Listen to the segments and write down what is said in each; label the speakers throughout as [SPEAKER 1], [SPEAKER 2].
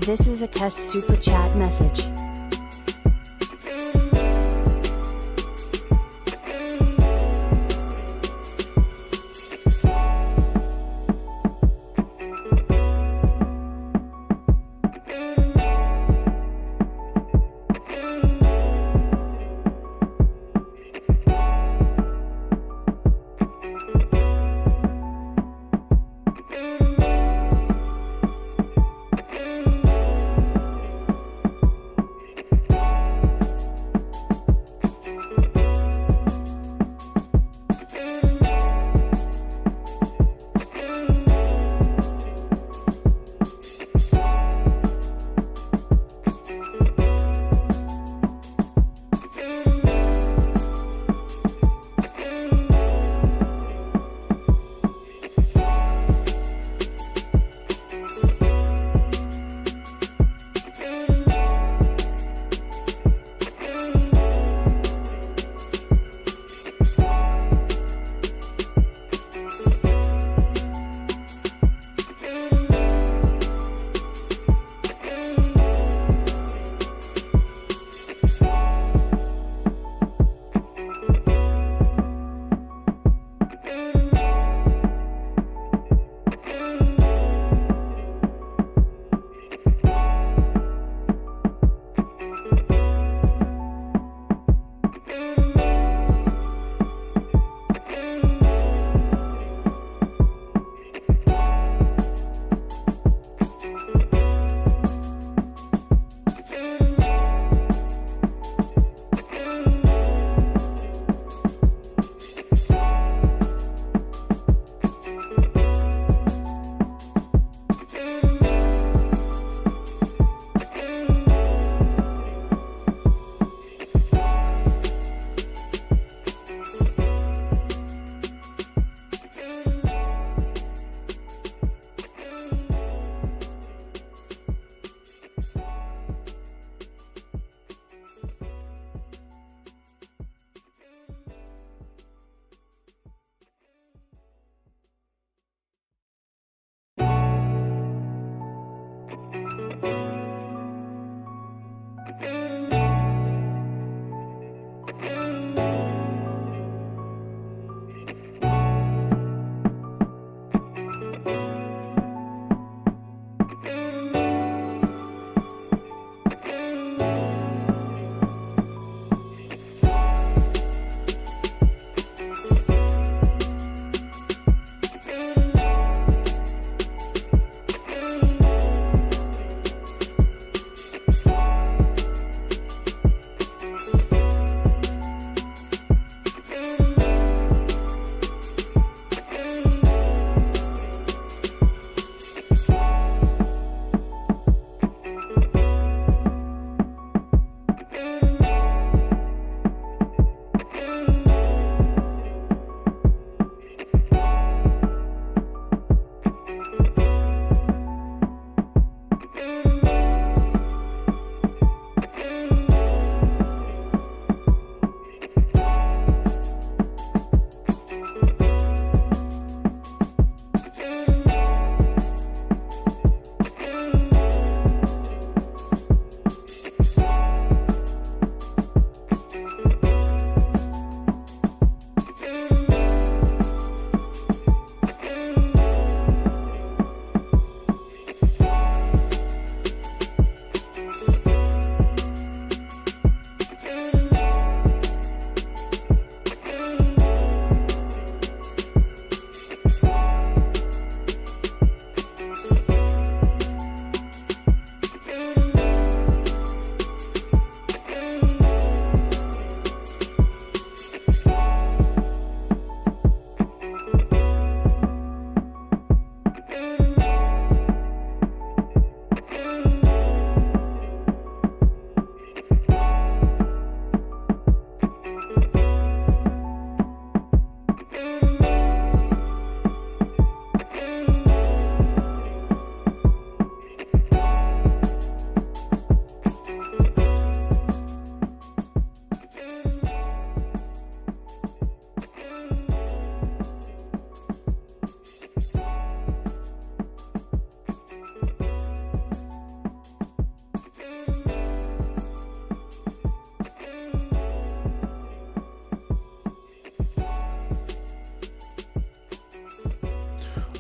[SPEAKER 1] This is a test super chat message.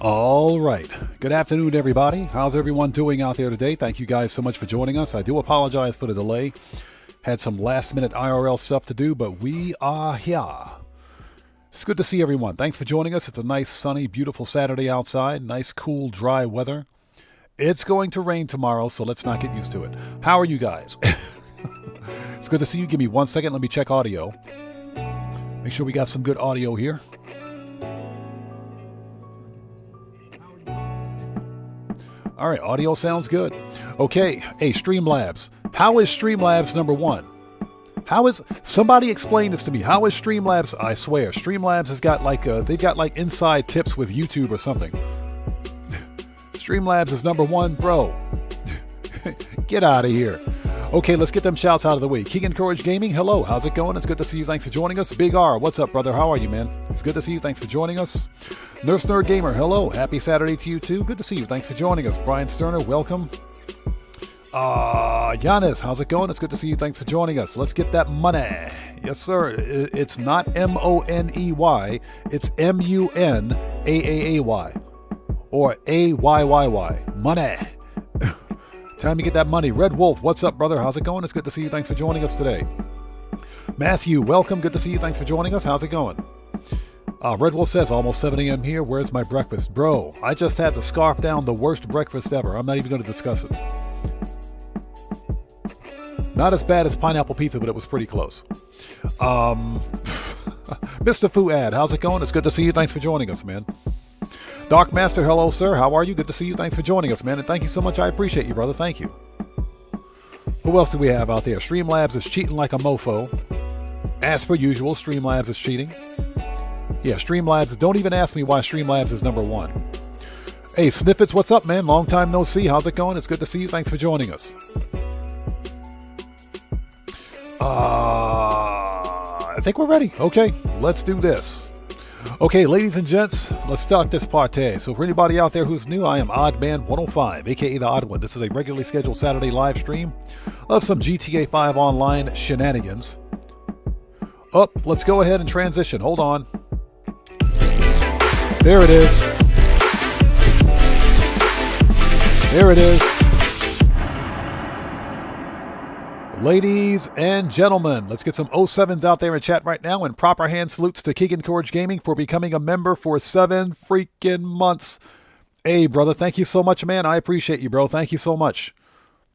[SPEAKER 2] All right. Good afternoon, everybody. How's everyone doing out there today? Thank you guys so much for joining us. I do apologize for the delay. Had some last-minute IRL stuff to do, but we are here. It's good to see everyone. Thanks for joining us. It's a nice, sunny, beautiful Saturday outside. Nice, cool, dry weather. It's going to rain tomorrow, so let's not get used to it. How are you guys? It's good to see you. Give me 1 second. Let me check audio. Make sure we got some good audio here. All right, audio sounds good. Okay, hey, Streamlabs. How is Streamlabs number one? How is, somebody explain this to me. How is Streamlabs, I swear, Streamlabs has got like, they've got like inside tips with YouTube or something. Streamlabs is number one, bro. Get out of here. Okay, let's get them shouts out of the way. Keegan Courage Gaming, hello. How's it going? It's good to see you. Thanks for joining us. Big R, what's up, brother? How are you, man? It's good to see you. Thanks for joining us. Nurse Nerd Gamer, hello. Happy Saturday to you, too. Good to see you. Thanks for joining us. Brian Sterner, welcome. Giannis, how's it going? It's good to see you. Thanks for joining us. Let's get that money. Yes, sir. It's not M-O-N-E-Y. It's M-U-N-A-A-A-Y. Or A-Y-Y-Y. Money. Time to get that money. Red Wolf, what's up, brother? How's it going? It's good to see you. Thanks for joining us today. Matthew, welcome. Good to see you. Thanks for joining us. How's it going? Red Wolf says, almost 7 a.m. here. Where's my breakfast? Bro, I just had to scarf down the worst breakfast ever. I'm not even going to discuss it. Not as bad as pineapple pizza, but it was pretty close. Mr. Fuad, how's it going? It's good to see you. Thanks for joining us, man. Dark Master, hello, sir. How are you? Good to see you. Thanks for joining us, man. And thank you so much. I appreciate you, brother. Thank you. Who else do we have out there? Streamlabs is cheating like a mofo. As per usual, Streamlabs is cheating. Yeah, Streamlabs. Don't even ask me why Streamlabs is number one. Hey, Sniffits, what's up, man? Long time no see. How's it going? It's good to see you. Thanks for joining us. I think we're ready. Okay, let's do this. Okay, ladies and gents, let's start this party. So for anybody out there who's new, I am Oddman105, aka The Odd One. This is a regularly scheduled Saturday live stream of some GTA 5 online shenanigans. Let's go ahead and transition. Hold on. There it is. There it is. Ladies and gentlemen, let's get some 07s out there in chat right now, and proper hand salutes to Keegan Courage Gaming for becoming a member for 7 freaking months. Hey, brother, thank you so much, man. I appreciate you, bro. Thank you so much.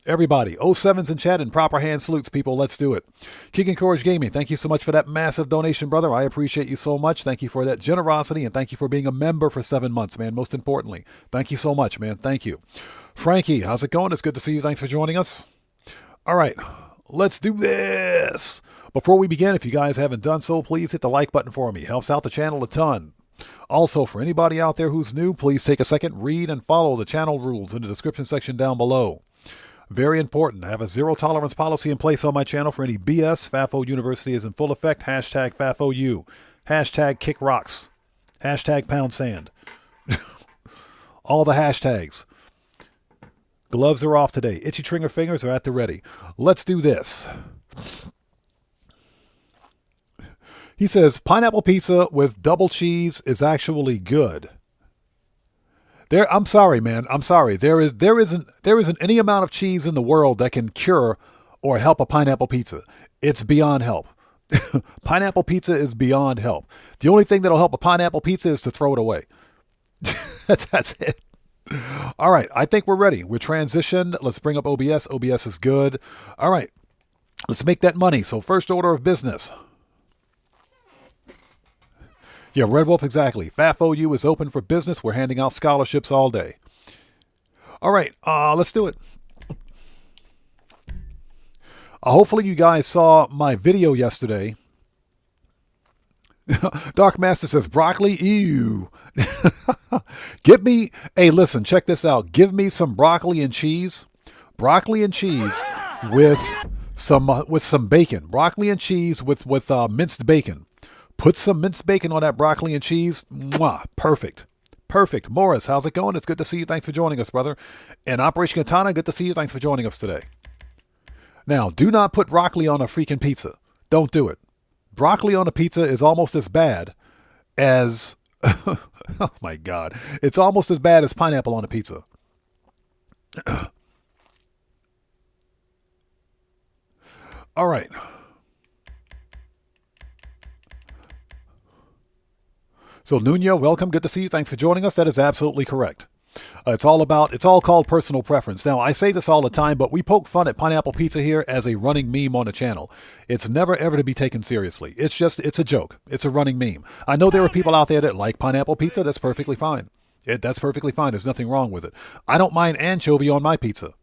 [SPEAKER 2] Everybody, 07s in chat and proper hand salutes, people. Let's do it. Keegan Courage Gaming, thank you so much for that massive donation, brother. I appreciate you so much. Thank you for that generosity, and thank you for being a member for 7 months, man. Most importantly, thank you so much, man. Thank you. Frankie, how's it going? It's good to see you. Thanks for joining us. All right. Let's do this. Before we begin, if you guys haven't done so, please hit the like button for me. Helps out the channel a ton. Also, for anybody out there who's new, please take a second, read and follow the channel rules in the description section down below. Very important. I have a zero tolerance policy in place on my channel for any BS. FAFO University is in full effect. Hashtag FAFOU. Hashtag kick rocks. Hashtag pound sand. All the hashtags. Gloves are off today. Itchy trigger fingers are at the ready. Let's do this. He says, pineapple pizza with double cheese is actually good. I'm sorry, man. I'm sorry. There isn't any amount of cheese in the world that can cure or help a pineapple pizza. It's beyond help. Pineapple pizza is beyond help. The only thing that'll help a pineapple pizza is to throw it away. That's it. All right, I think we're ready. We're transitioned. Let's bring up OBS. OBS is good. All right, let's make that money. So first order of business. Yeah, Red Wolf, exactly. FAFOU is open for business. We're handing out scholarships all day. All right, let's do it. Hopefully you guys saw my video yesterday. Dark Master says, broccoli, ew. Give me, hey, listen, check this out. Give me some broccoli and cheese. Broccoli and cheese with some bacon. Broccoli and cheese with minced bacon. Put some minced bacon on that broccoli and cheese. Mwah, perfect. Perfect. Morris, how's it going? It's good to see you. Thanks for joining us, brother. And Operation Katana, good to see you. Thanks for joining us today. Now, do not put broccoli on a freaking pizza. Don't do it. Broccoli on a pizza is almost as bad as Oh my God. It's almost as bad as pineapple on a pizza. All right. So Nunya, welcome. Good to see you. Thanks for joining us. That is absolutely correct. It's all called personal preference. Now, I say this all the time, but we poke fun at pineapple pizza here as a running meme on the channel. It's never ever to be taken seriously. It's a joke. It's a running meme. I know there are people out there that like pineapple pizza. That's perfectly fine. That's perfectly fine. There's nothing wrong with it. I don't mind anchovy on my pizza.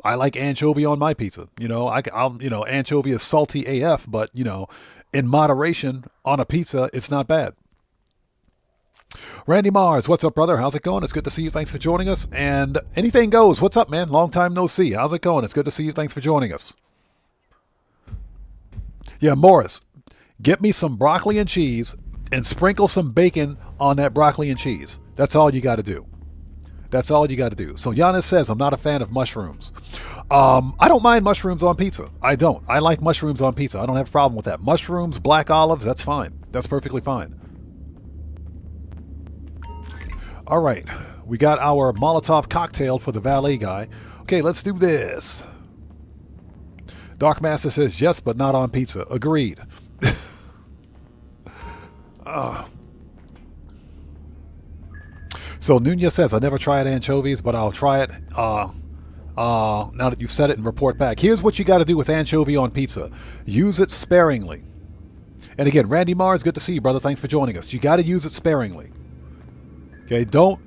[SPEAKER 2] I like anchovy on my pizza. Anchovy is salty AF, but in moderation on a pizza, it's not bad. Randy Mars, what's up, brother? How's it going? It's good to see you. Thanks for joining us. And anything goes. What's up, man? Long time no see. How's it going? It's good to see you. Thanks for joining us. Yeah, Morris, get me some broccoli and cheese and sprinkle some bacon on that broccoli and cheese. That's all you got to do. That's all you got to do. So Giannis says, I'm not a fan of mushrooms. I don't mind mushrooms on pizza. I don't. I like mushrooms on pizza. I don't have a problem with that. Mushrooms, black olives, that's fine. That's perfectly fine. All right. We got our Molotov cocktail for the valet guy. Okay, let's do this. Dark Master says, yes, but not on pizza. Agreed. So Nunez says, I never tried anchovies, but I'll try it now that you've said it and report back. Here's what you got to do with anchovy on pizza. Use it sparingly. And again, Randy Mars, good to see you, brother. Thanks for joining us. You got to use it sparingly. Okay, don't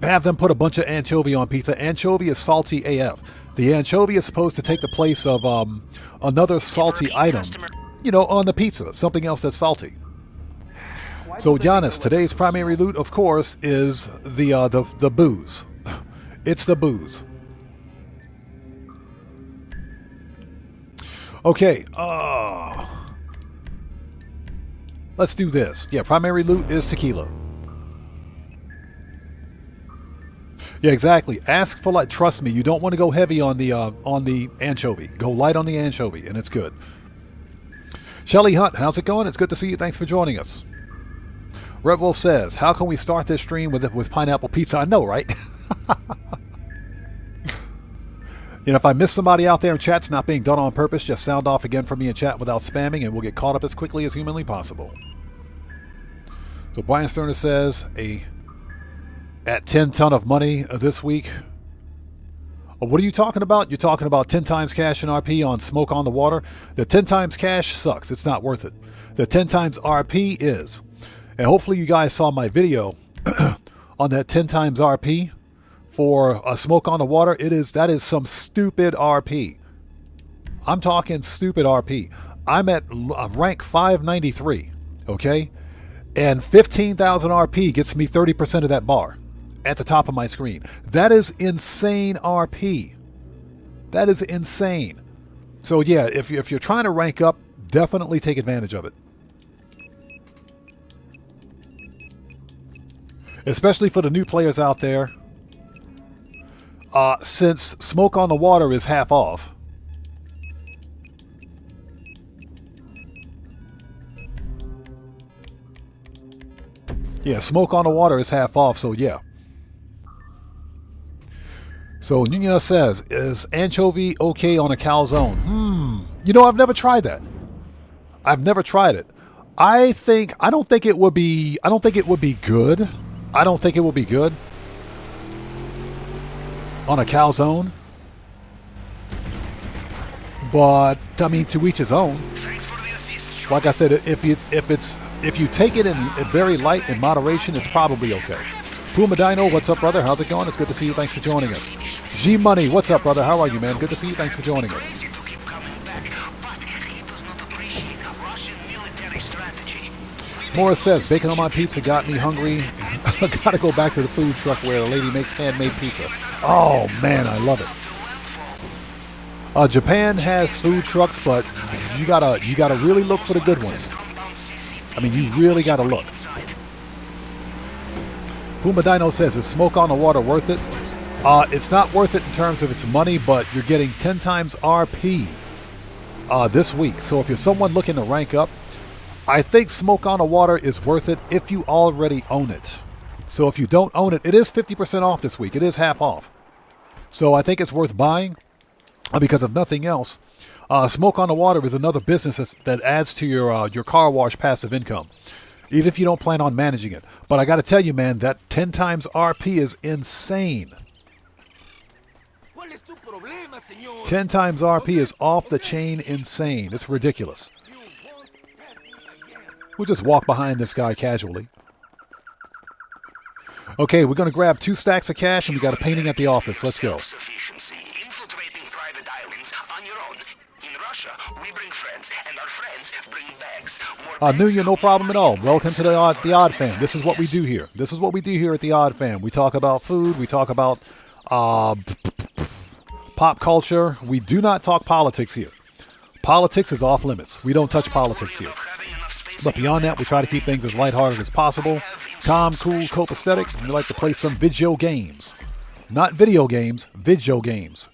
[SPEAKER 2] have them put a bunch of anchovy on pizza. Anchovy is salty AF. The anchovy is supposed to take the place of another salty item, on the pizza, something else that's salty. So Giannis, today's primary loot, of course, is the booze. It's the booze. Okay, let's do this. Yeah, primary loot is tequila. Yeah, exactly. Ask for light. Trust me, you don't want to go heavy on the anchovy. Go light on the anchovy, and it's good. Shelly Hunt, how's it going? It's good to see you. Thanks for joining us. Red Wolf says, how can we start this stream with pineapple pizza? I know, right? If I miss somebody out there in chat, it's not being done on purpose. Just sound off again for me in chat without spamming, and we'll get caught up as quickly as humanly possible. So Brian Sterner says, at 10 ton of money this week. What are you talking about? You're talking about 10 times cash and RP on Smoke on the Water. The 10 times cash sucks. It's not worth it. The 10 times RP is. And hopefully you guys saw my video on that 10 times RP for a Smoke on the Water. That is some stupid RP. I'm talking stupid RP. I'm at rank 593, okay? And 15,000 RP gets me 30% of that bar at the top of my screen. That is insane RP. That is insane. So yeah, if you're trying to rank up, definitely take advantage of it. Especially for the new players out there. Since Smoke on the Water is half off. Yeah, Smoke on the Water is half off, so yeah. So Nunez says, is anchovy okay on a calzone? I've never tried that. I've never tried it. I don't think it would be good. I don't think it will be good on a calzone. But I mean, to each his own. Like I said, if you take it in very light in moderation, it's probably okay. Puma Dino, what's up, brother? How's it going? It's good to see you. Thanks for joining us. G Money, what's up, brother? How are you, man? Good to see you. Thanks for joining us. Morris says, bacon on my pizza got me hungry. I gotta go back to the food truck where a lady makes handmade pizza. Oh man, I love it. Japan has food trucks, but you gotta really look for the good ones. I mean, you really gotta look. Puma Dino says, is Smoke on the Water worth it? It's not worth it in terms of its money, but you're getting 10 times RP this week. So if you're someone looking to rank up, I think Smoke on the Water is worth it if you already own it. So if you don't own it, it is 50% off this week. It is half off. So I think it's worth buying because of nothing else. Smoke on the Water is another business that adds to your car wash passive income, even if you don't plan on managing it. But I got to tell you, man, that 10 times RP is insane. 10 times RP is off the chain insane. It's ridiculous. We'll just walk behind this guy casually. Okay, we're going to grab 2 stacks of cash and we got a painting at the office. Let's go. Nunya, no problem at all. Welcome to the Odd Fam. This is what we do here. This is what we do here at the Odd Fam. We talk about food. We talk about pop culture. We do not talk politics here. Politics is off limits. We don't touch politics here. But beyond that, we try to keep things as lighthearted as possible. Calm, cool, copacetic. We like to play some video games. Not video games, video games.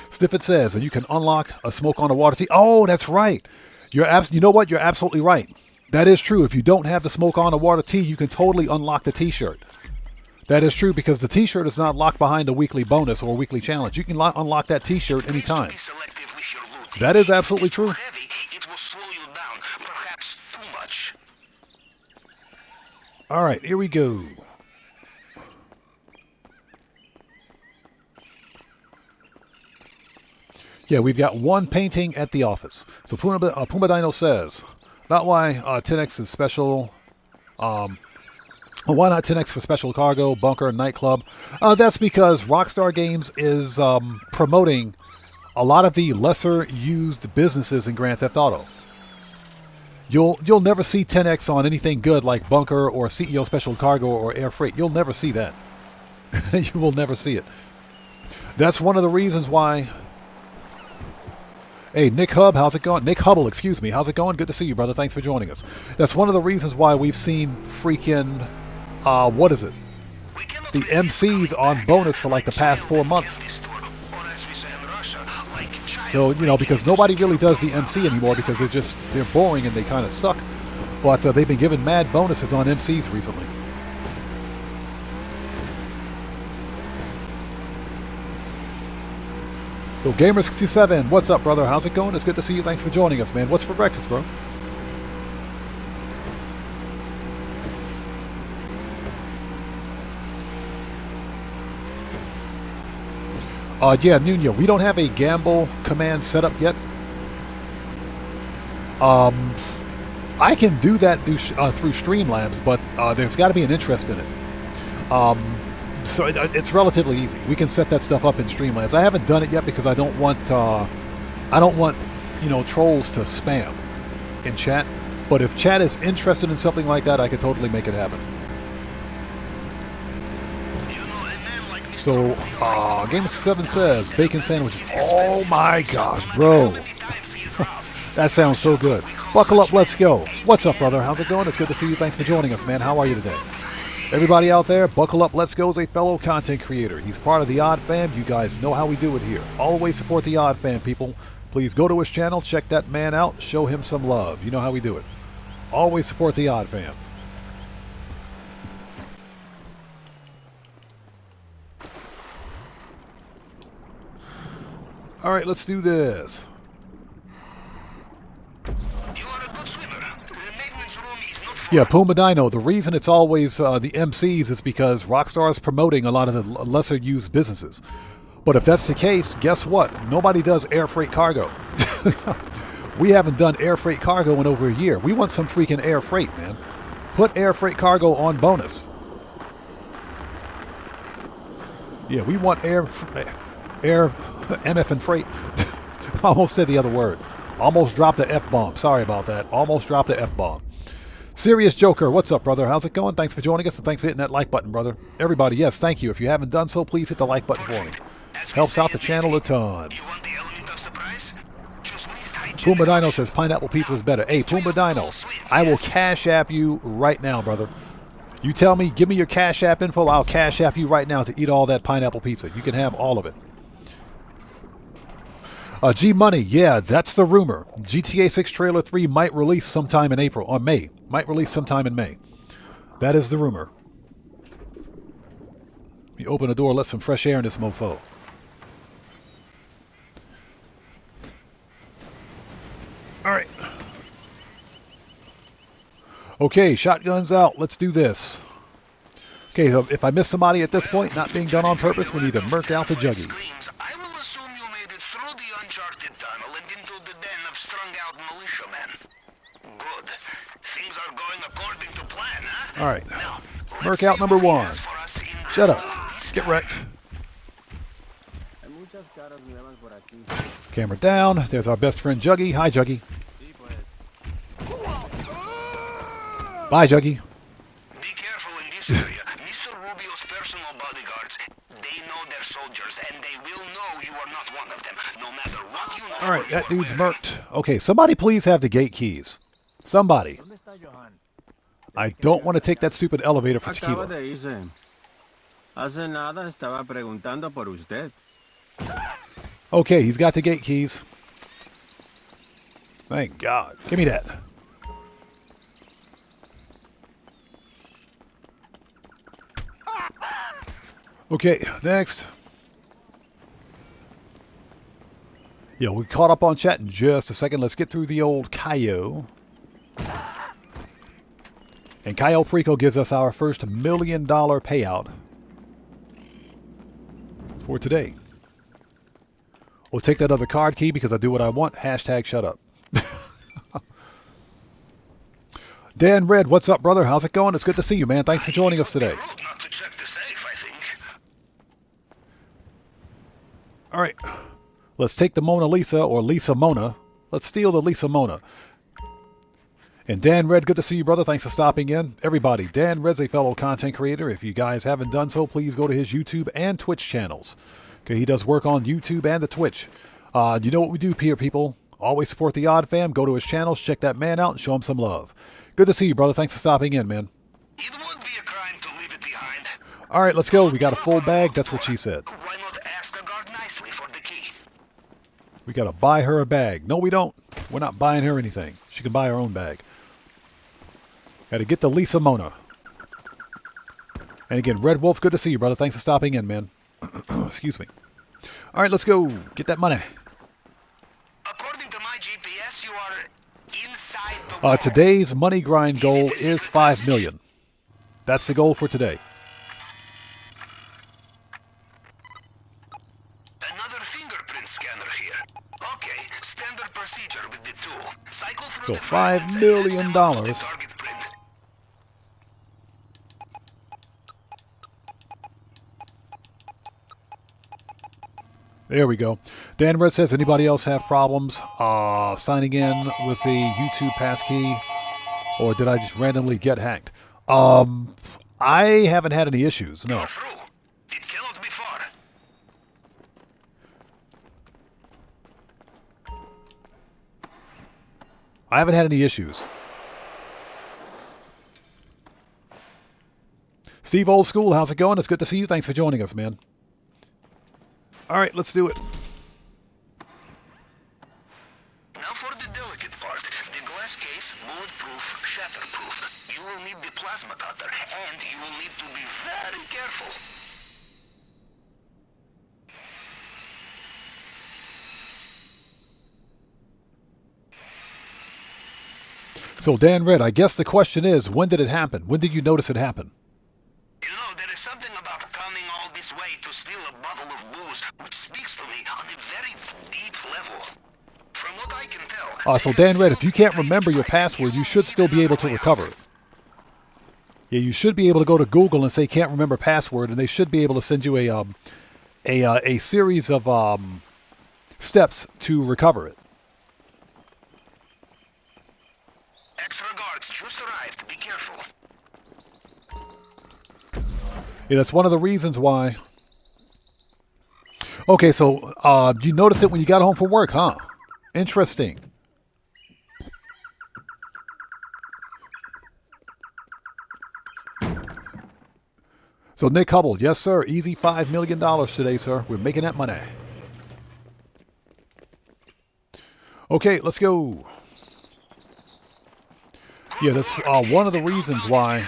[SPEAKER 2] Stiffit says, and you can unlock a Smoke on the Water tee. Oh, that's right. You know what? You're absolutely right. That is true. If you don't have the Smoke on the Water tee, you can totally unlock the t-shirt. That is true because the t-shirt is not locked behind a weekly bonus or a weekly challenge. You can unlock that t-shirt anytime. That is absolutely true. All right, here we go. Yeah, we've got 1 painting at the office. So Puma Dino says, not why 10X is special. Why not 10X for special cargo, bunker, nightclub? That's because Rockstar Games is promoting a lot of the lesser used businesses in Grand Theft Auto. You'll never see 10X on anything good like bunker or CEO special cargo or air freight. You'll never see that. You will never see it. That's one of the reasons why. Hey, Nick Hub, how's it going? Nick Hubble, excuse me. How's it going? Good to see you, brother. Thanks for joining us. That's one of the reasons why we've seen freaking, what is it? The MCs on bonus for like the past 4 months. So, you know, because nobody really does the MC anymore because they're boring and they kind of suck. But they've been giving mad bonuses on MCs recently. So Gamer67, what's up, brother? How's it going? It's good to see you. Thanks for joining us, man. What's for breakfast, bro? Yeah, Nunya, we don't have a gamble command set up yet. I can do that through Streamlabs, but there's got to be an interest in it. So it's relatively easy. We can set that stuff up in Streamlabs. I haven't done it yet because I don't want trolls to spam in chat. But if chat is interested in something like that, I could totally make it happen. So, Gamer7 says, bacon sandwiches. Oh my gosh, bro. That sounds so good. Buckle up, let's go. What's up, brother? How's it going? It's good to see you. Thanks for joining us, man. How are you today? Everybody out there, buckle up, let's go is a fellow content creator. He's part of the Odd Fam. You guys know how we do it here. Always support the Odd Fam, people. Please go to his channel, check that man out, show him some love. You know how we do it. Always support the Odd Fam. All right, let's do this. Yeah, Puma Dino, the reason it's always the MCs is because Rockstar is promoting a lot of the lesser used businesses. But if that's the case, guess what? Nobody does air freight cargo. We haven't done air freight cargo in over a year. We want some freaking air freight, man. Put air freight cargo on bonus. Yeah, we want air MF and freight. I almost said the other word. Almost dropped the F-bomb. Sorry about that. Almost dropped the F-bomb. Serious Joker, what's up, brother? How's it going? Thanks for joining us, and thanks for hitting that like button, brother. Everybody, yes, thank you. If you haven't done so, please hit the like button for me. Helps out the channel a ton. Puma Dino says pineapple pizza is better. Hey, Puma Dino, I will cash app you right now, brother. You tell me, give me your cash app info, I'll cash app you right now to eat all that pineapple pizza. You can have all of it. G Money, yeah, that's the rumor. GTA 6 Trailer 3 might release sometime in April, or May. Might release sometime in May. That is the rumor. Let me open the door, let some fresh air in this mofo. Alright. Okay, shotguns out. Let's do this. Okay, so if I miss somebody at this point, not being done on purpose, we need to murk out the Juggy.
[SPEAKER 3] I will assume you made it through the uncharted tunnel and into the den of strung-out militiamen. Good. Things are going according to plan, huh?
[SPEAKER 2] All right.
[SPEAKER 3] Now,
[SPEAKER 2] Murk out number one. Shut up. Get wrecked. Camera down. There's our best friend Juggy. Hi, Juggy. Bye, Juggy.
[SPEAKER 3] Be careful in this area. Mr. Rubio's personal bodyguards, they know their soldiers, and they will know you are not one of them, no matter what you know.
[SPEAKER 2] All right, that dude's murked. Okay, somebody please have the gate keys. Somebody. I don't want to take that stupid elevator for tequila. Okay, he's got the gate keys. Thank God. Give me that. Okay, next. Yeah, we caught up on chat in just a second. Let's get through the old Cayo. And Cayo Perico gives us our first $1 million payout for today. We'll take that other card key because I do what I want. Hashtag shut up. Dan Red, what's up, brother? How's it going? It's good to see you, man. Thanks for joining us today. All right. Let's take the Mona Lisa, or Lisa Mona. Let's steal the Lisa Mona. And Dan Red, good to see you, brother. Thanks for stopping in. Everybody, Dan Red's a fellow content creator. If you guys haven't done so, please go to his YouTube and Twitch channels. Okay, he does work on YouTube and the Twitch. You know what we do here, people. Always support the Odd Fam. Go to his channels, check that man out, and show him some love. Good to see you, brother. Thanks for stopping in, man.
[SPEAKER 3] It would be a crime to leave it behind.
[SPEAKER 2] All right, let's go. We got a full bag. That's what she said.
[SPEAKER 3] Why not ask a guard nicely for the key?
[SPEAKER 2] We got to buy her a bag. No, we don't. We're not buying her anything. She can buy her own bag. Got to get the Lisa Mona. And again, Red Wolf, good to see you, brother. Thanks for stopping in, man. Excuse me. All right, let's go. Get that money.
[SPEAKER 3] According to my GPS, you are inside the wall.
[SPEAKER 2] Today's money grind goal is $5 million. That's the goal for today.
[SPEAKER 3] Another fingerprint scanner here. Okay, standard procedure with the tool. Cycle through
[SPEAKER 2] So
[SPEAKER 3] the
[SPEAKER 2] $5 million.
[SPEAKER 3] target print.
[SPEAKER 2] There we go. Dan Red says, anybody else have problems signing in with the YouTube passkey? Or did I just randomly get hacked? I haven't had any issues, no.
[SPEAKER 3] You're through. It cannot be far.
[SPEAKER 2] I haven't had any issues. Steve Old School, how's it going? It's good to see you. Thanks for joining us, man. All right, let's do it.
[SPEAKER 3] Now for the delicate part. The glass case, bulletproof, shatterproof. You will need the plasma cutter, and you will need to be very careful.
[SPEAKER 2] So, Dan Red, I guess the question is, when did it happen? When did you notice it happen?
[SPEAKER 3] You know, there is something about coming all this way to steal a bottle of booze, which speaks to me on a very deep level. From what I can tell...
[SPEAKER 2] So, Dan Red, if you can't remember your password, you should still be able to recover it. Yeah, you should be able to go to Google and say, can't remember password, and they should be able to send you a series of steps to recover it.
[SPEAKER 3] Extra guards just arrived. Be careful.
[SPEAKER 2] Yeah, that's one of the reasons why. Okay, so you noticed it when you got home from work, huh? Interesting. So Nick Hubble, yes, sir. Easy $5 million today, sir. We're making that money. Okay, let's go. Yeah, that's one of the reasons why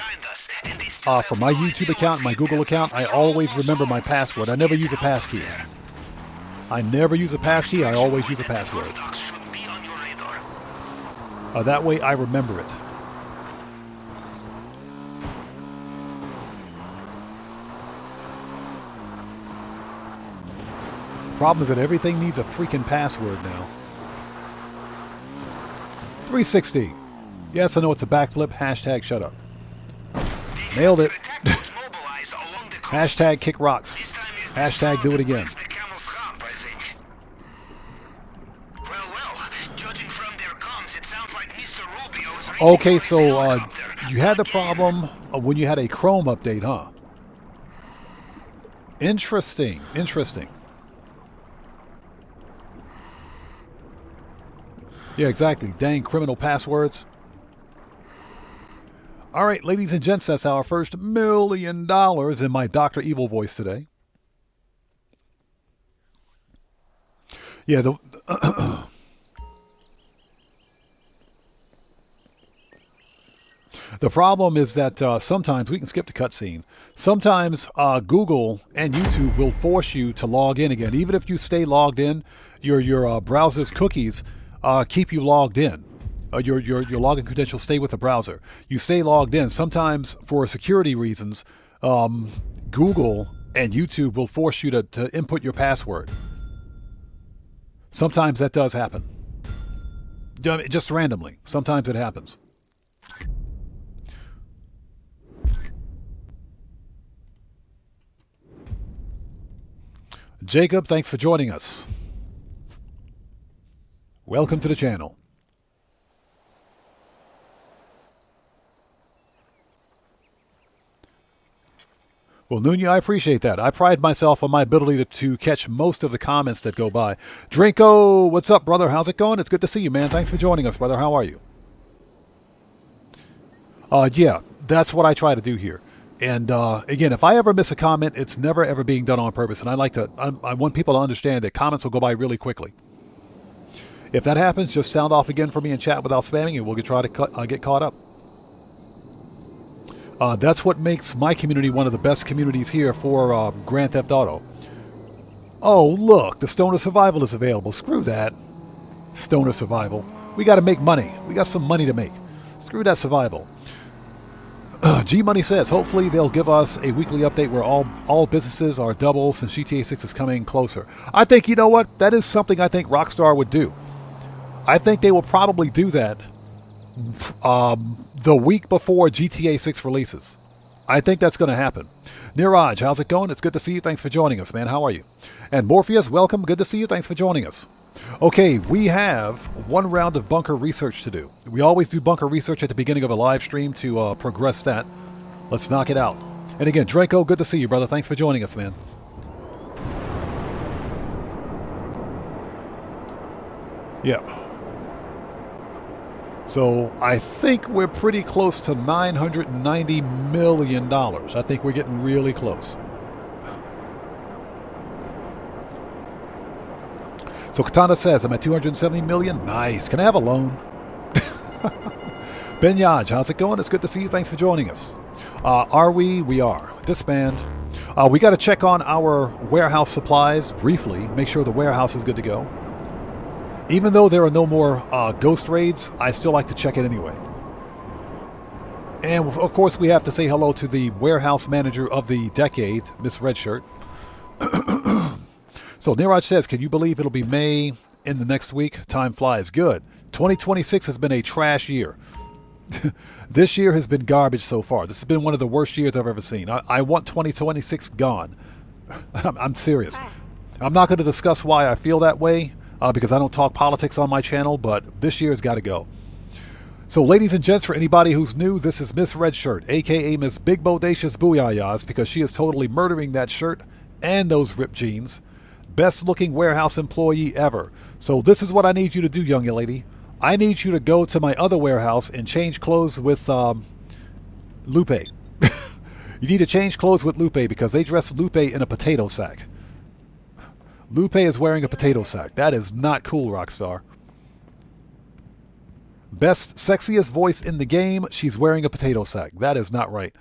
[SPEAKER 2] for my YouTube account and my Google account, I always remember my password. I never use a passkey. I never use a passkey. I always use a password. That way I remember it. The problem is that everything needs a freaking password now. 360. Yes, I know it's a backflip. Hashtag shut up. Nailed it. Hashtag kick rocks. Hashtag do it again. Okay, so you had the problem when you had a Chrome update, huh? Interesting. Interesting. Yeah, exactly. Dang criminal passwords. All right, ladies and gents, that's our first $1 million in my Dr. Evil voice today. Yeah, the problem is that sometimes, we can skip the cutscene, sometimes Google and YouTube will force you to log in again. Even if you stay logged in, your browser's cookies keep you logged in. Your login credentials stay with the browser. You stay logged in. Sometimes, for security reasons, Google and YouTube will force you to input your password. Sometimes that does happen. Just randomly. Sometimes it happens. Jacob, thanks for joining us. Welcome to the channel. Well, Nunya, I appreciate that. I pride myself on my ability to catch most of the comments that go by. Drinko, what's up, brother? How's it going? It's good to see you, man. Thanks for joining us, brother. How are you? Yeah, that's what I try to do here. And again, if I ever miss a comment, it's never ever being done on purpose. And I want people to understand that comments will go by really quickly. If that happens, just sound off again for me in chat without spamming, and we'll try to get caught up. That's what makes my community one of the best communities here for Grand Theft Auto. Oh, look, the Stoner Survival is available. Screw that. Stoner Survival. We got to make money. We got some money to make. Screw that survival. G Money says, hopefully they'll give us a weekly update where all businesses are double since GTA 6 is coming closer. I think, you know what? That is something I think Rockstar would do. I think they will probably do that the week before GTA 6 releases. I think that's going to happen. Niraj, how's it going? It's good to see you. Thanks for joining us, man. How are you? And Morpheus, welcome. Good to see you. Thanks for joining us. Okay, we have one round of bunker research to do. We always do bunker research at the beginning of a live stream to progress that. Let's knock it out. And again, Draco, good to see you, brother. Thanks for joining us, man. Yeah. So I think we're pretty close to $990 million. I think we're getting really close. So Katana says, I'm at $270 million. Nice. Can I have a loan? Ben Yaj, how's it going? It's good to see you. Thanks for joining us. Are we? We are. Disband. We got to check on our warehouse supplies briefly. Make sure the warehouse is good to go. Even though there are no more ghost raids, I still like to check it anyway. And of course, we have to say hello to the warehouse manager of the decade, Miss Redshirt. So Niraj says, can you believe it'll be May in the next week? Time flies. Good. 2026 has been a trash year. This year has been garbage so far. This has been one of the worst years I've ever seen. I want 2026 gone. I'm serious. I'm not going to discuss why I feel that way because I don't talk politics on my channel, but this year's got to go. So ladies and gents, for anybody who's new, this is Miss Redshirt, a.k.a. Miss Big Bodacious Booyahs, because she is totally murdering that shirt and those ripped jeans. Best looking warehouse employee ever. So this is what I need you to do, young lady. I need you to go to my other warehouse and change clothes with Lupe. You need to change clothes with Lupe because they dress Lupe in a potato sack. Lupe is wearing a potato sack. That is not cool, Rockstar. Best, sexiest voice in the game. She's wearing a potato sack. That is not right.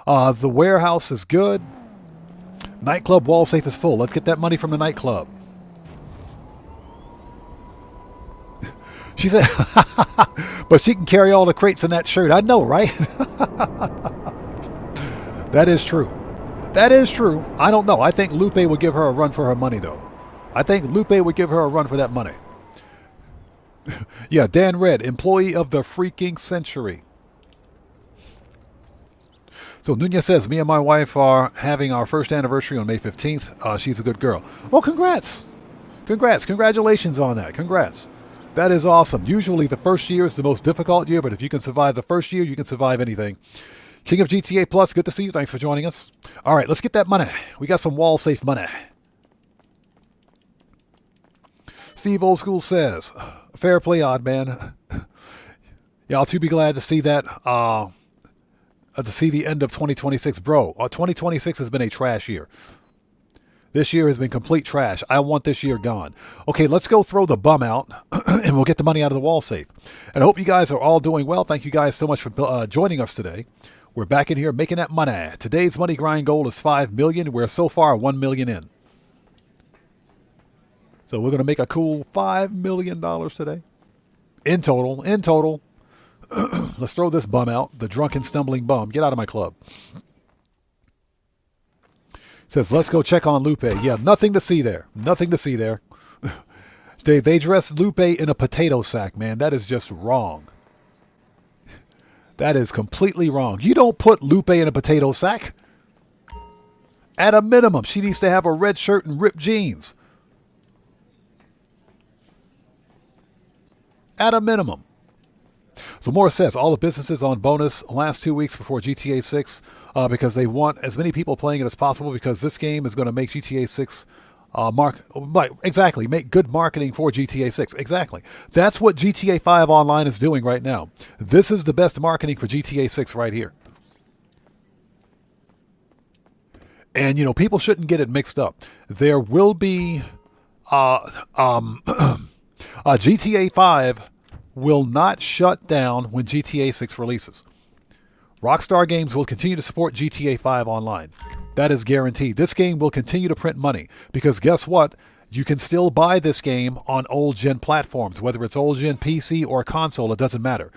[SPEAKER 2] The warehouse is good. Nightclub wall safe is full. Let's get that money from the nightclub. She said, but she can carry all the crates in that shirt. I know, right? That is true. That is true. I don't know. I think Lupe would give her a run for her money, though. I think Lupe would give her a run for that money. Yeah, Dan Red, employee of the freaking century. So Nunez says, me and my wife are having our first anniversary on May 15th. She's a good girl. Well, congrats. Congrats. Congratulations on that. Congrats. That is awesome. Usually the first year is the most difficult year, but if you can survive the first year, you can survive anything. King of GTA Plus, good to see you. Thanks for joining us. All right, let's get that money. We got some wall safe money. Steve Old School says, fair play, odd man. Yeah, I'll too be glad to see that, to see the end of 2026. Bro, 2026 has been a trash year. This year has been complete trash. I want this year gone. Okay, let's go throw the bum out, and we'll get the money out of the wall safe. And I hope you guys are all doing well. Thank you guys so much for joining us today. We're back in here making that money. Today's money grind goal is $5 million. We're so far $1 million in. So we're going to make a cool $5 million today. In total. In total. Let's throw this bum out. The drunken, stumbling bum. Get out of my club. Says, let's go check on Lupe. Yeah, nothing to see there. Nothing to see there. They dressed Lupe in a potato sack, man. That is just wrong. That is completely wrong. You don't put Lupe in a potato sack. At a minimum, she needs to have a red shirt and ripped jeans. At a minimum. So Morris says, all the businesses on bonus last 2 weeks before GTA 6 because they want as many people playing it as possible because this game is going to make GTA 6 make good marketing for GTA 6. Exactly. That's what GTA 5 Online is doing right now. This is the best marketing for GTA 6 right here. And, you know, people shouldn't get it mixed up. There will be GTA 5 will not shut down when GTA 6 releases. Rockstar Games will continue to support GTA 5 Online. That is guaranteed. This game will continue to print money because guess what? You can still buy this game on old-gen platforms, whether it's old-gen PC or console, it doesn't matter.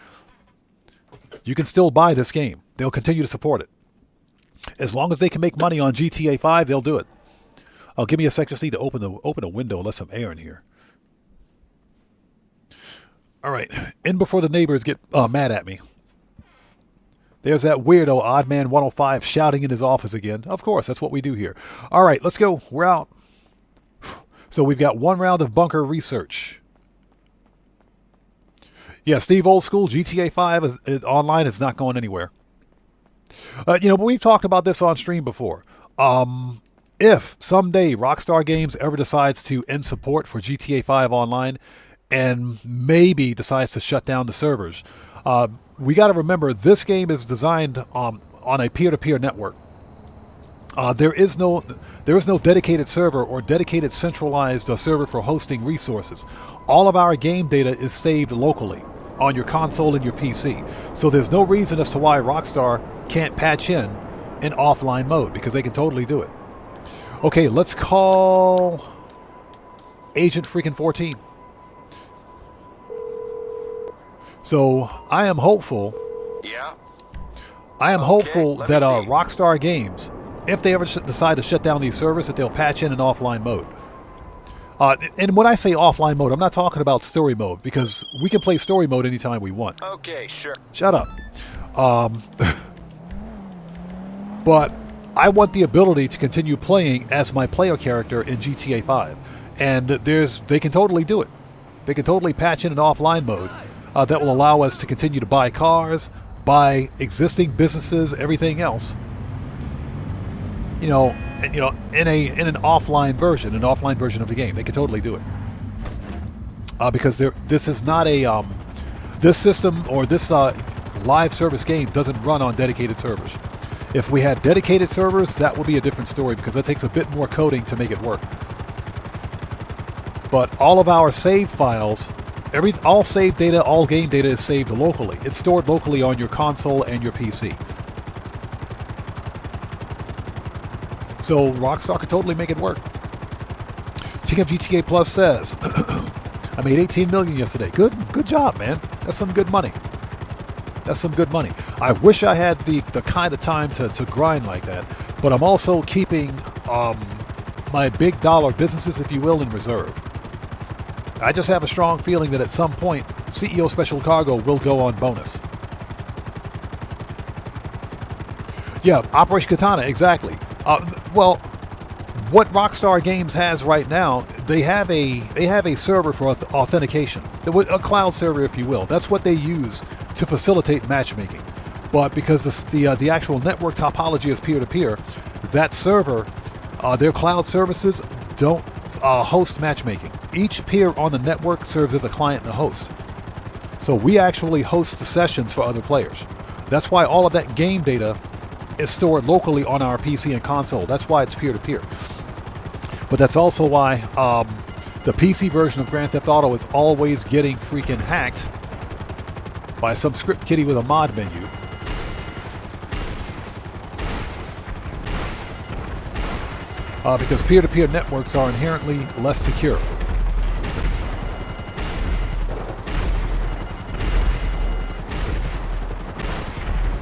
[SPEAKER 2] You can still buy this game. They'll continue to support it. As long as they can make money on GTA 5, they'll do it. Oh, give me a sec. Just need to open a window and let some air in here. All right, in before the neighbors get mad at me. There's that weirdo Oddman 105 shouting in his office again. Of course, that's what we do here. All right, let's go. We're out. So we've got one round of bunker research. Yeah, Steve Old School, GTA 5 online is not going anywhere. You know, but we've talked about this on stream before. If someday Rockstar Games ever decides to end support for GTA 5 online, and maybe decides to shut down the servers. We got to remember this game is designed on a peer-to-peer network. There is no dedicated server or dedicated centralized server for hosting resources. All of our game data is saved locally on your console and your PC. So there's no reason as to why Rockstar can't patch in offline mode because they can totally do it. Okay, let's call Agent freaking 14. So I am hopeful.
[SPEAKER 3] Yeah.
[SPEAKER 2] I am hopeful that Rockstar Games, if they ever decide to shut down these servers, that they'll patch in offline mode. And when I say offline mode, I'm not talking about story mode because we can play story mode anytime we want.
[SPEAKER 3] Okay, sure.
[SPEAKER 2] Shut up. But I want the ability to continue playing as my player character in GTA 5, and they can totally do it. They can totally patch in an offline mode. That will allow us to continue to buy cars, buy existing businesses, everything else. In an offline version of the game, they can totally do it. Because this is not a this system or this live service game doesn't run on dedicated servers. If we had dedicated servers, that would be a different story because that takes a bit more coding to make it work. But all of our save files All save data, all game data is saved locally. It's stored locally on your console and your PC. So Rockstar could totally make it work. King of GTA Plus says, I made 18 million yesterday. Good job, man. That's some good money. That's some good money. I wish I had the kind of time to grind like that, but I'm also keeping my big dollar businesses, if you will, in reserve. I just have a strong feeling that at some point, CEO Special Cargo will go on bonus. Yeah, Operation Katana, exactly. Well, what Rockstar Games has right now, they have a server for authentication, a cloud server, if you will. That's what they use to facilitate matchmaking. But because the actual network topology is peer-to-peer, that server, their cloud services don't host matchmaking. Each peer on the network serves as a client and a host. So we actually host the sessions for other players. That's why all of that game data is stored locally on our PC and console. That's why it's peer-to-peer. But that's also why the PC version of Grand Theft Auto is always getting freaking hacked by some script kiddie with a mod menu. Because peer-to-peer networks are inherently less secure.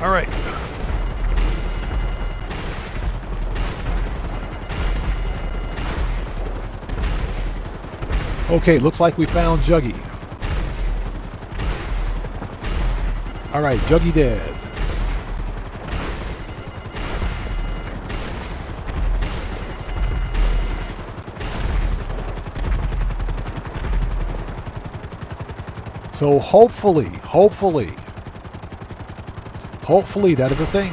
[SPEAKER 2] All right. Okay, looks like we found Juggy. All right, Juggy dead. So hopefully that is a thing.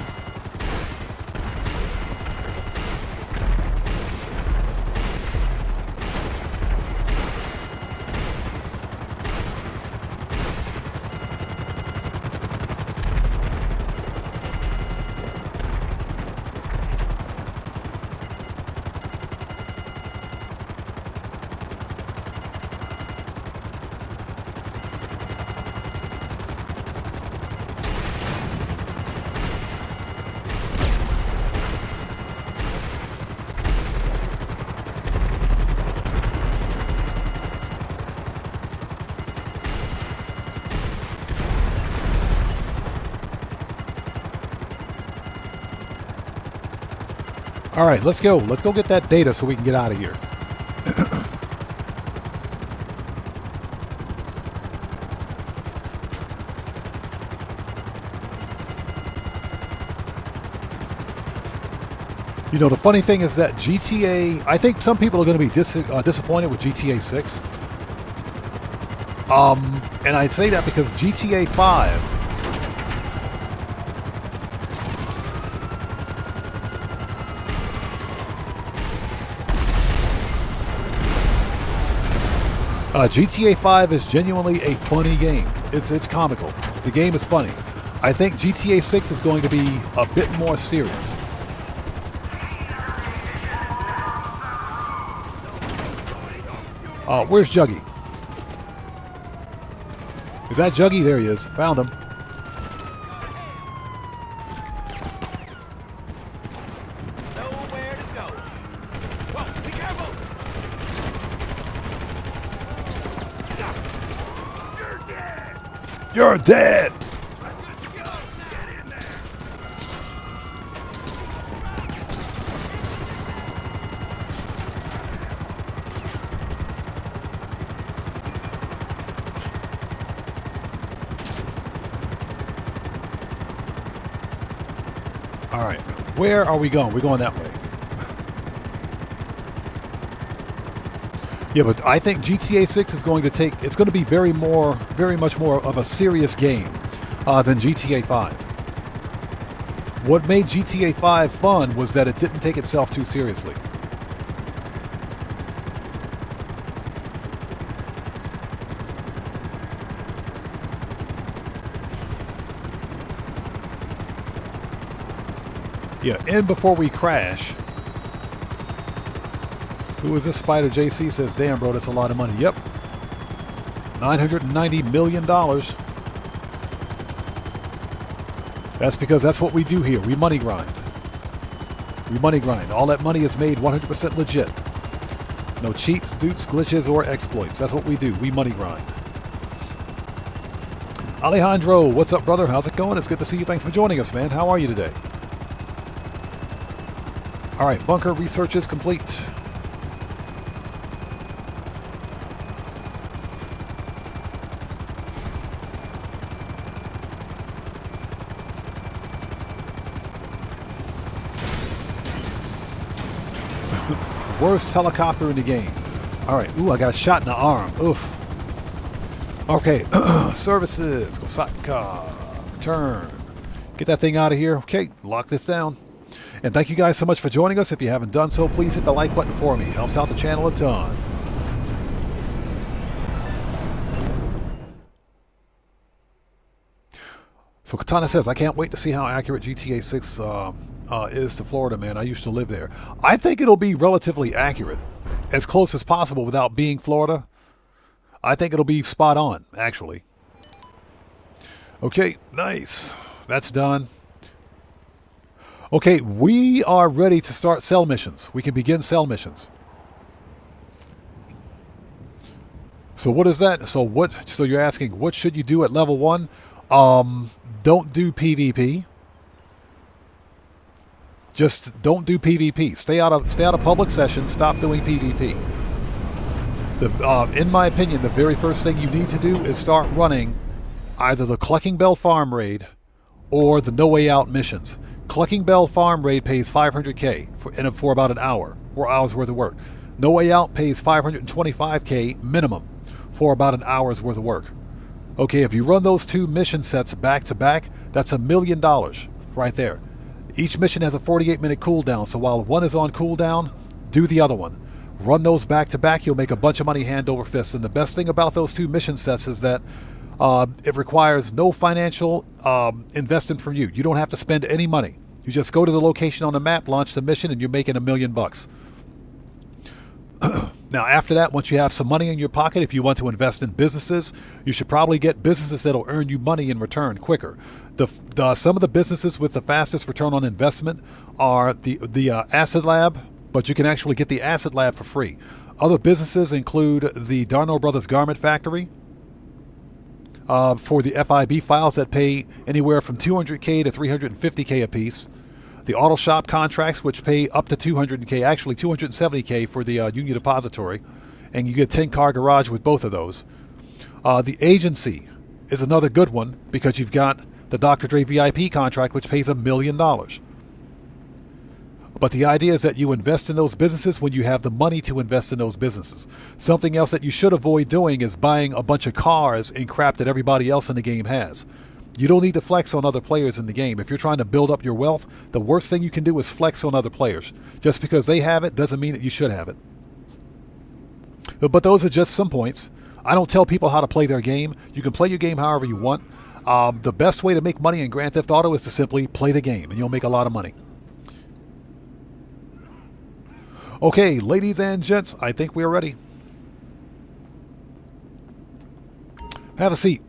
[SPEAKER 2] All right, let's go. Let's go get that data so we can get out of here. You know, the funny thing is that GTA, I think some people are going to be disappointed with GTA 6. And I say that because GTA 5... GTA 5 is genuinely a funny game. It's comical. The game is funny. I think GTA 6 is going to be a bit more serious. Where's Juggy? Is that Juggy? There he is. Found him.
[SPEAKER 4] Nowhere to go. Whoa, be careful!
[SPEAKER 2] You're dead! All right, where are we going? We're going that way. Yeah, but I think GTA 6 is going to it's going to be very much more of a serious game than GTA 5. What made GTA 5 fun was that it didn't take itself too seriously. Yeah, and before we crash... Who is this? Spider JC says, damn, bro, that's a lot of money. Yep. $990 million. That's because that's what we do here. We money grind. We money grind. All that money is made 100% legit. No cheats, dupes, glitches, or exploits. That's what we do. We money grind. Alejandro, what's up, brother? How's it going? It's good to see you. Thanks for joining us, man. How are you today? All right, bunker research is complete. Worst helicopter in the game. All right. Ooh, I got a shot in the arm. Oof. Okay. Services. Kosaka. Return. Get that thing out of here. Okay. Lock this down. And thank you guys so much for joining us. If you haven't done so, please hit the like button for me. Helps out the channel a ton. So Katana says, I can't wait to see how accurate GTA 6 is to Florida, man. I used to live there. I think it'll be relatively accurate, as close as possible without being Florida. I think it'll be spot on, actually. Okay, nice. That's done. Okay, we are ready to start cell missions. We can begin cell missions. So what is that? So you're asking, what should you do at level 1? Don't do PvP. Just don't do PvP. Stay out of public sessions. Stop doing PvP. In my opinion, the very first thing you need to do is start running either the Clucking Bell Farm Raid or the No Way Out missions. Clucking Bell Farm Raid pays 500K for about an hour, 4 hours worth of work. No Way Out pays 525K minimum for about an hour's worth of work. Okay, if you run those two mission sets back to back, that's $1 million right there. Each mission has a 48-minute cooldown, so while one is on cooldown, do the other one. Run those back to back, you'll make a bunch of money hand over fist. And the best thing about those two mission sets is that it requires no financial investment from you. You don't have to spend any money. You just go to the location on the map, launch the mission, and you're making $1 million. Now, after that, once you have some money in your pocket, if you want to invest in businesses, you should probably get businesses that'll earn you money in return quicker. Some of the businesses with the fastest return on investment are the Acid Lab, but you can actually get the Acid Lab for free. Other businesses include the Darno Brothers Garment Factory for the FIB files that pay anywhere from 200K to 350K a piece. The auto shop contracts, which pay up to 200K, actually 270K for the Union Depository, and you get 10-car garage with both of those. The agency is another good one because you've got the Dr. Dre VIP contract, which pays $1 million. But the idea is that you invest in those businesses when you have the money to invest in those businesses. Something else that you should avoid doing is buying a bunch of cars and crap that everybody else in the game has. You don't need to flex on other players in the game. If you're trying to build up your wealth, the worst thing you can do is flex on other players. Just because they have it doesn't mean that you should have it. But those are just some points. I don't tell people how to play their game. You can play your game however you want. The best way to make money in Grand Theft Auto is to simply play the game, and you'll make a lot of money. Okay, ladies and gents, I think we're ready. Have a seat.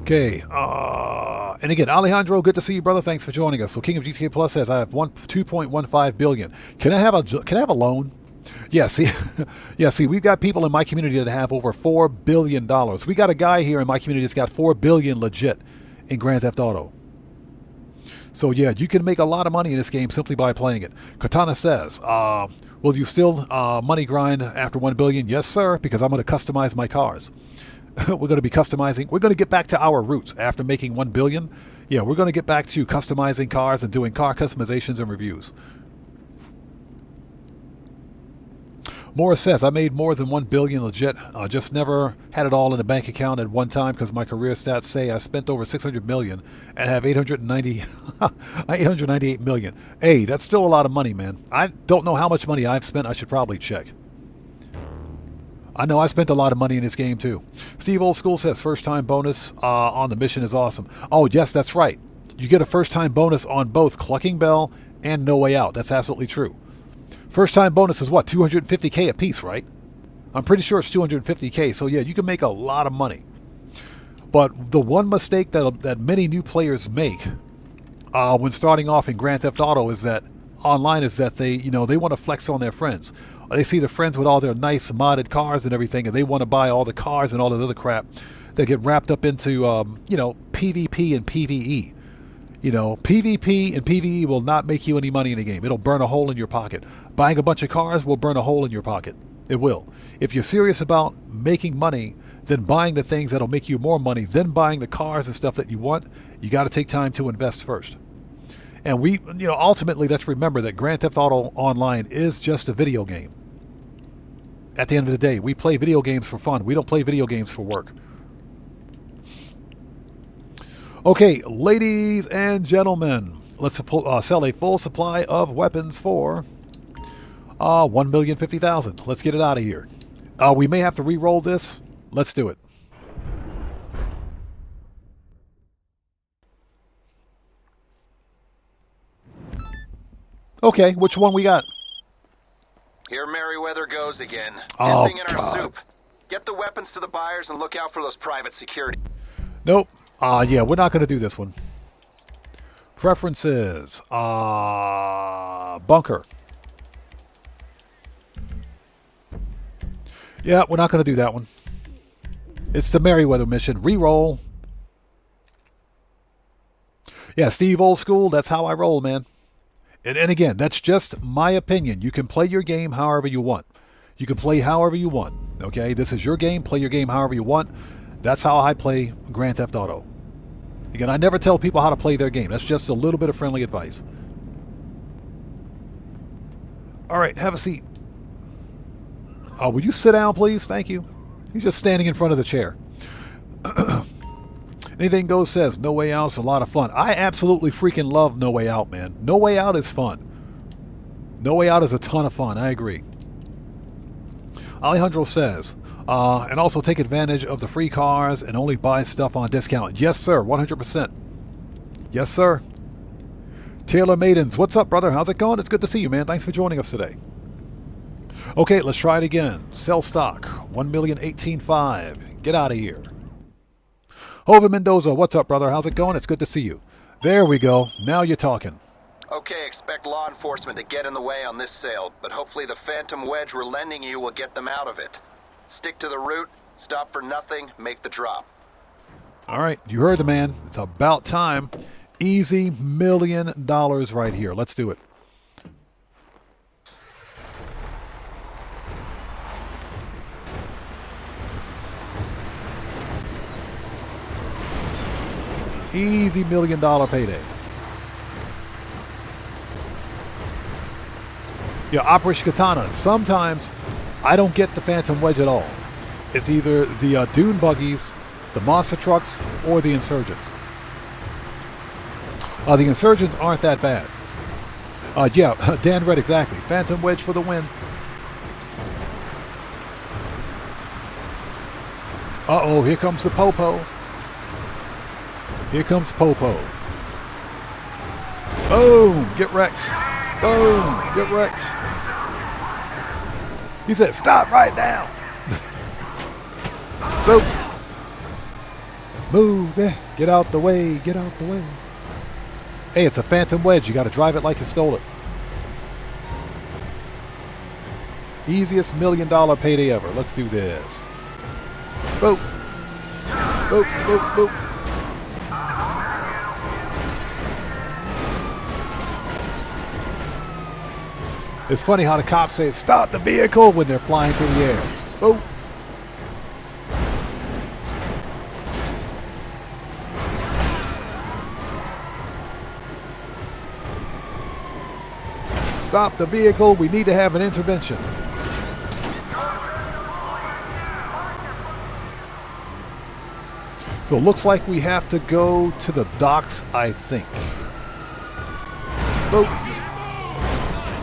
[SPEAKER 2] Okay, and again, Alejandro, good to see you, brother. Thanks for joining us. So King of GTA Plus says I have 2.15 billion. Can I have a loan? Yeah, see, we've got people in my community that have over $4 billion. We got a guy here in my community that's got $4 billion legit in Grand Theft Auto. So yeah, you can make a lot of money in this game simply by playing it. Katana says, will you still money grind after 1 billion? Yes, sir, because I'm going to customize my cars. We're going to be customizing. We're going to get back to our roots after making 1 billion. Yeah, we're going to get back to customizing cars and doing car customizations and reviews. Morris says, I made more than 1 billion legit. Just never had it all in a bank account at one time because my career stats say I spent over 600 million and have 898 million. Hey, that's still a lot of money, man. I don't know how much money I've spent. I should probably check. I know I spent a lot of money in this game too. Steve Old School says first time bonus on the mission is awesome. Oh, yes, that's right. You get a first time bonus on both Clucking Bell and No Way Out. That's absolutely true. First time bonus is what, 250K a piece, right? I'm pretty sure it's 250K. So yeah, you can make a lot of money. But the one mistake that many new players make when starting off in Grand Theft Auto is that online is that they want to flex on their friends. They see their friends with all their nice modded cars and everything, and they want to buy all the cars and all that other crap. They get wrapped up into PvP and PvE. PvP and PvE will not make you any money in the game. It'll burn a hole in your pocket. Buying a bunch of cars will burn a hole in your pocket. It will. If you're serious about making money, then buying the things that'll make you more money, then buying the cars and stuff that you want, you got to take time to invest first. And ultimately, let's remember that Grand Theft Auto Online is just a video game. At the end of the day, we play video games for fun. We don't play video games for work. Okay, ladies and gentlemen, let's sell a full supply of weapons for $1,050,000. Let's get it out of here. We may have to re-roll this. Let's do it. Okay, which one we got?
[SPEAKER 4] Here Merryweather goes again.
[SPEAKER 2] Oh,
[SPEAKER 4] Ending in our
[SPEAKER 2] God.
[SPEAKER 4] soup. Get the weapons to the buyers and look out for those private security.
[SPEAKER 2] Nope. Yeah, we're not going to do this one. Preferences. Bunker. Yeah, we're not going to do that one. It's the Merryweather mission. Reroll. Yeah, Steve old school. That's how I roll, man. And again, that's just my opinion. You can play your game however you want. You can play however you want. Okay, this is your game. Play your game however you want. That's how I play Grand Theft Auto. Again, I never tell people how to play their game. That's just a little bit of friendly advice. All right, have a seat. Would you sit down, please? Thank you. He's just standing in front of the chair. Anything Goes says, No Way Out is a lot of fun. I absolutely freaking love No Way Out, man. No Way Out is fun. No Way Out is a ton of fun. I agree. Alejandro says, and also take advantage of the free cars and only buy stuff on discount. Yes, sir. 100%. Yes, sir. Taylor Maidens, what's up, brother? How's it going? It's good to see you, man. Thanks for joining us today. Okay, let's try it again. Sell stock. 1,018,500. Get out of here. Hova Mendoza, what's up, brother? How's it going? It's good to see you. There we go. Now you're talking.
[SPEAKER 4] Okay, expect law enforcement to get in the way on this sale, but hopefully the phantom wedge we're lending you will get them out of it. Stick to the route, stop for nothing, make the drop.
[SPEAKER 2] All right, you heard the man. It's about time. Easy $1 million right here. Let's do it. Easy $1 million payday. Yeah, Operation Katana. Sometimes I don't get the Phantom Wedge at all. It's either the Dune buggies, the monster trucks, or the Insurgents. The Insurgents aren't that bad. Yeah, Dan Red, exactly. Phantom Wedge for the win. Uh-oh, here comes the Popo. Here comes Popo. Boom! Get wrecked. Boom! Get wrecked. He said, stop right now. Boom. Move. Get out the way. Get out the way. Hey, it's a Phantom Wedge. You got to drive it like you stole it. Easiest $1 million payday ever. Let's do this. Boom. Boom, boom, boom. It's funny how the cops say, stop the vehicle, when they're flying through the air. Boom. Stop the vehicle. We need to have an intervention. So it looks like we have to go to the docks, I think. Boom.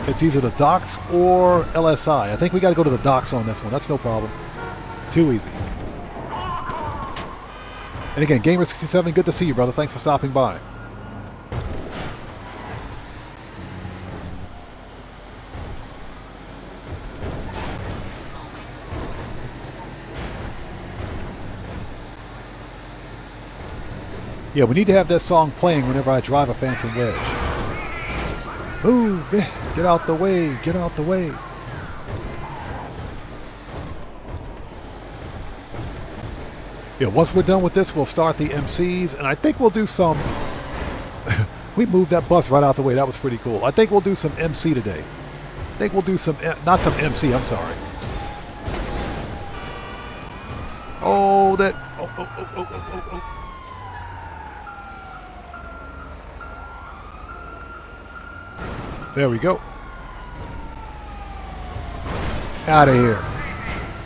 [SPEAKER 2] It's either the docks or LSI. I think we got to go to the docks on this one. That's no problem. Too easy. And again, Gamer67, good to see you, brother. Thanks for stopping by. Yeah, we need to have that song playing whenever I drive a Phantom Wedge. Move, get out the way, get out the way. Yeah, once we're done with this, we'll start the MCs, and I think we'll do some... we moved that bus right out the way. That was pretty cool. I think we'll do some MC today. I think we'll do some... not some MC, I'm sorry. Oh, that... Oh. There we go. Out of here.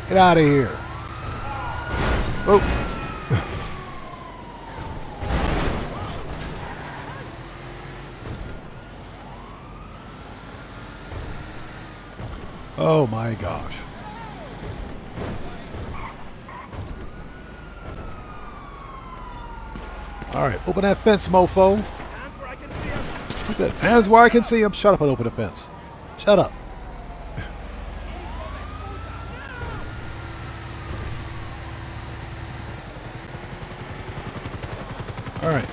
[SPEAKER 2] Get out of here. Oh. Oh my gosh. All right, open that fence, mofo. He said, hands where I can see him. Shut up and open the fence. Shut up. All right.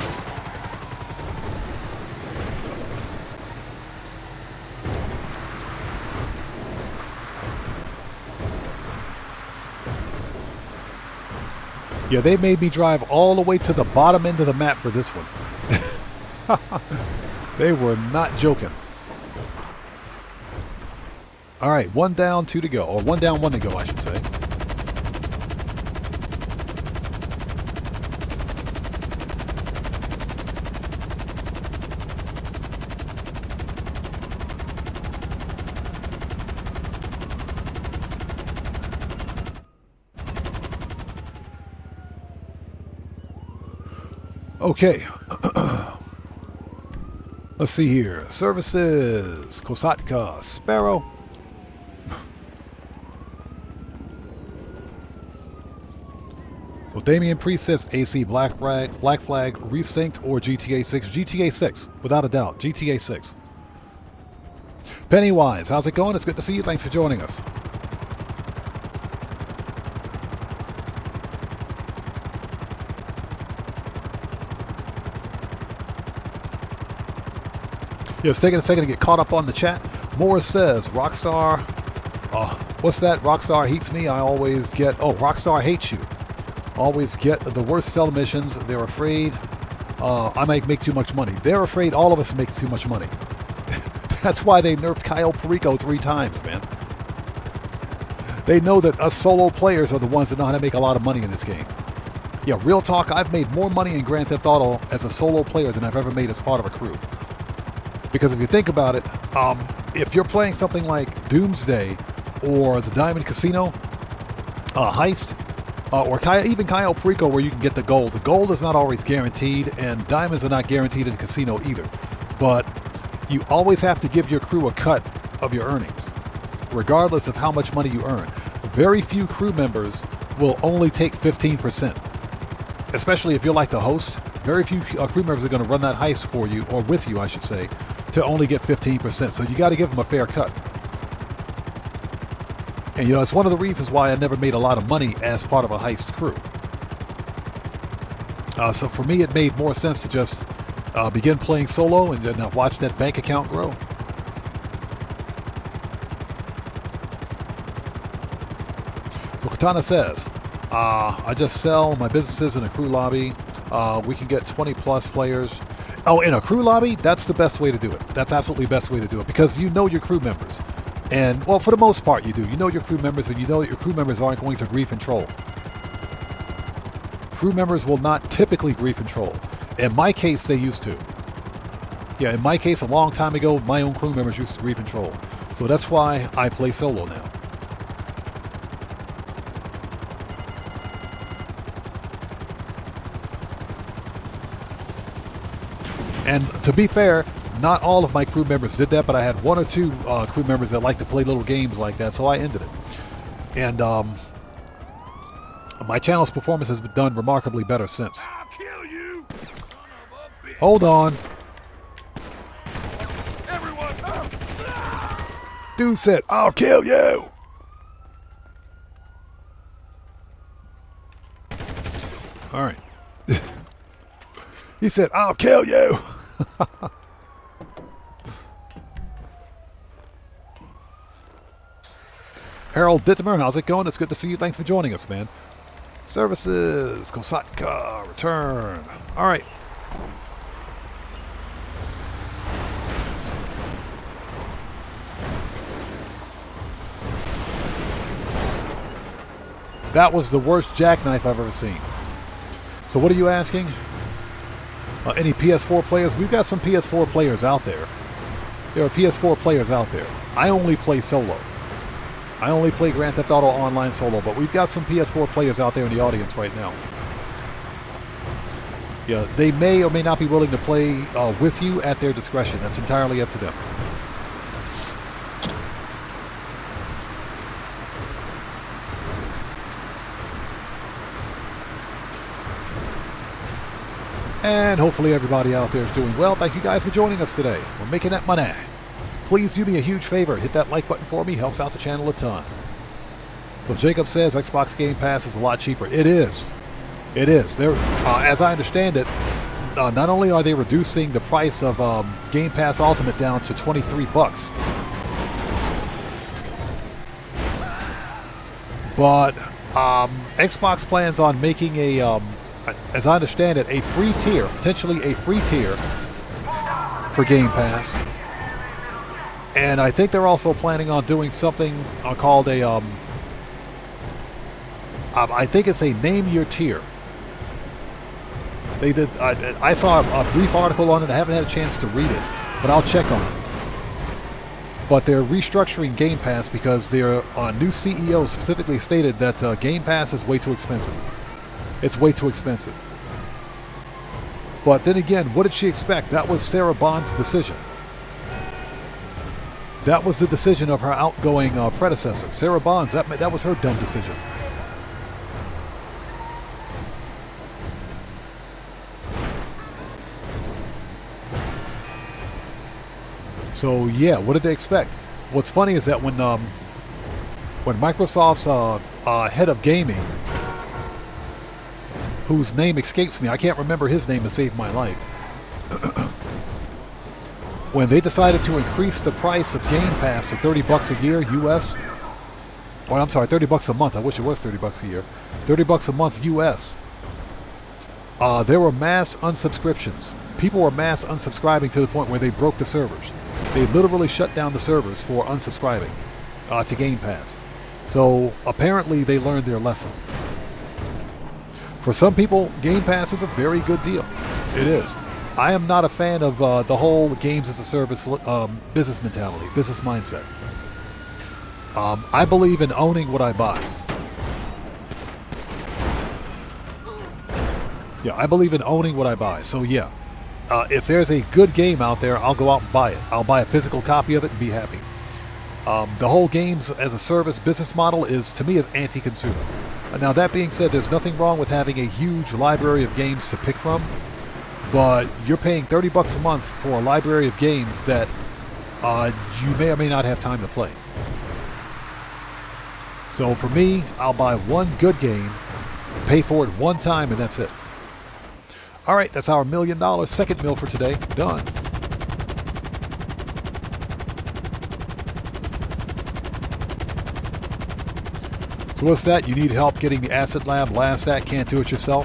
[SPEAKER 2] Yeah, they made me drive all the way to the bottom end of the map for this one. They were not joking. All right, 1 down, 2 to go. Or 1 down, 1 to go, I should say. Okay. Let's see here. Services. Kosatka. Sparrow. Well, Damian Priest says AC Black Flag, Resynced, or GTA 6. GTA 6, without a doubt. GTA 6. Pennywise, how's it going? It's good to see you. Thanks for joining us. Yeah, it's taking a second to get caught up on the chat. Morris says, Rockstar, what's that? Rockstar hates me. I always get, Rockstar hates you. Always get the worst sell missions. They're afraid I might make too much money. They're afraid all of us make too much money. That's why they nerfed Cayo Perico 3 times, man. They know that us solo players are the ones that know how to make a lot of money in this game. Yeah, real talk, I've made more money in Grand Theft Auto as a solo player than I've ever made as part of a crew. Because if you think about it, if you're playing something like Doomsday or the Diamond Casino heist, or even Cayo Perico where you can get the gold is not always guaranteed, and diamonds are not guaranteed in the casino either. But you always have to give your crew a cut of your earnings, regardless of how much money you earn. Very few crew members will only take 15%, especially if you're like the host. Very few crew members are going to run that heist for you, or with you, I should say, to only get 15%. So you got to give them a fair cut. And it's one of the reasons why I never made a lot of money as part of a heist crew. So for me, it made more sense to just begin playing solo and then watch that bank account grow. So Katana says, I just sell my businesses in a crew lobby. We can get 20 plus players. Oh, in a crew lobby, that's the best way to do it. That's absolutely the best way to do it, because you know your crew members. And, well, for the most part you do. You know your crew members, and you know that your crew members aren't going to grief and troll. Crew members will not typically grief and troll. In my case, they used to. Yeah, in my case, a long time ago, my own crew members used to grief and troll. So that's why I play solo now. And to be fair, not all of my crew members did that, but I had 1 or 2 crew members that like to play little games like that, so I ended it. And my channel's performance has been done remarkably better since.
[SPEAKER 5] I'll kill you, son of a bitch.
[SPEAKER 2] Hold on.
[SPEAKER 5] Everyone,
[SPEAKER 2] Dude said, I'll kill you. All right. He said, I'll kill you. Harold Dittmer, how's it going? It's good to see you. Thanks for joining us, man. Services, Kosatka, return. All right. That was the worst jackknife I've ever seen. So what are you asking? Any PS4 players? We've got some PS4 players out there. There are PS4 players out there. I only play solo. I only play Grand Theft Auto Online solo, but we've got some PS4 players out there in the audience right now. Yeah, they may or may not be willing to play with you at their discretion. That's entirely up to them. And hopefully everybody out there is doing well. Thank you guys for joining us today. We're making that money. Please do me a huge favor. Hit that like button for me. Helps out the channel a ton. So Jacob says Xbox Game Pass is a lot cheaper. It is. It is. As I understand it, not only are they reducing the price of Game Pass Ultimate down to $23, but Xbox plans on making as I understand it, a free tier, potentially a free tier for Game Pass. And I think they're also planning on doing something called a, I think it's a name your tier. They did. I saw a brief article on it. I haven't had a chance to read it, but I'll check on it. But they're restructuring Game Pass because their new CEO specifically stated that Game Pass is way too expensive. It's way too expensive. But then again, what did she expect? That was Sarah Bond's decision. That was the decision of her outgoing predecessor. Sarah Bonds, that was her dumb decision. So yeah, what did they expect? What's funny is that when Microsoft's head of gaming, whose name escapes me, I can't remember his name to save my life, when they decided to increase the price of Game Pass to $30 a year US, or I'm sorry, $30 a month. I wish it was $30 a year. $30 a month US. There were mass unsubscriptions. People were mass unsubscribing to the point where they broke the servers. They literally shut down the servers for unsubscribing to Game Pass. So apparently they learned their lesson. For some people, Game Pass is a very good deal. It is. I am not a fan of the whole games as a service business mentality, business mindset. I believe in owning what I buy. Yeah, I believe in owning what I buy. So yeah, if there's a good game out there, I'll go out and buy it. I'll buy a physical copy of it and be happy. The whole games as a service business model to me, is anti-consumer. Now that being said, there's nothing wrong with having a huge library of games to pick from, but you're paying $30 a month for a library of games that you may or may not have time to play. So for me, I'll buy one good game, pay for it one time, and that's it. All right, that's our $1 million second mill for today. Done. So what's that? You need help getting the Asset Lab last act, can't do it yourself.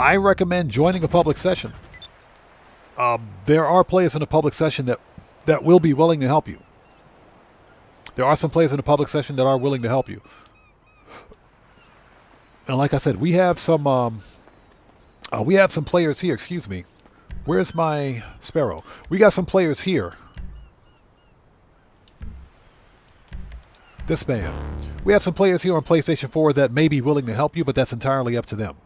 [SPEAKER 2] I recommend joining a public session. There are players in a public session that will be willing to help you. There are some players in a public session that are willing to help you. And like I said, we have some players here. Excuse me. Where's my Sparrow? We got some players here. This man. We have some players here on PlayStation 4 that may be willing to help you, but that's entirely up to them.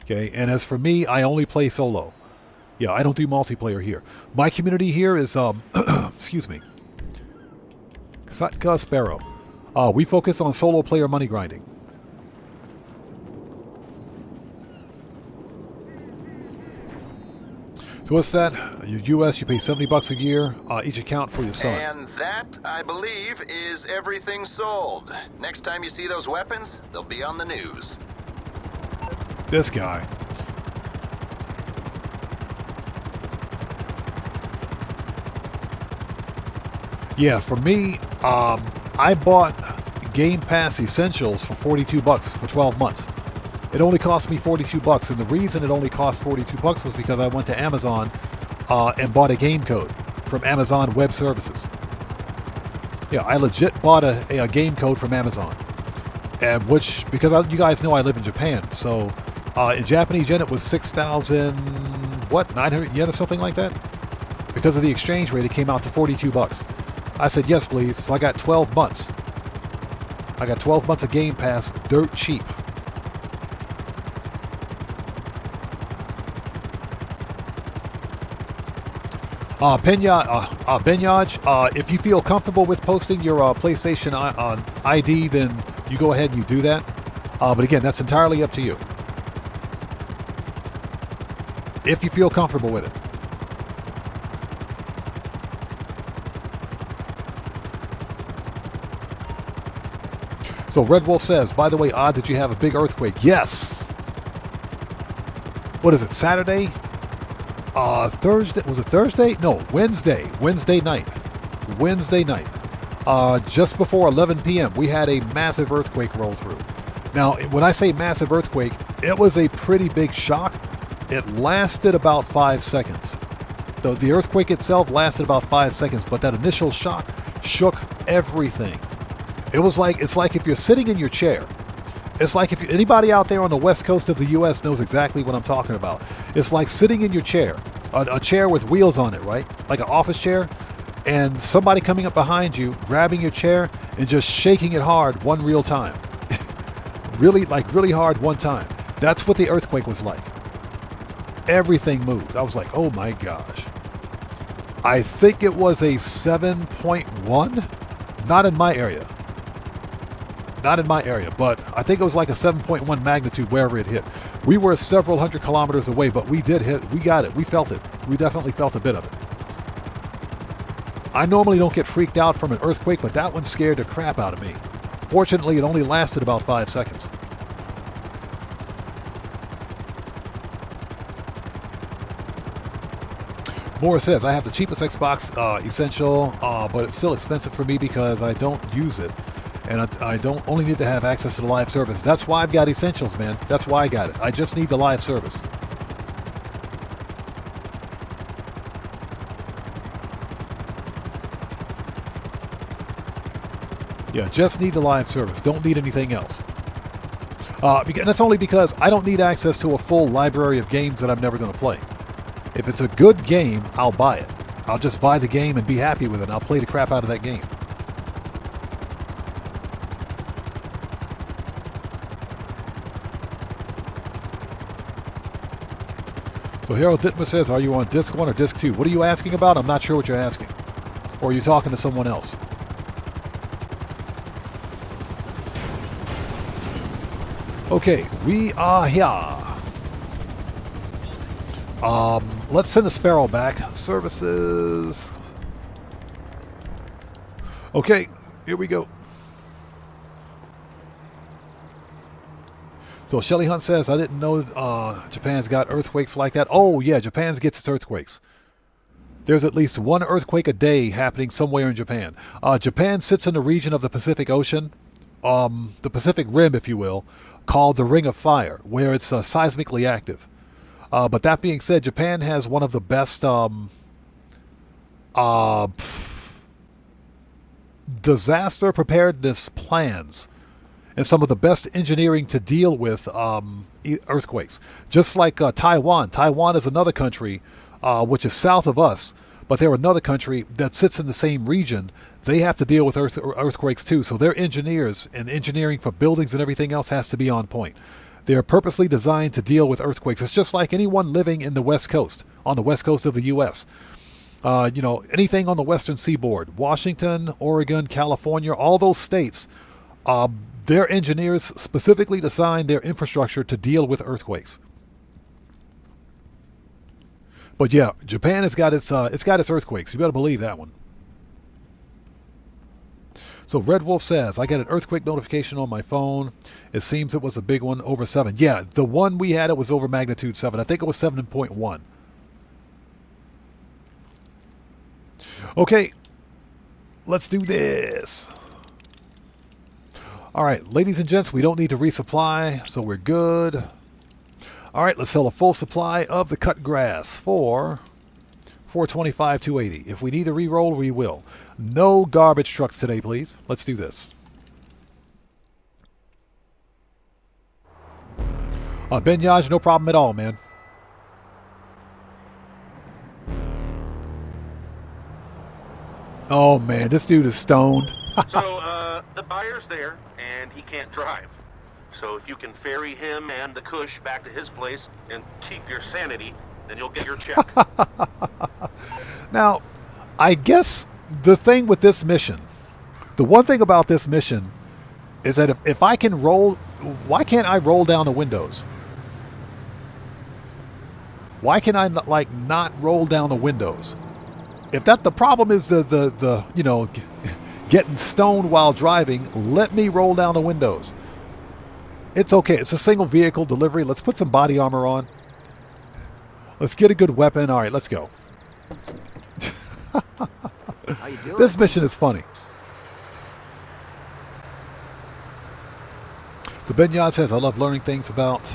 [SPEAKER 2] Okay, and as for me, I only play solo. Yeah, I don't do multiplayer here. My community here is, excuse me, Kasatka Sparrow. We focus on solo player money grinding. So what's that? US, you pay $70 a year, each account for your son.
[SPEAKER 4] And that, I believe, is everything sold. Next time you see those weapons, they'll be on the news.
[SPEAKER 2] This guy. Yeah, for me, I bought Game Pass Essentials for $42 for 12 months. It only cost me $42, and the reason it only cost $42 was because I went to Amazon and bought a game code from Amazon Web Services. Yeah, I legit bought a game code from Amazon, and because you guys know I live in Japan, so in Japanese yen it was 900 yen or something like that. Because of the exchange rate, it came out to $42. I said yes, please. So I got 12 months. I got 12 months of Game Pass, dirt cheap. Benyaj, if you feel comfortable with posting your PlayStation ID, then you go ahead and you do that. But again, that's entirely up to you. If you feel comfortable with it. So Red Wolf says, by the way, Odd, did you have a big earthquake? Yes. What is it, Saturday? Thursday, was it Thursday? No, Wednesday night. Just before 11 p.m., we had a massive earthquake roll through. Now, when I say massive earthquake, it was a pretty big shock. It lasted about 5 seconds. The earthquake itself lasted about 5 seconds, but that initial shock shook everything. It's like if you're sitting in your chair. It's like if anybody out there on the west coast of the U.S. knows exactly what I'm talking about. It's like sitting in your chair, a chair with wheels on it, right? Like an office chair, and somebody coming up behind you, grabbing your chair and just shaking it hard one real time. really hard one time. That's what the earthquake was like. Everything moved. I was like, oh my gosh. I think it was a 7.1. Not in my area, but I think it was like a 7.1 magnitude wherever it hit. We were several hundred kilometers away, but we did hit. We got it. We felt it. We definitely felt a bit of it. I normally don't get freaked out from an earthquake, but that one scared the crap out of me. Fortunately, it only lasted about 5 seconds. Morris says, I have the cheapest Xbox Essential, but it's still expensive for me because I don't use it. And I don't only need to have access to the live service. That's why I've got Essentials, man. That's why I got it. I just need the live service. Yeah, just need the live service. Don't need anything else. And that's only because I don't need access to a full library of games that I'm never going to play. If it's a good game, I'll buy it. I'll just buy the game and be happy with it. I'll play the crap out of that game. So Harold Dittmer says, are you on disc 1 or disc 2? What are you asking about? I'm not sure what you're asking. Or are you talking to someone else? Okay, we are here. Let's send the Sparrow back. Services. Okay, here we go. So Shelly Hunt says, I didn't know Japan's got earthquakes like that. Oh, yeah, Japan's gets its earthquakes. There's at least one earthquake a day happening somewhere in Japan. Japan sits in the region of the Pacific Ocean, the Pacific Rim, if you will, called the Ring of Fire, where it's seismically active. But that being said, Japan has one of the best disaster preparedness plans and some of the best engineering to deal with earthquakes. Just like Taiwan. Taiwan is another country which is south of us, but they're another country that sits in the same region. They have to deal with earthquakes too, so their engineers and engineering for buildings and everything else has to be on point. They're purposely designed to deal with earthquakes. It's just like anyone living in the West Coast, on the West Coast of the U.S. Anything on the Western Seaboard, Washington, Oregon, California, all those states, their engineers specifically designed their infrastructure to deal with earthquakes. But yeah, Japan has got its earthquakes. You better believe that one. So Red Wolf says, I got an earthquake notification on my phone. It seems it was a big one, over 7. Yeah, the one we had, it was over magnitude 7. I think it was 7.1. Okay, let's do this. All right, ladies and gents, we don't need to resupply, so we're good. All right, let's sell a full supply of the cut grass for $425, $280. If we need to re-roll, we will. No garbage trucks today, please. Let's do this. Benyaj, no problem at all, man. Oh, man, this dude is stoned.
[SPEAKER 6] So, the buyer's there, and he can't drive. So if you can ferry him and the Kush back to his place and keep your sanity, then you'll get your check.
[SPEAKER 2] Now, I guess the thing with this mission, the one thing about this mission is that if I can roll, why can't I roll down the windows? Why can I like not roll down the windows? If that the problem is the you know, getting stoned while driving, let me roll down the windows. It's okay. It's a single vehicle delivery. Let's put some body armor on. Let's get a good weapon. All right, let's go.
[SPEAKER 7] How you doing?
[SPEAKER 2] This mission is funny. So Benyad says, I love learning things about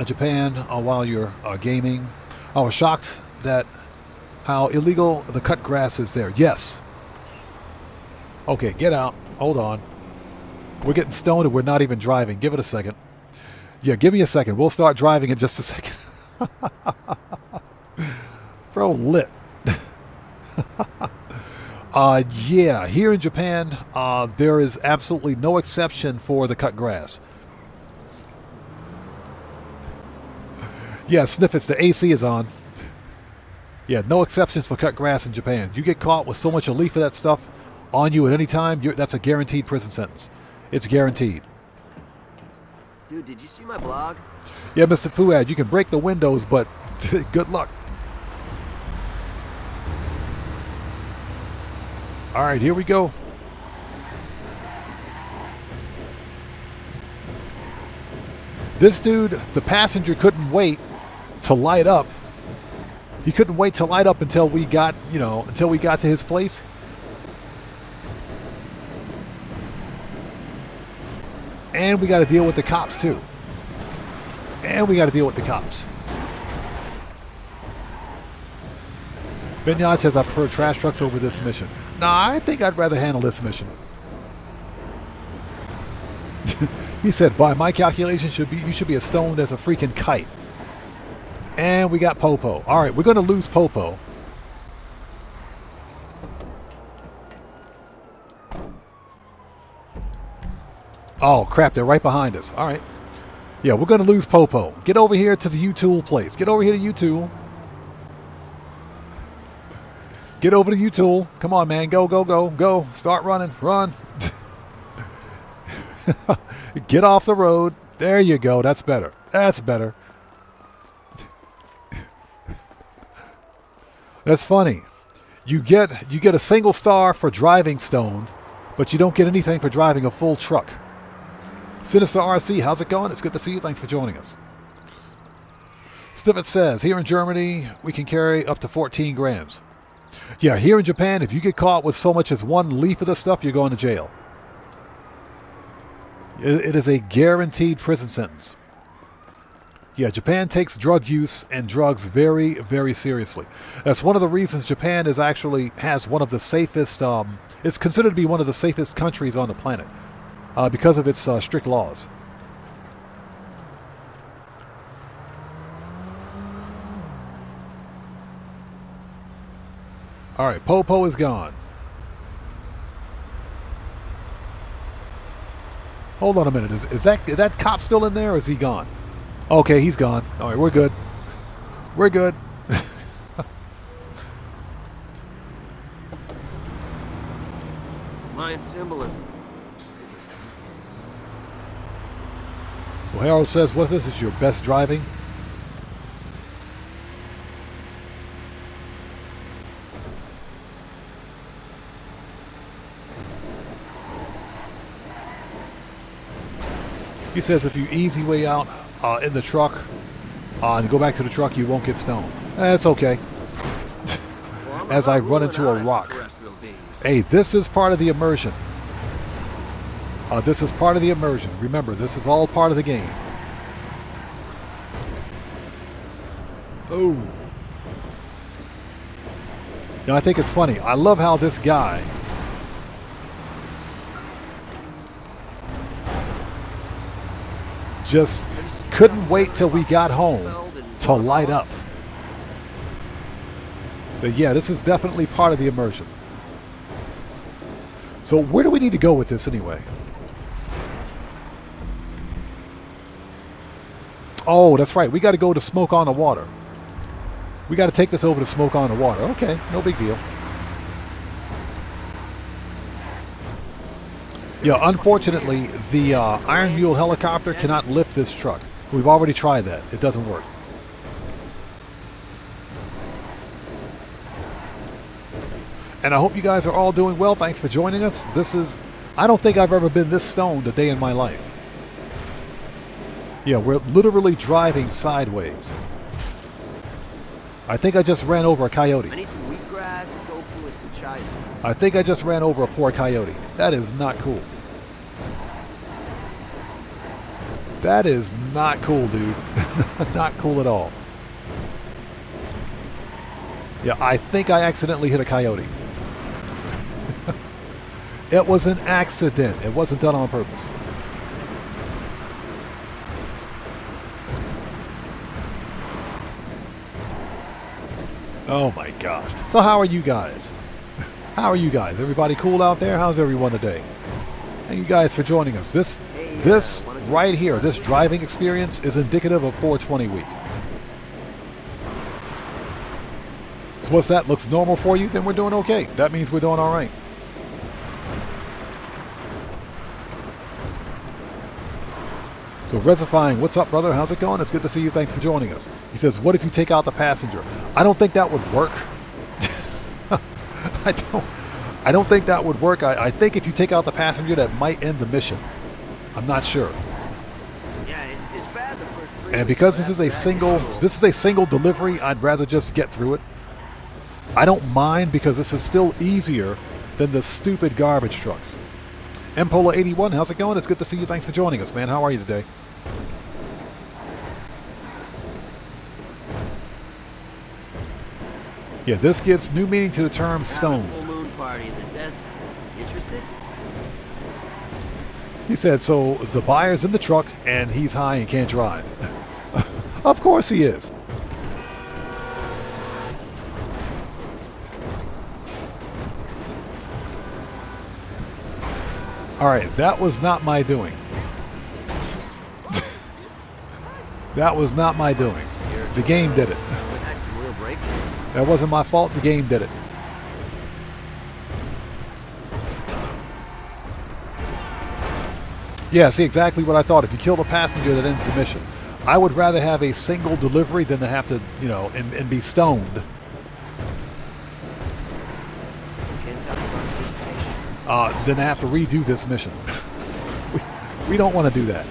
[SPEAKER 2] Japan while you're gaming. I was shocked that how illegal the cut grass is there. Yes. Okay, get out. Hold on. We're getting stoned and we're not even driving. Give it a second. Yeah, give me a second. We'll start driving in just a second. Bro, lit. Yeah, here in Japan, there is absolutely no exception for the cut grass. Yeah, Sniffits, the AC is on. Yeah, no exceptions for cut grass in Japan. You get caught with so much a leaf of that stuff on you at any time, that's a guaranteed prison sentence. It's guaranteed.
[SPEAKER 7] Dude, did you see my blog?
[SPEAKER 2] Yeah, Mr. Fuad, you can break the windows, but good luck. All right, here we go. This dude, the passenger, couldn't wait to light up. He couldn't wait to light up until we got, you know, until we got to his place. And we got to deal with the cops, too. And we got to deal with the cops. Benyad says, I prefer trash trucks over this mission. Nah, I think I'd rather handle this mission. He said, by my calculation, you should be as stoned as a freaking kite. And we got Popo. All right, we're going to lose Popo. Oh, crap, they're right behind us. All right. Yeah, we're going to lose Popo. Get over here to the U-Tool place. Get over here to U-Tool. Get over to U-Tool. Come on, man. Go, go, go, go. Start running. Run. Get off the road. There you go. That's better. That's better. That's funny. You get a single star for driving stoned, but you don't get anything for driving a full truck. Sinister RC, how's it going? It's good to see you. Thanks for joining us. Stiffett says, here in Germany, we can carry up to 14 grams. Yeah, here in Japan, if you get caught with so much as one leaf of this stuff, you're going to jail. It is a guaranteed prison sentence. Yeah, Japan takes drug use and drugs very, very seriously. That's one of the reasons Japan is actually has one of the safest, it's considered to be one of the safest countries on the planet because of its strict laws. All right, Popo is gone. Hold on a minute. Is that cop still in there or is he gone? Okay, he's gone. All right, we're good. We're good.
[SPEAKER 7] Mayan symbolism.
[SPEAKER 2] Well, Harold says, what's this? Is your best driving? He says if you ease your way out in the truck and go back to the truck, you won't get stoned. That's okay. As I run into a rock. Hey, this is part of the immersion. This is part of the immersion. Remember, this is all part of the game. Oh. Now, I think it's funny. I love how this guy just couldn't wait till we got home to light up. So yeah, this is definitely part of the immersion. So where do we need to go with this anyway? Oh, that's right. We got to go to Smoke on the Water. We got to take this over to Smoke on the Water. Okay, no big deal. Yeah, unfortunately, the Iron Mule helicopter cannot lift this truck. We've already tried that. It doesn't work. And I hope you guys are all doing well. Thanks for joining us. I don't think I've ever been this stoned a day in my life. Yeah, we're literally driving sideways. I think I just ran over a coyote.
[SPEAKER 7] I need some wheatgrass, tofu, and some chai seeds.
[SPEAKER 2] I think I just ran over a poor coyote. That is not cool. That is not cool, dude. Not cool at all. Yeah, I think I accidentally hit a coyote. It was an accident. It wasn't done on purpose. Oh my gosh. So how are you guys? How are you guys? Everybody cool out there? How's everyone today? Thank you guys for joining us. This right here, this driving experience is indicative of 420 week. So what's that? Looks normal for you? Then we're doing okay. That means we're doing all right. So Resifying, what's up, brother? How's it going? It's good to see you. Thanks for joining us. He says, what if you take out the passenger? I don't think that would work. I don't think that would work. I think if you take out the passenger, that might end the mission. I'm not sure.
[SPEAKER 7] Yeah, it's bad the first 3
[SPEAKER 2] And because this is a single delivery, I'd rather just get through it. I don't mind because this is still easier than the stupid garbage trucks. Mpola81, how's it going? It's good to see you. Thanks for joining us, man. How are you today? Yeah, this gives new meaning to the term stone.
[SPEAKER 7] Full moon party in the desert. Interested?
[SPEAKER 2] He said, so the buyer's in the truck and he's high and can't drive. Of course he is. All right, that was not my doing. That was not my doing. The game did it. That wasn't my fault. The game did it. Yeah, see, exactly what I thought. If you kill the passenger, that ends the mission. I would rather have a single delivery than to have to, and be stoned. Than to have to redo this mission. We don't want to do that.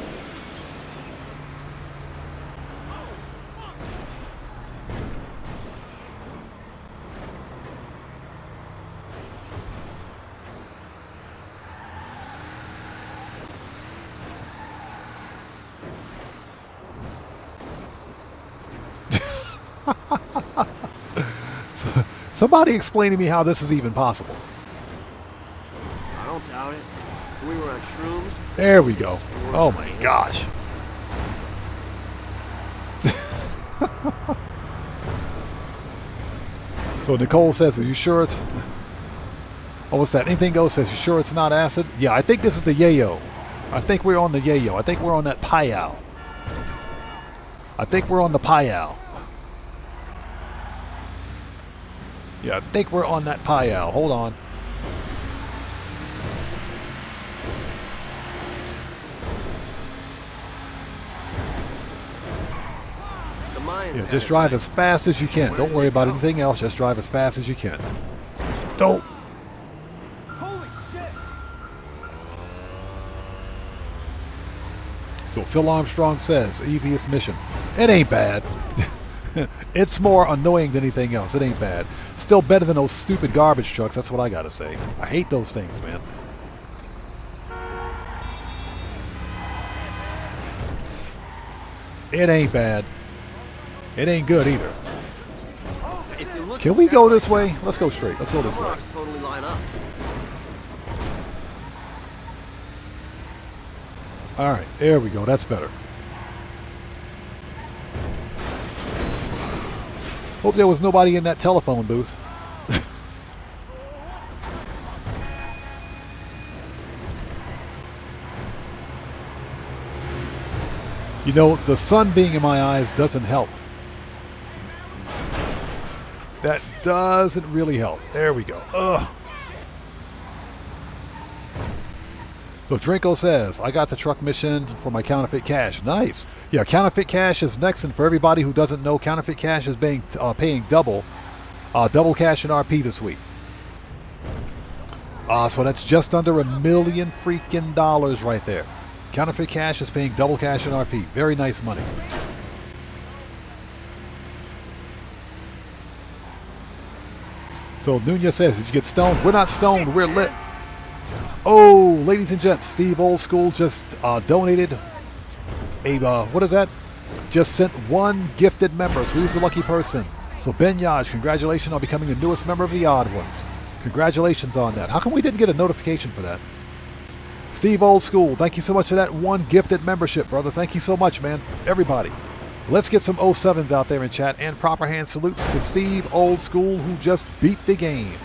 [SPEAKER 2] Somebody explain to me how this is even possible.
[SPEAKER 7] I don't doubt it. We were on shrooms.
[SPEAKER 2] There we go. Oh my gosh. So Nicole says, are you sure it's... Oh, what's that? Anything goes says, you sure it's not acid? Yeah, I think this is the yayo. I think we're on the yayo. I think we're on that payal. I think we're on the payal. Yeah, I think we're on that payal. Hold on. Yeah, just drive as fast as you can. Don't worry about anything else. Just drive as fast as you can. Don't. So Phil Armstrong says, easiest mission. It ain't bad. It's more annoying than anything else. It ain't bad. Still better than those stupid garbage trucks. That's what I gotta say. I hate those things, man. It ain't bad. It ain't good either.
[SPEAKER 7] If you look
[SPEAKER 2] Can
[SPEAKER 7] at
[SPEAKER 2] we go
[SPEAKER 7] satellite
[SPEAKER 2] this way?
[SPEAKER 7] photos,
[SPEAKER 2] Let's go straight. Let's go this
[SPEAKER 7] the
[SPEAKER 2] way.
[SPEAKER 7] rocks totally line up.
[SPEAKER 2] All right, there we go. That's better. Hope there was nobody in that telephone booth. You know, the sun being in my eyes doesn't help. That doesn't really help. There we go. Ugh. So Drinko says, I got the truck mission for my counterfeit cash. Nice. Yeah, counterfeit cash is next. And for everybody who doesn't know, counterfeit cash is paying double cash in RP this week. So that's just under $1 million freaking dollars right there. Counterfeit cash is paying double cash in RP. Very nice money. So Nunez says, did you get stoned? We're not stoned. We're lit. Oh, ladies and gents, Steve Old School just donated a, what is that? Just sent one gifted member. So who's the lucky person? So Ben Yaj, congratulations on becoming the newest member of the Odd Ones. Congratulations on that. How come we didn't get a notification for that? Steve Old School, thank you so much for that one gifted membership, brother. Thank you so much, man. Everybody. Let's get some 07s out there in chat, and proper hand salutes to Steve Old School, who just beat the game.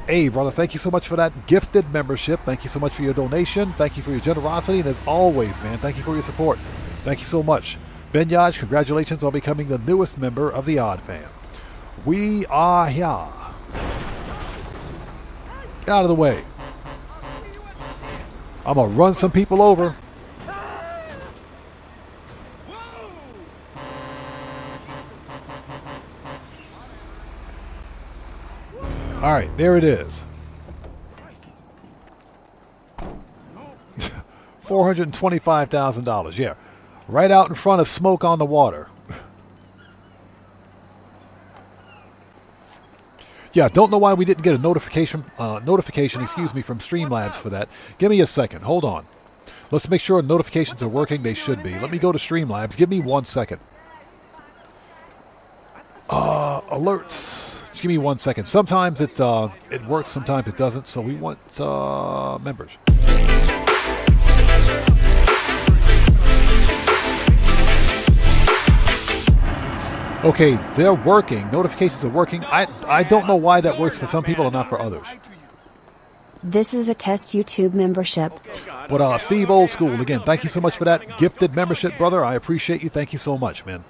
[SPEAKER 2] Hey, brother, thank you so much for that gifted membership. Thank you so much for your donation. Thank you for your generosity. And as always, man, thank you for your support. Thank you so much. Ben Yaj, congratulations on becoming the newest member of the Odd Fam. We are here. Get out of the way. I'm going to run some people over. All right, there it is. $425,000. Yeah, right out in front of Smoke on the Water. Yeah, don't know why we didn't get a notification, from Streamlabs for that. Give me a second. Hold on. Let's make sure notifications are working. They should be. Let me go to Streamlabs. Give me 1 second. Alerts. Just give me 1 second. Sometimes it works, sometimes it doesn't. So we want members. Okay, they're working. Notifications are working. I don't know why that works for some people and not for others.
[SPEAKER 1] This is a test YouTube membership.
[SPEAKER 2] But Steve Old School, again, thank you so much for that gifted membership, brother. I appreciate you. Thank you so much, man.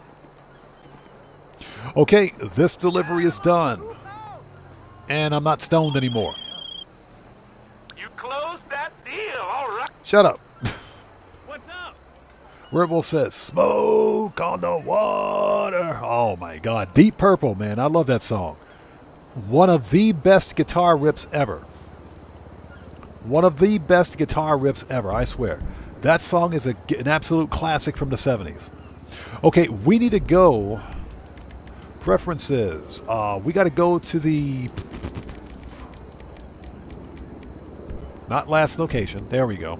[SPEAKER 2] Okay, this delivery is done. And I'm not stoned anymore.
[SPEAKER 6] You closed that deal, all right.
[SPEAKER 2] Shut up.
[SPEAKER 5] What's up?
[SPEAKER 2] Rebel says, Smoke on the Water. Oh, my God. Deep Purple, man. I love that song. One of the best guitar riffs ever. One of the best guitar riffs ever, I swear. That song is an absolute classic from the 70s. Okay, we need to go... Preferences. We got to go to the... Not last location. There we go.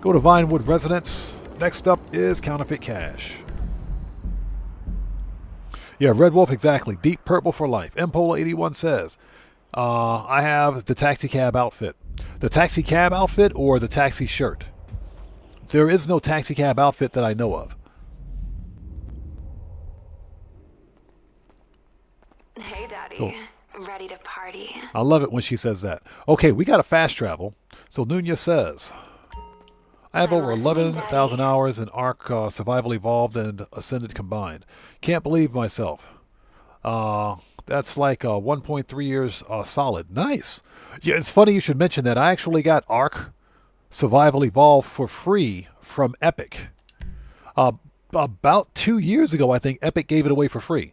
[SPEAKER 2] Go to Vinewood Residence. Next up is Counterfeit Cash. Yeah, Red Wolf, exactly. Deep Purple for life. Mpola81 says, I have the taxi cab outfit. The taxi cab outfit or the taxi shirt? There is no taxi cab outfit that I know of.
[SPEAKER 8] Hey, Daddy.
[SPEAKER 2] So,
[SPEAKER 8] Ready to party?
[SPEAKER 2] I love it when she says that. Okay, we got to fast travel. So Nunez says, I have over 11,000 hours in ARC Survival Evolved and Ascended combined. Can't believe myself. That's like 1.3 years solid. Nice. Yeah, it's funny you should mention that. I actually got ARC Survival Evolved for free from Epic. About 2 years ago, I think Epic gave it away for free.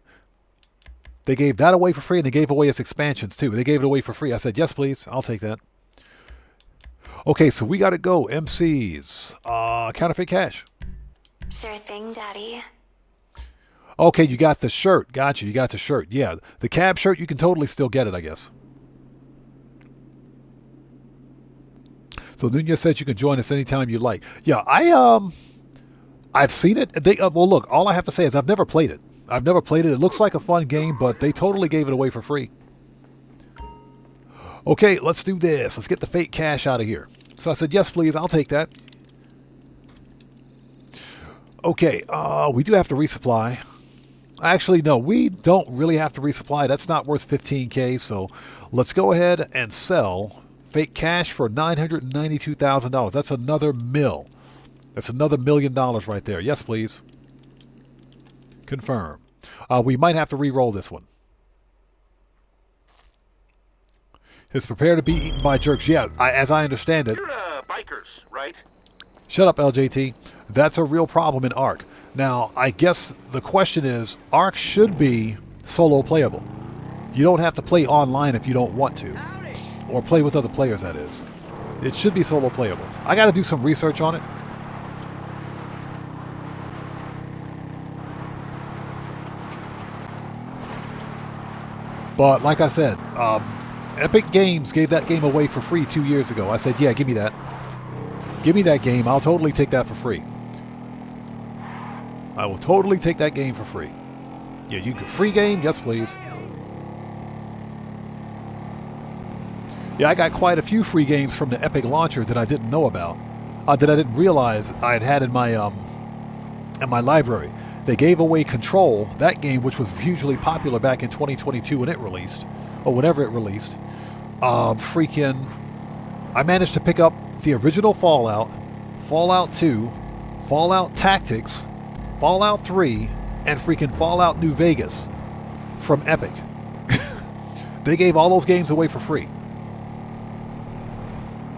[SPEAKER 2] They gave that away for free, and they gave away its expansions, too. They gave it away for free. I said, yes, please. I'll take that. Okay, so we got to go. MCs. Counterfeit cash.
[SPEAKER 8] Sure thing, Daddy.
[SPEAKER 2] Okay, you got the shirt. Gotcha, you got the shirt. Yeah, the cab shirt, you can totally still get it, I guess. So Nunez says you can join us anytime you like. Yeah, I've seen it. Well, look, all I have to say is I've never played it. I've never played it. It looks like a fun game, but they totally gave it away for free. Okay, let's do this. Let's get the fake cash out of here. So I said, yes, please. I'll take that. Okay, we do have to resupply. Actually, no, we don't really have to resupply. That's not worth 15K, so let's go ahead and sell fake cash for $992,000. That's another mill. That's another $1 million right there. Yes, please. Confirm. We might have to re-roll this one. Is prepared to be eaten by jerks. Yeah, as I understand it.
[SPEAKER 6] You're bikers, right?
[SPEAKER 2] Shut up, LJT. That's a real problem in ARC. Now, I guess the question is, ARC should be solo playable. You don't have to play online if you don't want to. Or play with other players, that is. It should be solo playable. I got to do some research on it. But like I said, Epic Games gave that game away for free 2 years ago. I said, yeah, give me that. Give me that game. I'll totally take that for free. I will totally take that game for free. Yeah, you can free game? Yes, please. Yeah, I got quite a few free games from the Epic launcher that I didn't know about. That I didn't realize I had in my library. They gave away Control, that game which was hugely popular back in 2022 when it released, or whenever it released. I managed to pick up the original Fallout, Fallout 2, Fallout Tactics, Fallout 3, and freaking Fallout New Vegas from Epic. They gave all those games away for free.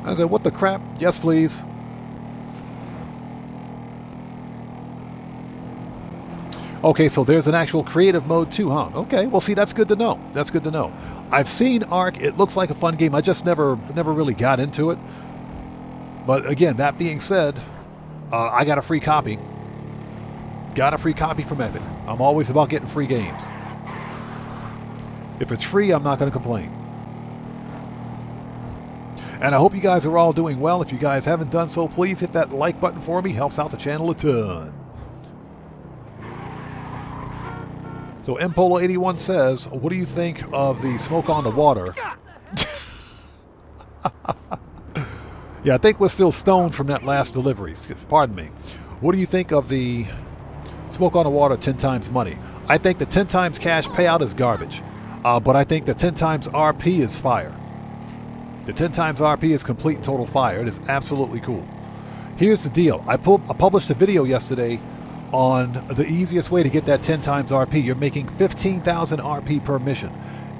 [SPEAKER 2] I said, what the crap? Yes, please. Okay, so there's an actual creative mode too, huh? Okay, well, see, that's good to know. That's good to know. I've seen ARC. It looks like a fun game. I just never really got into it. But again, that being said, I got a free copy. Got a free copy from Epic. I'm always about getting free games. If it's free, I'm not going to complain. And I hope you guys are all doing well. If you guys haven't done so, please hit that like button for me. Helps out the channel a ton. So Mpolo81 says, what do you think of the smoke on the water? Yeah, I think we're still stoned from that last delivery. Pardon me. What do you think of the smoke on the water 10 times money? I think the 10 times cash payout is garbage. But I think the 10 times RP is fire. The 10 times RP is complete and total fire. It is absolutely cool. Here's the deal. I published a video yesterday on the easiest way to get that 10 times RP. You're making 15,000 RP per mission.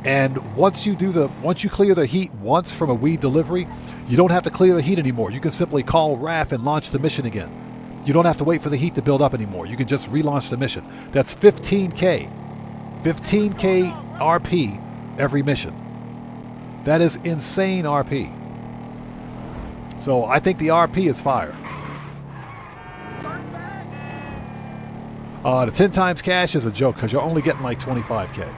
[SPEAKER 2] And once you clear the heat once from a weed delivery, you don't have to clear the heat anymore. You can simply call RAF and launch the mission again. You don't have to wait for the heat to build up anymore. You can just relaunch the mission. That's 15K. 15K RP every mission. That is insane RP. So I think the RP is fire. The 10 times cash is a joke because you're only getting like 25K.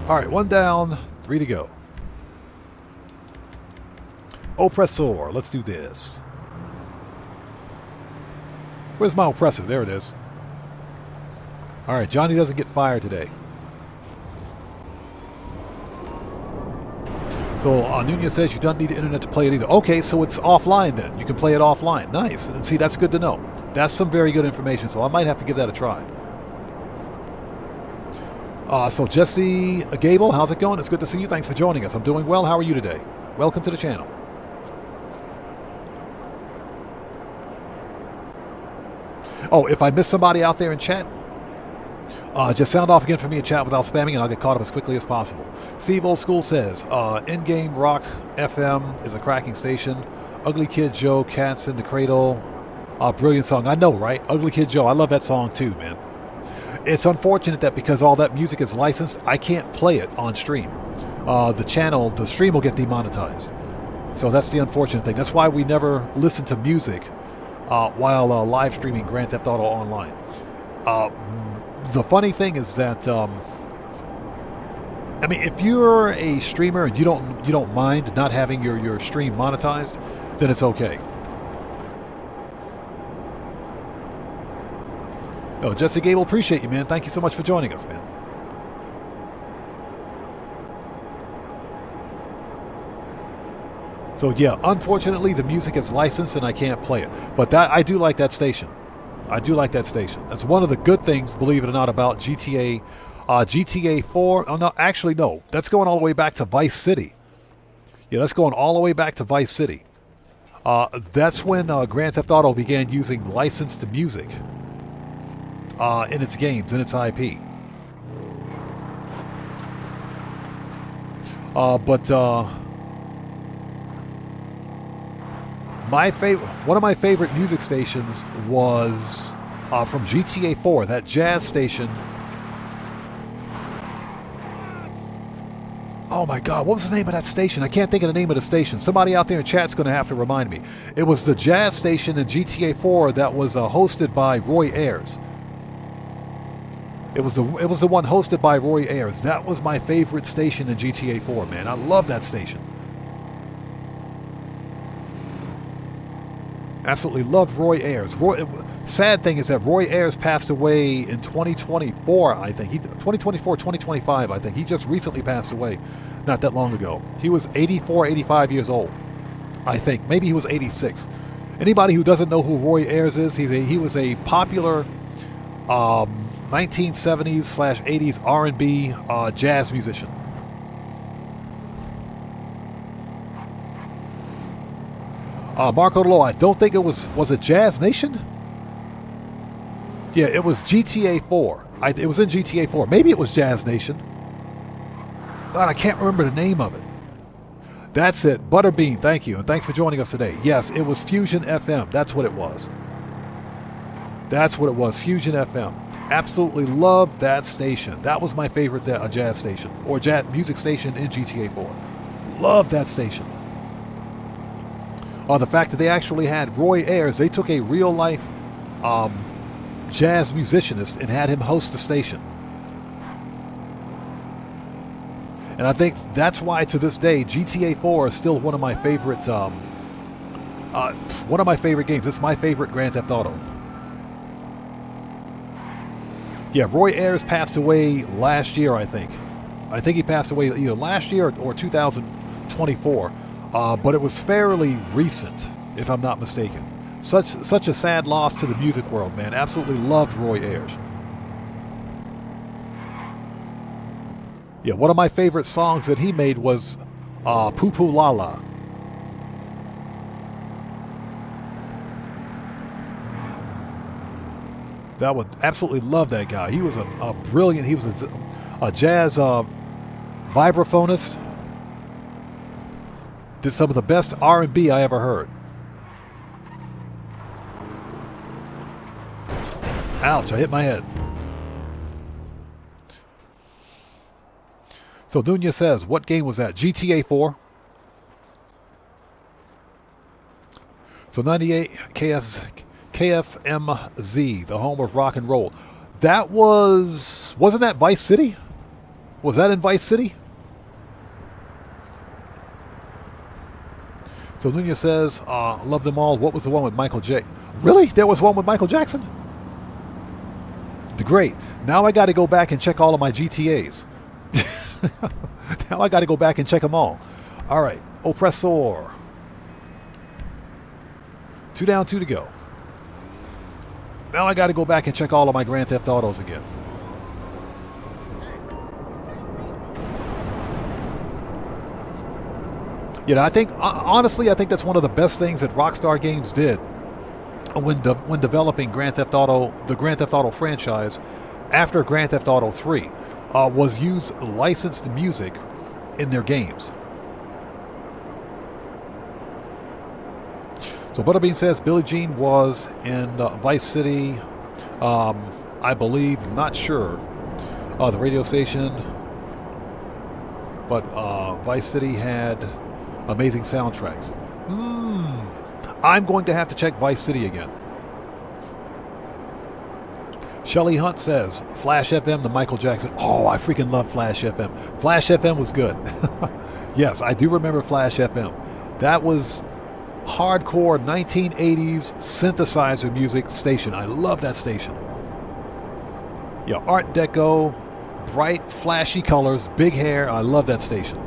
[SPEAKER 2] All right, 1 down, 3 to go. Oppressor, let's do this. Where's my oppressor? There it is. All right, Johnny doesn't get fired today. So Nunez says you don't need the internet to play it either. Okay, so it's offline then. You can play it offline. Nice. And see, that's good to know. That's some very good information, so I might have to give that a try. So Jesse Gable, how's it going? It's good to see you. Thanks for joining us. I'm doing well. How are you today? Welcome to the channel. Oh, if I miss somebody out there in chat, just sound off again for me in chat without spamming, and I'll get caught up as quickly as possible. Steve Old School says, in-game rock FM is a cracking station. Ugly Kid Joe, Cats in the Cradle. Brilliant song. I know, right? Ugly Kid Joe. I love that song too, man. It's unfortunate that because all that music is licensed, I can't play it on stream. the channel, the stream will get demonetized. So that's the unfortunate thing. That's why we never listen to music while live streaming Grand Theft Auto Online. The funny thing is that, I mean, if you're a streamer and you don't mind not having your stream monetized, then it's okay. Oh, Jesse Gable, appreciate you, man. Thank you so much for joining us, man. So yeah, unfortunately, the music is licensed and I can't play it. But that I do like that station. I do like that station. That's one of the good things, believe it or not, about GTA. GTA 4. Oh no, actually no. That's going all the way back to Vice City. Yeah, that's going all the way back to Vice City. That's when Grand Theft Auto began using licensed music in its games, in its IP. One of my favorite music stations was from GTA 4, that jazz station. Oh my God, what was the name of that station? I can't think of the name of the station. Somebody out there in chat's going to have to remind me. It was the jazz station in GTA 4 that was hosted by Roy Ayers. It was the one hosted by Roy Ayers. That was my favorite station in GTA 4, man. I love that station. Absolutely loved Roy Ayers. Sad thing is that Roy Ayers passed away in 2024, I think. 2024, 2025, I think. He just recently passed away not that long ago. He was 84, 85 years old, I think. Maybe he was 86. Anybody who doesn't know who Roy Ayers is, he was a popular 1970s/80s R&B jazz musician. Marco Lo, I don't think it was it Jazz Nation? Yeah, it was GTA 4. It was in GTA 4. Maybe it was Jazz Nation. God, I can't remember the name of it. That's it. Butterbean, thank you. And thanks for joining us today. Yes, it was Fusion FM. That's what it was. That's what it was, Fusion FM. Absolutely loved that station. That was my favorite jazz station, or jazz music station in GTA 4. Loved that station. The fact that they actually had Roy Ayers, they took a real-life jazz musicianist and had him host the station. And I think that's why, to this day, GTA 4 is still one of my favorite games. It's my favorite Grand Theft Auto. Yeah, Roy Ayers passed away last year, I think. I think he passed away either last year or 2024. But it was fairly recent, if I'm not mistaken. Such a sad loss to the music world, man. Absolutely loved Roy Ayers. Yeah, one of my favorite songs that he made was Poo Poo La La. That would absolutely love that guy. He was a brilliant, he was a jazz vibraphonist. Did some of the best R&B I ever heard. Ouch, I hit my head. So Dunya says, what game was that? GTA 4. So 98 KFMZ, the home of rock and roll. That wasn't that Vice City? Was that in Vice City? So Nunez says, love them all. What was the one with Michael J? Really? There was one with Michael Jackson? Great. Now I got to go back and check all of my GTAs. Now I got to go back and check them all. All right. Oppressor. 2 down, 2 to go. Now I got to go back and check all of my Grand Theft Autos again. You know, I think, honestly, I think that's one of the best things that Rockstar Games did when developing Grand Theft Auto, the Grand Theft Auto franchise, after Grand Theft Auto 3, was use licensed music in their games. So Butterbean says Billie Jean was in Vice City, I believe, not sure. The radio station. but Vice City had amazing soundtracks. I'm going to have to check Vice City again. Shelly Hunt says, Flash FM, the Michael Jackson. Oh, I freaking love Flash FM. Flash FM was good. Yes, I do remember Flash FM. That was hardcore 1980s synthesizer music station. I love that station. Yeah, Art Deco, bright, flashy colors, big hair. I love that station.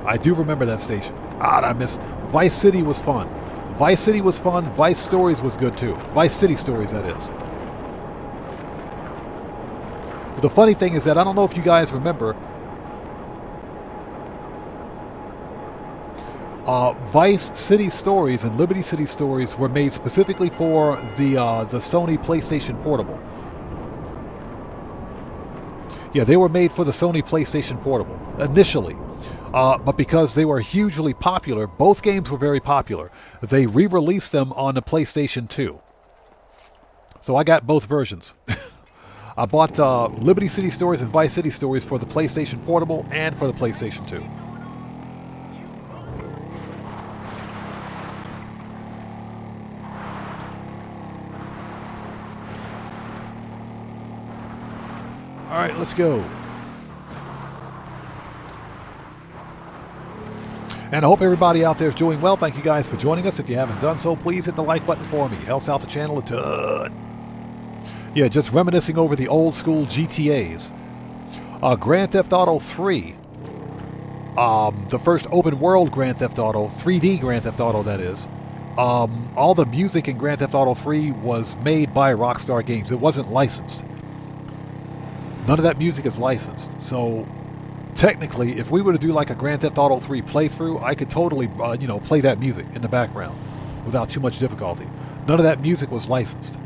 [SPEAKER 2] I do remember that station. God, I miss... Vice City was fun. Vice City was fun. Vice Stories was good too. Vice City Stories, that is. The funny thing is that I don't know if you guys remember, Vice City Stories and Liberty City Stories were made specifically for the Sony PlayStation Portable. Yeah, they were made for the Sony PlayStation Portable initially. But because they were hugely popular, both games were very popular, they re-released them on the PlayStation 2. So I got both versions. I bought Liberty City Stories and Vice City Stories for the PlayStation Portable and for the PlayStation 2. All right, let's go. And I hope everybody out there is doing well. Thank you guys for joining us. If you haven't done so, please hit the like button for me. It helps out the channel a ton. Yeah, just reminiscing over the old school GTAs. Grand Theft Auto 3. The first open world Grand Theft Auto, 3D Grand Theft Auto that is. All the music in Grand Theft Auto 3 was made by Rockstar Games. It wasn't licensed. None of that music is licensed. So technically, if we were to do like a Grand Theft Auto 3 playthrough, I could totally, play that music in the background without too much difficulty. None of that music was licensed.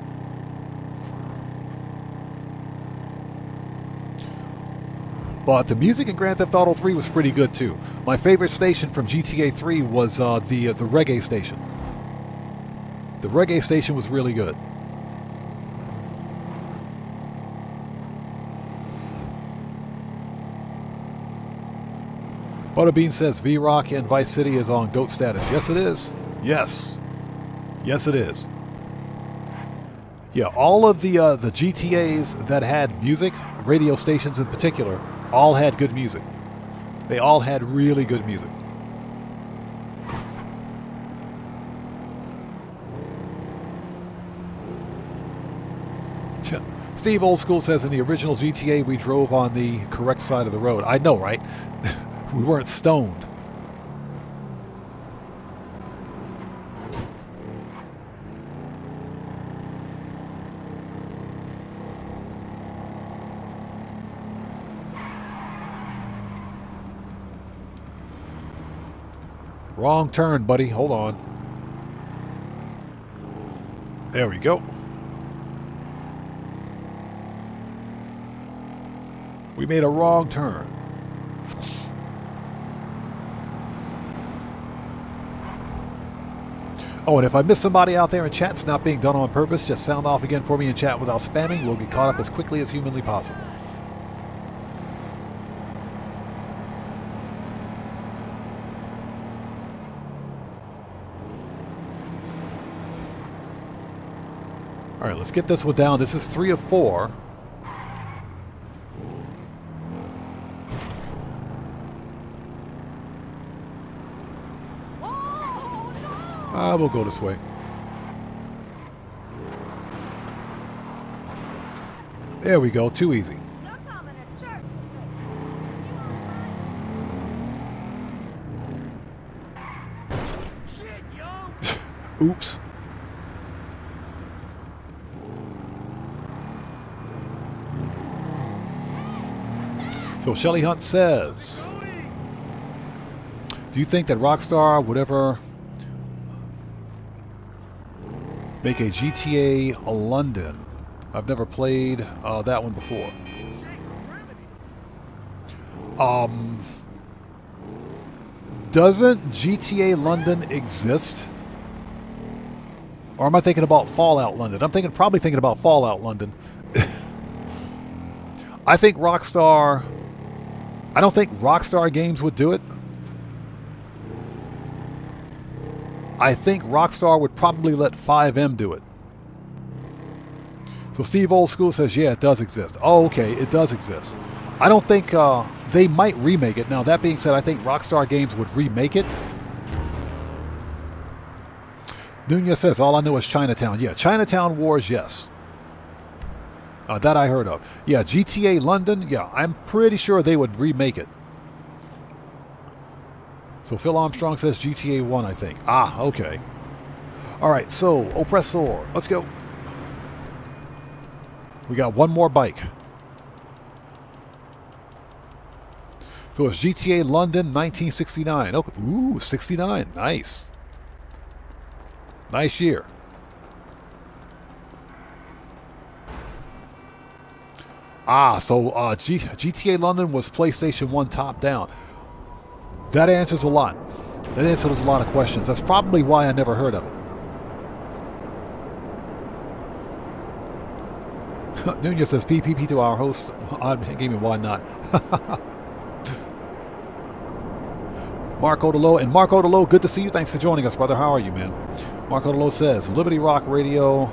[SPEAKER 2] But the music in Grand Theft Auto 3 was pretty good too. My favorite station from GTA 3 was the reggae station. The reggae station was really good. Butterbean says V-Rock and Vice City is on GOAT status. Yes, it is. Yes. Yes, it is. Yeah, all of the GTAs that had music, radio stations in particular, all had good music. They all had really good music. Steve Old School says in the original GTA we drove on the correct side of the road. I know, right? We weren't stoned. Wrong turn, buddy. Hold on. There we go. We made a wrong turn. Oh, and if I miss somebody out there in chat, it's not being done on purpose. Just sound off again for me in chat without spamming. We'll get caught up as quickly as humanly possible. All right, let's get this one down. This is 3 of 4. We'll go this way. There we go. Too easy. Oops. So Shelly Hunt says, do you think that Rockstar would ever make a GTA London? I've never played that one before. Doesn't GTA London exist? Or am I thinking about Fallout London? I'm probably thinking about Fallout London. I think Rockstar I don't think Rockstar Games would do it. I think Rockstar would probably let 5M do it. So Steve Old School says, yeah, it does exist. Oh, okay, it does exist. I don't think they might remake it. Now, that being said, I think Rockstar Games would remake it. Nunez says, all I know is Chinatown. Yeah, Chinatown Wars, yes. That I heard of. Yeah, GTA London, yeah, I'm pretty sure they would remake it. So Phil Armstrong says GTA 1, I think. Ah, okay. All right, so Oppressor, let's go. We got one more bike. So it's GTA London 1969. Oh, ooh, 69. Nice. Nice year. Ah, so GTA London was PlayStation 1 top down. That answers a lot. That answers a lot of questions. That's probably why I never heard of it. Nunez says PPP to our host. Odd Gaming, why not? Mark Odelo. And Mark Odelo, good to see you. Thanks for joining us, brother. How are you, man? Mark Odelo says, Liberty Rock Radio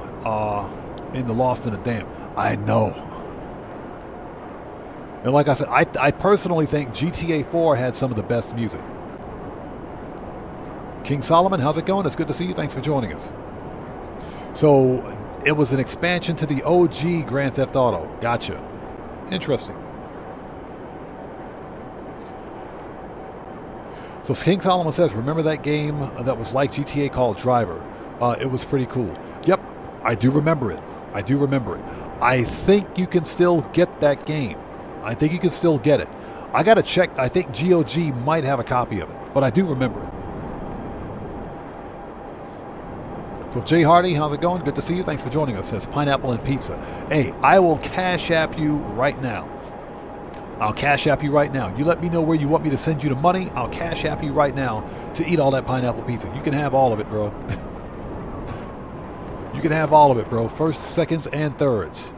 [SPEAKER 2] in the Lost in the Damp. I know. And like I said, I personally think GTA 4 had some of the best music. King Solomon, how's it going? It's good to see you. Thanks for joining us. So it was an expansion to the OG Grand Theft Auto. Gotcha. Interesting. So King Solomon says, remember that game that was like GTA called Driver? It was pretty cool. Yep, I do remember it. I do remember it. I think you can still get that game. I think you can still get it. I got to check. I think GOG might have a copy of it, but I do remember it. So Jay Hardy, how's it going? Good to see you. Thanks for joining us. Says Pineapple and Pizza. Hey, I will Cash App you right now. I'll Cash App you right now. You let me know where you want me to send you the money. I'll Cash App you right now to eat all that pineapple pizza. You can have all of it, bro. You can have all of it, bro. First, seconds, and thirds.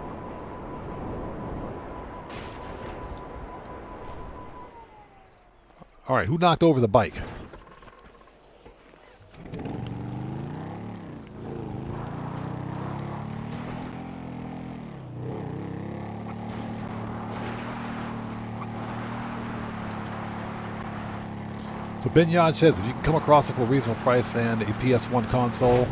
[SPEAKER 2] All right, who knocked over the bike? So Ben Yard says, if you can come across it for a reasonable price and a PS1 console,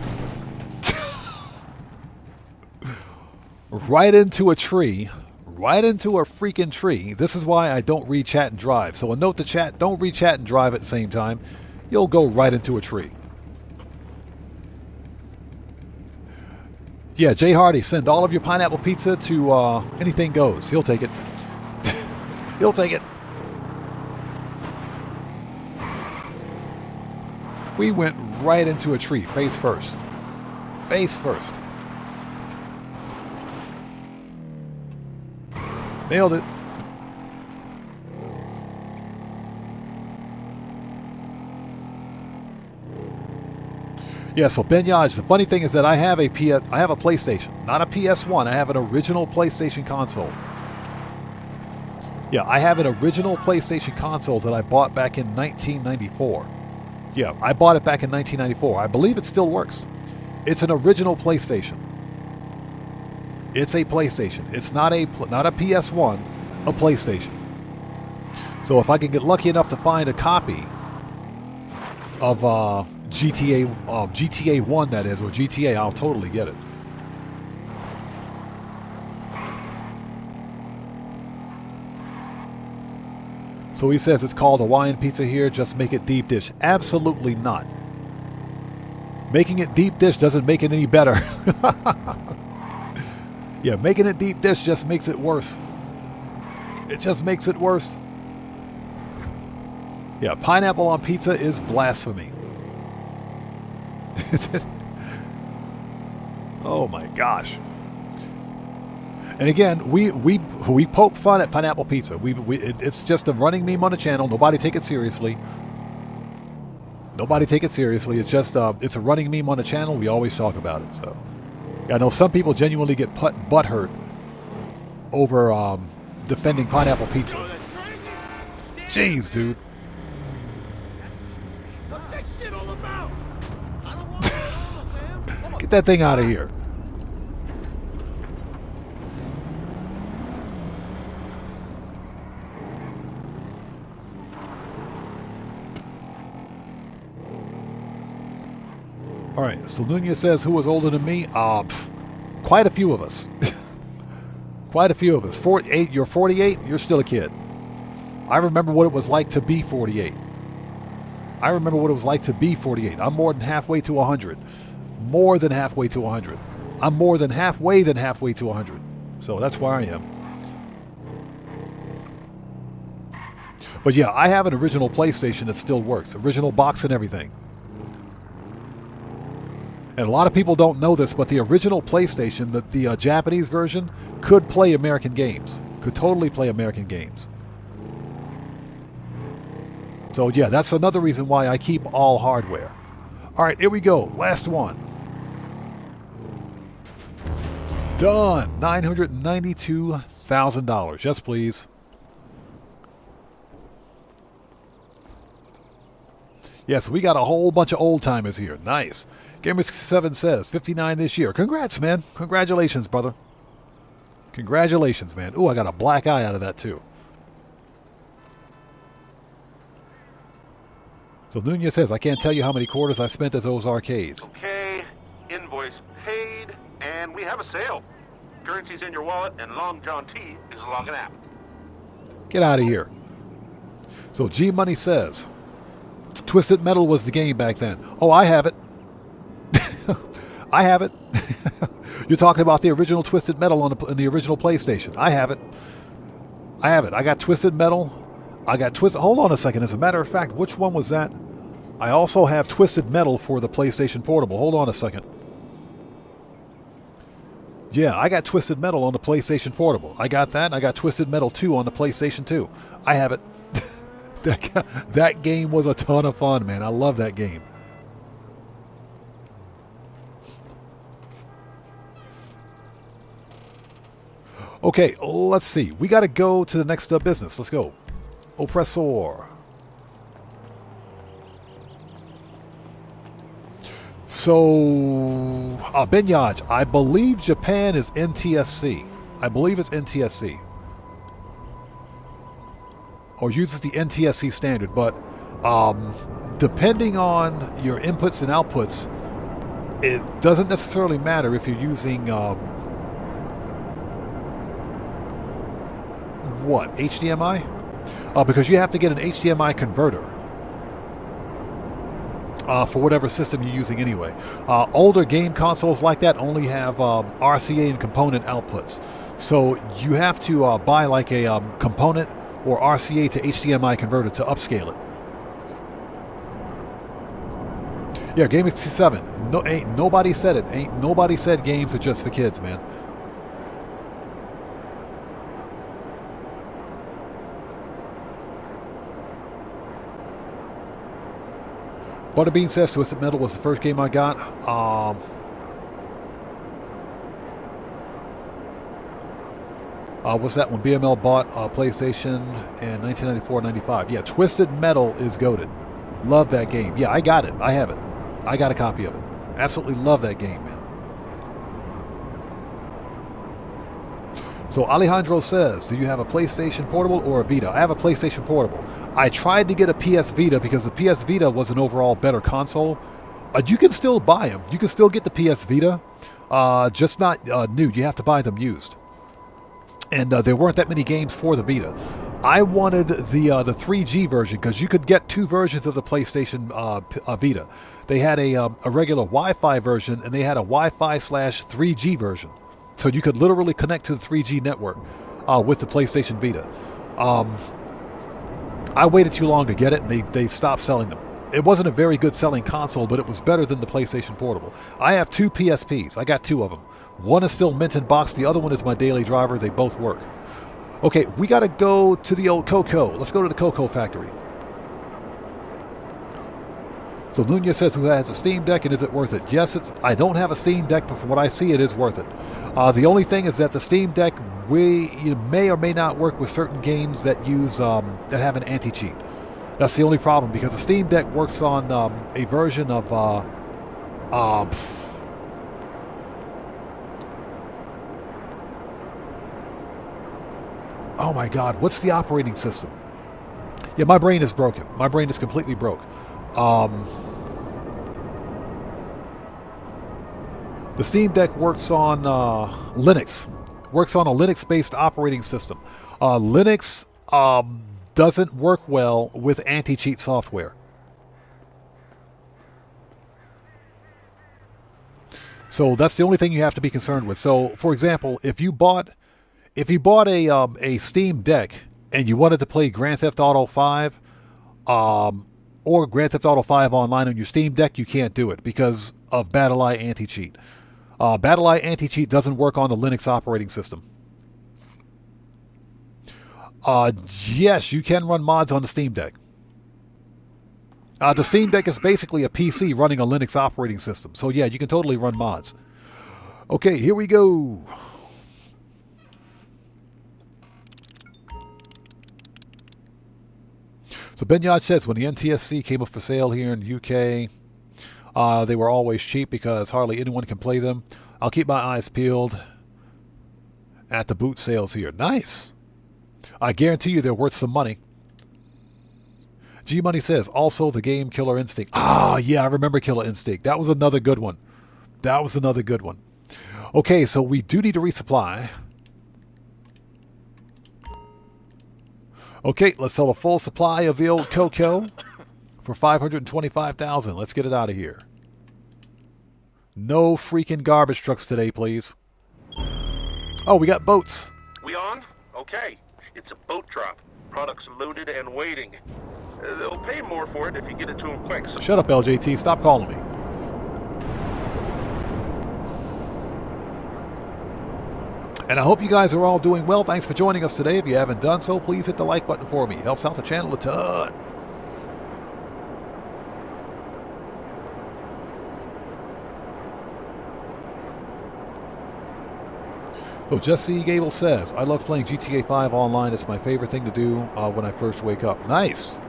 [SPEAKER 2] right into a tree. Right into a freaking tree. This is why I don't read chat and drive. So a note to chat, don't read chat and drive at the same time. You'll go right into a tree. Yeah, Jay Hardy, send all of your pineapple pizza to Anything Goes. He'll take it. He'll take it. We went right into a tree, face first. Face first. Nailed it. Yeah, so Ben Yaj, the funny thing is that I have a PlayStation, not a PS1. I have an original PlayStation console. Yeah, I have an original PlayStation console that I bought back in 1994. Yeah, I bought it back in 1994. I believe it still works. It's an original PlayStation. It's a PlayStation. It's not a PS1, a PlayStation. So if I can get lucky enough to find a copy of GTA 1, that is, or GTA, I'll totally get it. So he says it's called Hawaiian pizza here, just make it deep dish. Absolutely not. Making it deep dish doesn't make it any better. Yeah, making it deep dish just makes it worse. It just makes it worse. Yeah, pineapple on pizza is blasphemy. Oh my gosh. And again, we poke fun at pineapple pizza. It's just a running meme on the channel. Nobody take it seriously. Nobody take it seriously. It's just it's a running meme on the channel. We always talk about it. So I know some people genuinely get butthurt over defending pineapple pizza. Jeez, dude.
[SPEAKER 5] What's this shit all about? I don't want to man.
[SPEAKER 2] Get that thing out of here. All right, so Nunez says, who was older than me? Quite a few of us. Quite a few of us. 48, you're 48, you're still a kid. I remember what it was like to be 48. I remember what it was like to be 48. I'm more than halfway to 100. More than halfway to 100. I'm more than halfway to 100. So that's where I am. But yeah, I have an original PlayStation that still works. Original box and everything. And a lot of people don't know this, but the original PlayStation, the Japanese version, could play American games. Could totally play American games. So yeah, that's another reason why I keep all hardware. All right, here we go. Last one. Done. $992,000. Yes, please. Yes, we got a whole bunch of old timers here. Nice. Gamer67 says 59 this year. Congrats, man. Congratulations, brother. Congratulations, man. Ooh, I got a black eye out of that, too. So Nunez says, I can't tell you how many quarters I spent at those arcades.
[SPEAKER 6] Okay, invoice paid, and we have a sale. Currency's in your wallet, and Long John T is logging out.
[SPEAKER 2] Get out of here. So G Money says, Twisted Metal was the game back then. Oh, I have it. I have it. You're talking about the original Twisted Metal on the original PlayStation. I have it. I have it. I got Twisted Metal. I got Twisted... Hold on a second. As a matter of fact, which one was that? I also have Twisted Metal for the PlayStation Portable. Hold on a second. Yeah, I got Twisted Metal on the PlayStation Portable. I got that. I got Twisted Metal 2 on the PlayStation 2. I have it. That game was a ton of fun, man. I love that game. Okay, let's see. We got to go to the next business. Let's go. Oppressor. So, Binyaj, I believe Japan is NTSC. I believe it's NTSC. Or uses the NTSC standard, but depending on your inputs and outputs, it doesn't necessarily matter if you're using what, HDMI? Because you have to get an HDMI converter for whatever system you're using anyway. Older game consoles like that only have RCA and component outputs. So you have to buy like a component or RCA to HDMI converter to upscale it. Yeah, Game 67. No, ain't nobody said it. Ain't nobody said games are just for kids, man. Butterbean says Twisted Metal was the first game I got. What's that one? BML bought PlayStation in 1994-95. Yeah, Twisted Metal is goated. Love that game. Yeah, I got it. I have it. I got a copy of it. Absolutely love that game, man. So Alejandro says, do you have a PlayStation Portable or a Vita? I have a PlayStation Portable. I tried to get a PS Vita because the PS Vita was an overall better console. You can still buy them. You can still get the PS Vita, just not new. You have to buy them used. And there weren't that many games for the Vita. I wanted the 3G version because you could get two versions of the PlayStation Vita. They had a regular Wi-Fi version and they had a Wi-Fi/3G version. So you could literally connect to the 3G network with the PlayStation Vita. I waited too long to get it, and they stopped selling them. It wasn't a very good selling console, but it was better than the PlayStation Portable. I have two PSPs. I got two of them. One is still mint in box. The other one is my daily driver. They both work. Okay, we got to go to the old Coco. Let's go to the Coco factory. So Nunez says, who has a Steam Deck and is it worth it? Yes, I don't have a Steam Deck, but from what I see, it is worth it. The only thing is that the Steam Deck you may or may not work with certain games that use that have an anti-cheat. That's the only problem, because the Steam Deck works on a version of oh my God, what's the operating system? Yeah, my brain is broken. My brain is completely broke. The Steam Deck works on Linux. Works on a Linux-based operating system. Linux doesn't work well with anti-cheat software. So that's the only thing you have to be concerned with. So, for example, if you bought a Steam Deck and you wanted to play Grand Theft Auto 5 or Grand Theft Auto 5 online on your Steam Deck, you can't do it because of BattlEye anti-cheat. BattlEye anti-cheat doesn't work on the Linux operating system. Yes, you can run mods on the Steam Deck. The Steam Deck is basically a PC running a Linux operating system. So yeah, you can totally run mods. Okay, here we go. So Ben Yard says, when the NTSC came up for sale here in the UK, they were always cheap because hardly anyone can play them. I'll keep my eyes peeled at the boot sales here. Nice. I guarantee you they're worth some money. G Money says, also the game Killer Instinct. Ah, yeah, I remember Killer Instinct. That was another good one. That was another good one. Okay, so we do need to resupply. Okay, let's sell a full supply of the old Coco for $525,000. Let's get it out of here. No freaking garbage trucks today, please. Oh, we got boats.
[SPEAKER 6] We on? Okay. It's a boat drop. Products loaded and waiting. They'll pay more for it if you get it to them quick. So
[SPEAKER 2] Shut up, LJT. Stop calling me. And I hope you guys are all doing well. Thanks for joining us today. If you haven't done so, please hit the like button for me. It helps out the channel a ton. So Jesse Gable says, I love playing GTA 5 online. It's my favorite thing to do when I first wake up. Nice.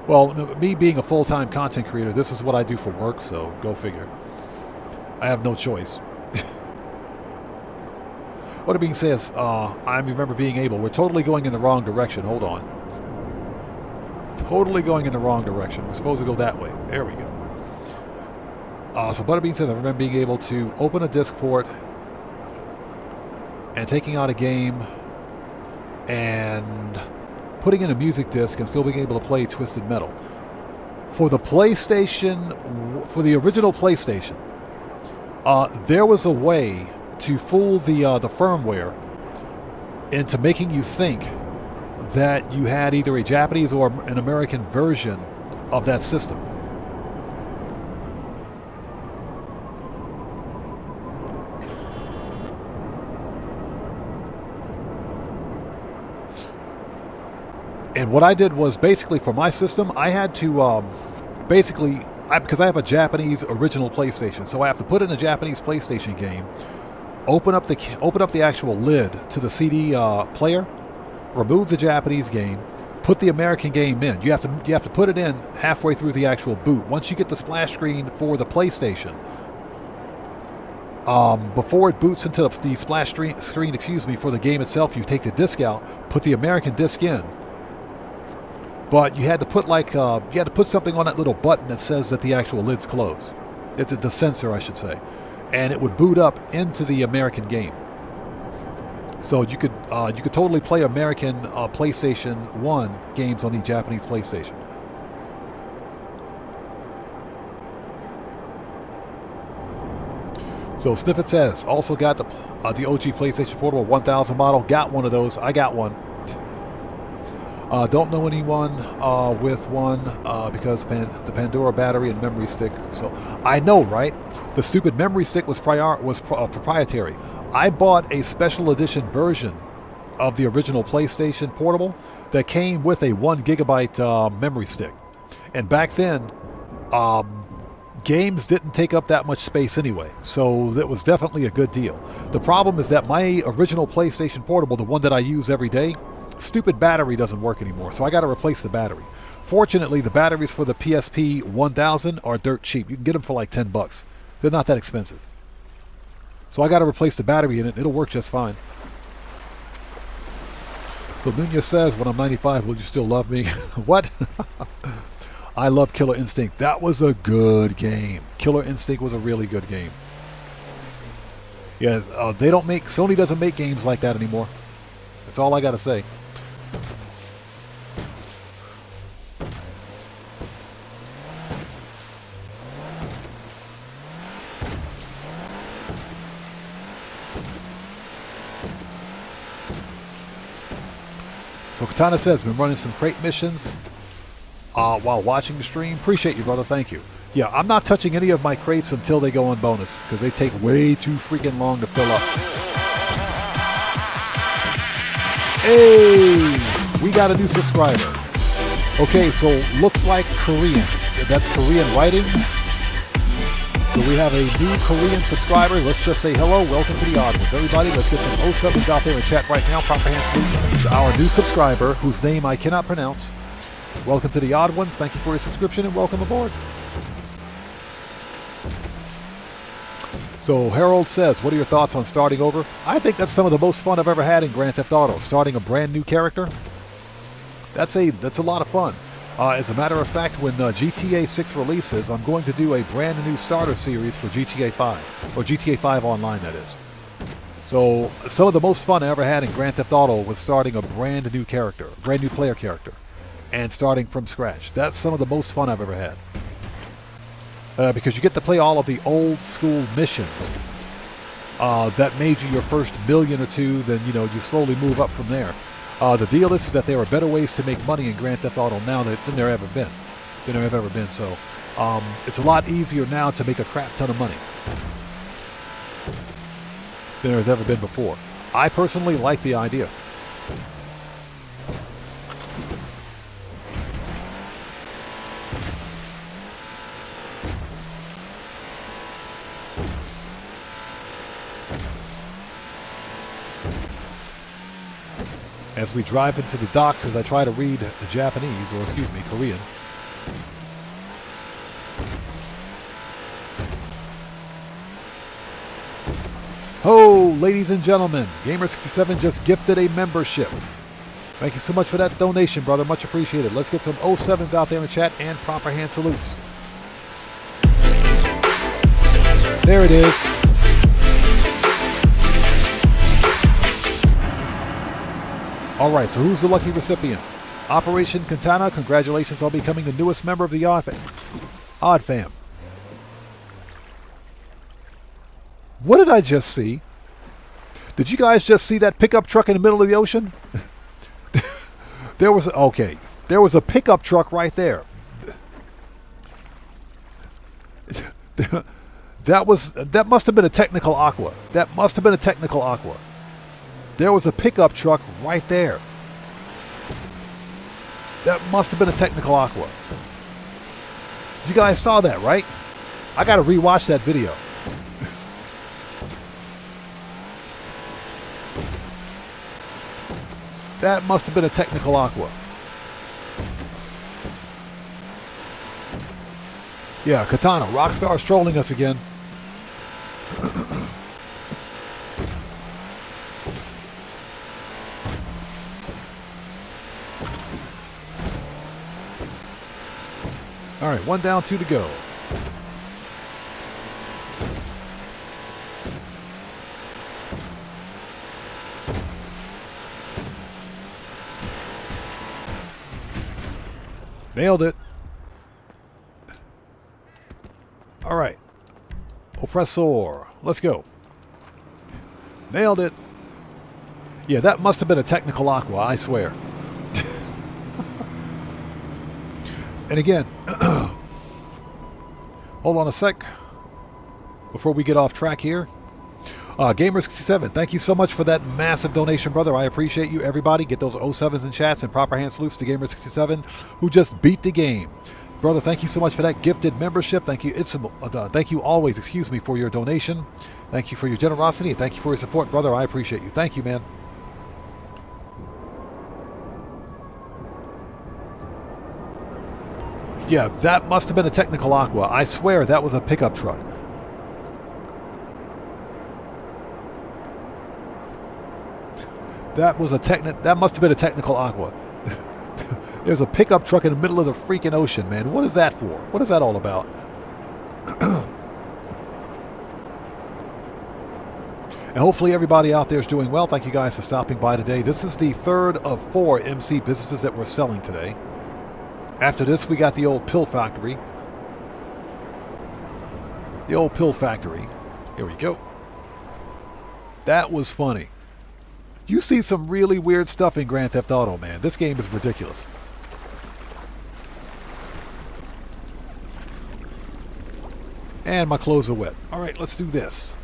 [SPEAKER 2] Well, me being a full-time content creator, this is what I do for work, so go figure. I have no choice. What it being says, I remember being able. We're totally going in the wrong direction. Hold on. Totally going in the wrong direction. We're supposed to go that way. There we go. So Butterbean says, I remember being able to open a disk port and taking out a game and putting in a music disc and still being able to play Twisted Metal. For the PlayStation, for the original PlayStation, there was a way to fool the firmware into making you think that you had either a Japanese or an American version of that system. And what I did was basically for my system, I had to because I have a Japanese original PlayStation, so I have to put in a Japanese PlayStation game. Open up the actual lid to the CD player, remove the Japanese game, put the American game in. You have to put it in halfway through the actual boot. Once you get the splash screen for the PlayStation, before it boots into the splash screen, for the game itself, you take the disc out, put the American disc in. But you had to put something on that little button that says that the actual lid's closed. It's the sensor, I should say. And it would boot up into the American game. So you could totally play American PlayStation 1 games on the Japanese PlayStation. So Sniffit says, also got the OG PlayStation Portable 1000 model. Got one of those. I got one. Don't know anyone with one because the Pandora battery and memory stick. So I know, right? The stupid memory stick was proprietary. I bought a special edition version of the original PlayStation Portable that came with a 1 gigabyte memory stick. And back then, games didn't take up that much space anyway, so that was definitely a good deal. The problem is that my original PlayStation Portable, the one that I use every day, stupid battery doesn't work anymore, so I got to replace the battery. Fortunately, the batteries for the PSP 1000 are dirt cheap. You can get them for like $10. They're not that expensive. So I got to replace the battery in it. It'll work just fine. So Nunez says, when I'm 95, will you still love me? What? I love Killer Instinct. That was a good game. Killer Instinct was a really good game. Yeah, they don't make, Sony doesn't make games like that anymore. That's all I got to say. So Katana says, been running some crate missions while watching the stream. Appreciate you, brother. Thank you. Yeah, I'm not touching any of my crates until they go on bonus because they take way too freaking long to fill up. Hey, we got a new subscriber. Okay, so looks like Korean. That's Korean writing. So we have a new Korean subscriber. Let's just say hello. Welcome to the Odd Ones. Everybody, let's get some 07s out there in chat right now. Proper hand salute to our new subscriber, whose name I cannot pronounce. Welcome to the Odd Ones. Thank you for your subscription and welcome aboard. So Harold says, what are your thoughts on starting over? I think that's some of the most fun I've ever had in Grand Theft Auto. Starting a brand new character. That's a lot of fun. As a matter of fact, when GTA 6 releases, I'm going to do a brand new starter series for GTA 5. Or GTA 5 Online, that is. So, some of the most fun I ever had in Grand Theft Auto was starting a brand new character, a brand new player character, and starting from scratch. That's some of the most fun I've ever had. Because you get to play all of the old school missions that made you your first million or two, then, you know, you slowly move up from there. The deal is that there are better ways to make money in Grand Theft Auto now than there ever been. So it's a lot easier now to make a crap ton of money than there has ever been before. I personally like the idea. As we drive into the docks, as I try to read Japanese, or excuse me, Korean. Oh, ladies and gentlemen, Gamer67 just gifted a membership. Thank you so much for that donation, brother. Much appreciated. Let's get some 07s out there in chat and proper hand salutes. There it is. All right, so who's the lucky recipient? Operation Katana, congratulations on becoming the newest member of the Odd Fam. What did I just see? Did you guys just see that pickup truck in the middle of the ocean? There was a pickup truck right there. That must have been a technical aqua. There was a pickup truck right there. That must have been a technical aqua. You guys saw that, right? I got to rewatch that video. That must have been a technical aqua. Yeah, Katana, Rockstar's trolling us again. All right, 1 down, 2 to go. Nailed it. All right. Oppressor. Let's go. Nailed it. Yeah, that must have been a technical aqua, I swear. And again, hold on a sec before we get off track here. Gamer67, thank you so much for that massive donation, brother. I appreciate you. Everybody, get those 07s in chats and proper hand salutes to Gamer67, who just beat the game. Brother, thank you so much for that gifted membership. Thank you. Thank you always, excuse me, for your donation. Thank you for your generosity, and thank you for your support, brother. I appreciate you. Thank you, man. Yeah, that must have been a technical Aqua. I swear that was a pickup truck. That must have been a technical Aqua. There's a pickup truck in the middle of the freaking ocean, man. What is that for? What is that all about? And hopefully everybody out there is doing well. Thank you guys for stopping by today. This is the third of 4 MC businesses that we're selling today. After this, we got the old pill factory. The old pill factory. Here we go. That was funny. You see some really weird stuff in Grand Theft Auto, man. This game is ridiculous. And my clothes are wet. All right, let's do this.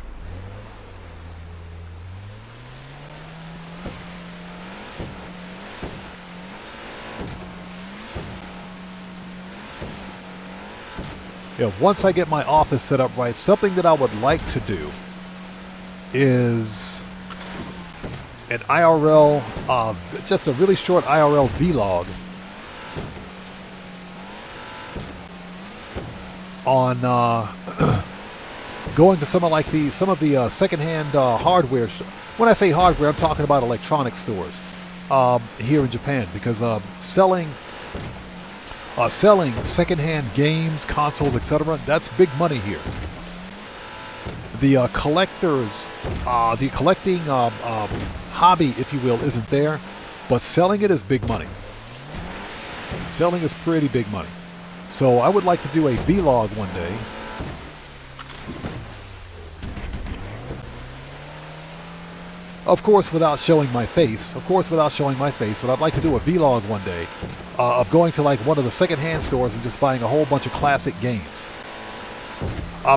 [SPEAKER 2] Yeah, once I get my office set up right, something that I would like to do is an IRL, just a really short IRL vlog on going to some of the secondhand hardware. When I say hardware, I'm talking about electronic stores here in Japan, because selling secondhand games, consoles, etc., that's big money here. The collecting hobby, if you will, isn't there, but selling it is big money. Selling is pretty big money. So I would like to do a vlog one day. Of course, without showing my face. But I'd like to do a vlog one day of going to like one of the secondhand stores and just buying a whole bunch of classic games.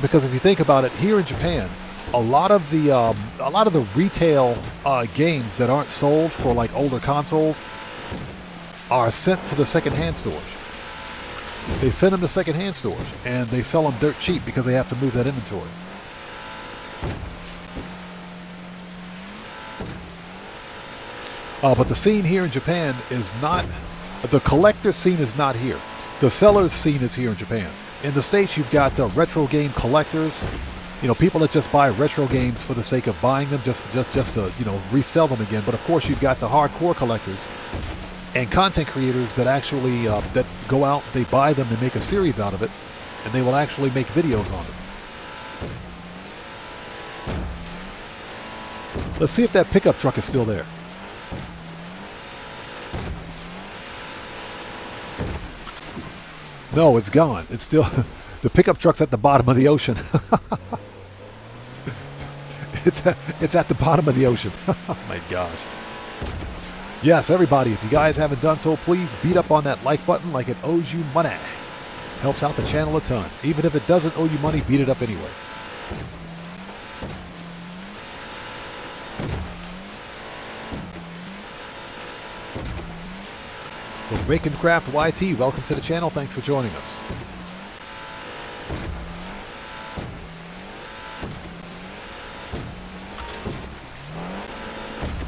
[SPEAKER 2] Because if you think about it, here in Japan, a lot of the retail games that aren't sold for like older consoles are sent to the secondhand stores. They send them to secondhand stores, and they sell them dirt cheap because they have to move that inventory. But the scene here in Japan is not, the collector scene is not here. The seller's scene is here in Japan. In the States, you've got retro game collectors, people that just buy retro games for the sake of buying them, just to, resell them again. But of course, you've got the hardcore collectors and content creators that actually, that go out, they buy them to make a series out of it, and they will actually make videos on it. Let's see if that pickup truck is still there. No, it's gone. It's still, the pickup truck's at the bottom of the ocean. It's at the bottom of the ocean. Oh my gosh. Yes, everybody, if you guys haven't done so, please beat up on that like button like it owes you money. Helps out the channel a ton. Even if it doesn't owe you money, beat it up anyway. So Bacon Craft YT, welcome to the channel. Thanks for joining us.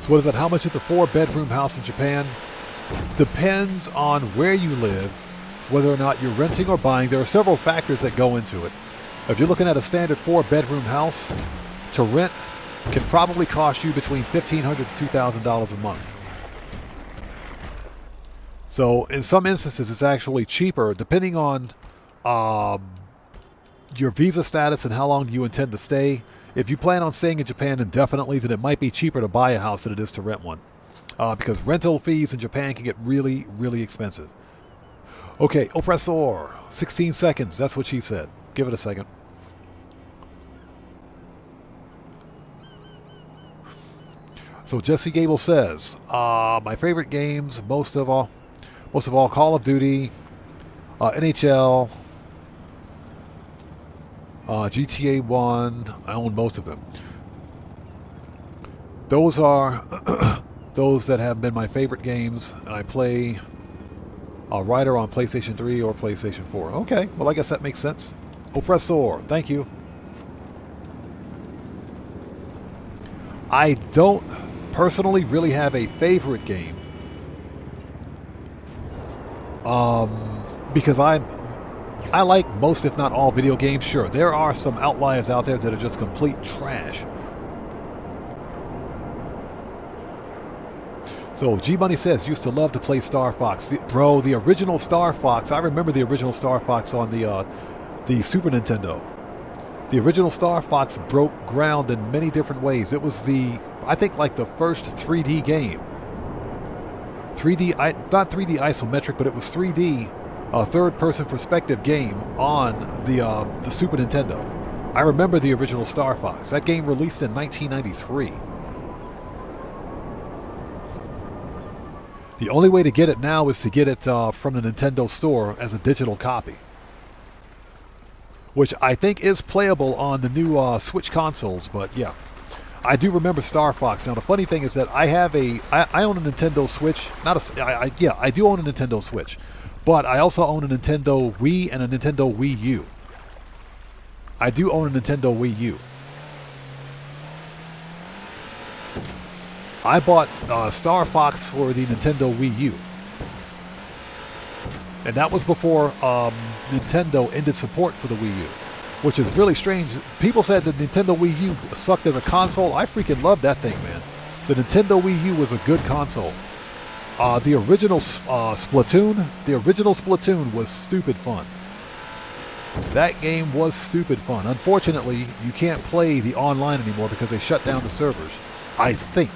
[SPEAKER 2] So what is that? How much is a 4-bedroom house in Japan? Depends on where you live, whether or not you're renting or buying. There are several factors that go into it. If you're looking at a standard 4-bedroom house, to rent can probably cost you between $1,500 to $2,000 a month. So in some instances, it's actually cheaper, depending on your visa status and how long you intend to stay. If you plan on staying in Japan indefinitely, then it might be cheaper to buy a house than it is to rent one. Because rental fees in Japan can get really, really expensive. Okay, Oppressor, 16 seconds. That's what she said. Give it a second. So Jesse Gable says, my favorite games, most of all, Call of Duty, NHL, GTA 1. I own most of them. Those are those that have been my favorite games. I play A writer on PlayStation 3 or PlayStation 4. Okay, well, I guess that makes sense. Oppressor, thank you. I don't personally really have a favorite game. Because I like most, if not all, video games. Sure, there are some outliers out there that are just complete trash. So, G-Money says, used to love to play Star Fox. Bro, the original Star Fox, I remember the original Star Fox on the Super Nintendo. The original Star Fox broke ground in many different ways. It was I think, like the first 3D game. Not 3D isometric, but it was 3D, third-person perspective game on the Super Nintendo. I remember the original Star Fox. That game released in 1993. The only way to get it now is to get it from the Nintendo store as a digital copy, which I think is playable on the new Switch consoles. But yeah, I do remember Star Fox. Now the funny thing is that I own a Nintendo Switch. I do own a Nintendo Switch, but I also own a Nintendo Wii and a Nintendo Wii U. I do own a Nintendo Wii U. I bought Star Fox for the Nintendo Wii U. And that was before Nintendo ended support for the Wii U, which is really strange. People said the Nintendo Wii U sucked as a console. I freaking love that thing, man. The Nintendo Wii U was a good console. The original Splatoon was stupid fun. That game was stupid fun. Unfortunately, you can't play the online anymore because they shut down the servers. I think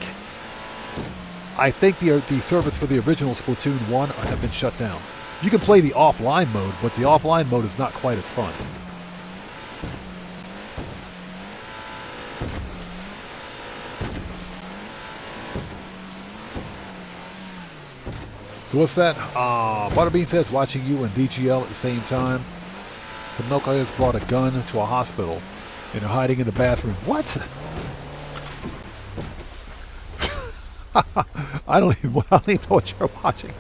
[SPEAKER 2] the servers for the original Splatoon 1 have been shut down. You can play the offline mode, but the offline mode is not quite as fun. So what's that? Butterbean says, watching you and DGL at the same time. Some knuckleheads brought a gun to a hospital and are hiding in the bathroom. What? I don't even know what you're watching.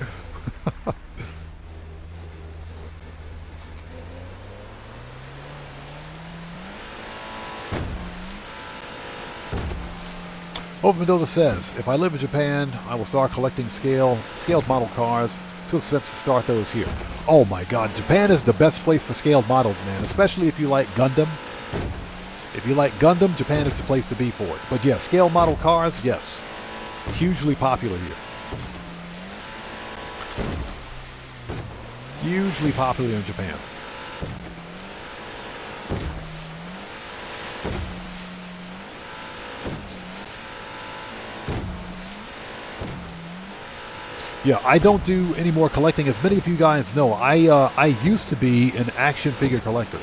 [SPEAKER 2] Over Mendoza says, if I live in Japan, I will start collecting scaled model cars. Too expensive to start those here. Oh my God, Japan is the best place for scaled models, man. Especially if you like Gundam. If you like Gundam, Japan is the place to be for it. But yeah, scaled model cars, yes. Hugely popular here. Hugely popular in Japan. Yeah, I don't do any more collecting. As many of you guys know, I used to be an action figure collector.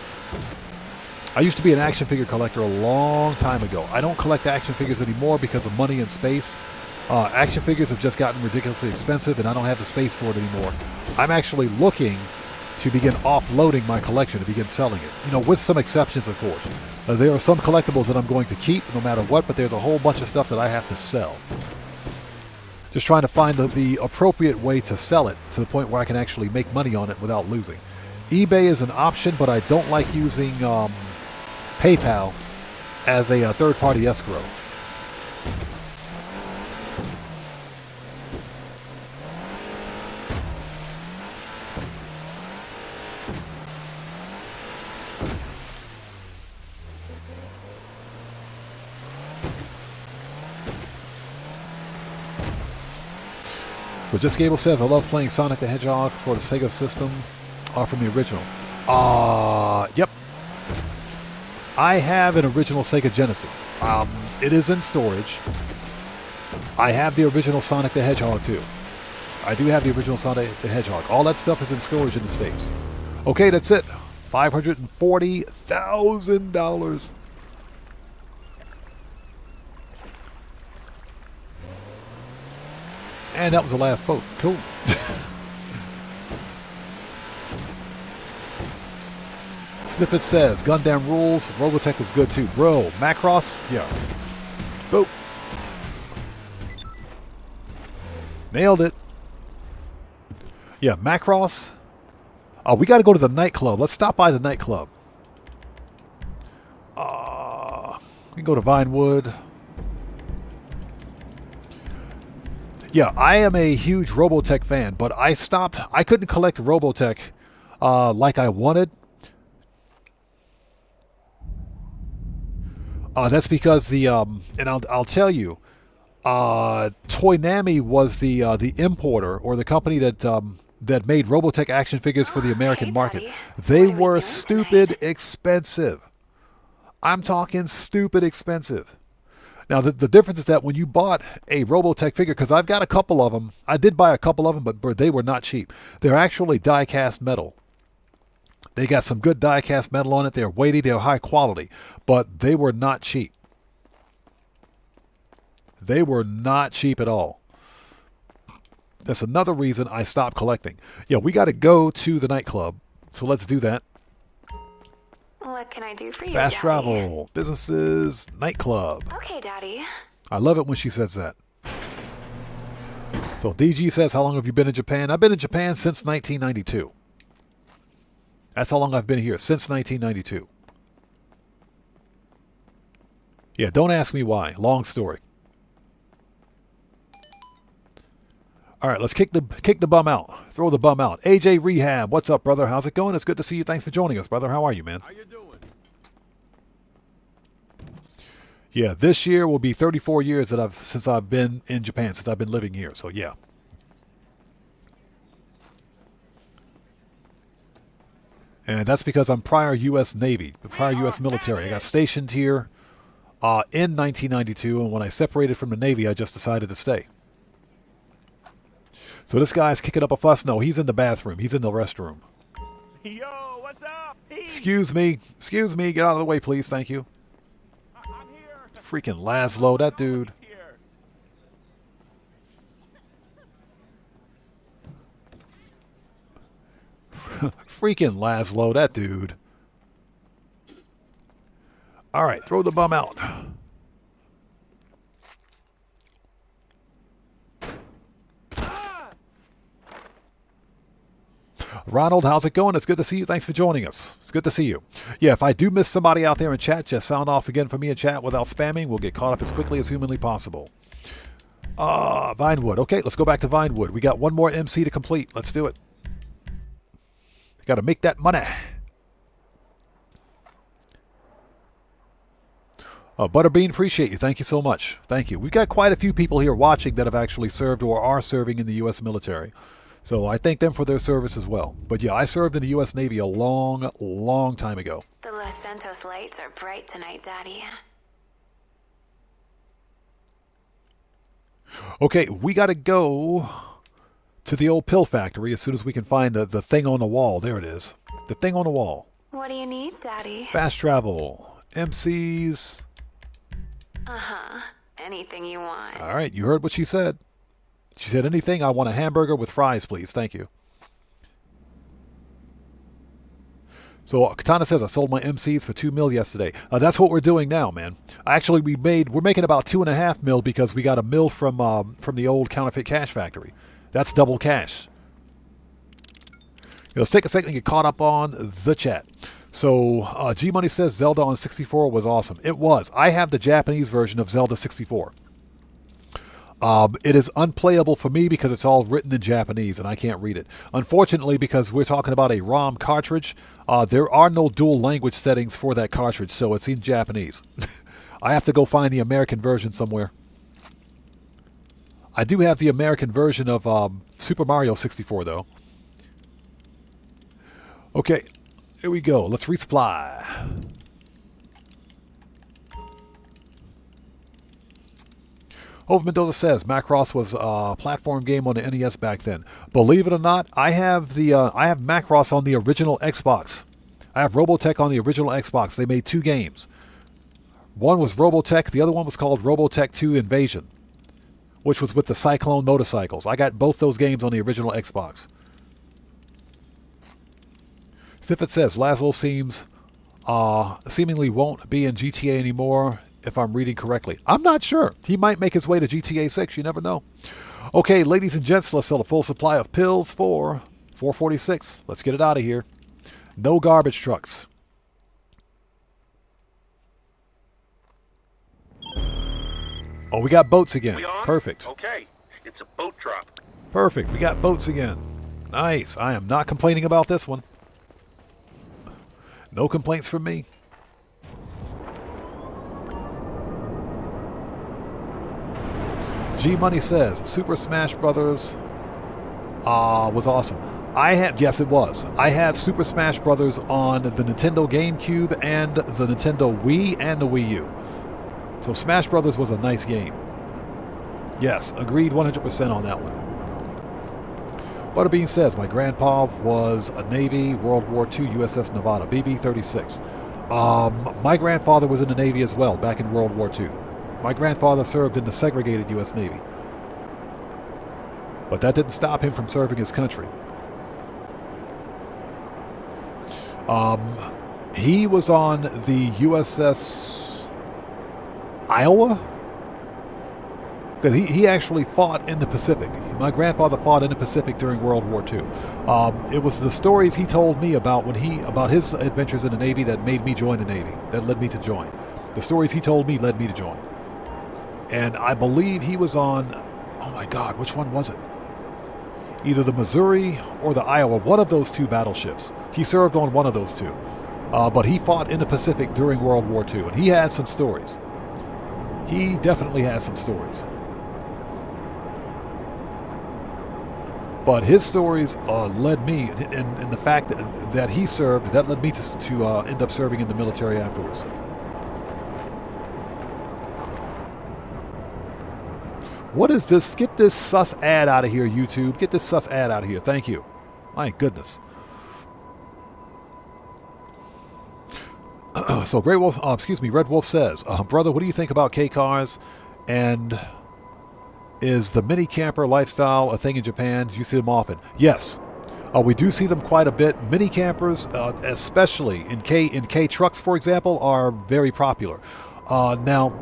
[SPEAKER 2] I used to be an action figure collector a long time ago. I don't collect action figures anymore because of money and space. Action figures have just gotten ridiculously expensive, and I don't have the space for it anymore. I'm actually looking to begin offloading my collection, to begin selling it. You know, with some exceptions, of course. There are some collectibles that I'm going to keep no matter what, but there's a whole bunch of stuff that I have to sell. Just trying to find the appropriate way to sell it to the point where I can actually make money on it without losing. eBay is an option, but I don't like using PayPal as a third-party escrow. So Just Gable says, I love playing Sonic the Hedgehog for the Sega system from the original. Yep. I have an original Sega Genesis. It is in storage. I have the original Sonic the Hedgehog too. I do have the original Sonic the Hedgehog. All that stuff is in storage in the States. Okay, that's it. $540,000. And that was the last boat. Cool. Sniffit says, Gundam rules. Robotech was good too. Bro, Macross? Yeah. Boop. Nailed it. Yeah, Macross. We got to go to the nightclub. Let's stop by the nightclub. We can go to Vinewood. Yeah, I am a huge Robotech fan, but I stopped. I couldn't collect Robotech like I wanted. That's because the and I'll tell you, Toynami was the importer or the company that that made Robotech action figures for the American market.
[SPEAKER 8] Daddy.
[SPEAKER 2] They
[SPEAKER 8] What are we
[SPEAKER 2] were
[SPEAKER 8] doing
[SPEAKER 2] stupid
[SPEAKER 8] tonight?
[SPEAKER 2] expensive. I'm talking stupid expensive. Now, the difference is that when you bought a Robotech figure, because I've got a couple of them, I did buy a couple of them, but they were not cheap. They're actually die-cast metal. They got some good die-cast metal on it. They're weighty. They're high quality, but they were not cheap. They were not cheap at all. That's another reason I stopped collecting. Yeah, we got to go to the nightclub, so let's do that.
[SPEAKER 8] What can I do for you,
[SPEAKER 2] Fast
[SPEAKER 8] Daddy?
[SPEAKER 2] travel, businesses, nightclub.
[SPEAKER 8] Okay, Daddy.
[SPEAKER 2] I love it when she says that. So DG says, how long have you been in Japan? I've been in Japan since 1992. That's how long I've been here, since 1992. Yeah, don't ask me why. Long story. All right, let's kick the bum out. Throw the bum out. AJ Rehab, what's up, brother? How's it going? It's good to see you. Thanks for joining us, brother. How are you, man?
[SPEAKER 5] How you doing?
[SPEAKER 2] Yeah, this year will be 34 years that since I've been in Japan, since I've been living here. So yeah. And that's because I'm prior U.S. Navy, prior U.S. military. I got stationed here in 1992, and when I separated from the Navy, I just decided to stay. So this guy's kicking up a fuss. No, he's in the bathroom. He's in the restroom.
[SPEAKER 5] Yo, what's up? Hey,
[SPEAKER 2] Excuse me. Excuse me. Get out of the way, please. Thank you.
[SPEAKER 5] I'm here.
[SPEAKER 2] Freaking Laszlo, that dude.
[SPEAKER 5] Here.
[SPEAKER 2] Freaking Laszlo, that dude. All right, throw the bum out. Ronald, how's it going? It's good to see you. Thanks for joining us. It's good to see you. Yeah, if I do miss somebody out there in chat, just sound off again for me in chat without spamming. We'll get caught up as quickly as humanly possible. Vinewood. Okay, let's go back to Vinewood. We got one more MC to complete. Let's do it. Got to make that money. Butterbean, appreciate you. Thank you so much. Thank you. We've got quite a few people here watching that have actually served or are serving in the U.S. military. So I thank them for their service as well. But yeah, I served in the U.S. Navy a long, long time ago.
[SPEAKER 8] The Los Santos lights are bright tonight, Daddy.
[SPEAKER 2] Okay, we got to go to the old pill factory as soon as we can find the thing on the wall. There it is. The thing on the wall.
[SPEAKER 8] What do you need, Daddy?
[SPEAKER 2] Fast travel. MCs.
[SPEAKER 8] Uh-huh. Anything you want.
[SPEAKER 2] All right, you heard what she said. She said, anything, I want a hamburger with fries, please. Thank you. So Katana says, I sold my MCs for $2 million yesterday. That's what we're doing now, man. Actually, we're making about $2.5 million because we got a mill from the old counterfeit cash factory. That's double cash. Let's take a second to get caught up on the chat. So G Money says Zelda on 64 was awesome. It was. I have the Japanese version of Zelda 64. It is unplayable for me because it's all written in Japanese and I can't read it. Unfortunately, because we're talking about a ROM cartridge, there are no dual language settings for that cartridge, so it's in Japanese. I have to go find the American version somewhere. I do have the American version of Super Mario 64, though. Okay, here we go. Let's resupply. Hove Mendoza says Macross was a platform game on the NES back then. Believe it or not, I have Macross on the original Xbox. I have Robotech on the original Xbox. They made 2 games. One was Robotech. The other one was called Robotech 2 Invasion, which was with the Cyclone motorcycles. I got both those games on the original Xbox. Siffet says Laszlo seemingly won't be in GTA anymore. If I'm reading correctly. I'm not sure. He might make his way to GTA 6. You never know. Okay, ladies and gents, let's sell a full supply of pills for $4.46. Let's get it out of here. No garbage trucks. Oh, we got boats again.
[SPEAKER 6] We on?
[SPEAKER 2] Perfect.
[SPEAKER 6] Okay. It's a boat drop.
[SPEAKER 2] Perfect. We got boats again. Nice. I am not complaining about this one. No complaints from me. G Money says Super Smash Brothers was awesome. Yes, it was. I had Super Smash Brothers on the Nintendo GameCube and the Nintendo Wii and the Wii U. So Smash Brothers was a nice game. Yes, agreed 100% on that one. Butterbean says, my grandpa was a Navy, World War II, USS Nevada, BB-36. My grandfather was in the Navy as well, back in World War II. My grandfather served in the segregated U.S. Navy. But that didn't stop him from serving his country. He was on the USS Iowa? Because he actually fought in the Pacific. My grandfather fought in the Pacific during World War II. It was the stories he told me about about his adventures in the Navy that made me join the Navy, that led me to join. The stories he told me led me to join. And I believe he was on, oh my God, which one was it? Either the Missouri or the Iowa, one of those two battleships. He served on one of those two. But he fought in the Pacific during World War II, and he had some stories. He definitely has some stories. But his stories led me, and the fact that he served, that led me to end up serving in the military afterwards. What is this? Get this sus ad out of here, YouTube. Get this sus ad out of here. Thank you. My goodness. So Red Wolf says, brother, what do you think about K-cars? And is the mini camper lifestyle a thing in Japan? Do you see them often? Yes. We do see them quite a bit. Mini campers, especially in K trucks, for example, are very popular. Now,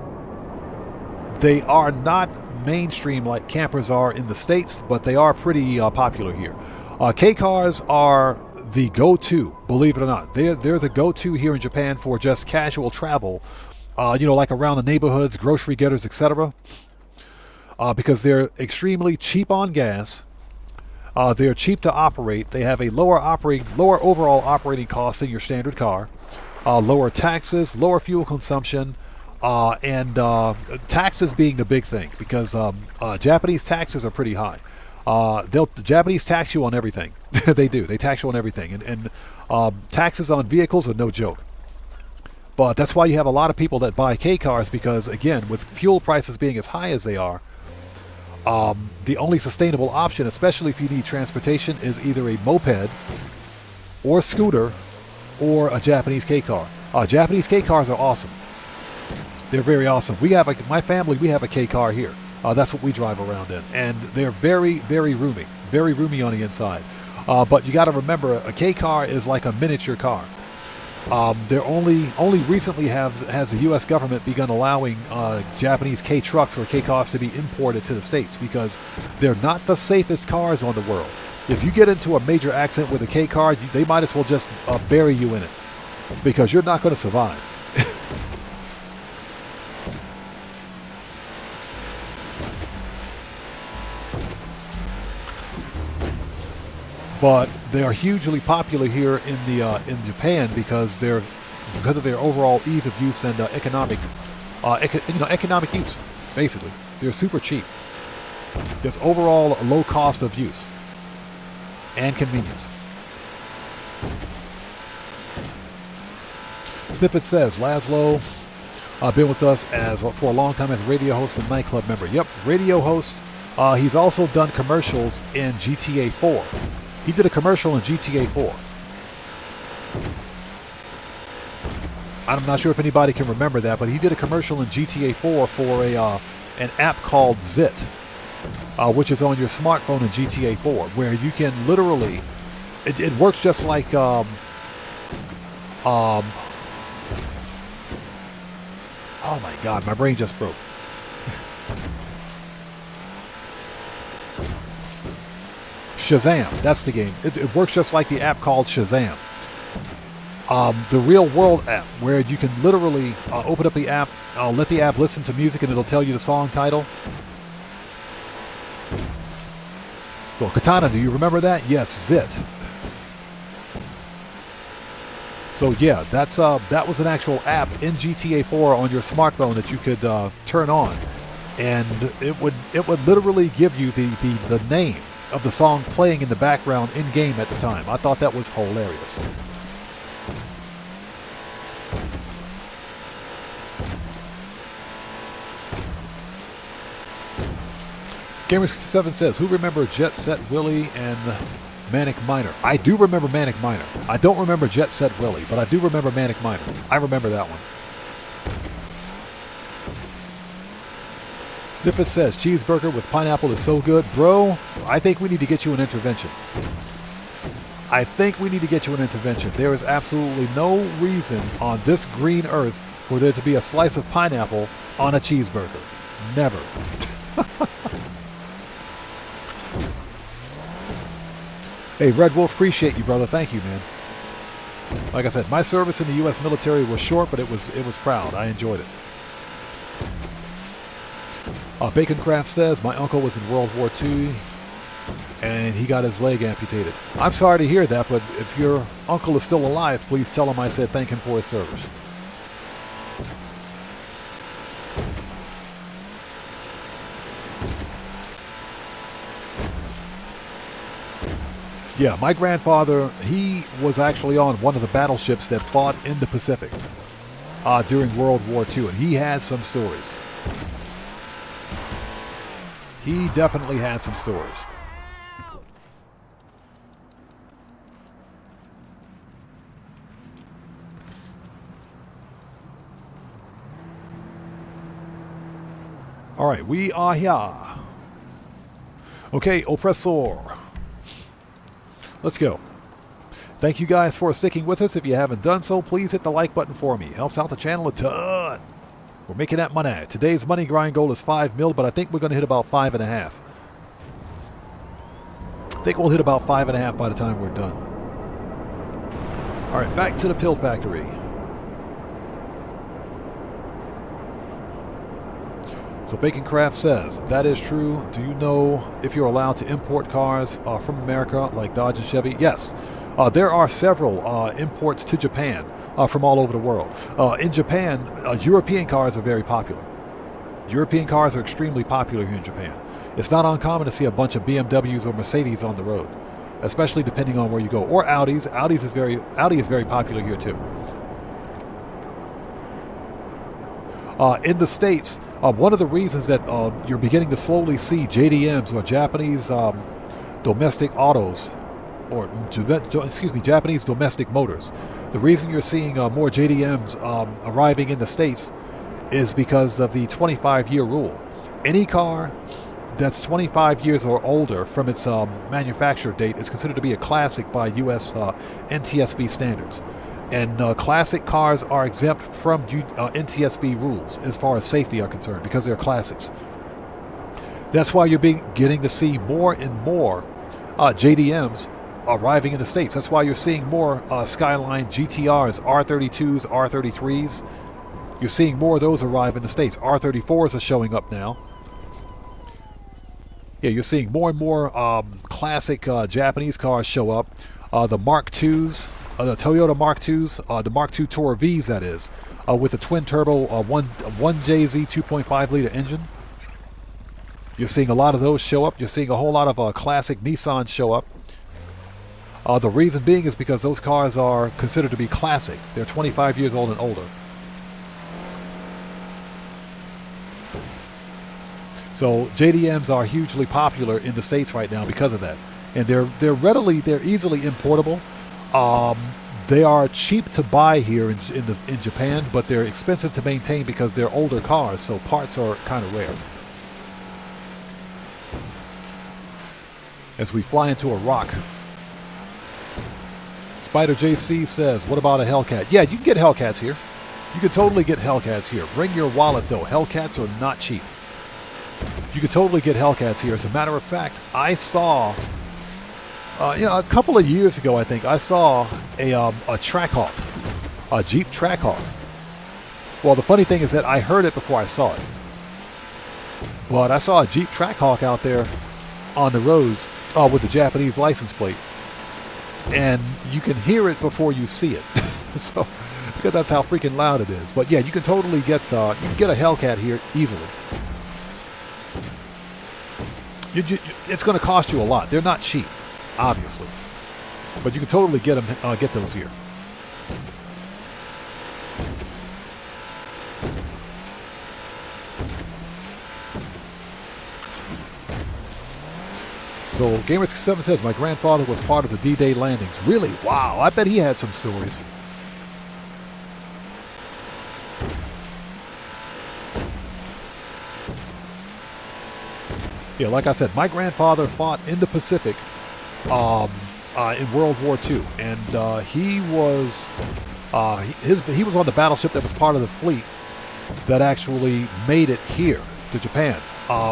[SPEAKER 2] they are not mainstream like campers are in the States, but they are pretty popular here. K-cars are the go-to, believe it or not. They're the go-to here in Japan for just casual travel, like around the neighborhoods, grocery getters, etc. Because they're extremely cheap on gas. They're cheap to operate. They have a lower overall operating cost than your standard car. Lower taxes, lower fuel consumption, and taxes being the big thing, because Japanese taxes are pretty high. The Japanese tax you on everything. They do. They tax you on everything. And taxes on vehicles are no joke. But that's why you have a lot of people that buy K-cars, because, again, with fuel prices being as high as they are, the only sustainable option, especially if you need transportation, is either a moped or a scooter or a Japanese K-car. Japanese K-cars are awesome. They're very awesome. We have my family, we have a K-car here. That's what we drive around in. And they're very, very roomy. Very roomy on the inside. But you got to remember, a K-car is like a miniature car. They're only recently has the U.S. government begun allowing Japanese K-trucks or K-cars to be imported to the States, because they're not the safest cars on the world. If you get into a major accident with a K-car, they might as well just bury you in it, because you're not going to survive. But they are hugely popular here in Japan because of their overall ease of use and economic use. Basically, they're super cheap. Just overall low cost of use and convenience. Snippet says Laszlo been with us for a long time as radio host and nightclub member. Yep, radio host. He's also done commercials in GTA 4. He did a commercial in GTA 4. I'm not sure if anybody can remember that, but he did a commercial in GTA 4 for an app called Zit, which is on your smartphone in GTA 4, where you can literally, it works just like oh my God, my brain just broke. Shazam. That's the game. It works just like the app called Shazam. The real world app, where you can literally open up the app, let the app listen to music, and it'll tell you the song title. So, Katana, do you remember that? Yes, Zit. So yeah, that was an actual app in GTA 4 on your smartphone that you could turn on, and it would literally give you the name of the song playing in the background in game at the time. I thought that was hilarious. Gamer67 says, who remember Jet Set Willie and Manic Miner? I do remember Manic Miner. I don't remember Jet Set Willie, but I do remember Manic Miner. I remember that one. Snippet says, cheeseburger with pineapple is so good. Bro, I think we need to get you an intervention. I think we need to get you an intervention. There is absolutely no reason on this green earth for there to be a slice of pineapple on a cheeseburger. Never. Hey, Red Wolf, appreciate you, brother. Thank you, man. Like I said, my service in the U.S. military was short, but it was proud. I enjoyed it. Baconcraft says, my uncle was in World War II, and he got his leg amputated. I'm sorry to hear that, but if your uncle is still alive, please tell him I said thank him for his service. Yeah, my grandfather, he was actually on one of the battleships that fought in the Pacific during World War II, and he had some stories. He definitely had some stories. All right, we are here. Okay, Oppressor. Let's go. Thank you guys for sticking with us. If you haven't done so, please hit the like button for me. Helps out the channel a ton. We're making that money. Today's money grind goal is 5 mil, but I think we're going to hit about 5.5. I think we'll hit about 5.5 by the time we're done. All right, back to the pill factory. So Baconcraft says, that is true. Do you know if you're allowed to import cars from America like Dodge and Chevy? Yes. There are several imports to Japan from all over the world. In Japan, European cars are very popular. European cars are extremely popular here in Japan. It's not uncommon to see a bunch of BMWs or Mercedes on the road, especially depending on where you go. Or Audis. Audi is very popular here too. In the States, one of the reasons that you're beginning to slowly see JDMs or Japanese domestic autos, or Japanese domestic motors, the reason you're seeing more JDMs arriving in the States is because of the 25-year rule. Any car that's 25 years or older from its manufacture date is considered to be a classic by U.S. NTSB standards. And classic cars are exempt from NTSB rules as far as safety are concerned because they're classics. That's why you're getting to see more and more JDMs arriving in the States. That's why you're seeing more Skyline GTRs, R32s, R33s. You're seeing more of those arrive in the States. R34s are showing up now. Yeah, you're seeing more and more classic Japanese cars show up. The Mark IIs. The Toyota Mark IIs, the Mark II Tour Vs, that is, with a twin-turbo 1JZ 2.5-liter engine. You're seeing a lot of those show up. You're seeing a whole lot of classic Nissans show up. The reason being is because those cars are considered to be classic. They're 25 years old and older. So JDMs are hugely popular in the States right now because of that. And they're easily importable. They are cheap to buy here in Japan, but they're expensive to maintain because they're older cars, so parts are kind of rare. As we fly into a rock. Spider JC says, what about a Hellcat? Yeah, you can get Hellcats here. You can totally get Hellcats here. Bring your wallet, though. Hellcats are not cheap. You can totally get Hellcats here. As a matter of fact, I saw A couple of years ago, I think I saw a Trackhawk, a Jeep Trackhawk. Well, the funny thing is that I heard it before I saw it. But I saw a Jeep Trackhawk out there on the roads with the Japanese license plate, and you can hear it before you see it. So, because that's how freaking loud it is. But yeah, you can totally get a Hellcat here easily. It's going to cost you a lot. They're not cheap, obviously, but you can totally get those here. So Gamer7 says, my grandfather was part of the D-Day landings. Really? Wow. I bet he had some stories. Yeah, like I said, my grandfather fought in the Pacific in World War II, and he was on the battleship that was part of the fleet that actually made it here to Japan.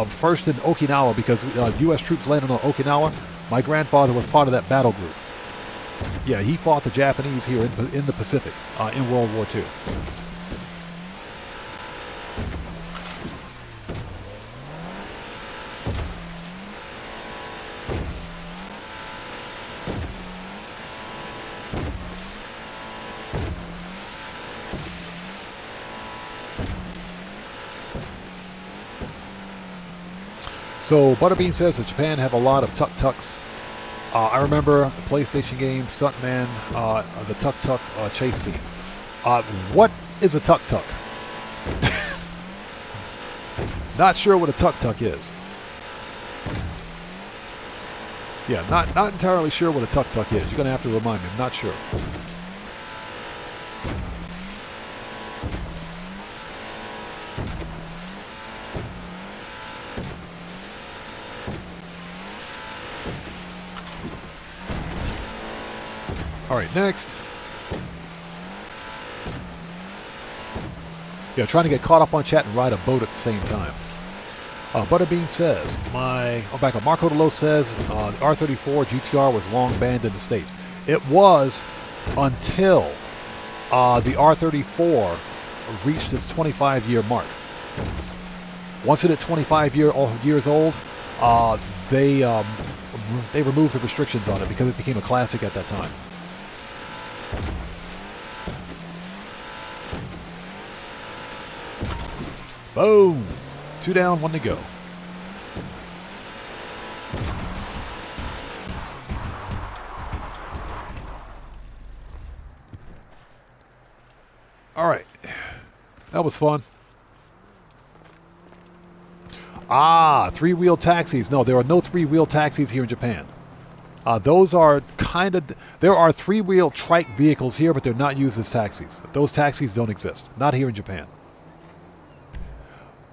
[SPEAKER 2] First in Okinawa, because U.S. troops landed on Okinawa. My grandfather was part of that battle group. Yeah, he fought the Japanese here in the Pacific in World War II. So Butterbean says that Japan have a lot of tuk-tuks. I remember the PlayStation game Stuntman, the tuk-tuk chase scene. What is a tuk-tuk? Not sure what a tuk-tuk is. Yeah, not entirely sure what a tuk-tuk is. You're going to have to remind me. I'm not sure. All right, next. Yeah, trying to get caught up on chat and ride a boat at the same time. Butterbean says, back up. Marco DeLo says the R34 GTR was long banned in the States. It was until the R34 reached its 25-year mark. Once it hit 25 years old, they removed the restrictions on it because it became a classic at that time. Boom! 2 down, 1 to go. All right. That was fun. Three-wheel taxis. No, there are no three-wheel taxis here in Japan. Those are there are three-wheel trike vehicles here, but they're not used as taxis. Those taxis don't exist. Not here in Japan.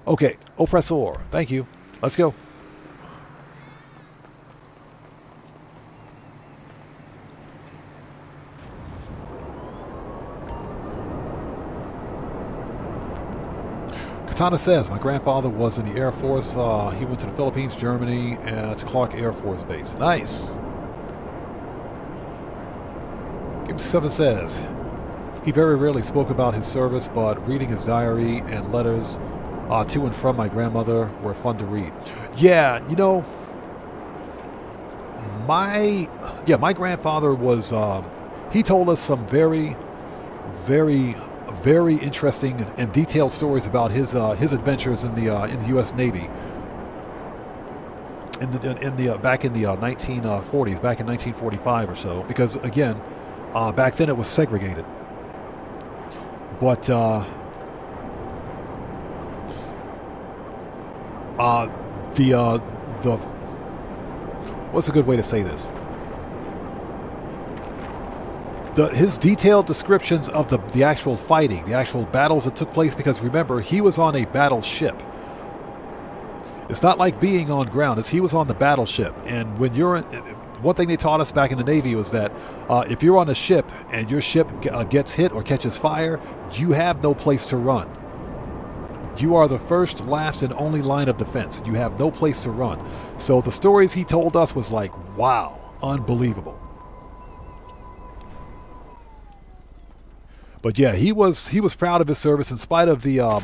[SPEAKER 2] Okay, Oppressor. Thank you. Let's go. Katana says, my grandfather was in the Air Force. He went to the Philippines, Germany, to Clark Air Force Base. Nice. Game7 says, he very rarely spoke about his service, but reading his diary and letters to and from my grandmother were fun to read. Yeah, you know, my grandfather was, he told us some very, very, very interesting and detailed stories about his adventures in the U.S. Navy back in the 1940s, back in 1945 or so. Because again, back then it was segregated. But what's a good way to say this? His detailed descriptions of the actual fighting, the actual battles that took place, because remember, he was on a battleship. It's not like being on ground. He was on the battleship. And when you're one thing they taught us back in the Navy was that if you're on a ship and your ship gets hit or catches fire, you have no place to run. You are the first, last, and only line of defense. You have no place to run. So the stories he told us was like, wow. Unbelievable. But yeah, he was proud of his service in spite of the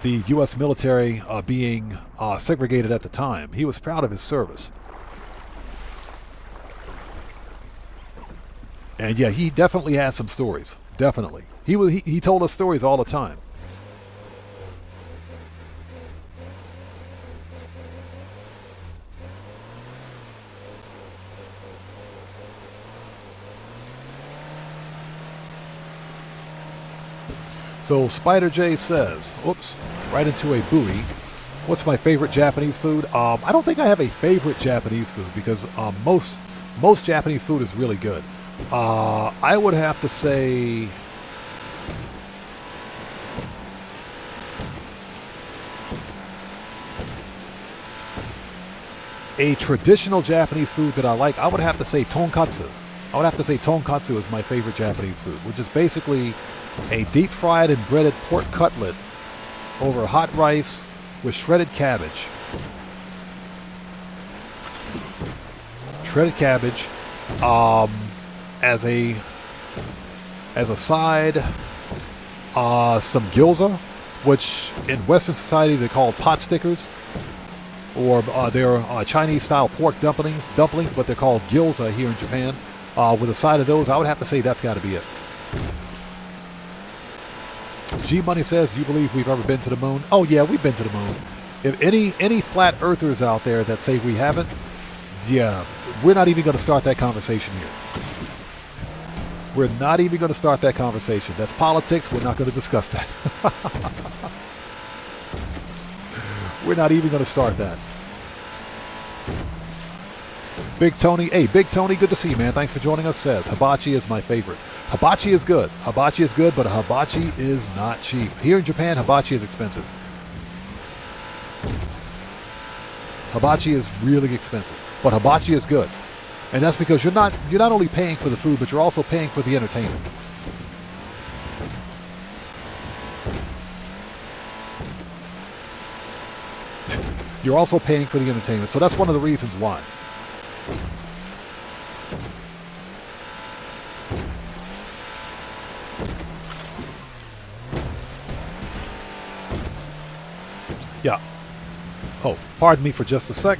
[SPEAKER 2] U.S. military being segregated at the time. He was proud of his service. And yeah, he definitely has some stories. Definitely. He told us stories all the time. So Spider J says, oops, right into a buoy. What's my favorite Japanese food? I don't think I have a favorite Japanese food because most Japanese food is really good. I would have to say a traditional Japanese food that I like. I would have to say tonkatsu. I would have to say tonkatsu is my favorite Japanese food, which is basically a deep fried and breaded pork cutlet over hot rice with shredded cabbage. Shredded cabbage as a side, some gyoza, which in Western society they're called pot stickers, or they're Chinese-style pork dumplings, but they're called gyoza here in Japan. With a side of those, I would have to say that's got to be it. G Money says, "You believe we've ever been to the moon?" Oh yeah, we've been to the moon. If any flat earthers out there that say we haven't, yeah, we're not even going to start that conversation here. We're not even going to start that conversation. That's politics. We're not going to discuss that. We're not even going to start that. Big Tony, hey, Big Tony, good to see you, man. Thanks for joining us. Says, hibachi is my favorite. Hibachi is good. Hibachi is good, but a hibachi is not cheap. Here in Japan, hibachi is expensive. Hibachi is really expensive, but hibachi is good. And that's because you're not only paying for the food, but you're also paying for the entertainment. You're also paying for the entertainment. So that's one of the reasons why. Yeah. Oh, pardon me for just a sec.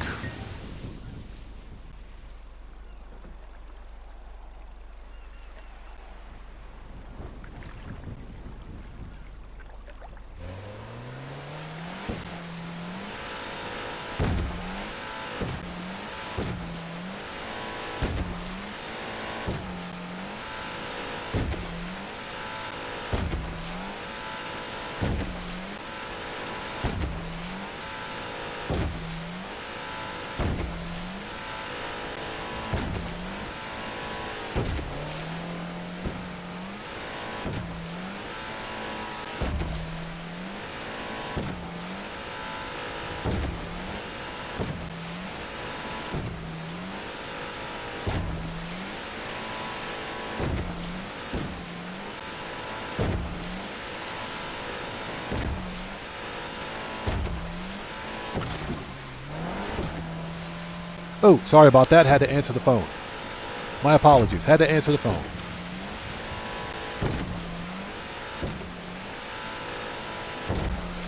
[SPEAKER 2] Oh, sorry about that. Had to answer the phone. My apologies. Had to answer the phone.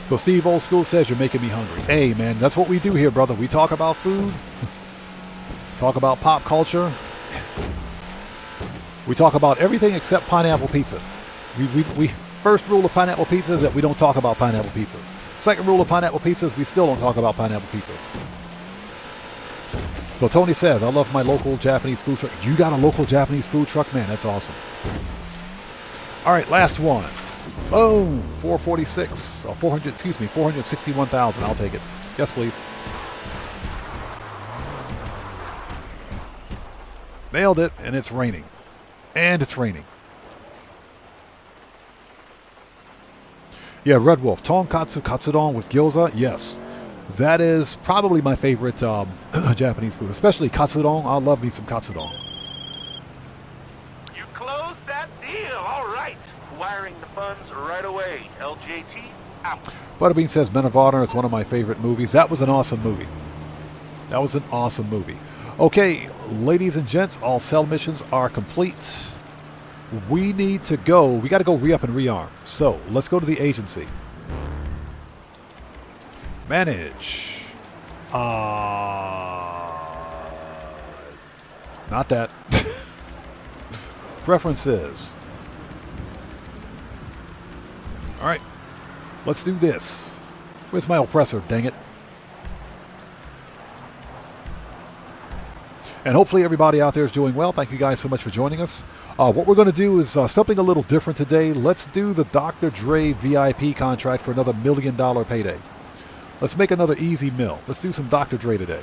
[SPEAKER 2] So Steve Old School says, you're making me hungry. Hey, man, that's what we do here, brother. We talk about food. Talk about pop culture. We talk about everything except pineapple pizza. We first rule of pineapple pizza is that we don't talk about pineapple pizza. Second rule of pineapple pizza is we still don't talk about pineapple pizza. So Tony says, I love my local Japanese food truck. You got a local Japanese food truck? Man, that's awesome. All right, last one. Boom, 446, 461,000. I'll take it. Yes, please. Nailed it, and it's raining. And it's raining. Yeah, Red Wolf, tonkatsu katsudon with gyoza. Yes. That is probably my favorite Japanese food, especially katsudon. I love me some katsudon.
[SPEAKER 6] You closed that deal. All right. Wiring the funds right away. LJT out.
[SPEAKER 2] Butterbean says Men of Honor is one of my favorite movies. That was an awesome movie. That was an awesome movie. Okay, ladies and gents, all cell missions are complete. We need to go. We got to go re-up and rearm. So let's go to the agency. Manage. Not that. Preferences. All right. Let's do this. Where's my oppressor? Dang it. And hopefully everybody out there is doing well. Thank you guys so much for joining us. What we're going to do is something a little different today. Let's do the Dr. Dre VIP contract for another $1 million payday. Let's make another easy mill. Let's do some Dr. Dre today.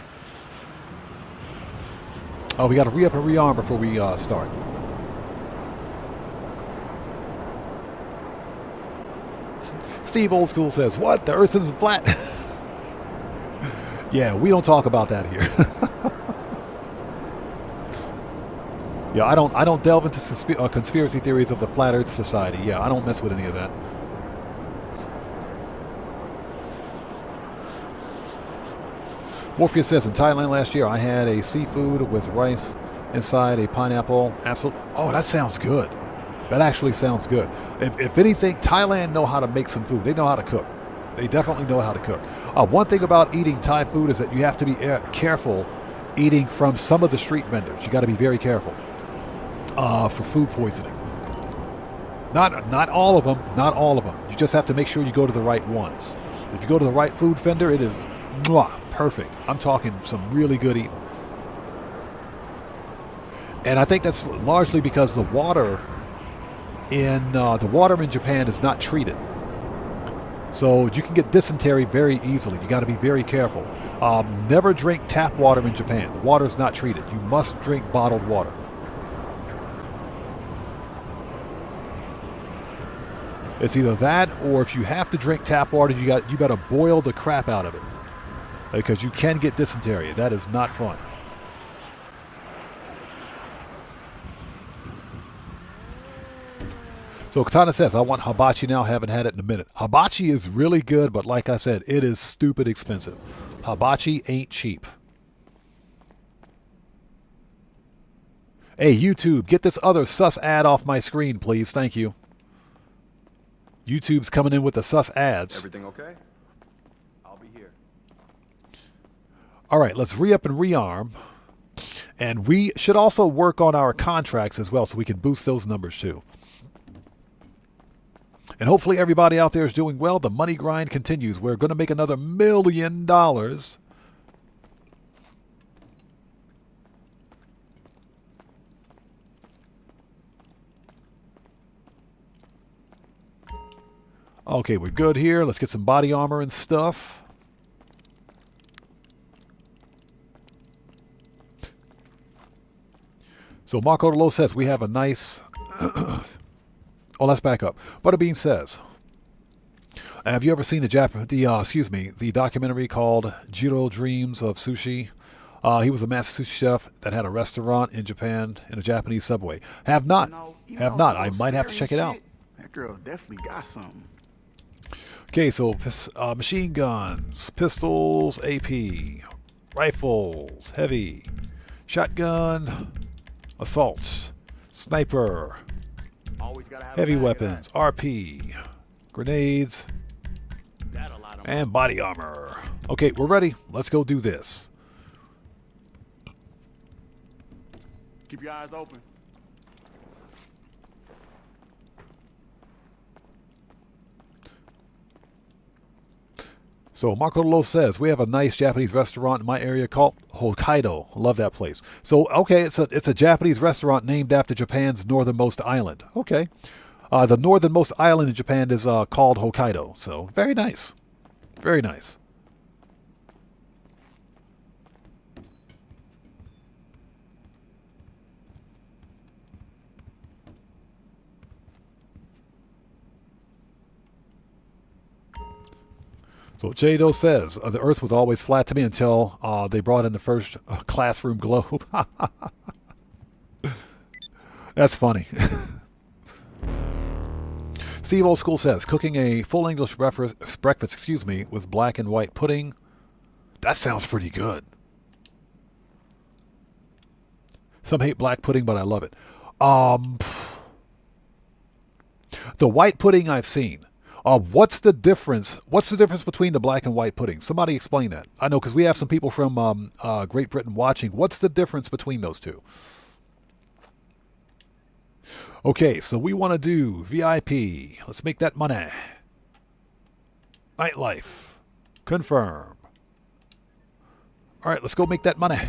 [SPEAKER 2] Oh, we got to re-up and rearm before we start. Steve Oldstool says, what? The earth isn't flat? Yeah, we don't talk about that here. Yeah, I don't delve into conspiracy theories of the Flat Earth Society. Yeah, I don't mess with any of that. Morpheus says, in Thailand last year, I had a seafood with rice inside a pineapple. Absolutely. Oh, that sounds good. That actually sounds good. If anything, Thailand know how to make some food. They know how to cook. They definitely know how to cook. One thing about eating Thai food is that you have to be careful eating from some of the street vendors. You got to be very careful. For food poisoning. Not all of them. Not all of them. You just have to make sure you go to the right ones. If you go to the right food vendor, it is perfect. I'm talking some really good eating. And I think that's largely because the water in Japan is not treated. So you can get dysentery very easily. You got to be very careful. Never drink tap water in Japan. The water is not treated. You must drink bottled water. It's either that, or if you have to drink tap water, you better boil the crap out of it, because you can get dysentery. That is not fun. So Katana says, I want hibachi now. Haven't had it in a minute. Hibachi is really good, but like I said, it is stupid expensive. Hibachi ain't cheap. Hey, YouTube, get this other sus ad off my screen, please. Thank you. YouTube's coming in with the sus ads.
[SPEAKER 9] Everything okay? I'll be here.
[SPEAKER 2] All right, let's re-up and rearm. And we should also work on our contracts as well so we can boost those numbers too. And hopefully everybody out there is doing well. The money grind continues. We're going to make another $1 million. Okay, we're good here. Let's get some body armor and stuff. So Marco Delo says we have a nice... Oh, let's back up. Butterbean says, have you ever seen the documentary called Jiro Dreams of Sushi? He was a master sushi chef that had a restaurant in Japan in a Japanese subway. Have not. Have not. I might have to check it out.
[SPEAKER 10] That girl definitely got something.
[SPEAKER 2] Okay, so machine guns, pistols, AP, rifles, heavy, shotgun, assault, sniper, heavy weapons, RP, grenades, and body armor. Okay, we're ready. Let's go do this.
[SPEAKER 10] Keep your eyes open.
[SPEAKER 2] So Marco Lo says, we have a nice Japanese restaurant in my area called Hokkaido. Love that place. So, okay, it's a Japanese restaurant named after Japan's northernmost island. Okay. The northernmost island in Japan is called Hokkaido. So, very nice. Very nice. So Jado says, the earth was always flat to me until they brought in the first classroom globe. That's funny. Steve Old School says, cooking a full English breakfast, with black and white pudding. That sounds pretty good. Some hate black pudding, but I love it. The white pudding I've seen. What's the difference? What's the difference between the black and white pudding? Somebody explain that. I know because we have some people from Great Britain watching. What's the difference between those two? Okay, so we want to do VIP. Let's make that money. Nightlife. Confirm. All right, let's go make that money.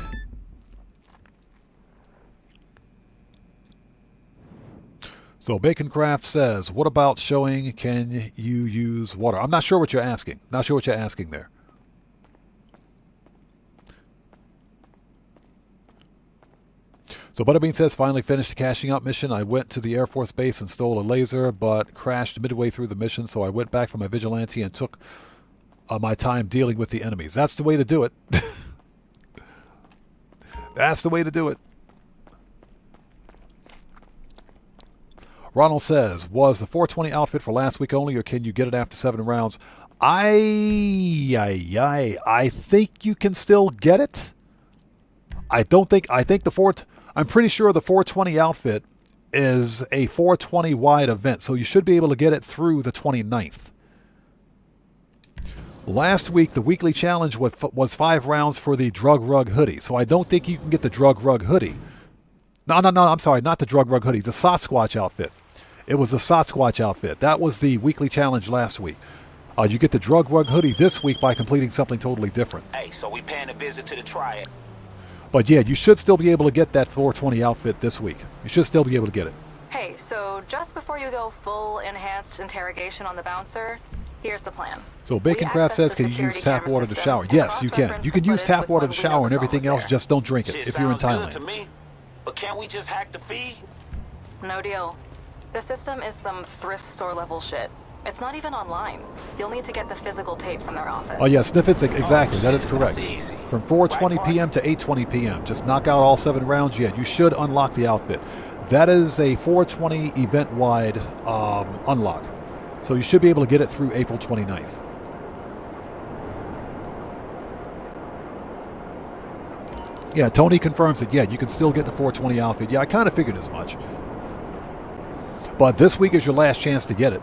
[SPEAKER 2] So Baconcraft says, what about showing can you use water? I'm not sure what you're asking. Not sure what you're asking there. So Butterbean says, finally finished the cashing out mission. I went to the Air Force Base and stole a laser, but crashed midway through the mission, so I went back for my vigilante and took my time dealing with the enemies. That's the way to do it. That's the way to do it. Ronald says, was the 420 outfit for last week only, or can you get it after 7 rounds? I think you can still get it. I think I'm pretty sure the 420 outfit is a 420 wide event, so you should be able to get it through the 29th. Last week, the weekly challenge was 5 rounds for the Drug Rug hoodie, so I don't think you can get the Drug Rug hoodie. No, I'm sorry, not the Drug Rug hoodie, the Sasquatch outfit. It was the Sasquatch outfit. That was the weekly challenge last week. You get the Drug Rug hoodie this week by completing something totally different.
[SPEAKER 3] Hey, so we paying a visit to the triad.
[SPEAKER 2] But yeah, you should still be able to get that 420 outfit this week. You should still be able to get it.
[SPEAKER 11] Hey, so just before you go full enhanced interrogation on the bouncer, here's the plan.
[SPEAKER 2] So Baconcraft says, can you use tap water to shower? Yes, you can. You can use tap water to shower and everything else, just don't drink it if you're in Thailand.
[SPEAKER 3] To me, but can't we just hack the feed?
[SPEAKER 11] No deal. The system is some thrift store level shit. It's not even online. You'll need to get the physical tape from their office.
[SPEAKER 2] Oh yeah, snippets, exactly. That is correct. From 4:20 p.m. to 8:20 p.m. Just knock out all 7 rounds. Yeah, you should unlock the outfit. That is a 420 event-wide unlock. So you should be able to get it through April 29th. Yeah, Tony confirms that, yeah, you can still get the 420 outfit. Yeah, I kind of figured as much. But this week is your last chance to get it.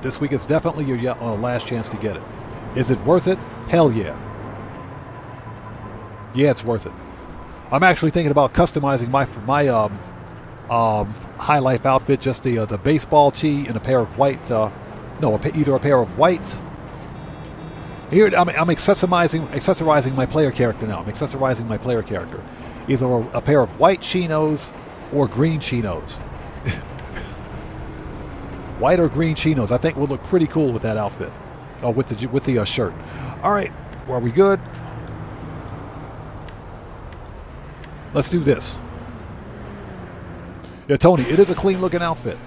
[SPEAKER 2] This week is definitely your last chance to get it. Is it worth it? Hell yeah. Yeah, it's worth it. I'm actually thinking about customizing my High Life outfit, just the baseball tee and a pair of white, either a pair of white. Here, I'm accessorizing my player character now. I'm accessorizing my player character. Either a pair of white chinos or green chinos. White or green chinos, I think, would look pretty cool with that outfit. Oh, with the shirt. All right, are we good? Let's do this. Yeah, Tony, it is a clean-looking outfit.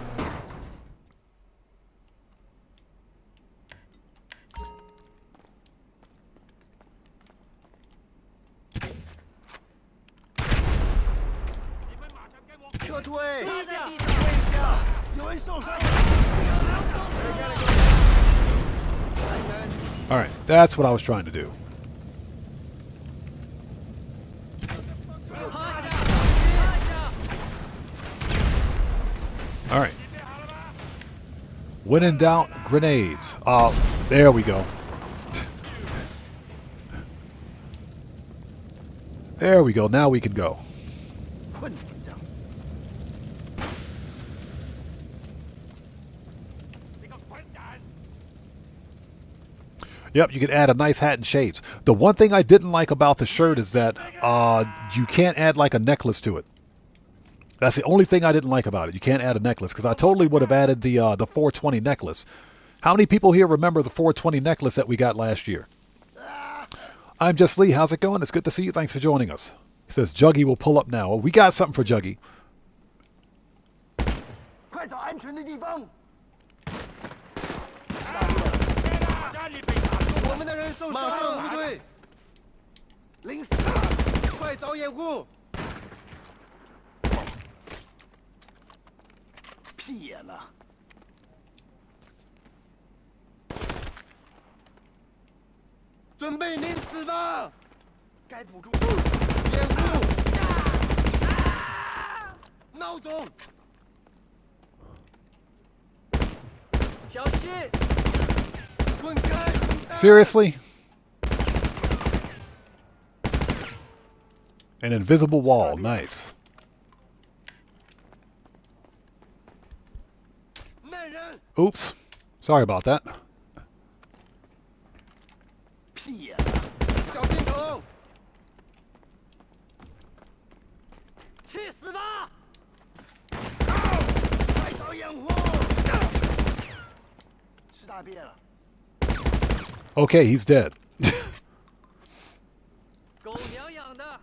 [SPEAKER 2] All right, that's what I was trying to do. All right. When in doubt, grenades. There we go. There we go. Now we can go. Yep, you can add a nice hat and shades. The one thing I didn't like about the shirt is that you can't add like a necklace to it. That's the only thing I didn't like about it. You can't add a necklace, because I totally would have added the 420 necklace. How many people here remember the 420 necklace that we got last year? I'm Just Lee. How's it going? It's good to see you. Thanks for joining us. He says Juggy will pull up now. Well, we got something for Juggy.
[SPEAKER 7] 闹钟，小心，滚开！
[SPEAKER 2] Seriously? An invisible wall. Nice.
[SPEAKER 7] 那人
[SPEAKER 2] Oops. Sorry about that.
[SPEAKER 7] 屁呀！小心头！去死吧！快找掩护！吃大便了。
[SPEAKER 2] Okay, he's dead.
[SPEAKER 7] 狗娘养的！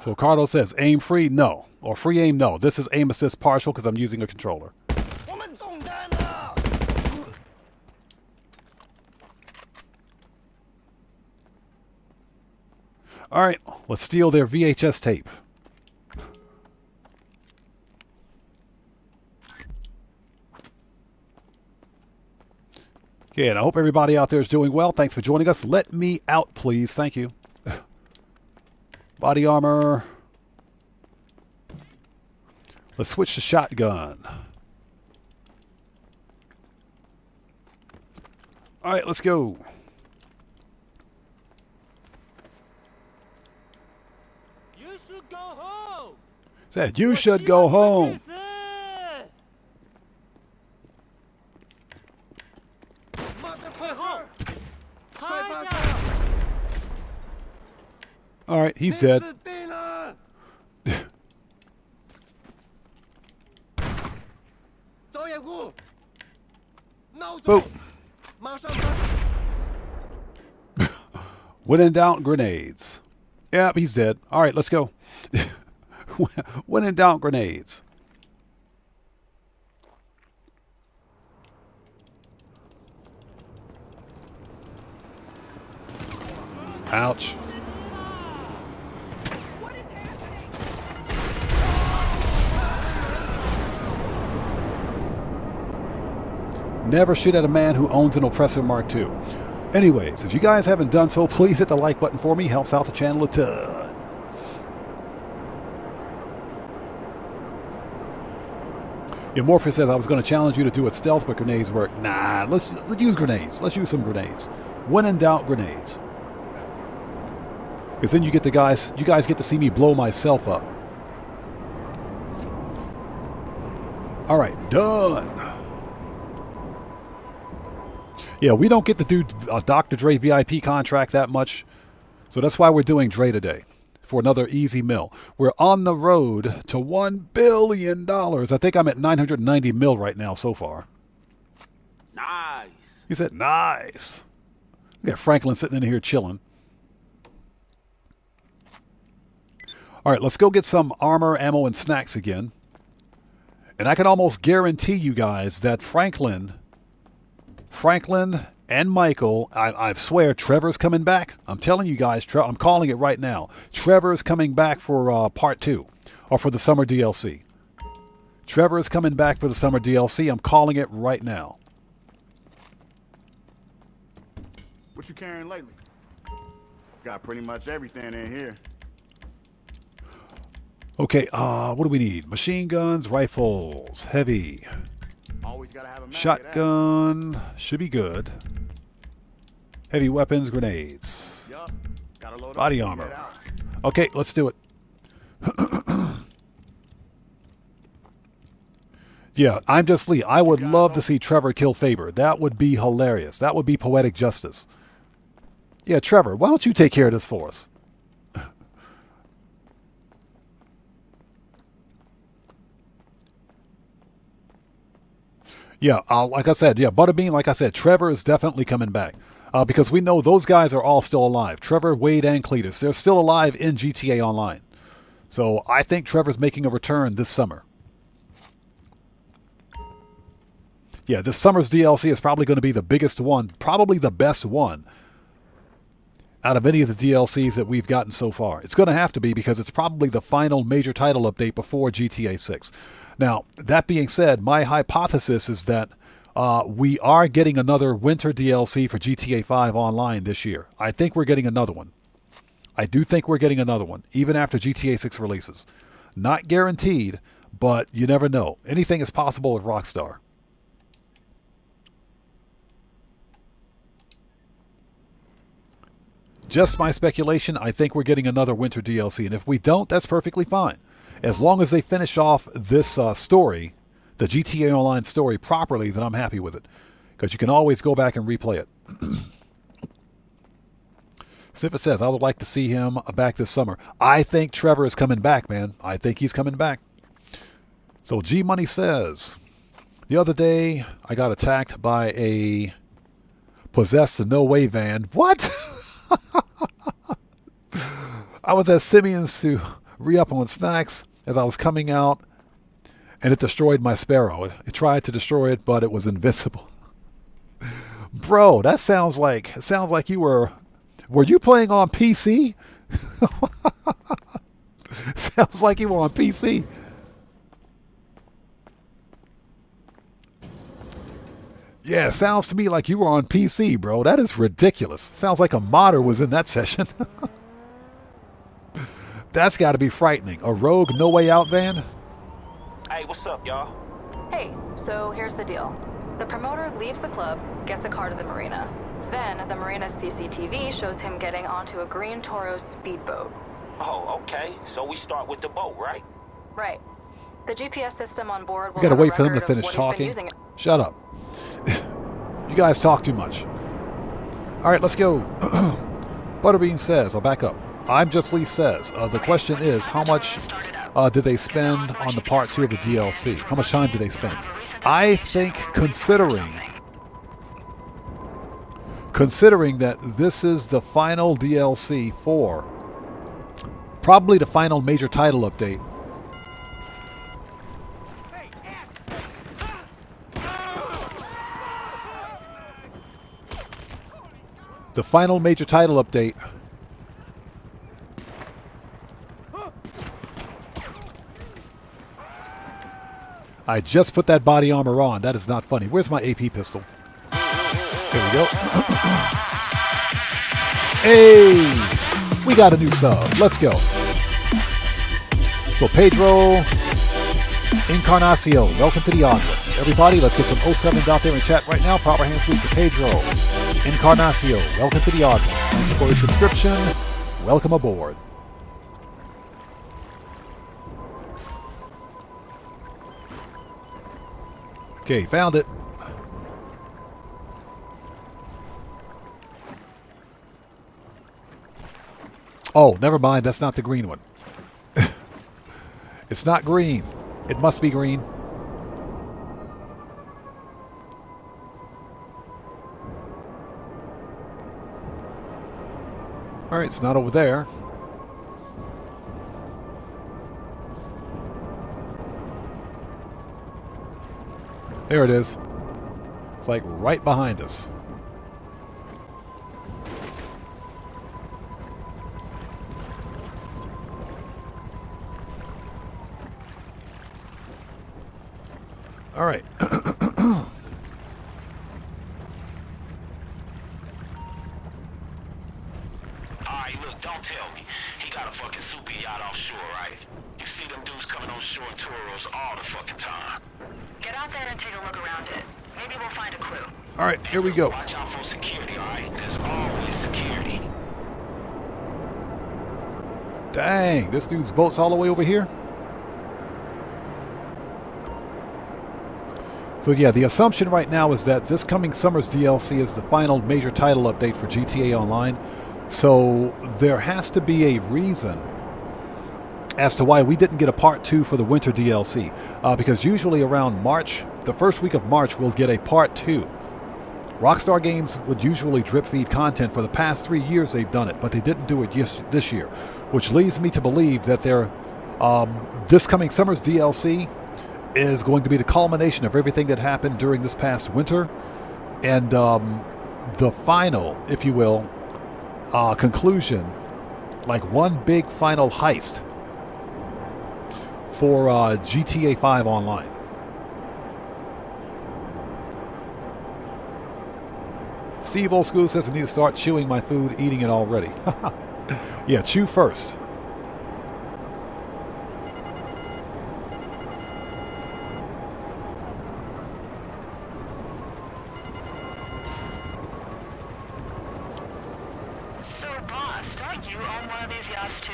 [SPEAKER 2] So Cardo says, aim free? No. Or free aim? No. This is aim assist partial because I'm using a controller.
[SPEAKER 7] 我们中弹了！
[SPEAKER 2] All right, let's steal their VHS tape. Okay, and I hope everybody out there is doing well. Thanks for joining us. Let me out, please. Thank you. Body armor. Let's switch to shotgun. All right, let's go.
[SPEAKER 5] You should go home.
[SPEAKER 2] Said you should go home. All right, he's dead. Boop. When in doubt, grenades. Yep, he's dead. All right, let's go. When in doubt, grenades. Ouch. Never shoot at a man who owns an oppressor Mark II. Anyways, if you guys haven't done so, please hit the like button for me. Helps out the channel a ton. Yeah, Morpheus says I was going to challenge you to do it stealth, but grenades work. Nah, let's use grenades. Let's use some grenades. When in doubt, grenades. Because then you guys get to see me blow myself up. All right, done. Yeah, we don't get to do a Dr. Dre VIP contract that much. So that's why we're doing Dre today. For another easy mill. We're on the road to $1 billion. I think I'm at 990 mil right now so far.
[SPEAKER 7] Nice.
[SPEAKER 2] He said, nice. Look at Franklin sitting in here chilling. All right, let's go get some armor, ammo, and snacks again. And I can almost guarantee you guys that Franklin and Michael, I swear Trevor's coming back. I'm telling you guys, I'm calling it right now. Trevor's coming back for part 2, or for the summer DLC. Trevor is coming back for the summer DLC. I'm calling it right now.
[SPEAKER 10] What you carrying lately? Got pretty much everything in here.
[SPEAKER 2] Okay, what do we need? Machine guns, rifles, heavy.
[SPEAKER 10] Always gotta have a
[SPEAKER 2] Shotgun should be good. Heavy weapons, grenades.
[SPEAKER 10] Yup. Gotta load
[SPEAKER 2] Body
[SPEAKER 10] up
[SPEAKER 2] armor. Okay, let's do it. Yeah, I'm just Lee. I would love to see Trevor kill Faber. That would be hilarious. That would be poetic justice. Yeah, Trevor, why don't you take care of this for us? Yeah, like I said, Butterbean, like I said, Trevor is definitely coming back. Because we know those guys are all still alive. Trevor, Wade, and Cletus. They're still alive in GTA Online. So I think Trevor's making a return this summer. Yeah, this summer's DLC is probably going to be the biggest one, probably the best one out of any of the DLCs that we've gotten so far. It's going to have to be because it's probably the final major title update before GTA 6. Now, that being said, my hypothesis is that we are getting another winter DLC for GTA 5 Online this year. I think we're getting another one. I do think we're getting another one, even after GTA 6 releases. Not guaranteed, but you never know. Anything is possible with Rockstar. Just my speculation, I think we're getting another winter DLC, and if we don't, that's perfectly fine. As long as they finish off this story, the GTA Online story, properly, then I'm happy with it. Because you can always go back and replay it. Sniffit says, I would like to see him back this summer. I think Trevor is coming back, man. I think he's coming back. So G Money says, the other day I got attacked by a possessed No Way van. What? I was at Simeon's to re-up on snacks as I was coming out, and it destroyed my Sparrow. It tried to destroy it, but it was invincible. Bro, that sounds like you were you playing on PC? Sounds like you were on PC. Yeah, sounds to me like you were on PC, bro. That is ridiculous. Sounds like a modder was in that session. That's got to be frightening. A rogue No Way Out van?
[SPEAKER 12] Hey, what's up, y'all?
[SPEAKER 11] Hey, so here's the deal. The promoter leaves the club, gets a car to the marina. Then, the marina's CCTV shows him getting onto a green Toro speedboat.
[SPEAKER 12] Oh, okay. So we start with the boat, right?
[SPEAKER 11] Right. The GPS system on board will
[SPEAKER 2] You gotta
[SPEAKER 11] have a
[SPEAKER 2] wait for them to
[SPEAKER 11] record of
[SPEAKER 2] finish
[SPEAKER 11] what he's been
[SPEAKER 2] talking.
[SPEAKER 11] using.
[SPEAKER 2] Shut up. You guys talk too much. All right, let's go. Butterbean says, I'll back up. I'm Just Lee says, the question is, how much did they spend on the part 2 of the DLC? How much time did they spend? I think considering that this is the final DLC for probably the final major title update. The final major title update. I just put that body armor on. That is not funny. Where's my AP pistol? Here we go. Hey! We got a new sub. Let's go. So Pedro Encarnacion, welcome to the audience. Everybody, let's get some 07s out there in chat right now. Proper hand salute to Pedro Encarnacion, welcome to the audience. Thank you for your subscription. Welcome aboard. Okay, found it. Oh, never mind. That's not the green one. It's not green. It must be green. All right, it's not over there. There it is. It's like right behind us. All right.
[SPEAKER 3] Alright, look, don't tell me. He got a fucking super yacht offshore, right? You see them dudes coming on shore in Toros all the fucking time.
[SPEAKER 8] Get out there and take a look around it. Maybe we'll find a clue.
[SPEAKER 2] All right, here we go.
[SPEAKER 3] Watch out for security, alright? There's always security.
[SPEAKER 2] Dang, this dude's boat's all the way over here. So yeah, the assumption right now is that this coming summer's DLC is the final major title update for GTA Online. So there has to be a reason as to why we didn't get a part 2 for the winter DLC. Because usually around March, the first week of March, we'll get a part 2. Rockstar Games would usually drip feed content. For the past 3 years they've done it, but they didn't do it this year. Which leads me to believe that this coming summer's DLC is going to be the culmination of everything that happened during this past winter. And the final, if you will, conclusion, like one big final heist for GTA 5 Online. Steve Old School says I need to start chewing my food, eating it already. Yeah, chew first.
[SPEAKER 8] So, boss, don't you own one of these yachts too?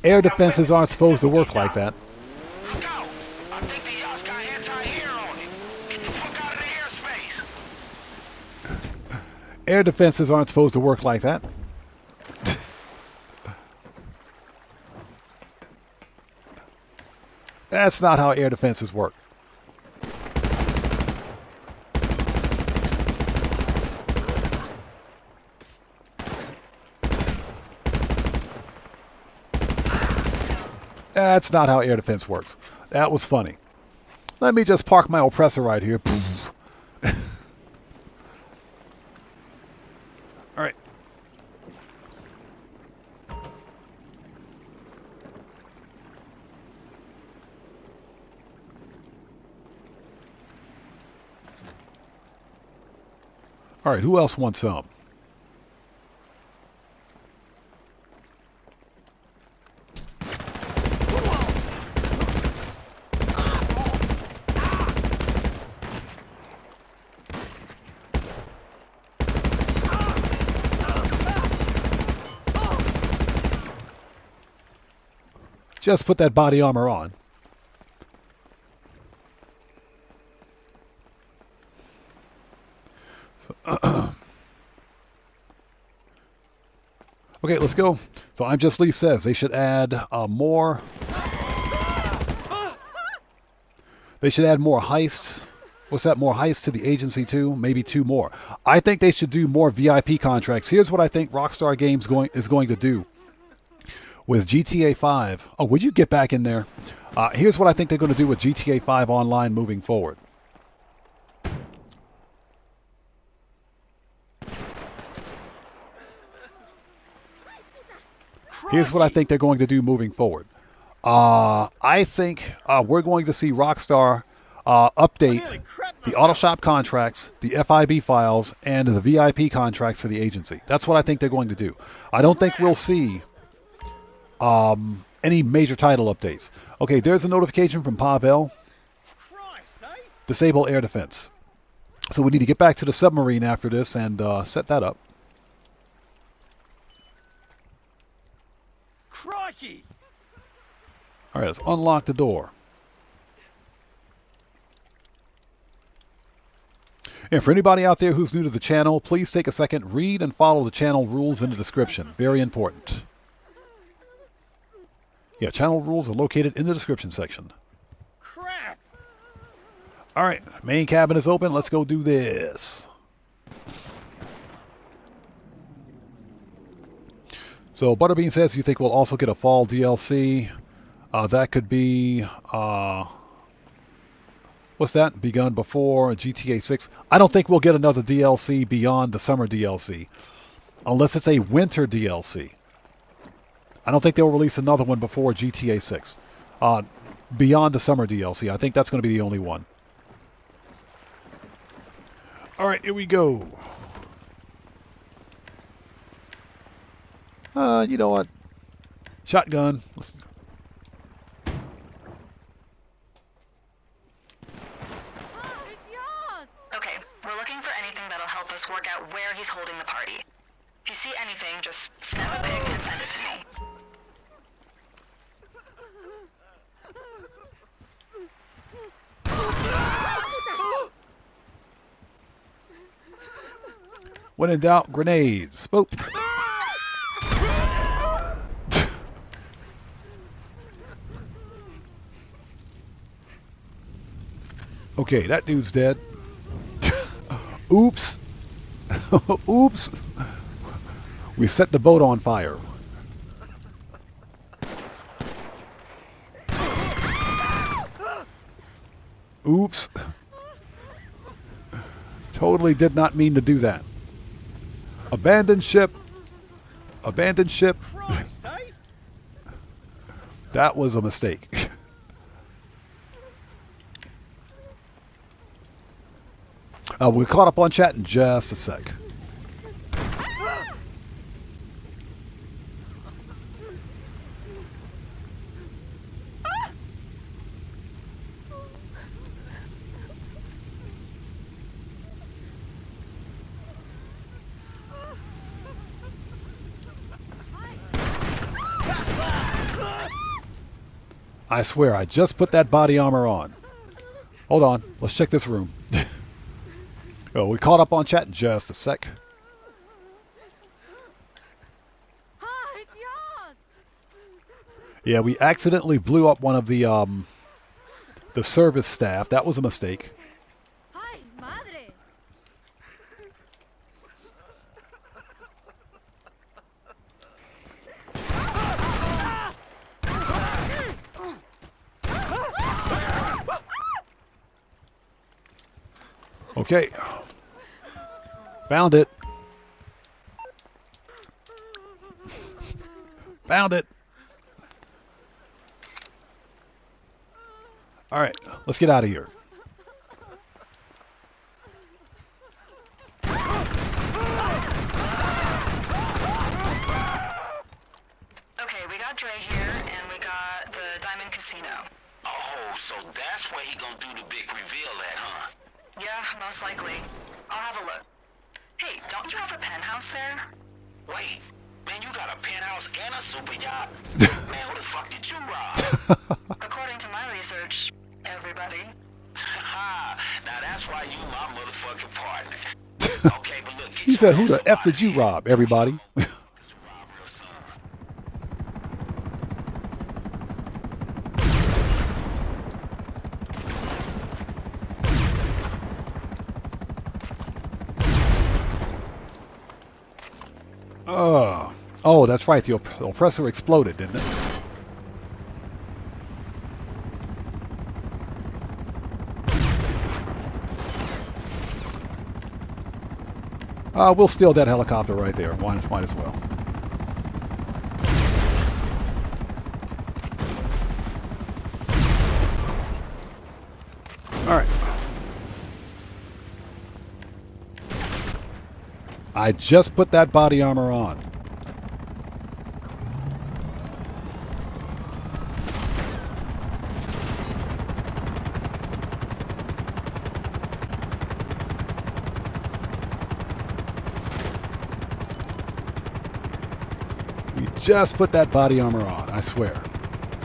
[SPEAKER 2] Air defenses aren't supposed to work like that.
[SPEAKER 3] Look out! I think the yacht's got anti-air on it. Get the fuck out of the airspace.
[SPEAKER 2] Air defenses aren't supposed to work like that. That's not how air defenses work. That's not how air defense works. That was funny. Let me just park my oppressor right here. All right. All right, who else wants some? Just put that body armor on. Okay, let's go. So I'm Just Lee says they should add more. They should add more heists. What's that? More heists to the agency too? Maybe 2 more. I think they should do more VIP contracts. Here's what I think Rockstar Games is going to do with GTA 5. Oh, would you get back in there? Here's what I think they're going to do with GTA 5 Online moving forward. Here's what I think they're going to do moving forward. I think we're going to see Rockstar update the auto shop contracts, the FIB files, and the VIP contracts for the agency. That's what I think they're going to do. I don't think we'll see any major title updates. Okay, there's a notification from Pavel. Disable air defense. So we need to get back to the submarine after this and set that up.
[SPEAKER 5] Crikey!
[SPEAKER 2] All right, let's unlock the door. And for anybody out there who's new to the channel, please take a second, read and follow the channel rules in the description. Very important. Yeah, channel rules are located in the description section.
[SPEAKER 5] Crap!
[SPEAKER 2] All right, main cabin is open. Let's go do this. So Butterbean says you think we'll also get a fall DLC. That could be, what's that? Begun before GTA 6. I don't think we'll get another DLC beyond the summer DLC. Unless it's a winter DLC. I don't think they'll release another one before GTA 6. Beyond the summer DLC. I think that's going to be the only one. All right, here we go. You know what? Shotgun.
[SPEAKER 8] Okay, we're looking for anything that'll help us work out where he's holding the party. If you see anything, just snap a pic and send it to me.
[SPEAKER 2] When in doubt, grenades. Boop. Okay, that dude's dead. Oops. Oops. We set the boat on fire. Oops. Totally did not mean to do that. Abandoned ship. Abandoned ship. That was a mistake. We're caught up on chat in just a sec. I swear, I just put that body armor on. Hold on. Let's check this room. Oh, we caught up on chat in just a sec.
[SPEAKER 5] Hi, it's yours.
[SPEAKER 2] Yeah, we accidentally blew up one of the service staff. That was a mistake.
[SPEAKER 5] Hi, madre.
[SPEAKER 2] Okay. Found it. Found it. All right, let's get out of here.
[SPEAKER 8] Okay, we got Dre here, and we got the Diamond Casino.
[SPEAKER 3] Oh, so that's where he gonna do the big reveal at, huh?
[SPEAKER 8] Yeah, most likely. I'll have a look. Hey, don't you have a penthouse there?
[SPEAKER 3] Wait, man, you got a penthouse and a super yacht? Man, who the fuck did you rob?
[SPEAKER 8] According to my research, everybody.
[SPEAKER 3] Ha! Now that's why you my motherfucking partner. Okay, but look, get
[SPEAKER 2] He
[SPEAKER 3] your
[SPEAKER 2] said, who
[SPEAKER 3] ass
[SPEAKER 2] the
[SPEAKER 3] up
[SPEAKER 2] F
[SPEAKER 3] outta
[SPEAKER 2] did you
[SPEAKER 3] here.
[SPEAKER 2] rob, everybody? Oh, that's right. The oppressor exploded, didn't it? We'll steal that helicopter right there. Might as well. All right. I just put that body armor on. We just put that body armor on, I swear.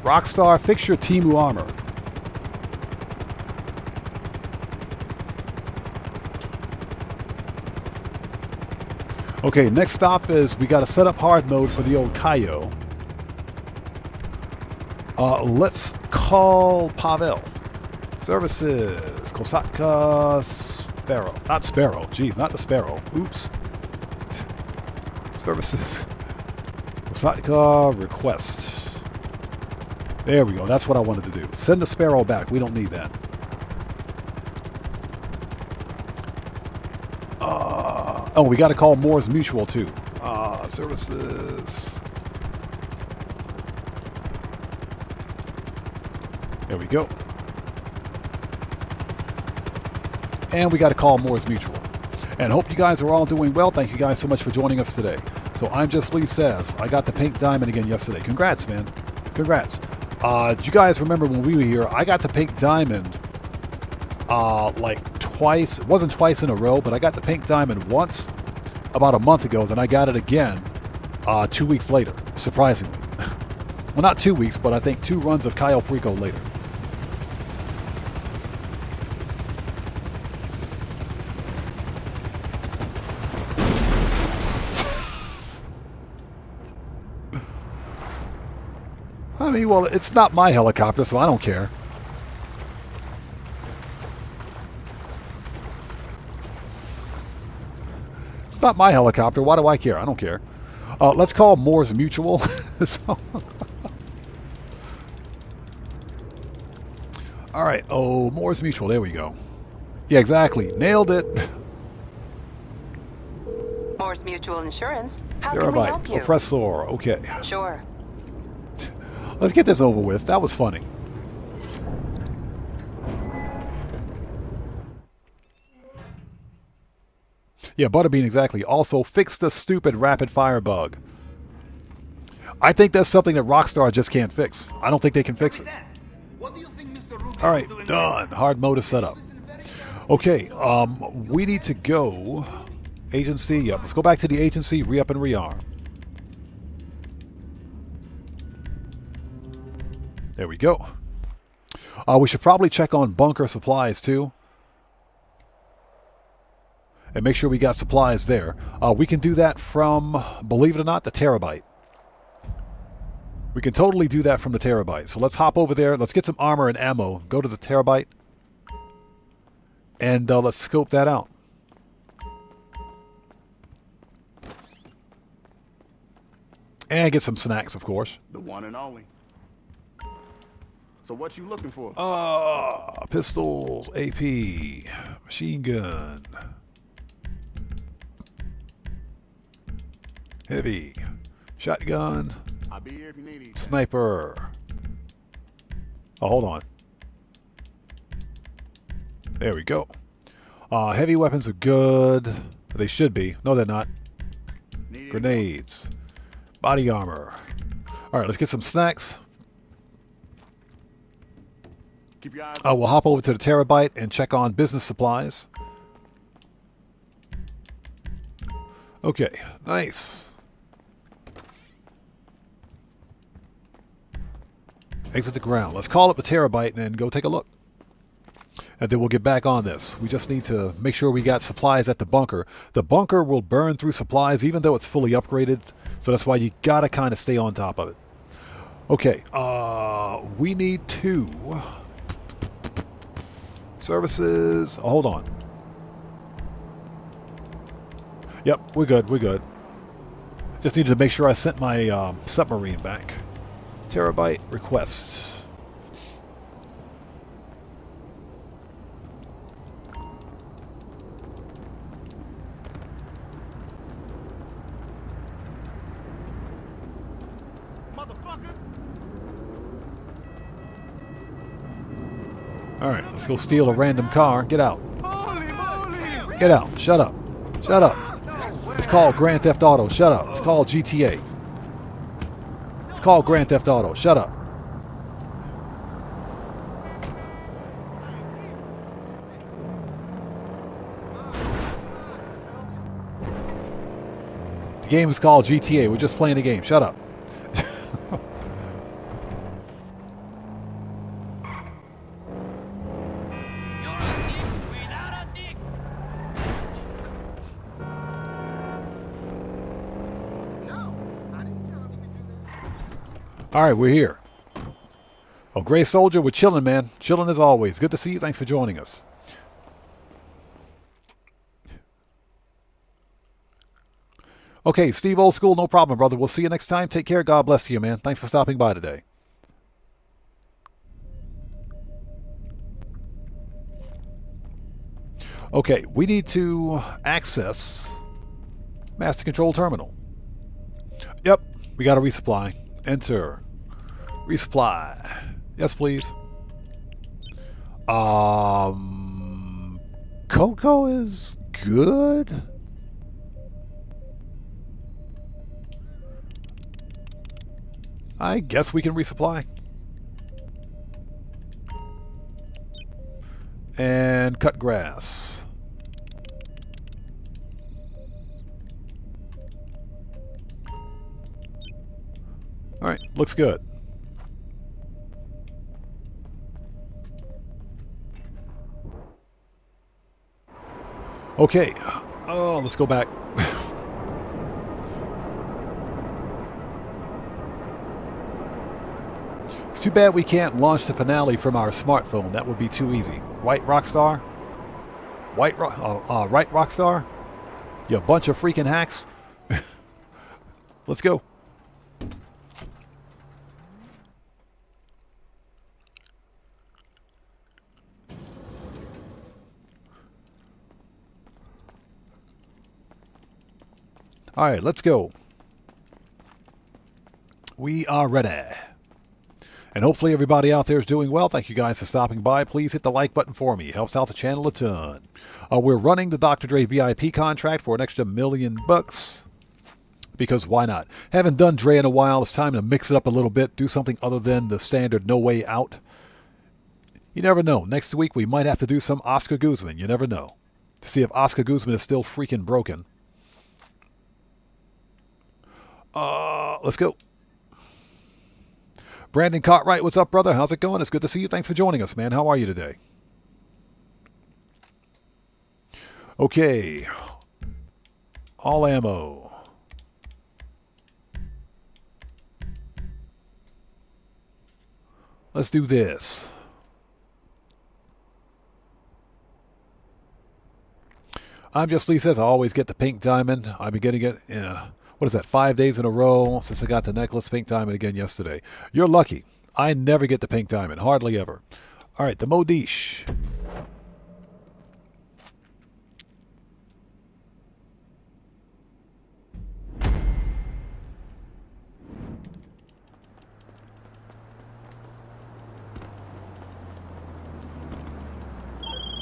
[SPEAKER 2] Rockstar, fix your Temu armor. Okay, next stop is we got to set up hard mode for the old Kaio. Let's call Pavel. Services. Kosatka Sparrow. Not Sparrow. Geez, not the Sparrow. Oops. Services. Kosatka request. There we go. That's what I wanted to do. Send the Sparrow back. We don't need that. Oh, we got to call Moore's Mutual too. Services. There we go. And we got to call Moore's Mutual. And hope you guys are all doing well. Thank you guys so much for joining us today. So I'm Just Lee Says. I got the pink diamond again yesterday. Congrats, man. Congrats. Do you guys remember when we were here? I got the pink diamond like twice. It wasn't twice in a row, but I got the pink diamond once about a month ago. Then I got it again 2 weeks later, surprisingly. Well, not 2 weeks, but I think 2 runs of Cayo Perico later. I mean, well, it's not my helicopter, so I don't care. It's not my helicopter. Why do I care? I don't care. Let's call Moore's Mutual. So, all right. Oh, Moore's Mutual. There we go. Yeah, exactly. Nailed it.
[SPEAKER 13] Moore's Mutual Insurance. How
[SPEAKER 2] There
[SPEAKER 13] can we
[SPEAKER 2] am I.
[SPEAKER 13] help you?
[SPEAKER 2] Oppressor. Okay.
[SPEAKER 13] Sure.
[SPEAKER 2] Let's get this over with. That was funny. Yeah, Butterbean, exactly. Also, fix the stupid rapid fire bug. I think that's something that Rockstar just can't fix. I don't think they can fix it. All right, done. Hard mode is set up. Okay, we need to go. Agency, yep. Let's go back to the agency, re-up and rearm. There we go. We should probably check on bunker supplies too. And make sure we got supplies there. We can do that from, believe it or not, the Terabyte. We can totally do that from the Terabyte. So let's hop over there. Let's get some armor and ammo. Go to the Terabyte. And let's scope that out. And get some snacks, of course.
[SPEAKER 10] The one and only. So what you looking for?
[SPEAKER 2] Pistols, AP, machine gun, heavy, shotgun,
[SPEAKER 10] I'll be here if you need anything.
[SPEAKER 2] Sniper. Oh, hold on. There we go. Heavy weapons are good. They should be. No, they're not. Grenades. Body armor. All right, let's get some snacks.
[SPEAKER 10] Keep your eyes
[SPEAKER 2] We'll hop over to the Terabyte and check on business supplies. Okay, nice. Exit the ground. Let's call up the Terabyte and then go take a look. And then we'll get back on this. We just need to make sure we got supplies at the bunker. The bunker will burn through supplies even though it's fully upgraded. So that's why you gotta kind of stay on top of it. Okay, we need to... Services. Oh, hold on. Yep, we're good. We're good. Just needed to make sure I sent my submarine back. Terabyte request. All right, let's go steal a random car. Get out. Get out. Shut up. Shut up. It's called Grand Theft Auto. Shut up. It's called GTA. It's called Grand Theft Auto. Shut up. The game is called GTA. We're just playing a game. Shut up. All right, we're here. Oh, Gray Soldier, we're chilling, man. Chilling as always. Good to see you. Thanks for joining us. Okay, Steve Old School, no problem, brother. We'll see you next time. Take care. God bless you, man. Thanks for stopping by today. Okay, we need to access Master Control Terminal. Yep, we got to resupply. Enter. Resupply. Yes, please. Cocoa is good. I guess we can resupply. And cut grass. All right, looks good. Okay. Oh, let's go back. It's too bad we can't launch the finale from our smartphone. That would be too easy. Right, Rockstar? Right, Rockstar? You bunch of freaking hacks. Let's go. All right, let's go. We are ready. And hopefully everybody out there is doing well. Thank you guys for stopping by. Please hit the like button for me. It helps out the channel a ton. We're running the Dr. Dre VIP contract for an extra $1 million. Because why not? Haven't done Dre in a while. It's time to mix it up a little bit. Do something other than the standard No Way Out. You never know. Next week we might have to do some Oscar Guzman. You never know. To see if Oscar Guzman is still freaking broken. Let's go. Brandon Cartwright, what's up, brother? How's it going? It's good to see you. Thanks for joining us, man. How are you today? Okay. All ammo. Let's do this. I'm Just Lee says I always get the pink diamond. I've been getting it, what is that, 5 days in a row since I got the necklace. Pink diamond again yesterday. You're lucky. I never get the pink diamond. Hardly ever. All right, the Modish.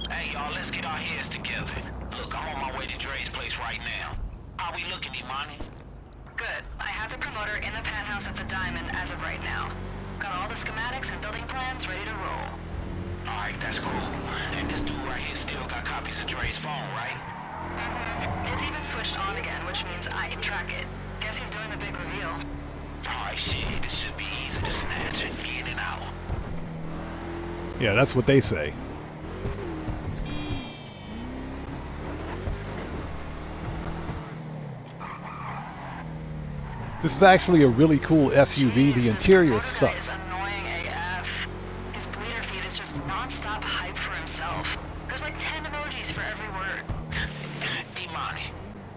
[SPEAKER 3] Hey, y'all, let's get our heads together. Look, I'm on my way to Dre's place right now. How we looking, Imani?
[SPEAKER 8] Good. I have the promoter in the penthouse at the Diamond as of right now. Got all the schematics and building plans ready to roll.
[SPEAKER 3] Alright, that's cool. And this dude right here still got copies of Dre's phone, right?
[SPEAKER 8] Mm-hmm. It's even switched on again, which means I can track it. Guess he's doing the big reveal.
[SPEAKER 3] Alright, shit. This should be easy to snatch it in and out.
[SPEAKER 2] Yeah, that's what they say. This is actually a really cool SUV. The interior sucks.
[SPEAKER 8] Annoying AF. His bleeder feed is just non-stop hype for himself. There's like 10 emojis for every word.
[SPEAKER 3] Imani,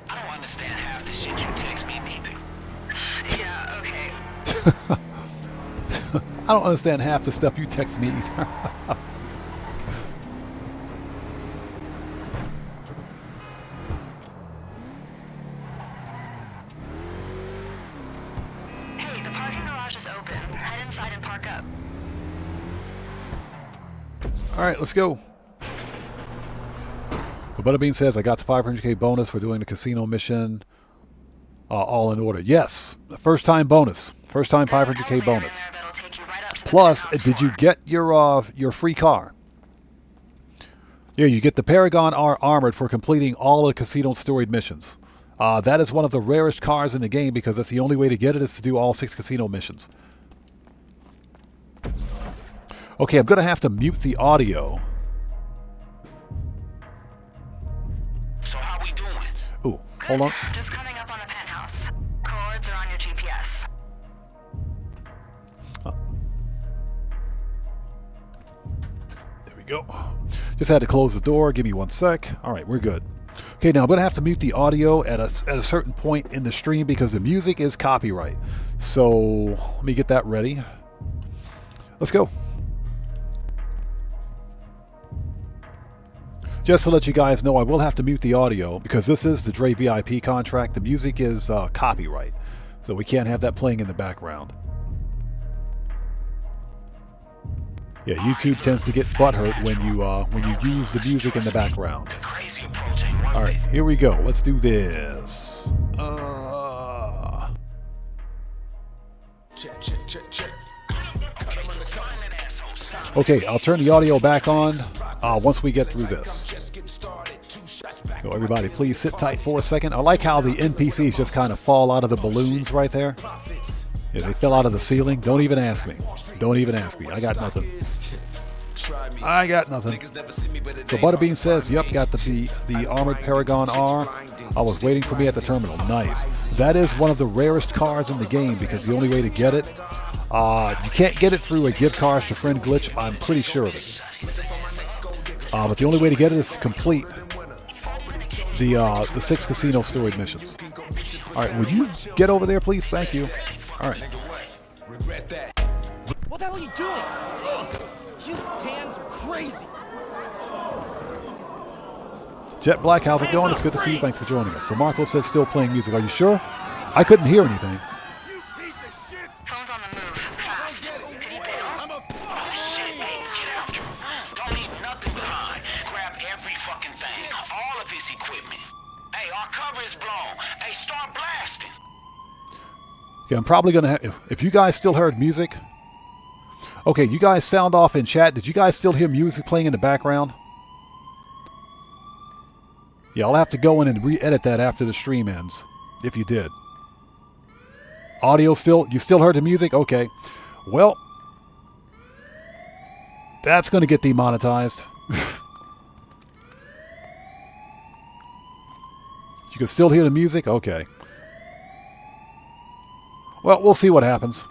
[SPEAKER 3] I don't understand half the shit you text me neither.
[SPEAKER 8] Yeah, okay.
[SPEAKER 2] I don't understand half the stuff you text me either. All right, let's go. But Butterbean says, I got the 500K bonus for doing the casino mission. All in order. Yes, the first time bonus. First time 500K bonus. Plus, did you get your free car? Yeah, you get the Paragon R Armored for completing all the casino storied missions. That is one of the rarest cars in the game because that's the only way to get it is to do all 6 casino missions. Okay, I'm going to have to mute the audio.
[SPEAKER 3] So how we doing?
[SPEAKER 2] Ooh, hold on.
[SPEAKER 8] Just coming up on the penthouse. Coords are on your GPS.
[SPEAKER 2] There we go. Just had to close the door. Give me 1 sec. All right, we're good. Okay, now I'm going to have to mute the audio at a certain point in the stream because the music is copyright. So let me get that ready. Let's go. Just to let you guys know, I will have to mute the audio because this is the Dre VIP contract. The music is copyright, so we can't have that playing in the background. Yeah, YouTube tends to get butthurt when you use the music in the background. All right, here we go. Let's do this. Okay, I'll turn the audio back on once we get through this. So everybody, please sit tight for a second. I like how the NPCs just kind of fall out of the balloons right there. Yeah, they fell out of the ceiling. Don't even ask me. Don't even ask me. I got nothing. I got nothing. So Butterbean says, yep, got the Armored Paragon R. I was waiting for me at the terminal. Nice. That is one of the rarest cars in the game because the only way to get it, you can't get it through a gift card to friend glitch. I'm pretty sure of it. But the only way to get it is to complete the 6 casino storied missions. All right, would you get over there, please? Thank you. All right.
[SPEAKER 5] What the hell are you doing? You stands are crazy.
[SPEAKER 2] Jet Black, how's it going? It's good to see you. Thanks for joining us. So Marco says still playing music. Are you sure? I couldn't hear anything.
[SPEAKER 8] Phone's on the move. Fast. Did he bail?
[SPEAKER 2] Okay, I'm probably going to if you guys still heard music. Okay, you guys sound off in chat. Did you guys still hear music playing in the background? Yeah, I'll have to go in and re-edit that after the stream ends, if you did. Audio still, you still heard the music? Okay. Well, that's going to get demonetized. You can still hear the music? Okay. Well, we'll see what happens.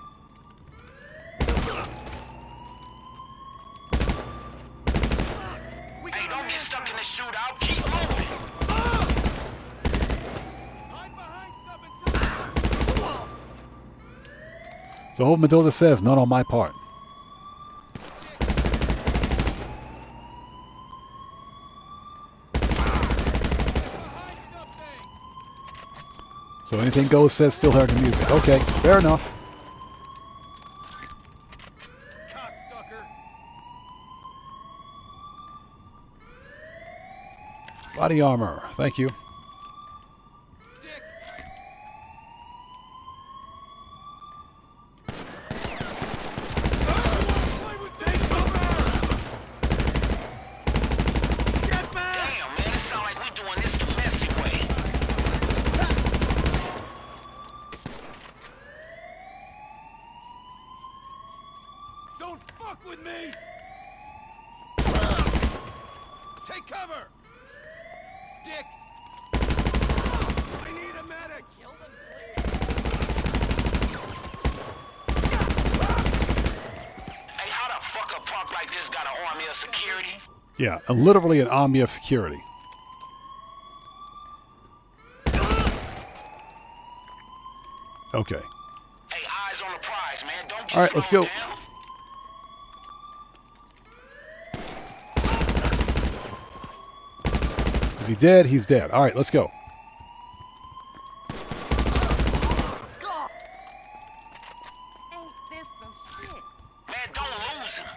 [SPEAKER 12] Hey, don't get stuck in the shootout. Keep moving.
[SPEAKER 2] So Hope Mendoza says, none on my part. So anything goes says still heard the music. Okay, fair enough. Body armor, thank you. Yeah, literally an army of security. Okay.
[SPEAKER 12] Hey, eyes on the prize, man. Don't get
[SPEAKER 2] all right, let's go. Is he dead? He's dead. All right, let's go.
[SPEAKER 12] Man, don't lose him.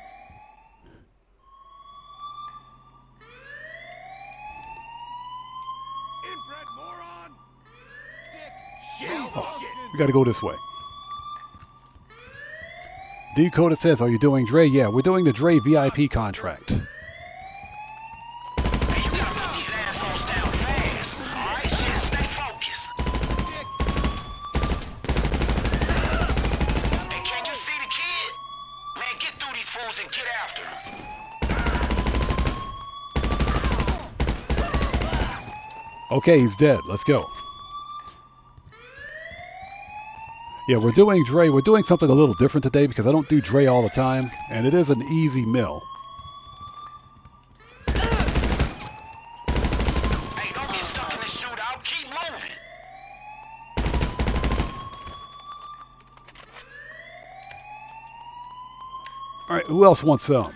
[SPEAKER 2] We got to go this way. Decoded says, are you doing Dre? Yeah, we're doing the Dre VIP contract.
[SPEAKER 12] Hey, you gotta put these assholes down fast. All right, shit, stay focused. Hey, can you see the kid? Man, get through these fools and get after them.
[SPEAKER 2] Okay, he's dead. Let's go. Yeah, we're doing Dre. We're doing something a little different today because I don't do Dre all the time, and it is an easy mill.
[SPEAKER 12] Hey, don't get stuck in the shootout. Keep moving.
[SPEAKER 2] All right, who else wants some?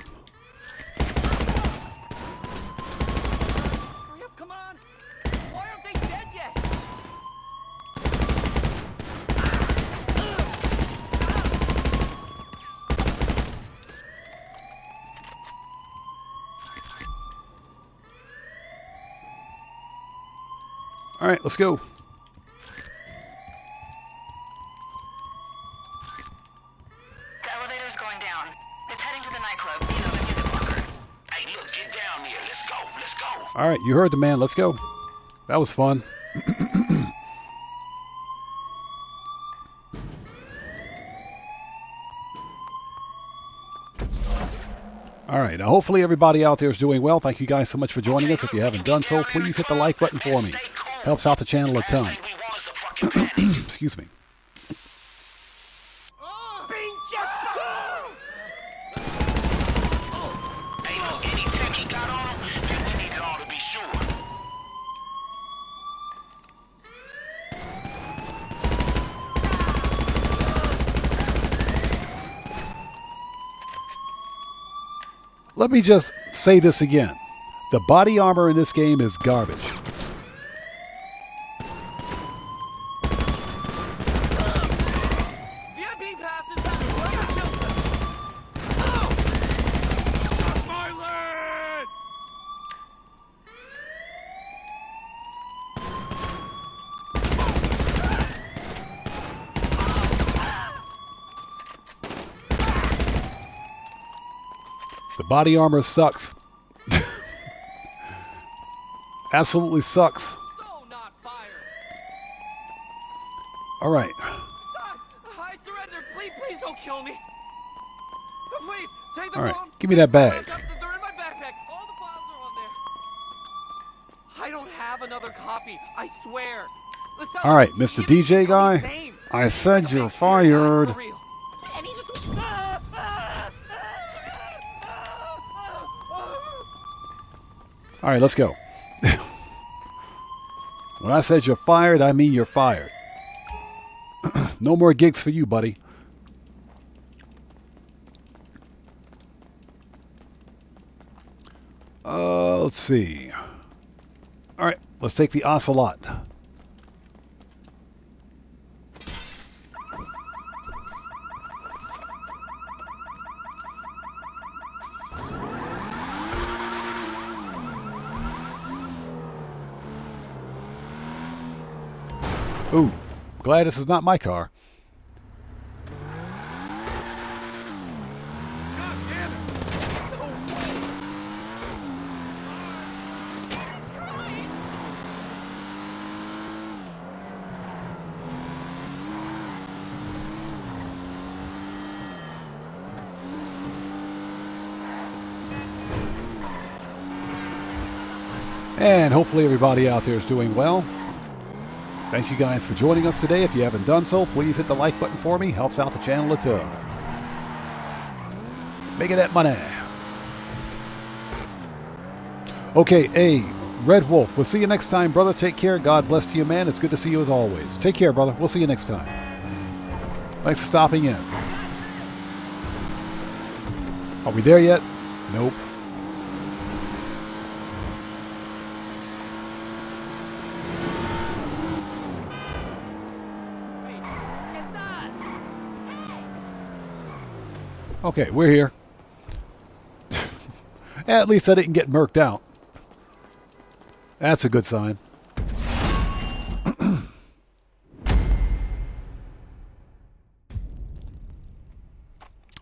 [SPEAKER 2] All right, let's go.
[SPEAKER 8] The elevator's going down. It's heading to the nightclub. You know, the music locker.
[SPEAKER 12] Hey, look, get down there. Let's go. Let's go.
[SPEAKER 2] All right, you heard the man. Let's go. That was fun. All right, now hopefully everybody out there is doing well. Thank you guys so much for joining us. If you haven't done so, please hit the like button for me. Helps out the channel a ton. Excuse me.
[SPEAKER 12] Hey, look, any tech he got on him, man, we need it all to be sure.
[SPEAKER 2] Let me just say this again. The body armor in this game is garbage. body armor sucks. Absolutely sucks. All right.
[SPEAKER 5] I surrender. Please don't kill me. Please, take the
[SPEAKER 2] All right.
[SPEAKER 5] phone.
[SPEAKER 2] Give me that bag.
[SPEAKER 5] They're in my backpack. All the files are on there. I don't have another copy. I swear.
[SPEAKER 2] All right, Mr. DJ guy. I said you're fired.
[SPEAKER 5] And he just...
[SPEAKER 2] All right, let's go. When I said you're fired, I mean you're fired. No more gigs for you, buddy. Let's see. All right, let's take the Ocelot. Ooh, glad this is not my car. And hopefully everybody out there is doing well. Thank you guys for joining us today. If you haven't done so, please hit the like button for me. Helps out the channel a ton. Making that money. Okay, hey, Red Wolf, we'll see you next time, brother. Take care. God bless to you, man. It's good to see you as always. Take care, brother. We'll see you next time. Thanks for stopping in. Are we there yet? Nope. Okay, we're here. At least I didn't get murked out. That's a good sign.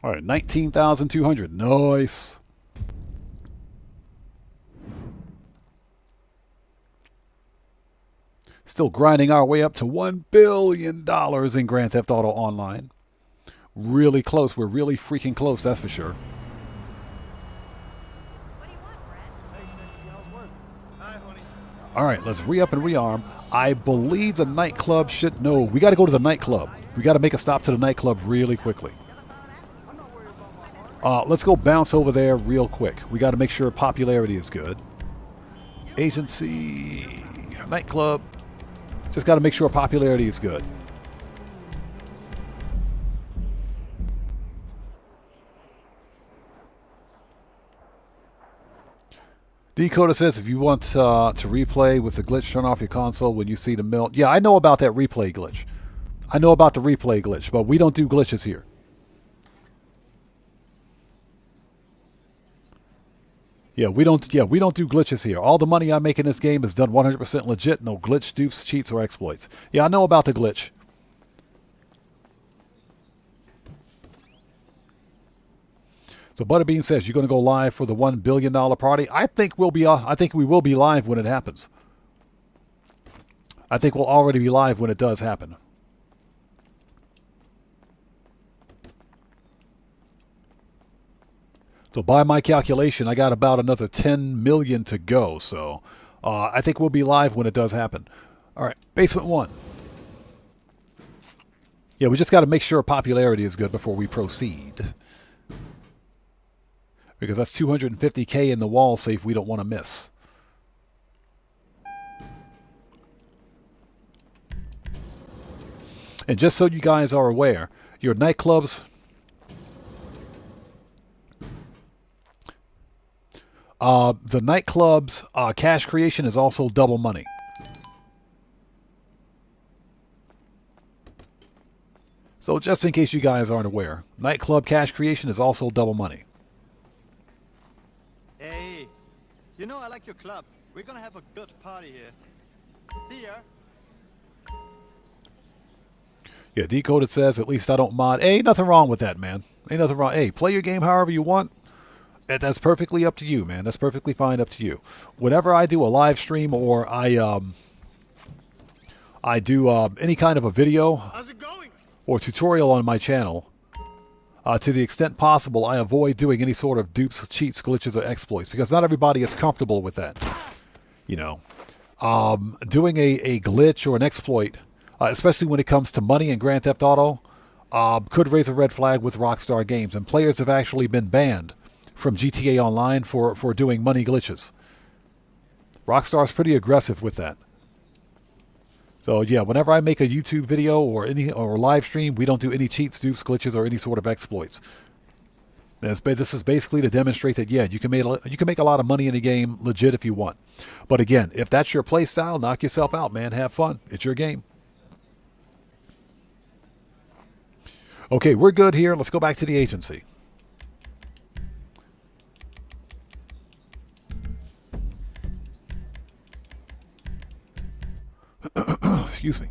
[SPEAKER 2] All right, 19,200. Nice. Still grinding our way up to $1 billion in Grand Theft Auto Online. Really close. We're really freaking close, that's for sure. All right, let's re-up and rearm. I believe the nightclub should... No, we got to go to the nightclub. We got to make a stop to the nightclub really quickly. Let's go bounce over there real quick. We got to make sure popularity is good. Agency... Nightclub. Just got to make sure popularity is good. Decoder says if you want to replay with the glitch, turn off your console when you see the mill. Yeah, I know about that replay glitch. I know about the replay glitch, but we don't do glitches here. Yeah, we don't do glitches here. All the money I make in this game is done 100% legit. No glitch, dupes, cheats, or exploits. Yeah, I know about the glitch. So Butterbean says you're going to go live for the $1 billion party. I think we will be live when it happens. I think we'll already be live when it does happen. So by my calculation, I got about another 10 million to go. So I think we'll be live when it does happen. All right, Basement 1. Yeah, we just got to make sure popularity is good before we proceed. Because that's 250K in the wall safe we don't want to miss. And just so you guys are aware, your nightclubs... the nightclub's cash creation is also double money. So just in case you guys aren't aware, nightclub cash creation is also double money.
[SPEAKER 9] Hey, you know I like your club. We're gonna have a good party here. See ya.
[SPEAKER 2] Yeah, Decoded says, at least I don't mod. Hey, nothing wrong with that, man. Ain't nothing wrong. Hey, play your game however you want. That's perfectly up to you, man. That's perfectly fine, up to you. Whenever I do a live stream or I do any kind of a video or tutorial on my channel, to the extent possible, I avoid doing any sort of dupes, cheats, glitches, or exploits because not everybody is comfortable with that. You know, doing a glitch or an exploit, especially when it comes to money in Grand Theft Auto, could raise a red flag with Rockstar Games, and players have actually been banned from GTA Online for doing money glitches. Rockstar's pretty aggressive with that. So yeah, whenever I make a YouTube video or live stream, we don't do any cheats, dupes, glitches, or any sort of exploits. This is basically to demonstrate that, yeah, you can make a lot of money in the game legit if you want. But again, if that's your play style, knock yourself out, man. Have fun. It's your game. Okay, we're good here. Let's go back to the agency. Excuse me.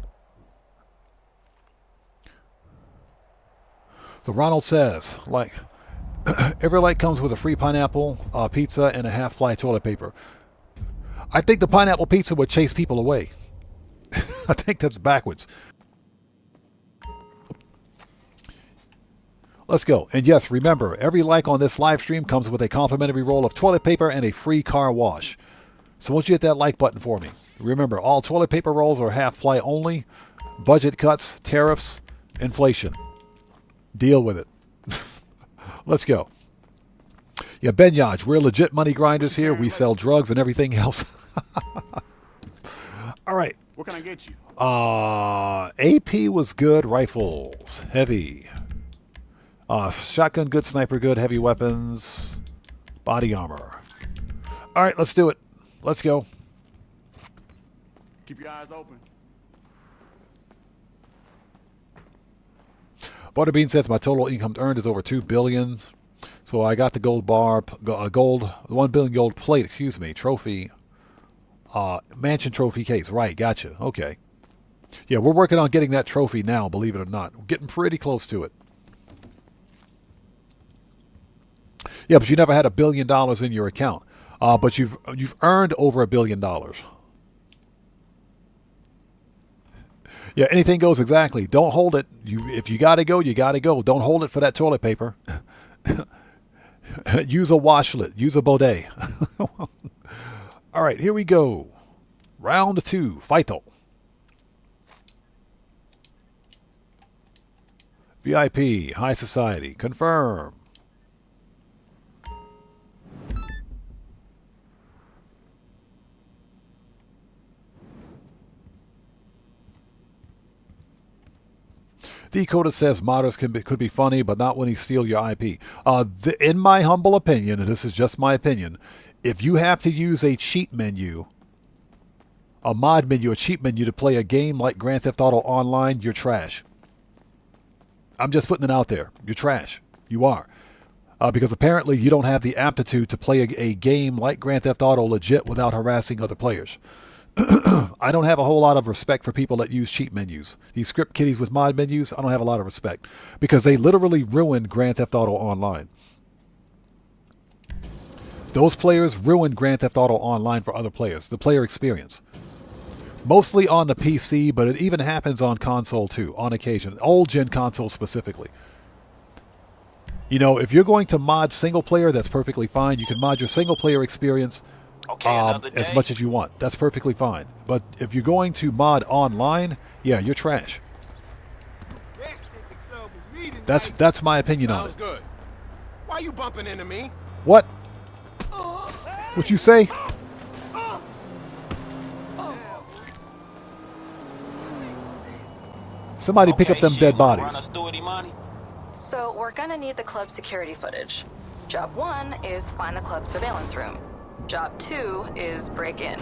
[SPEAKER 2] So Ronald says, like, every light comes with a free pineapple pizza and a half-ply toilet paper. I think the pineapple pizza would chase people away. I think that's backwards. Let's go. And yes, remember, every like on this live stream comes with a complimentary roll of toilet paper and a free car wash. So once you hit that like button for me, remember, all toilet paper rolls are half-ply only. Budget cuts, tariffs, inflation. Deal with it. Let's go. Yeah, Ben Yaj, we're legit money grinders here. We sell drugs and everything else. All right.
[SPEAKER 10] What can I get you?
[SPEAKER 2] AP was good. Rifles. Heavy. Shotgun good. Sniper good. Heavy weapons. Body armor. All right, let's do it. Let's go.
[SPEAKER 10] Keep your eyes open.
[SPEAKER 2] Butterbean says my total income earned is over $2 billion. So I got the gold bar, 1 billion gold plate, excuse me, trophy, mansion trophy case. Right, gotcha. Okay. Yeah, we're working on getting that trophy now, believe it or not. We're getting pretty close to it. Yeah, but you never had $1 billion in your account. But you've earned over $1 billion. Yeah, anything goes, exactly. Don't hold it. If you got to go, you got to go. Don't hold it for that toilet paper. Use a washlet. Use a bidet. All right, here we go. Round 2. Fighto. VIP. High Society. Confirm. Decoded says modders could be funny, but not when he steal your IP. In my humble opinion, and this is just my opinion, if you have to use a cheat menu, a mod menu, a cheat menu to play a game like Grand Theft Auto Online, you're trash. I'm just putting it out there. You're trash. You are. Because apparently you don't have the aptitude to play a game like Grand Theft Auto legit without harassing other players. I don't have a whole lot of respect for people that use cheat menus. These script kiddies with mod menus, I don't have a lot of respect because they literally ruin Grand Theft Auto Online. Those players ruin Grand Theft Auto Online for other players, the player experience. Mostly on the PC, but it even happens on console too, on occasion. Old gen console specifically. You know, if you're going to mod single player, that's perfectly fine. You can mod your single player experience as much as you want. That's perfectly fine. But if you're going to mod online, yeah, you're trash. That's my opinion on it.
[SPEAKER 12] Good. Why you bumping into me?
[SPEAKER 2] What? What you say? Somebody pick up them dead bodies.
[SPEAKER 11] So we're gonna need the club security footage. Job 1 is find the club surveillance room. Job 2 is break in.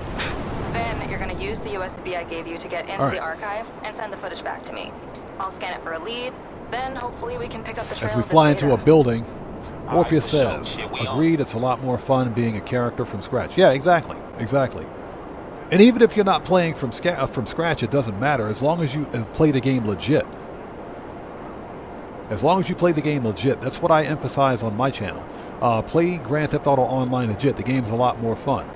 [SPEAKER 11] Then you're gonna use the USB I gave you to get into the archive and send the footage back to me. I'll scan it for a lead, then hopefully we can pick up the trail.
[SPEAKER 2] As we fly into a building, Orpheus says, agreed, it's a lot more fun being a character from scratch. Yeah, exactly. Exactly. And even if you're not playing from scratch, it doesn't matter as long as you play the game legit. As long as you play the game legit. That's what I emphasize on my channel. Play Grand Theft Auto Online legit. The game's a lot more fun.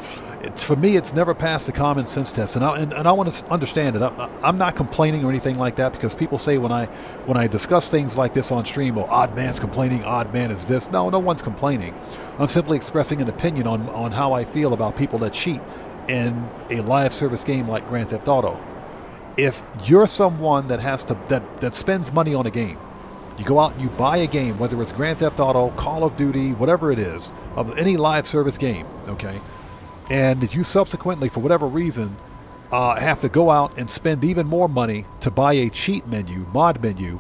[SPEAKER 2] For me, it's never passed the common sense test, and I want to understand it. I'm not complaining or anything like that, because people say when I discuss things like this on stream, oh, odd man's complaining, odd man is this. No one's complaining. I'm simply expressing an opinion on how I feel about people that cheat in a live service game like Grand Theft Auto. If you're someone that has to that spends money on a game, you go out and you buy a game, whether it's Grand Theft Auto, Call of Duty, whatever it is, of any live service game, okay? And you subsequently, for whatever reason, have to go out and spend even more money to buy a cheat menu, mod menu,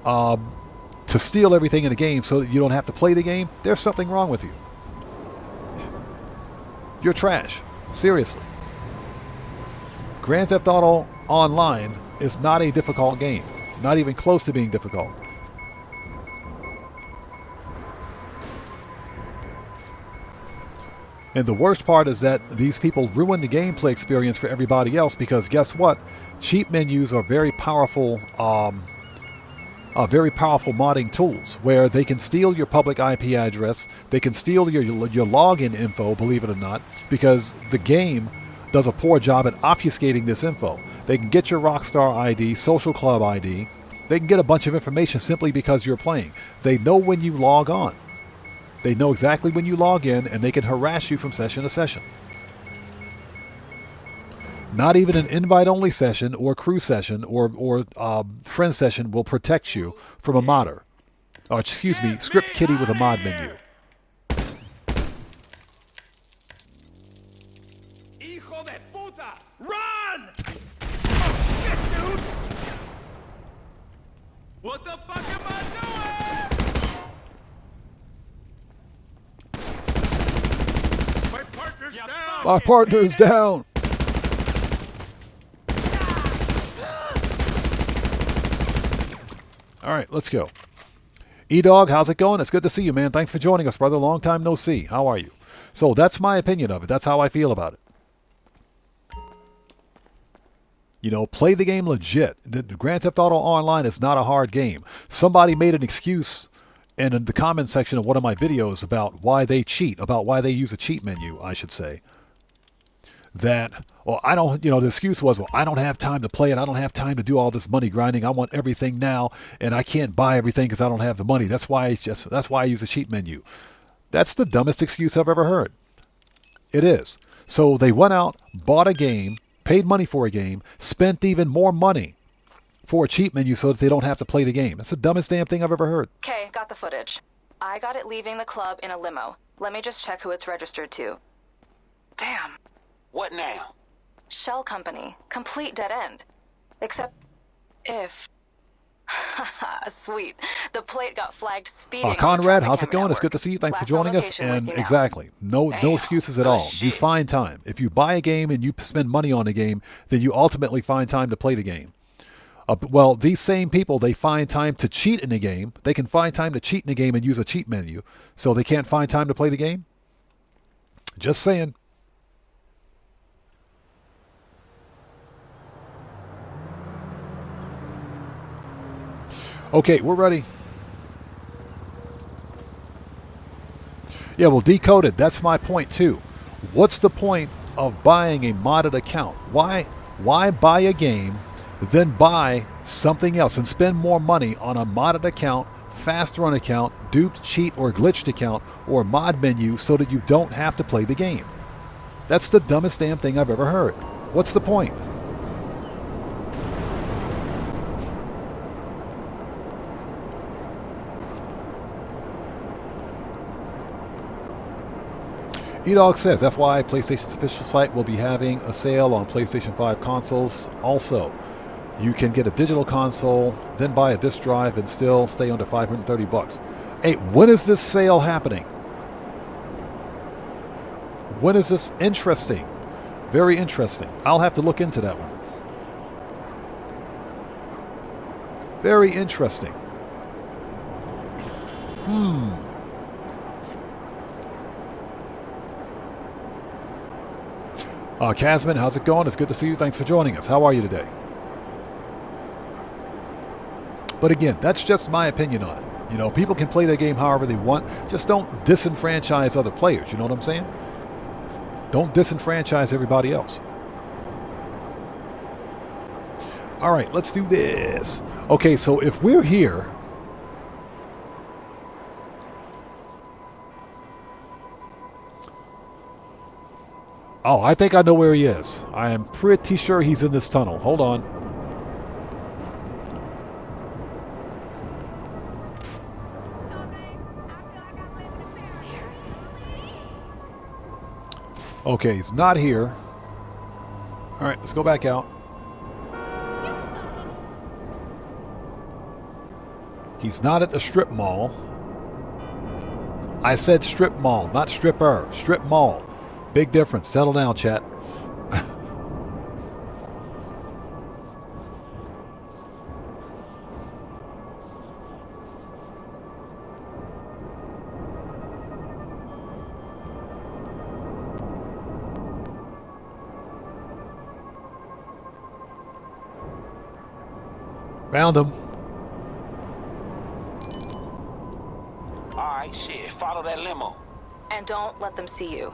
[SPEAKER 2] to steal everything in the game so that you don't have to play the game, there's something wrong with you. You're trash. Seriously. Grand Theft Auto Online is not a difficult game. Not even close to being difficult. And the worst part is that these people ruin the gameplay experience for everybody else, because guess what? Cheat menus are very powerful modding tools where they can steal your public IP address. They can steal your login info, believe it or not, because the game does a poor job at obfuscating this info. They can get your Rockstar ID, Social Club ID. They can get a bunch of information simply because you're playing. They know when you log on. They know exactly when you log in, and they can harass you from session to session. Not even an invite-only session or crew session or friend session will protect you from a modder. Or, excuse me, script kiddie with a mod menu.
[SPEAKER 12] Hijo de puta! Run! Oh shit, dude! What the fuck am I doing? My partner's down!
[SPEAKER 2] My partner's down! All right, let's go. E-Dog, how's it going? It's good to see you, man. Thanks for joining us, brother. Long time no see. How are you? So that's my opinion of it. That's how I feel about it. You know, play the game legit. The Grand Theft Auto Online is not a hard game. Somebody made an excuse in the comment section of one of my videos about why they cheat, about why they use a cheat menu, I should say. That, well, I don't, you know, the excuse was, well, I don't have time to play it. I don't have time to do all this money grinding. I want everything now, and I can't buy everything because I don't have the money. That's why I use a cheat menu. That's the dumbest excuse I've ever heard. It is. So they went out, bought a game, paid money for a game, spent even more money for a cheat menu so that they don't have to play the game. That's the dumbest damn thing I've ever heard.
[SPEAKER 11] Okay, got the footage. I got it leaving the club in a limo. Let me just check who it's registered to. Damn.
[SPEAKER 12] What now?
[SPEAKER 11] Shell company. Complete dead end. Except if... Sweet. The plate got flagged speeding.
[SPEAKER 2] Conrad, how's it going? It's good to see you. Thanks for joining us. And exactly, no excuses at all. You find time. If you buy a game and you spend money on a game, then you ultimately find time to play the game. Well, these same people, they find time to cheat in the game. They can find time to cheat in the game and use a cheat menu. So they can't find time to play the game? Just saying. Okay, we're ready. Yeah, well, Decoded, that's my point too. What's the point of buying a modded account? Why buy a game, then buy something else and spend more money on a modded account, fast run account, duped, cheat, or glitched account, or mod menu so that you don't have to play the game? That's the dumbest damn thing I've ever heard. What's the point? E-Dog says, FYI, PlayStation's official site will be having a sale on PlayStation 5 consoles. Also, you can get a digital console, then buy a disc drive, and still stay under $530. Hey, when is this sale happening? When is this? Interesting. Very interesting. I'll have to look into that one. Very interesting. Casman, how's it going? It's good to see you. Thanks for joining us. How are you today? But again, that's just my opinion on it. You know, people can play their game however they want. Just don't disenfranchise other players. You know what I'm saying? Don't disenfranchise everybody else. All right, let's do this. Okay, so if we're here... Oh, I think I know where he is. I am pretty sure he's in this tunnel. Hold on. Okay, he's not here. All right, let's go back out. He's not at the strip mall. I said strip mall, not stripper. Strip mall. Big difference. Settle down, chat. Found him.
[SPEAKER 12] Alright, shit. Follow that limo.
[SPEAKER 11] And don't let them see you.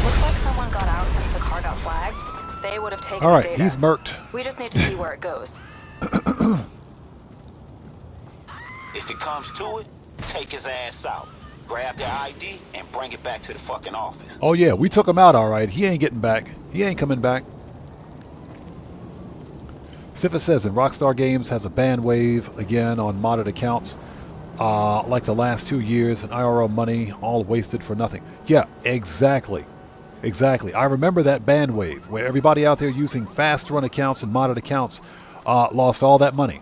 [SPEAKER 11] Looks like someone got out since the car got flagged. They would have taken
[SPEAKER 2] All right,
[SPEAKER 11] the data.
[SPEAKER 2] he's murked.
[SPEAKER 11] We just need to see where it goes.
[SPEAKER 12] If it comes to it, take his ass out. Grab their ID and bring it back to the fucking office.
[SPEAKER 2] Oh yeah, we took him out all right. He ain't getting back. He ain't coming back. Sifa says in Rockstar Games has a ban wave again on modded accounts. Like the last 2 years, and IRL money all wasted for nothing. Yeah, exactly. Exactly. I remember that ban wave where everybody out there using fast run accounts and modded accounts lost all that money.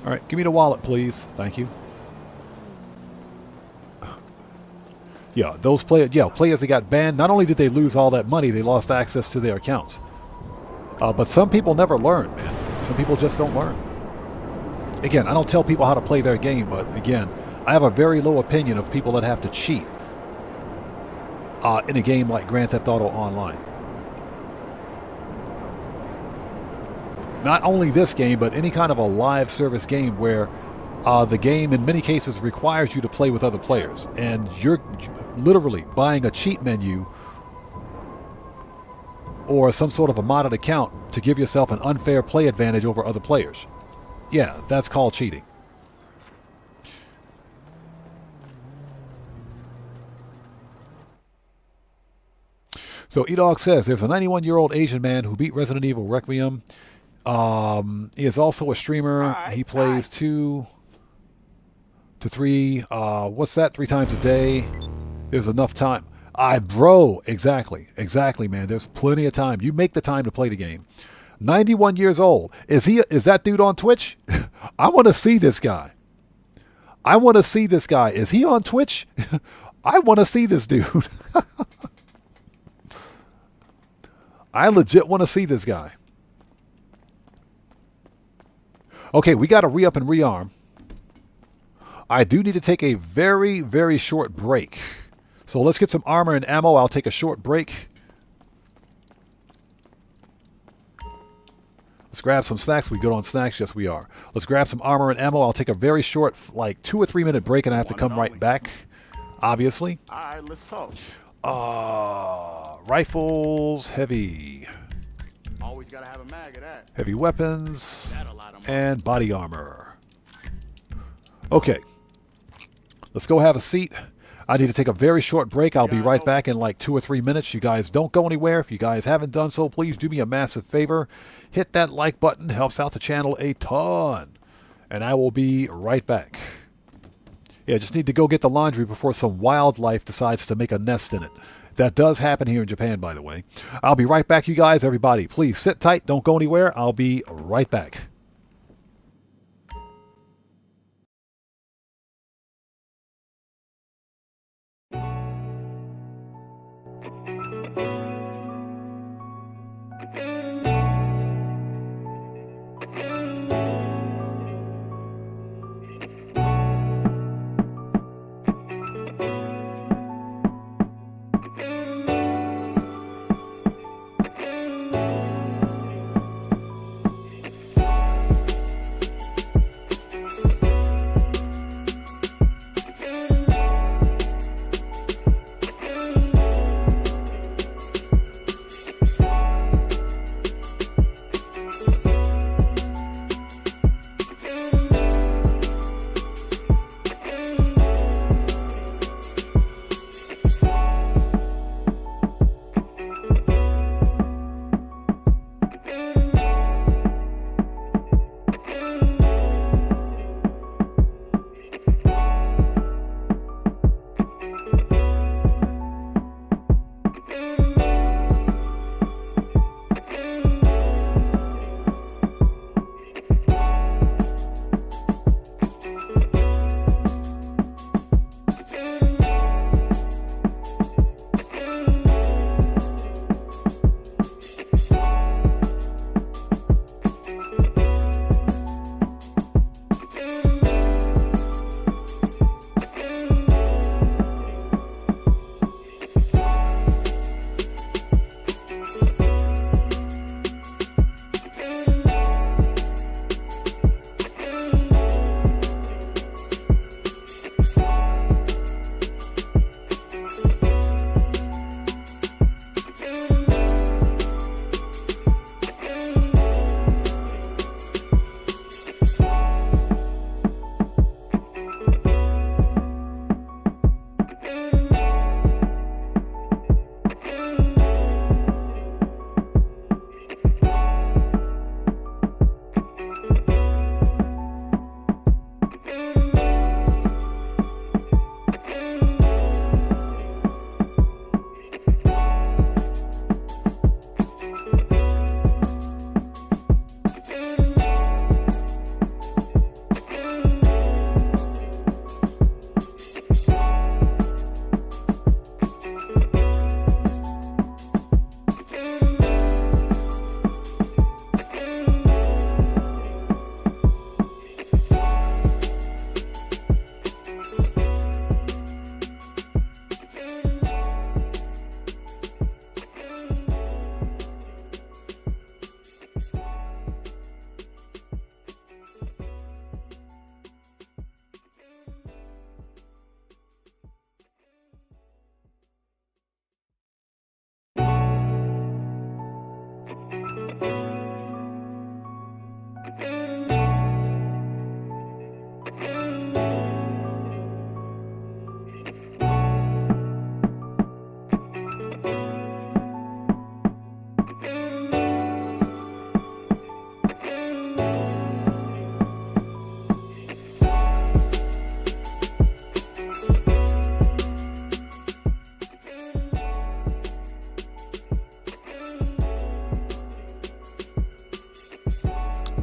[SPEAKER 2] All right, give me the wallet, please. Thank you. Yeah, those players that got banned, not only did they lose all that money, they lost access to their accounts. But some people never learn, man. Some people just don't learn. Again, I don't tell people how to play their game, but again, I have a very low opinion of people that have to cheat in a game like Grand Theft Auto Online. Not only this game, but any kind of a live service game where the game in many cases requires you to play with other players, and you're literally buying a cheat menu or some sort of a modded account to give yourself an unfair play advantage over other players. Yeah, that's called cheating. So E-Dog says there's a 91-year-old Asian man who beat Resident Evil Requiem. He is also a streamer. He plays 2 to 3, what's that, 3 times a day. There's enough time. Bro, exactly, man. There's plenty of time. You make the time to play the game. 91 years old. Is that dude on Twitch? I want to see this guy. Is he on Twitch? I want to see this dude. I legit want to see this guy. Okay, we got to re-up and rearm. I do need to take a very, very short break. So let's get some armor and ammo. I'll take a short break. Let's grab some snacks. We good on snacks? Yes, we are. Let's grab some armor and ammo. I'll take a very short, like 2 or 3 minute break, and I have to come right back, obviously.
[SPEAKER 10] All right, let's talk.
[SPEAKER 2] Rifles, heavy.
[SPEAKER 10] Always gotta have a mag of that.
[SPEAKER 2] Heavy weapons and body armor. Okay. Let's go have a seat. I need to take a very short break. I'll be right back in like 2 or 3 minutes. You guys don't go anywhere. If you guys haven't done so, please do me a massive favor. Hit that like button. Helps out the channel a ton. And I will be right back. Yeah, just need to go get the laundry before some wildlife decides to make a nest in it. That does happen here in Japan, by the way. I'll be right back, you guys. Everybody, please sit tight. Don't go anywhere. I'll be right back.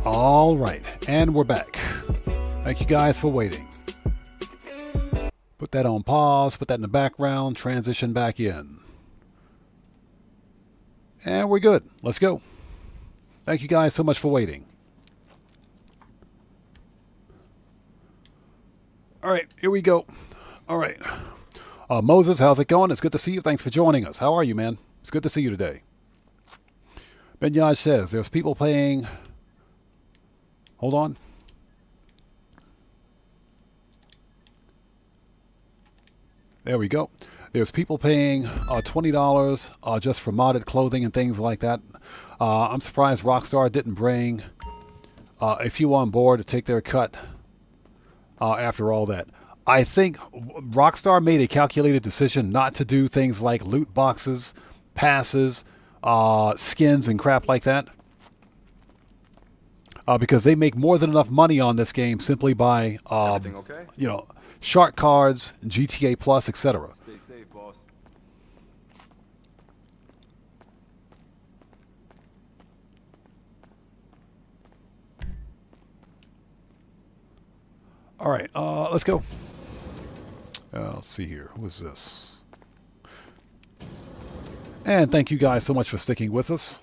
[SPEAKER 2] All right, and we're back. Thank you guys for waiting. Put that on pause, put that in the background, transition back in. And we're good. Let's go. Thank you guys so much for waiting. All right, here we go. All right. Moses, how's it going? It's good to see you. Thanks for joining us. How are you, man? It's good to see you today. Benyaj says there's people playing. Hold on. There we go. There's people paying $20 just for modded clothing and things like that. I'm surprised Rockstar didn't bring a few on board to take their cut after all that. I think Rockstar made a calculated decision not to do things like loot boxes, passes, skins, and crap like that. Because they make more than enough money on this game simply by, you know, shark cards, GTA Plus, etc.
[SPEAKER 7] Stay safe, boss.
[SPEAKER 2] All right, let's go. Let's see here. Who is this? And thank you guys so much for sticking with us.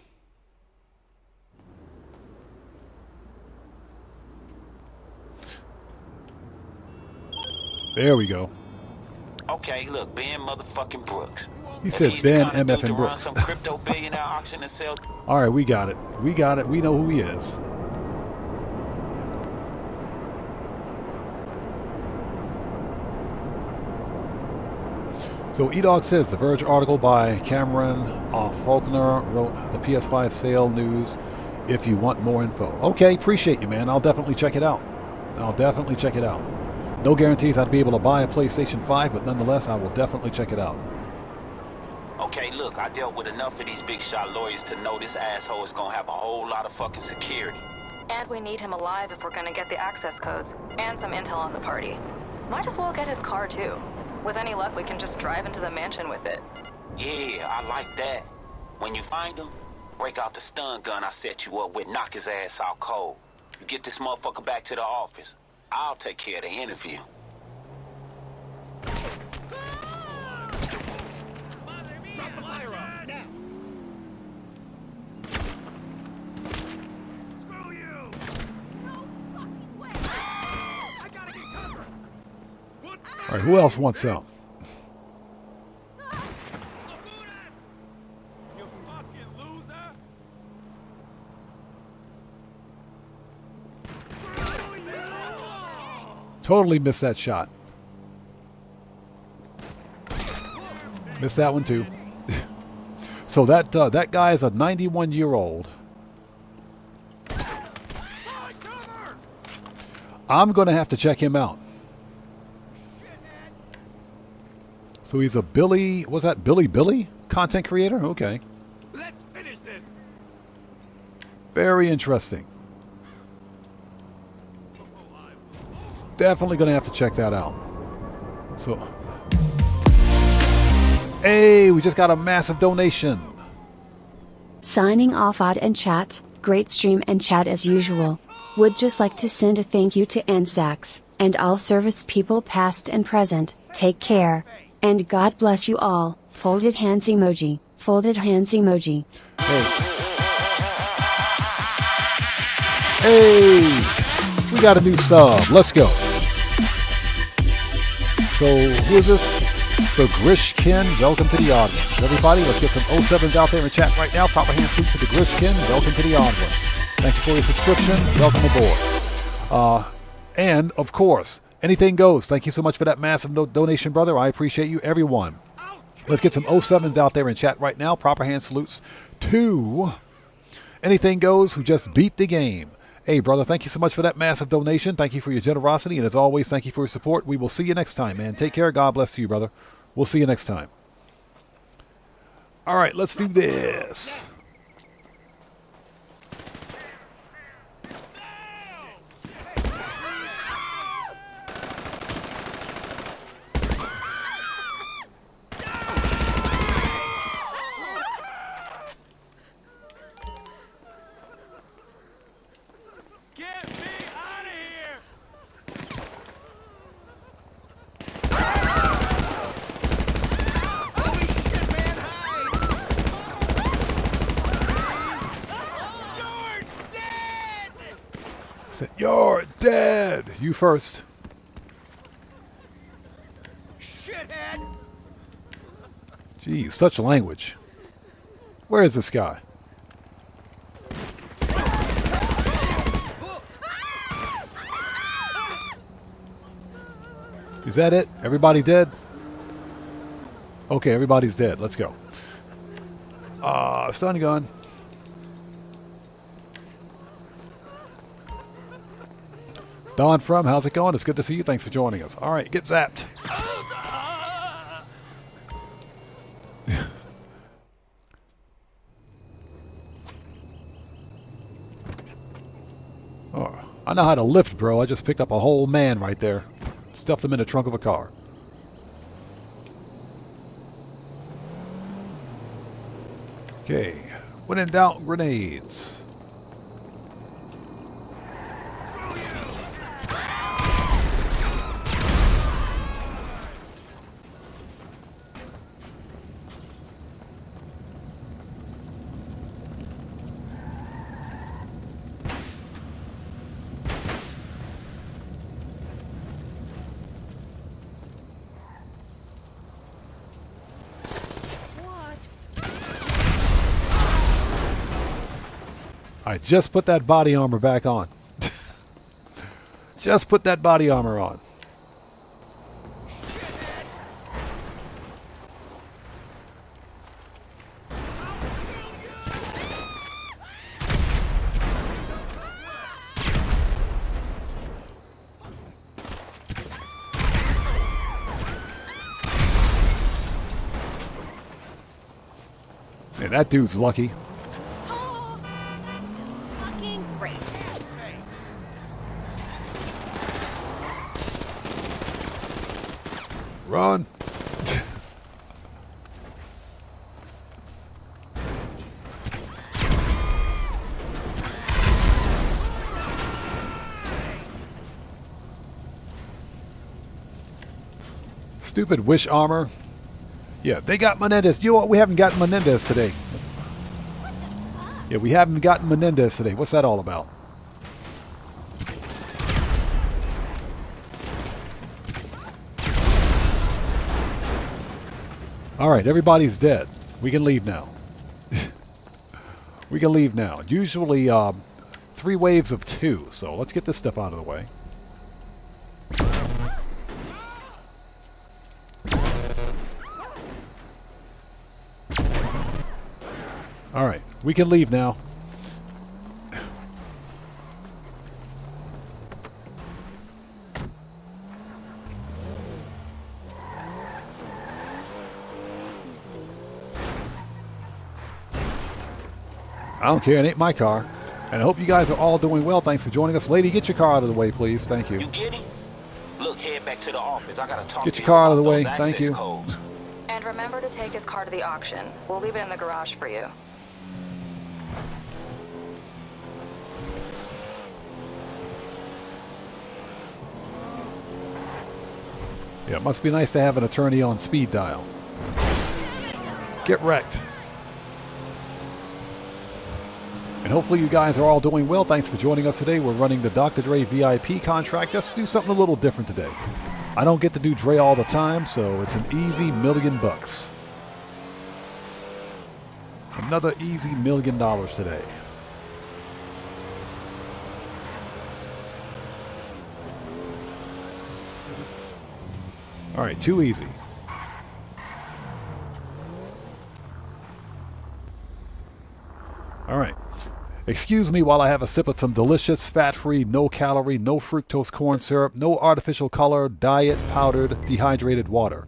[SPEAKER 2] There we go.
[SPEAKER 12] Okay, look, Ben motherfucking Brooks.
[SPEAKER 2] He said Ben MF and
[SPEAKER 12] Run
[SPEAKER 2] Brooks.
[SPEAKER 12] some crypto billionaire auction and sell.
[SPEAKER 2] All right, we got it. We got it. We know who he is. So E-Dog says the Verge article by Cameron Faulkner wrote the PS5 sale news if you want more info. Okay, appreciate you, man. I'll definitely check it out. I'll definitely check it out. No guarantees I'd be able to buy a PlayStation 5, but nonetheless, I will definitely check it out.
[SPEAKER 12] Okay, look, I dealt with enough of these big shot lawyers to know this asshole is gonna have a whole lot of fucking security.
[SPEAKER 11] And we need him alive if we're gonna get the access codes and some intel on the party. Might as well get his car too. With any luck, we can just drive into the mansion with it.
[SPEAKER 12] Yeah, I like that. When you find him, break out the stun gun I set you up with, knock his ass out cold. You get this motherfucker back to the office. I'll take care of the interview.
[SPEAKER 10] Drop the fire up, now! Screw you!
[SPEAKER 14] No fucking way! I gotta get cover!
[SPEAKER 2] All right, who else wants some?
[SPEAKER 14] You fucking loser!
[SPEAKER 2] Totally missed that shot. Missed that one too. So that that guy is a 91-year-old. I'm going to have to check him out. So he's a Billy, what's that, Billy content creator? Okay.
[SPEAKER 14] Let's finish this!
[SPEAKER 2] Very interesting. Definitely going to have to check that out. So, hey, we just got a massive donation.
[SPEAKER 1] Signing off Odd and Chat, great stream and chat as usual. Would just like to send a thank you to NSAX, and all service people past and present. Take care. And God bless you all. Folded hands emoji. Folded hands emoji.
[SPEAKER 2] Hey, we got a new sub. Let's go. So, who is this? The Grishkin. Welcome to the audience. Everybody, let's get some 07s out there in chat right now. Proper hand salute to the Grishkin. Welcome to the audience. Thank you for your subscription. Welcome aboard. And, of course, anything goes. Thank you so much for that massive donation, brother. I appreciate you, everyone. Let's get some 07s out there in chat right now. Proper hand salutes to Anything Goes, who just beat the game. Hey, brother, thank you so much for that massive donation. Thank you for your generosity. And as always, thank you for your support. We will see you next time, man. Take care. God bless you, brother. We'll see you next time. All right, let's do this. You first.
[SPEAKER 5] Shithead!
[SPEAKER 2] Geez, such language. Where is this guy? Is that it? Everybody dead? Okay, everybody's dead. Let's go. Stun gun. Don from, how's it going? It's good to see you. Thanks for joining us. All right, get zapped. Oh, I know how to lift, bro. I just picked up a whole man right there. Stuffed him in the trunk of a car. Okay. When in doubt, grenades. I just put that body armor back on. Just put that body armor on. Man, that dude's lucky. Run. Stupid wish armor. Yeah, they got Menendez. You know what? We haven't gotten Menendez today. Yeah, we haven't gotten Menendez today. What's that all about? All right, everybody's dead. We can leave now. We can leave now. Usually 3 waves of 2, so let's get this stuff out of the way. All right, we can leave now. I don't care. It ain't my car. And I hope you guys are all doing well. Thanks for joining us. Lady, get your car out of the way, please. Thank you.
[SPEAKER 12] You get it? Look, head back to the office. I gotta talk
[SPEAKER 2] Get
[SPEAKER 12] to
[SPEAKER 2] your car
[SPEAKER 12] you
[SPEAKER 2] out of the
[SPEAKER 12] about
[SPEAKER 2] way.
[SPEAKER 12] those
[SPEAKER 2] Thank
[SPEAKER 12] access
[SPEAKER 2] you.
[SPEAKER 12] codes.
[SPEAKER 11] And remember to take his car to the auction. We'll leave it in the garage for you.
[SPEAKER 2] Yeah, it must be nice to have an attorney on speed dial. Get wrecked. And hopefully you guys are all doing well. Thanks for joining us today. We're running the Dr. Dre VIP contract. Just do something a little different today. I don't get to do Dre all the time, so it's an easy $1 million. Another easy $1 million today. All right, too easy. All right. Excuse me while I have a sip of some delicious, fat-free, no-calorie, no fructose corn syrup, no artificial color, diet, powdered, dehydrated water.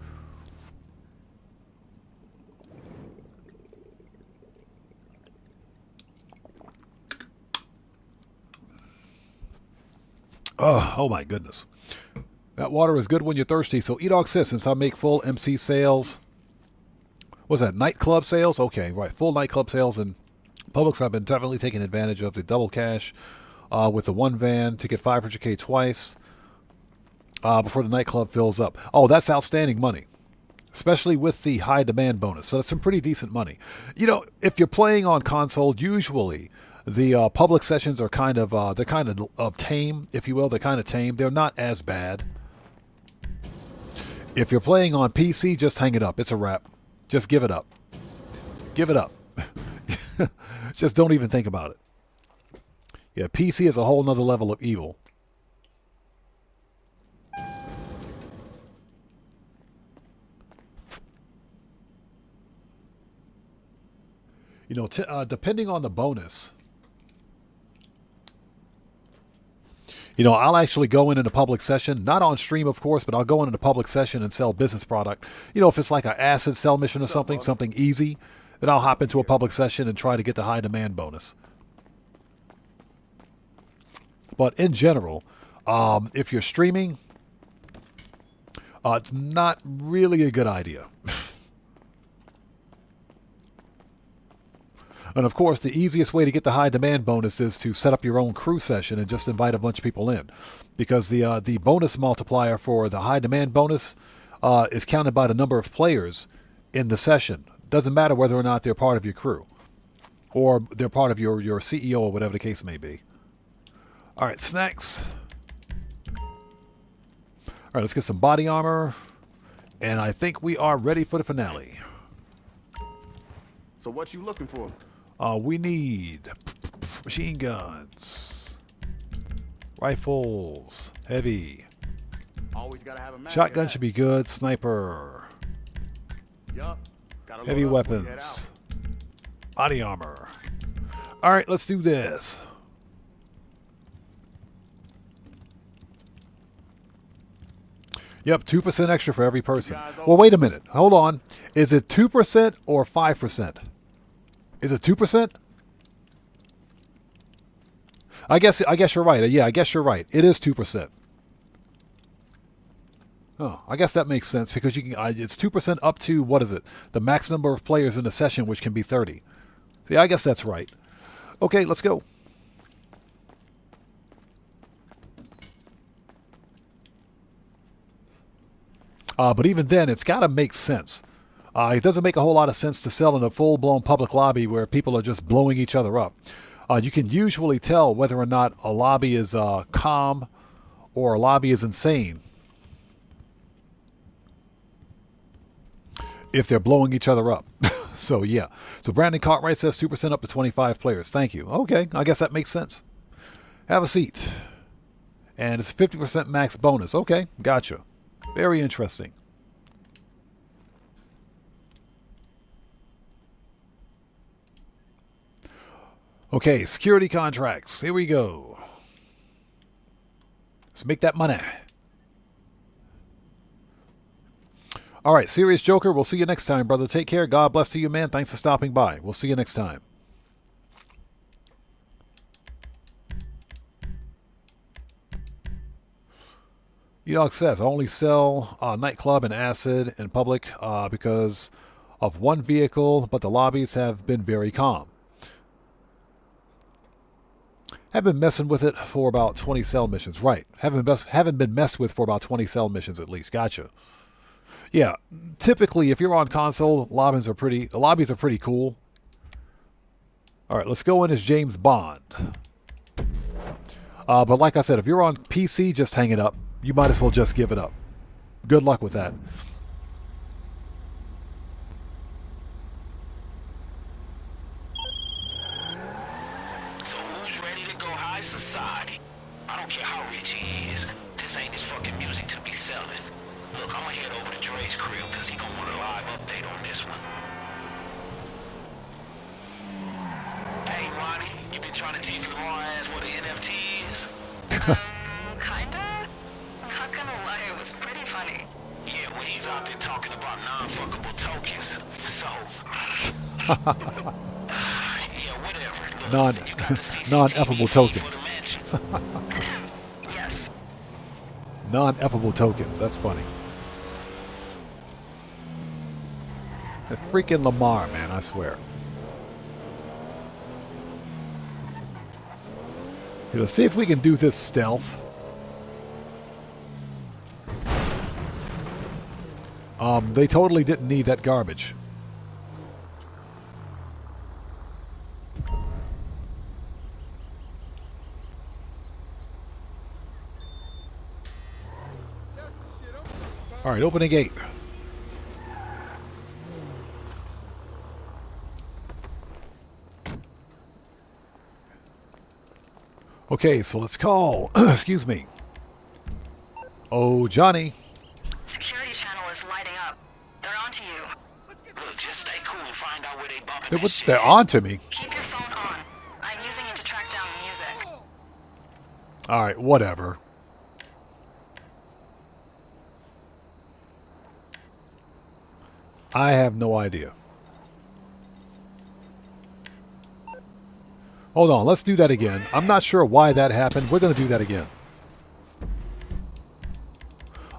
[SPEAKER 2] Oh my goodness. That water is good when you're thirsty. So E-Dog says, since I make full MC sales, what's that, nightclub sales? Okay, right, full nightclub sales and Publix, I've been definitely taking advantage of the double cash with the one van to get 500K twice before the nightclub fills up. Oh, that's outstanding money, especially with the high demand bonus. So that's some pretty decent money. You know, if you're playing on console, usually The public sessions are kind of they're kind of tame, if you will. They're kind of tame. They're not as bad. If you're playing on PC, just hang it up. It's a wrap. Just give it up. Give it up. Just don't even think about it. Yeah, PC is a whole nother level of evil. You know, depending on the bonus, you know, I'll actually go in a public session, not on stream, of course, but I'll go in a public session and sell business product. You know, if it's like an acid sell mission or something easy, then I'll hop into a public session and try to get the high demand bonus. But in general, if you're streaming, it's not really a good idea. And of course, the easiest way to get the high demand bonus is to set up your own crew session and just invite a bunch of people in. Because the bonus multiplier for the high demand bonus is counted by the number of players in the session. Doesn't matter whether or not they're part of your crew. Or they're part of your CEO or whatever the case may be. Alright, snacks. Alright, let's get some body armor. And I think we are ready for the finale.
[SPEAKER 10] So what you looking for?
[SPEAKER 2] We need machine guns, rifles, heavy.
[SPEAKER 10] Always gotta have a mag.
[SPEAKER 2] Shotgun should be good. Sniper.
[SPEAKER 10] Yup. Gotta
[SPEAKER 2] Heavy
[SPEAKER 10] load up before you head
[SPEAKER 2] weapons.
[SPEAKER 10] out.
[SPEAKER 2] Body armor. All right, let's do this. Yep, 2% extra for every person. Well, wait a minute. Hold on. Is it 2% or 5%? Is it 2%? I guess you're right. Yeah, I guess you're right. It is 2%. Oh, I guess that makes sense because you can. It's 2% up to, what is it? The max number of players in the session, which can be 30. See, I guess that's right. Okay, let's go. But even then, it's got to make sense. It doesn't make a whole lot of sense to sell in a full-blown public lobby where people are just blowing each other up. You can usually tell whether or not a lobby is calm or a lobby is insane if they're blowing each other up. So, yeah. So, Brandon Cartwright says 2% up to 25 players. Thank you. Okay, I guess that makes sense. Have a seat. And it's 50% max bonus. Okay, gotcha. Very interesting. Okay, security contracts. Here we go. Let's make that money. All right, Serious Joker, we'll see you next time, brother. Take care. God bless to you, man. Thanks for stopping by. We'll see you next time. E-Dog says, I only sell nightclub and acid in public because of one vehicle, but the lobbies have been very calm. Have been messing with it for about 20 cell missions. Right. Haven't been messed with for about 20 cell missions at least. Gotcha. Yeah. Typically, if you're on console, the lobbies are pretty cool. All right, let's go in as James Bond. But like I said, if you're on PC, just hang it up. You might as well just give it up. Good luck with that.
[SPEAKER 12] So who's ready to go high society? I don't care how rich he is. This ain't his fucking music to be selling. Look, I'm gonna head over to Dre's crib because he gonna want a live update on this one. Hey, Ronnie, you been trying to teach Lamar ass what an NFT is?
[SPEAKER 8] Kinda? Not gonna lie, it was pretty funny.
[SPEAKER 12] Yeah, well, he's out there talking about non-fuckable tokens. So, yeah, whatever.
[SPEAKER 2] Non-effable tokens.
[SPEAKER 8] Yes.
[SPEAKER 2] Non-effable tokens. That's funny. The freaking Lamar, man, I swear. Okay, let's see if we can do this stealth. They totally didn't need that garbage. All right, open the gate. Okay, so let's call. Excuse me. Oh, Johnny.
[SPEAKER 8] Security channel is lighting up. They're onto you.
[SPEAKER 12] Look, just stay cool and find out where they bumping that shit.
[SPEAKER 2] They're on to me.
[SPEAKER 8] Keep your phone on. I'm using it to track down the music.
[SPEAKER 2] All right, whatever. I have no idea. Hold on, let's do that again. I'm not sure why that happened. We're going to do that again.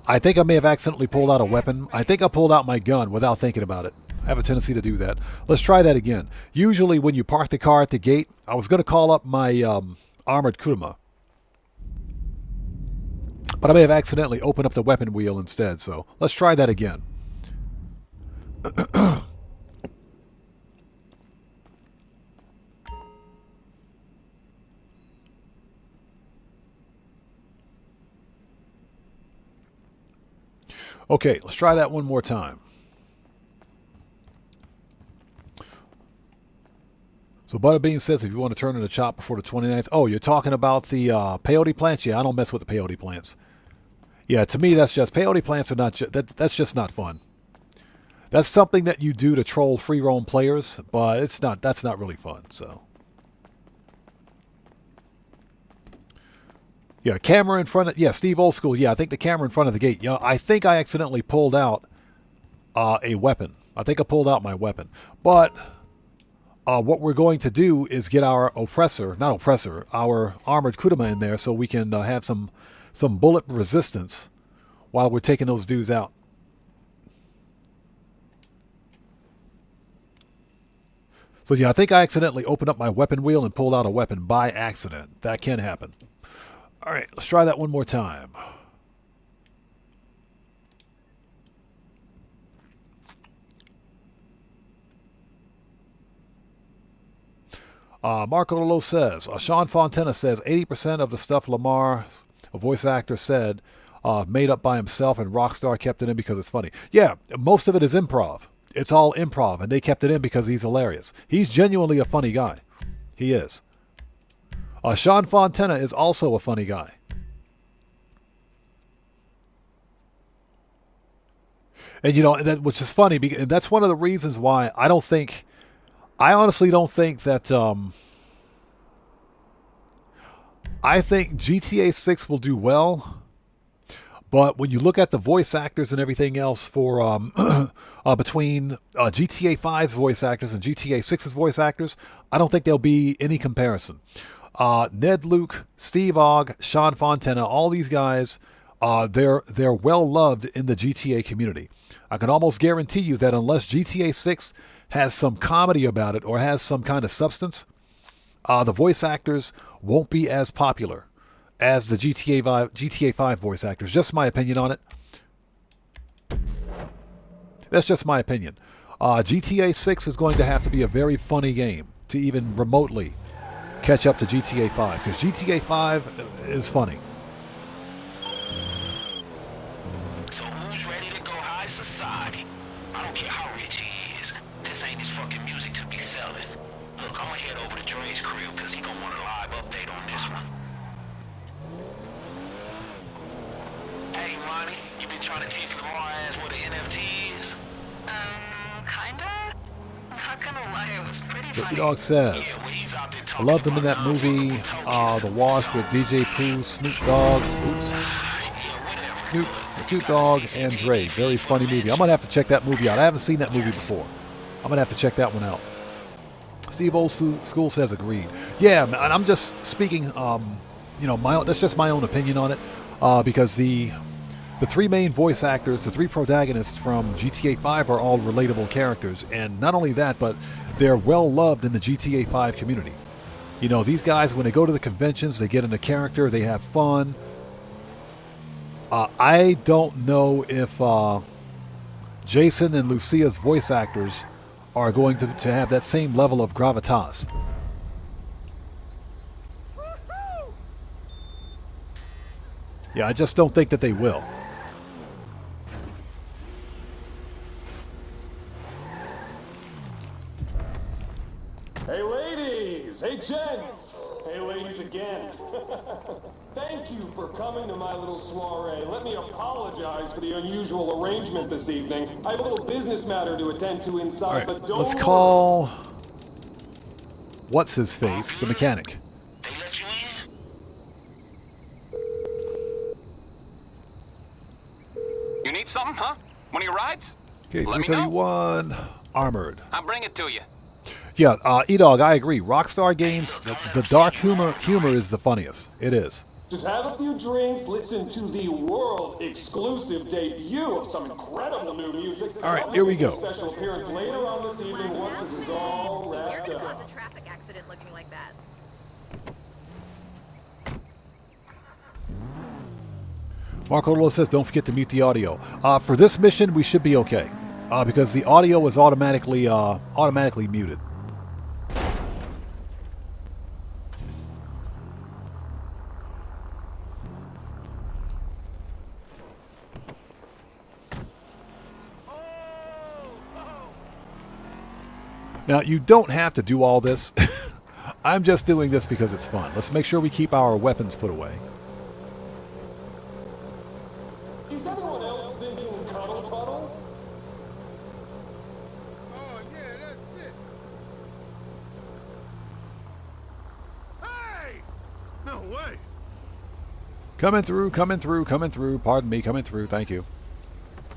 [SPEAKER 2] I think I may have accidentally pulled out a weapon. I think I pulled out my gun without thinking about it. I have a tendency to do that. Let's try that again. Usually when you park the car at the gate, I was going to call up my armored kuruma. But I may have accidentally opened up the weapon wheel instead. So let's try that again. Okay, let's try that one more time. So Butterbean says if you want to turn in the chop before the 29th. Oh, you're talking about the peyote plants? Yeah, I don't mess with the peyote plants. Yeah, to me, that's just... Peyote plants are not... that's just not fun. That's something that you do to troll free roam players, but it's not. That's not really fun. So, yeah, camera in front of. Yeah, Steve Old School. Yeah, I think the camera in front of the gate. Yeah, I think I accidentally pulled out a weapon. I think I pulled out my weapon. But what we're going to do is get our our armored kuruma in there so we can have some bullet resistance while we're taking those dudes out. So yeah, I think I accidentally opened up my weapon wheel and pulled out a weapon by accident. That can happen. All right, let's try that one more time. Marco Lolo says, Sean Fontana says 80% of the stuff Lamar, a voice actor, said made up by himself, and Rockstar kept it in because it's funny. Yeah, most of it is improv. It's all improv, and they kept it in because he's hilarious. He's genuinely a funny guy. He is. Sean Fontana is also a funny guy. And, you know, that, which is funny, because that's one of the reasons why I honestly don't think that, I think GTA 6 will do well. But when you look at the voice actors and everything else for between GTA 5's voice actors and GTA 6's voice actors, I don't think there'll be any comparison. Ned Luke, Steve Ogg, Sean Fontana, all these guys, they're well loved in the GTA community. I can almost guarantee you that unless GTA 6 has some comedy about it or has some kind of substance, the voice actors won't be as popular as the GTA 5 voice actors. Just my opinion on it. That's just my opinion. GTA 6 is going to have to be a very funny game to even remotely catch up to GTA 5, because GTA 5 is funny.
[SPEAKER 12] So who's ready to go high society? I don't care how rich he is. This ain't his fucking music to be selling. Look, I'm gonna head over to Dre's crib because he gonna want a live update on this one. Hey, Monty, you been trying to teach Lamar ass what an NFT is?
[SPEAKER 8] Kinda? Not gonna lie, it was pretty funny.
[SPEAKER 2] Ricky Dog says, I loved him in that movie, The Wash, with DJ Pooh, Snoop Dogg, Snoop Dogg and Dre. Very funny movie. I'm gonna have to check that movie out. I haven't seen that movie before. I'm gonna have to check that one out. Steve Old School says agreed. Yeah, and I'm just speaking, you know, that's just my own opinion on it, because the three main voice actors, the three protagonists from GTA 5 are all relatable characters, and not only that, but they're well loved in the GTA 5 community. You know, these guys, when they go to the conventions, they get into character, they have fun. I don't know if Jason and Lucia's voice actors are going to have that same level of gravitas. Yeah, I just don't think that they will.
[SPEAKER 15] Hey ladies! Hey gents! Hey ladies again. Thank you for coming to my little soiree. Let me apologize for the unusual arrangement this evening. I have a little business matter to attend to inside, but don't
[SPEAKER 2] Let's
[SPEAKER 15] worry.
[SPEAKER 2] call... What's his face? The mechanic.
[SPEAKER 12] They let you in?
[SPEAKER 16] You need something, huh? One of your rides?
[SPEAKER 2] Okay,
[SPEAKER 16] Let me know.
[SPEAKER 2] 331 Armored.
[SPEAKER 16] I'll bring it to you.
[SPEAKER 2] Yeah, E-Dog, I agree. Rockstar games, the dark humor is the funniest. It is.
[SPEAKER 15] Just have a few drinks, listen to the world-exclusive debut of some incredible new music.
[SPEAKER 2] All right, here we go.
[SPEAKER 15] Special appearance later on this evening once this is all wrapped up.
[SPEAKER 14] A traffic accident looking like that.
[SPEAKER 2] Marco Lolo says, don't forget to mute the audio. For this mission, we should be okay. Because the audio is automatically muted. Now, you don't have to do all this. I'm just doing this because it's fun. Let's make sure we keep our weapons put away.
[SPEAKER 15] Is everyone else thinking cuddle puddle?
[SPEAKER 10] Oh, yeah, that's it. Hey! No way.
[SPEAKER 2] Coming through. Pardon me, coming through. Thank you.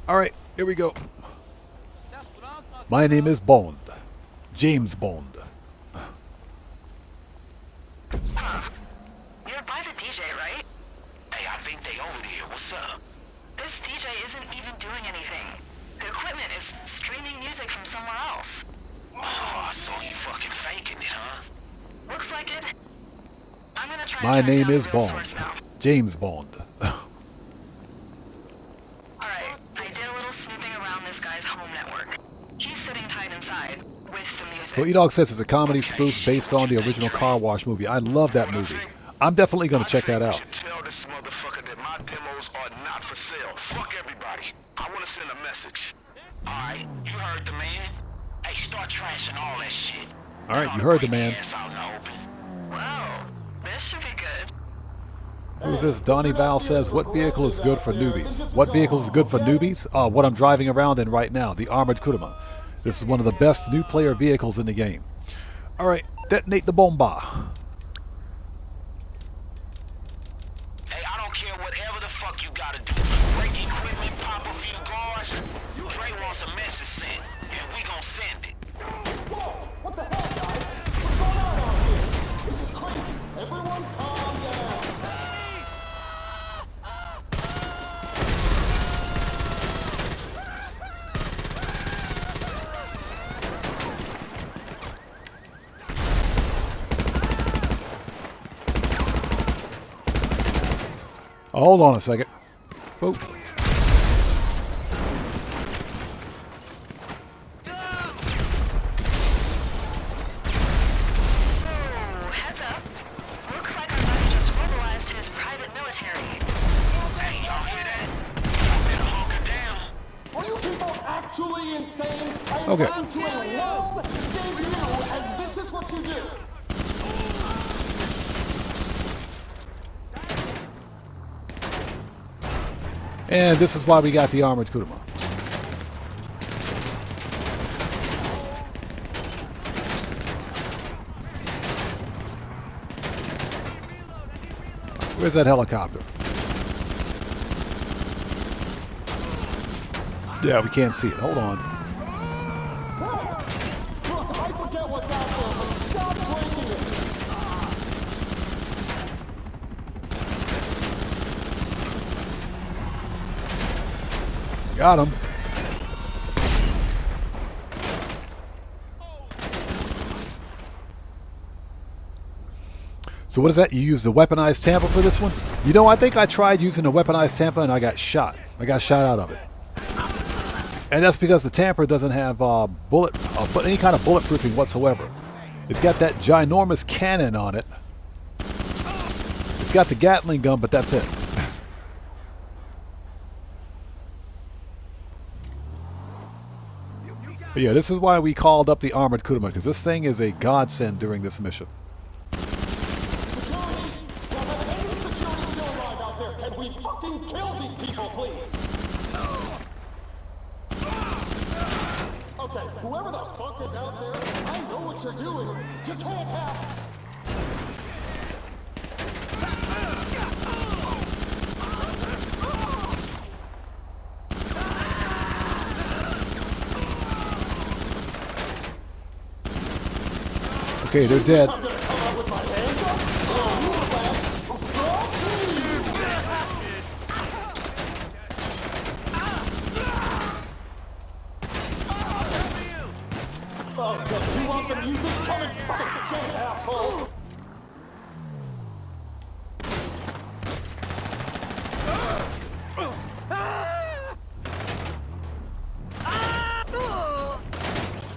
[SPEAKER 2] All right, here we go. My name is Bond. James Bond.
[SPEAKER 8] You're by the DJ, right?
[SPEAKER 12] Hey, I think they over there. What's up?
[SPEAKER 8] This DJ isn't even doing anything. The equipment is streaming music from somewhere else.
[SPEAKER 12] Oh, so you fucking faking it, huh?
[SPEAKER 8] Looks like it. I'm gonna try
[SPEAKER 2] My
[SPEAKER 8] and track
[SPEAKER 2] name
[SPEAKER 8] down
[SPEAKER 2] is
[SPEAKER 8] the real
[SPEAKER 2] Bond.
[SPEAKER 8] source now.
[SPEAKER 2] James Bond.
[SPEAKER 8] Alright, I did a little snooping around this guy's home network. He's sitting tight inside with the music.
[SPEAKER 2] So E-Dog says it's a comedy spoof based on the original Car Wash movie. I love that movie. I'm definitely going to check that out.
[SPEAKER 12] Tell this motherfucker that my demos are not for sale. Fuck everybody. I want to send a message. Alright, you heard the man. Hey, start trashing all that shit.
[SPEAKER 2] All right, you heard the man.
[SPEAKER 8] Well, this should be good.
[SPEAKER 2] Who's this? Donnie Val says, what vehicle is good for newbies? What vehicle is good for newbies? What I'm driving around in right now, the Armored Kuruma. This is one of the best new player vehicles in the game. All right, detonate the bomba.
[SPEAKER 12] Hey, I don't care whatever the fuck you gotta do. Break equipment, pop a few guards. Dre wants a message sent, and we gon' send it.
[SPEAKER 15] Whoa! What the hell, guys? What's going on out here? This is crazy. Everyone calm down.
[SPEAKER 2] Hold on a second. Oh.
[SPEAKER 8] So, heads up. Looks like our buddy just mobilized his private military.
[SPEAKER 12] Hey, y'all hear that? Y'all better hunker down.
[SPEAKER 15] Are you people actually insane? I am
[SPEAKER 2] Okay.
[SPEAKER 15] going to a world debut, and this is what you do.
[SPEAKER 2] And this is why we got the Armored Kuruma. Where's that helicopter? Yeah, we can't see it. Hold on.
[SPEAKER 15] Look, I forget what's out there, but stop breaking it.
[SPEAKER 2] Got him. So what is that? You use the weaponized Tampa for this one? You know, I think I tried using the weaponized Tampa and I got shot. I got shot out of it. And that's because the Tampa doesn't have any kind of bulletproofing whatsoever. It's got that ginormous cannon on it. It's got the Gatling gun, but that's it. But yeah, this is why we called up the armored Kuruma, because this thing is a godsend during this mission.
[SPEAKER 15] Can we fucking kill these people, please? Okay, whoever the fuck is out there, I know what you're doing. You can't have it.
[SPEAKER 2] Okay, they're dead.
[SPEAKER 15] I'm gonna come out with my hands up. Oh, you want the music? Come and fucking get it, assholes!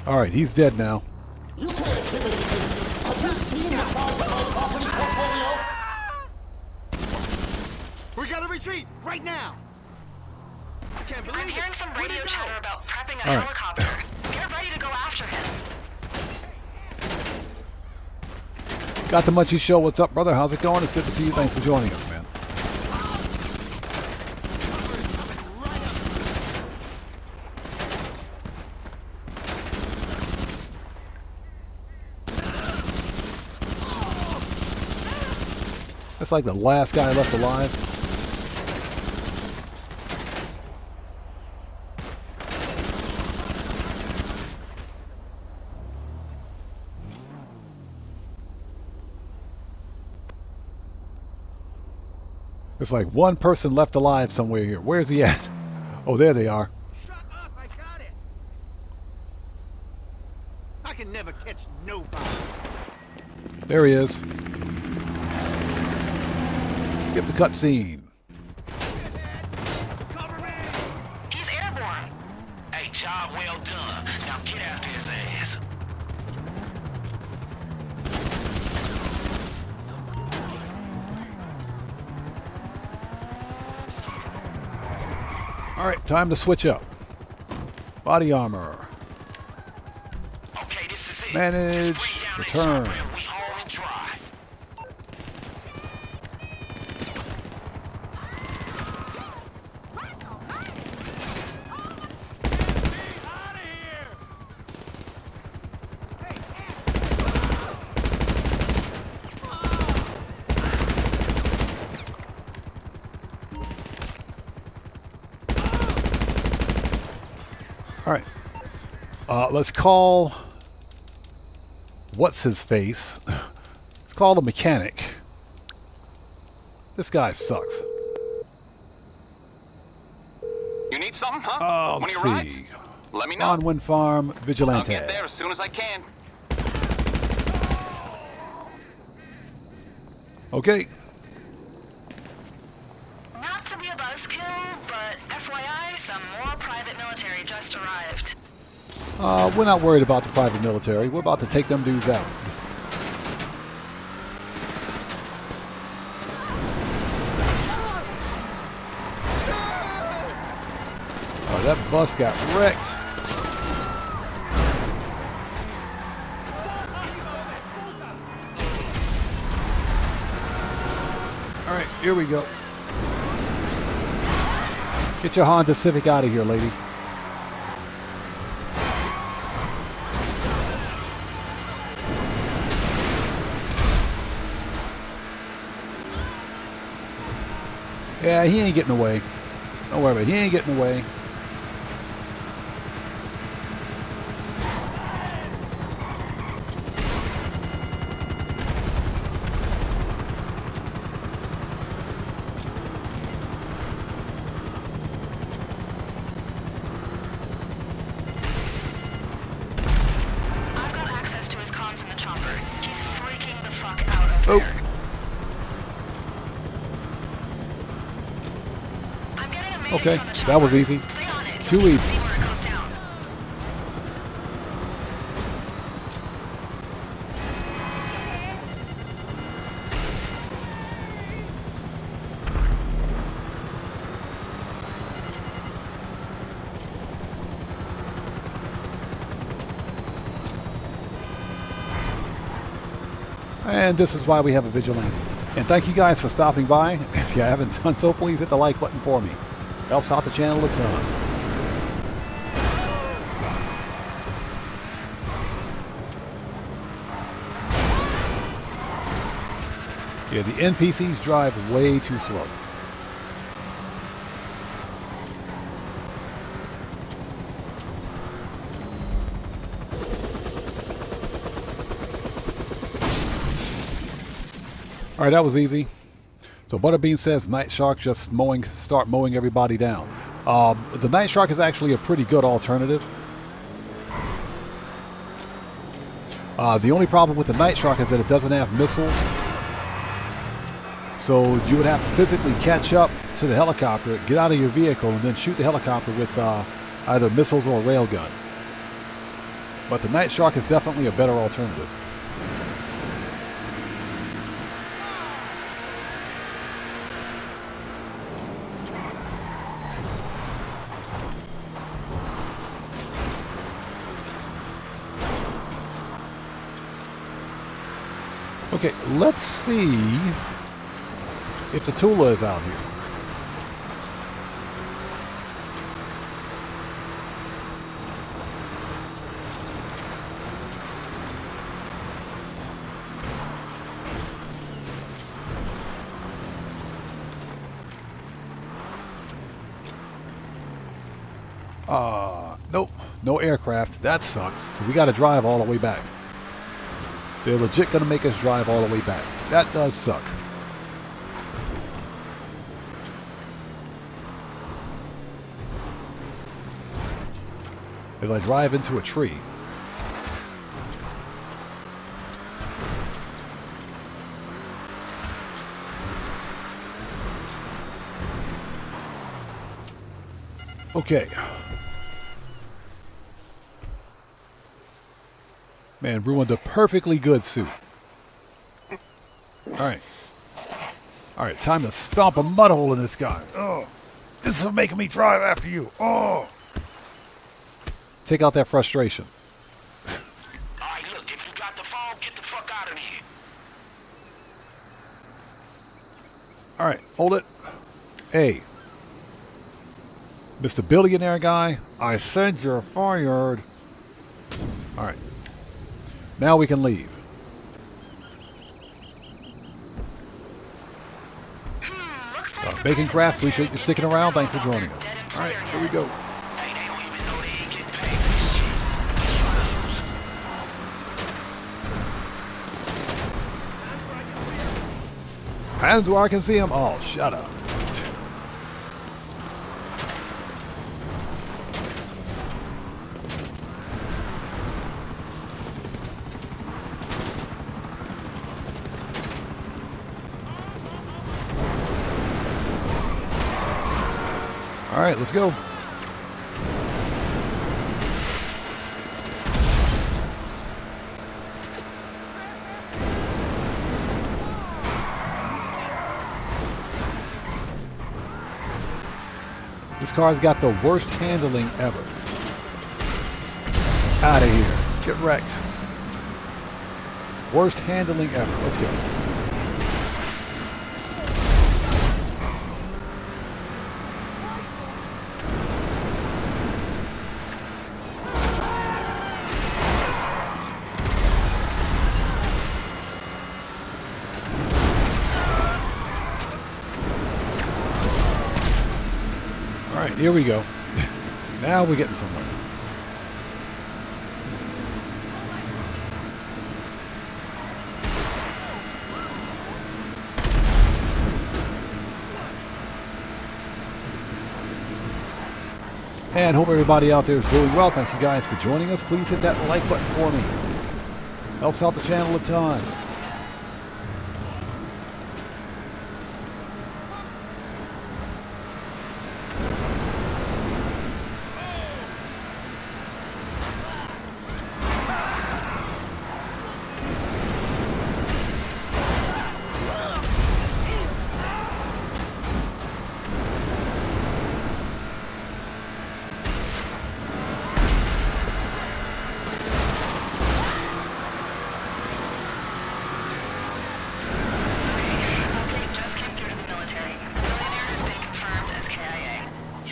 [SPEAKER 2] All right, he's dead now.
[SPEAKER 15] You can't intimidate me. Have you seen the size of my property portfolio?
[SPEAKER 7] We gotta retreat right now. I can't believe
[SPEAKER 8] I'm hearing some radio chatter about prepping a
[SPEAKER 2] All right.
[SPEAKER 8] helicopter. Get ready to go after him.
[SPEAKER 2] Got the Munchie Show. What's up, brother? How's it going? It's good to see you. Thanks for joining us, man. That's like the last guy left alive. There's like one person left alive somewhere here. Where's he at? Oh, there they are.
[SPEAKER 7] Shut up, I got it. I can never catch nobody.
[SPEAKER 2] There he is. Skip the cutscene.
[SPEAKER 8] He's airborne.
[SPEAKER 12] Hey, job well done. Now get after his ass.
[SPEAKER 2] All right, time to switch up. Body armor.
[SPEAKER 12] Okay, this is it.
[SPEAKER 2] Manage. Return.
[SPEAKER 12] We home and dry.
[SPEAKER 2] All right. Let's call... What's his face? Let's call the mechanic. This guy sucks.
[SPEAKER 16] You need something, huh?
[SPEAKER 2] Let's
[SPEAKER 16] One of your
[SPEAKER 2] see.
[SPEAKER 16] rides? Let me know.
[SPEAKER 2] On Wind Farm, Vigilante.
[SPEAKER 16] I'll get there as soon as I can.
[SPEAKER 2] Okay.
[SPEAKER 8] Not to be a buzzkill, but FYI, some more private military just arrived.
[SPEAKER 2] We're not worried about the private military. We're about to take them dudes out. Oh, that bus got wrecked. All right, here we go. Get your Honda Civic out of here, lady. Yeah, he ain't getting away. Don't worry about it. He ain't getting away.
[SPEAKER 8] I've got access to his comms in the chopper. He's freaking the fuck out over there.
[SPEAKER 2] Okay, that was easy. Too easy. And this is why we have a vigilante. And thank you guys for stopping by. If you haven't done so, please hit the like button for me. Helps out the channel a ton. Yeah, the NPCs drive way too slow. All right, that was easy. So Butterbean says Night Shark just start mowing everybody down. The Night Shark is actually a pretty good alternative. The only problem with the Night Shark is that it doesn't have missiles. So you would have to physically catch up to the helicopter, get out of your vehicle, and then shoot the helicopter with either missiles or a railgun. But the Night Shark is definitely a better alternative. Okay, let's see if the Tula is out here. Nope, no aircraft. That sucks. So we got to drive all the way back. They're legit going to make us drive all the way back. That does suck. As I drive into a tree. Okay. Man, ruined a perfectly good suit. Alright. Alright, time to stomp a mud hole in this guy. Oh, this is making me drive after you. Oh. Take out that frustration.
[SPEAKER 12] Alright, look, if you got the phone, get the fuck out of here.
[SPEAKER 2] Alright, hold it. Hey. Mr. Billionaire guy, I said you're fired. Alright. Now we can leave. Bacon Craft, appreciate you sticking around. Thanks for joining us. Alright, here we go. Hands where I can see him. Oh, shut up. All right, let's go. This car's got the worst handling ever. Out of here. Get wrecked. Worst handling ever. Let's go. Here we go. Now we're getting somewhere. And hope everybody out there is doing well. Thank you guys for joining us. Please hit that like button for me. Helps out the channel a ton.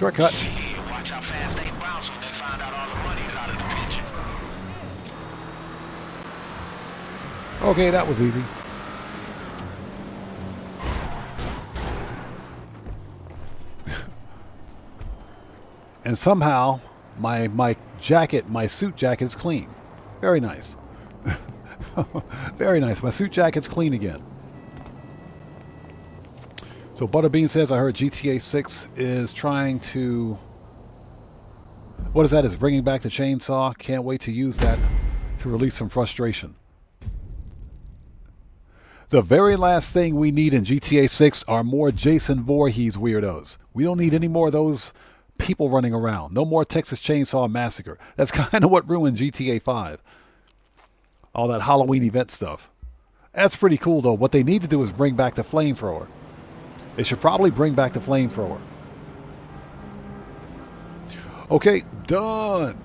[SPEAKER 2] Shortcut.
[SPEAKER 12] Shit, watch how fast they bounce when they find out all the money's out of the picture.
[SPEAKER 2] Okay, that was easy. And somehow, my jacket, my suit jacket is clean. Very nice. Very nice. My suit jacket's clean again. So Butterbean says, I heard GTA 6 is trying to... What is that? Is bringing back the chainsaw? Can't wait to use that to release some frustration. The very last thing we need in GTA 6 are more Jason Voorhees weirdos. We don't need any more of those people running around. No more Texas Chainsaw Massacre. That's kind of what ruined GTA 5. All that Halloween event stuff. That's pretty cool, though. What they need to do is bring back the flamethrower. They should probably bring back the flamethrower. Okay, done.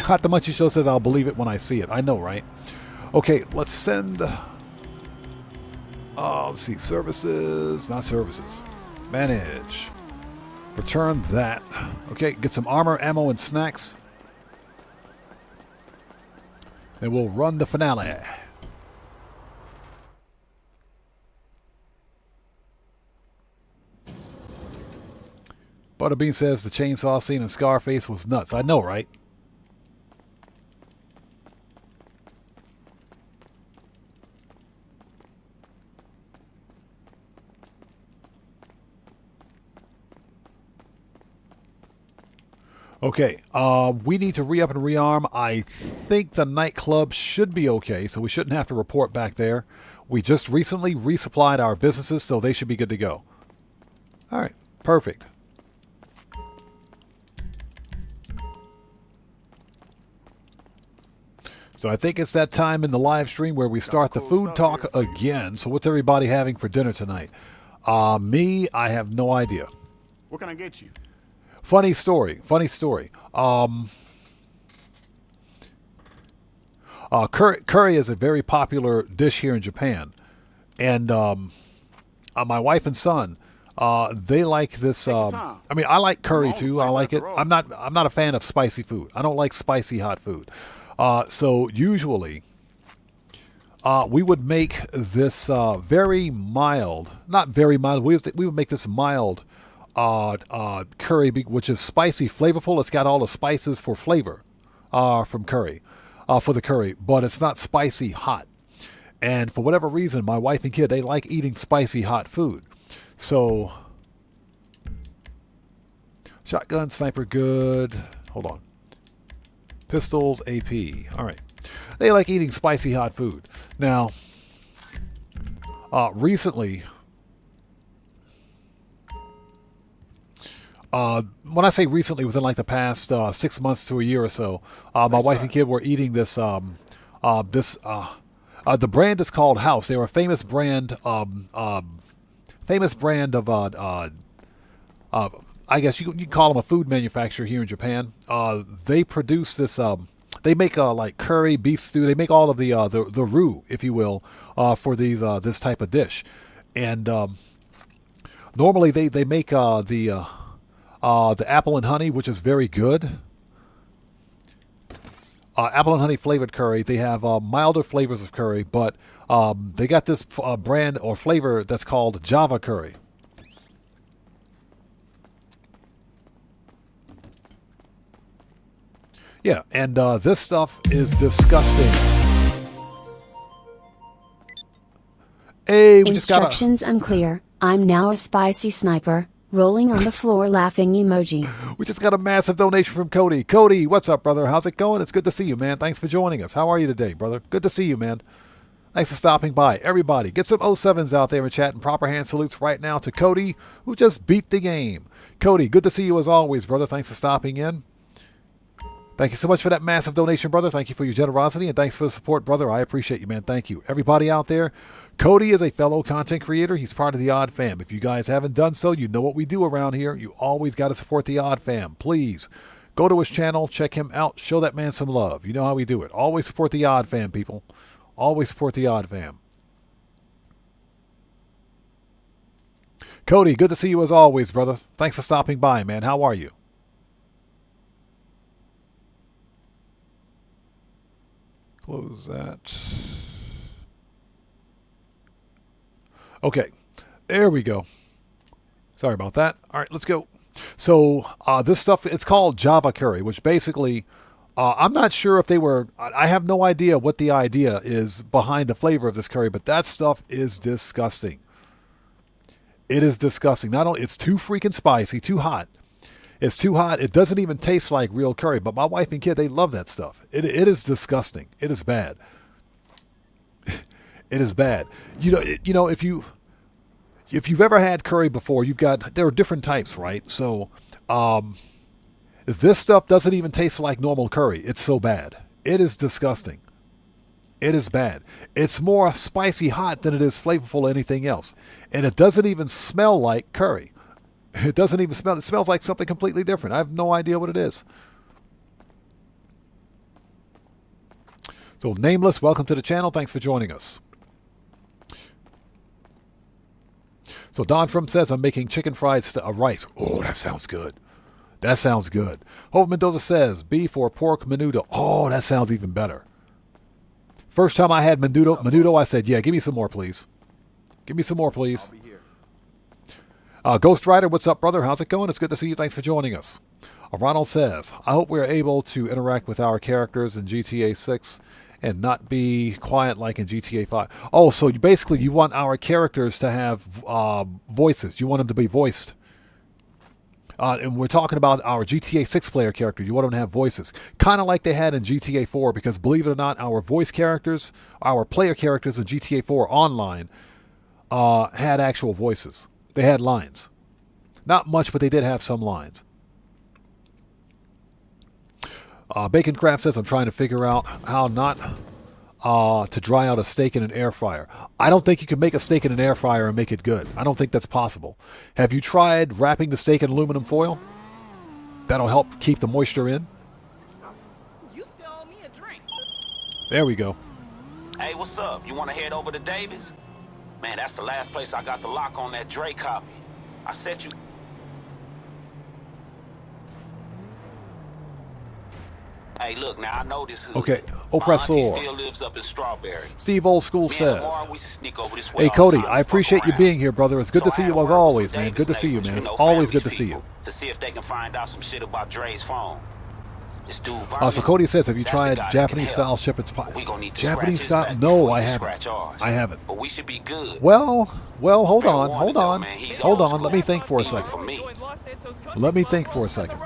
[SPEAKER 2] God, the Munchie Show says I'll believe it when I see it. I know, right? Okay, let's send... let's see. Services. Not services. Manage. Return that. Okay, get some armor, ammo, and snacks. And we'll run the finale. Butterbean says the chainsaw scene in Scarface was nuts. I know, right? Okay, we need to re-up and rearm. I think the nightclub should be okay, so we shouldn't have to report back there. We just recently resupplied our businesses, so they should be good to go. All right, perfect. So I think it's that time in the live stream where we start the food talk again. So what's everybody having for dinner tonight? Me, I have no idea.
[SPEAKER 10] What can I get you?
[SPEAKER 2] Funny story. Curry is a very popular dish here in Japan. And my wife and son, they like this. I mean, I like curry too. I like it. I'm not a fan of spicy food. I don't like spicy hot food. So usually we would make this very mild, not very mild. We would make this mild curry, which is spicy, flavorful. It's got all the spices for flavor from curry, for the curry, but it's not spicy hot. And for whatever reason, my wife and kid, they like eating spicy hot food. So shotgun, sniper, good. Hold on. Pistols, AP. All right. They like eating spicy hot food. Now, recently, when I say recently, within like the past 6 months to a year or so, my wife and kid were eating this. The brand is called House. They're a famous brand. Famous brand of. I guess you can call them a food manufacturer here in Japan. They produce this. They make like curry, beef stew. They make all of the roux, if you will, for these this type of dish. And normally they make the apple and honey, which is very good. Apple and honey flavored curry. They have milder flavors of curry, but they got this brand or flavor that's called Java curry. Yeah, and this stuff is disgusting. Hey, we
[SPEAKER 1] Instructions unclear. I'm now a spicy sniper. Rolling on the floor laughing emoji.
[SPEAKER 2] We just got a massive donation from Cody. Cody, what's up, brother? How's it going? It's good to see you, man. Thanks for joining us. How are you today, brother? Good to see you, man. Thanks for stopping by. Everybody, get some 07s out there in chat and proper hand salutes right now to Cody, who just beat the game. Cody, good to see you as always, brother. Thanks for stopping in. Thank you so much for that massive donation, brother. Thank you for your generosity, and thanks for the support, brother. I appreciate you, man. Thank you. Everybody out there, Cody is a fellow content creator. He's part of the Odd Fam. If you guys haven't done so, you know what we do around here. You always got to support the Odd Fam. Please go to his channel, check him out, show that man some love. You know how we do it. Always support the Odd Fam, people. Always support the Odd Fam. Cody, good to see you as always, brother. Thanks for stopping by, man. How are you? Close that. Okay, there we go. Sorry about that. All right, let's go. So this stuff, it's called Java curry, which basically, I'm not sure if they were, I have no idea what the idea is behind the flavor of this curry, but that stuff is disgusting. It is disgusting. Not only, it's too freaking spicy, too hot. It's too hot. It doesn't even taste like real curry, but my wife and kid, they love that stuff. It is disgusting. It is bad. It is bad. You know, if you've ever had curry before, there are different types, right? So, this stuff doesn't even taste like normal curry. It's so bad. It is disgusting. It is bad. It's more spicy hot than it is flavorful anything else. And it doesn't even smell like curry. It doesn't even smell. It smells like something completely different. I have no idea what it is. So, Nameless, welcome to the channel. Thanks for joining us. So, Don From says, I'm making chicken fried rice. Oh, that sounds good. That sounds good. Hope Mendoza says, beef or pork menudo. Oh, that sounds even better. First time I had menudo, I said, yeah, give me some more, please. Give me some more, please. Ghost Rider, what's up, brother? How's it going? It's good to see you. Thanks for joining us. Ronald says, I hope we're able to interact with our characters in GTA 6 and not be quiet like in GTA 5. Oh, so basically you want our characters to have voices. You want them to be voiced. And we're talking about our GTA 6 player character. You want them to have voices. Kind of like they had in GTA 4, because believe it or not, our voice characters, our player characters in GTA 4 online had actual voices. They had lines. Not much, but they did have some lines. Bacon Craft says, I'm trying to figure out how not to dry out a steak in an air fryer. I don't think you can make a steak in an air fryer and make it good. I don't think that's possible. Have you tried wrapping the steak in aluminum foil? That'll help keep the moisture in.
[SPEAKER 5] You still owe me a drink.
[SPEAKER 2] There we go.
[SPEAKER 12] Hey, what's up? You want to head over to Davis? Man, that's the last place I got the lock on that Dre copy. I set you... Hey, look, now I know this hood.
[SPEAKER 2] Okay, Oppressor.
[SPEAKER 12] Still lives up in Strawberry.
[SPEAKER 2] Steve Old School says, hey, Cody, I appreciate you being here, brother. It's good to see you as always, man. Good to see you, man. It's always good to see you.
[SPEAKER 12] To see if they can find out some shit about Dre's phone.
[SPEAKER 2] So Cody says, have you tried Japanese-style shepherd's pie? Japanese-style? No, I haven't. I haven't.
[SPEAKER 12] But we should be good.
[SPEAKER 2] Well, hold on. Let me think for a second. Let me think for a second.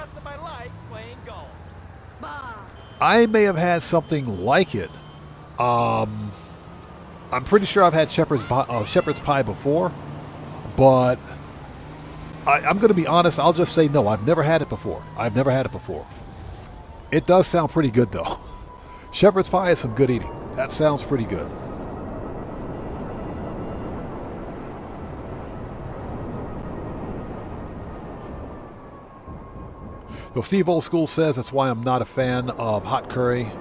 [SPEAKER 2] I may have had something like it. I'm pretty sure I've had shepherd's pie before, but I'm going to be honest. I'll just say no. I've never had it before. It does sound pretty good, though. Shepherd's pie is some good eating. That sounds pretty good. So Steve Old School says that's why I'm not a fan of hot curry.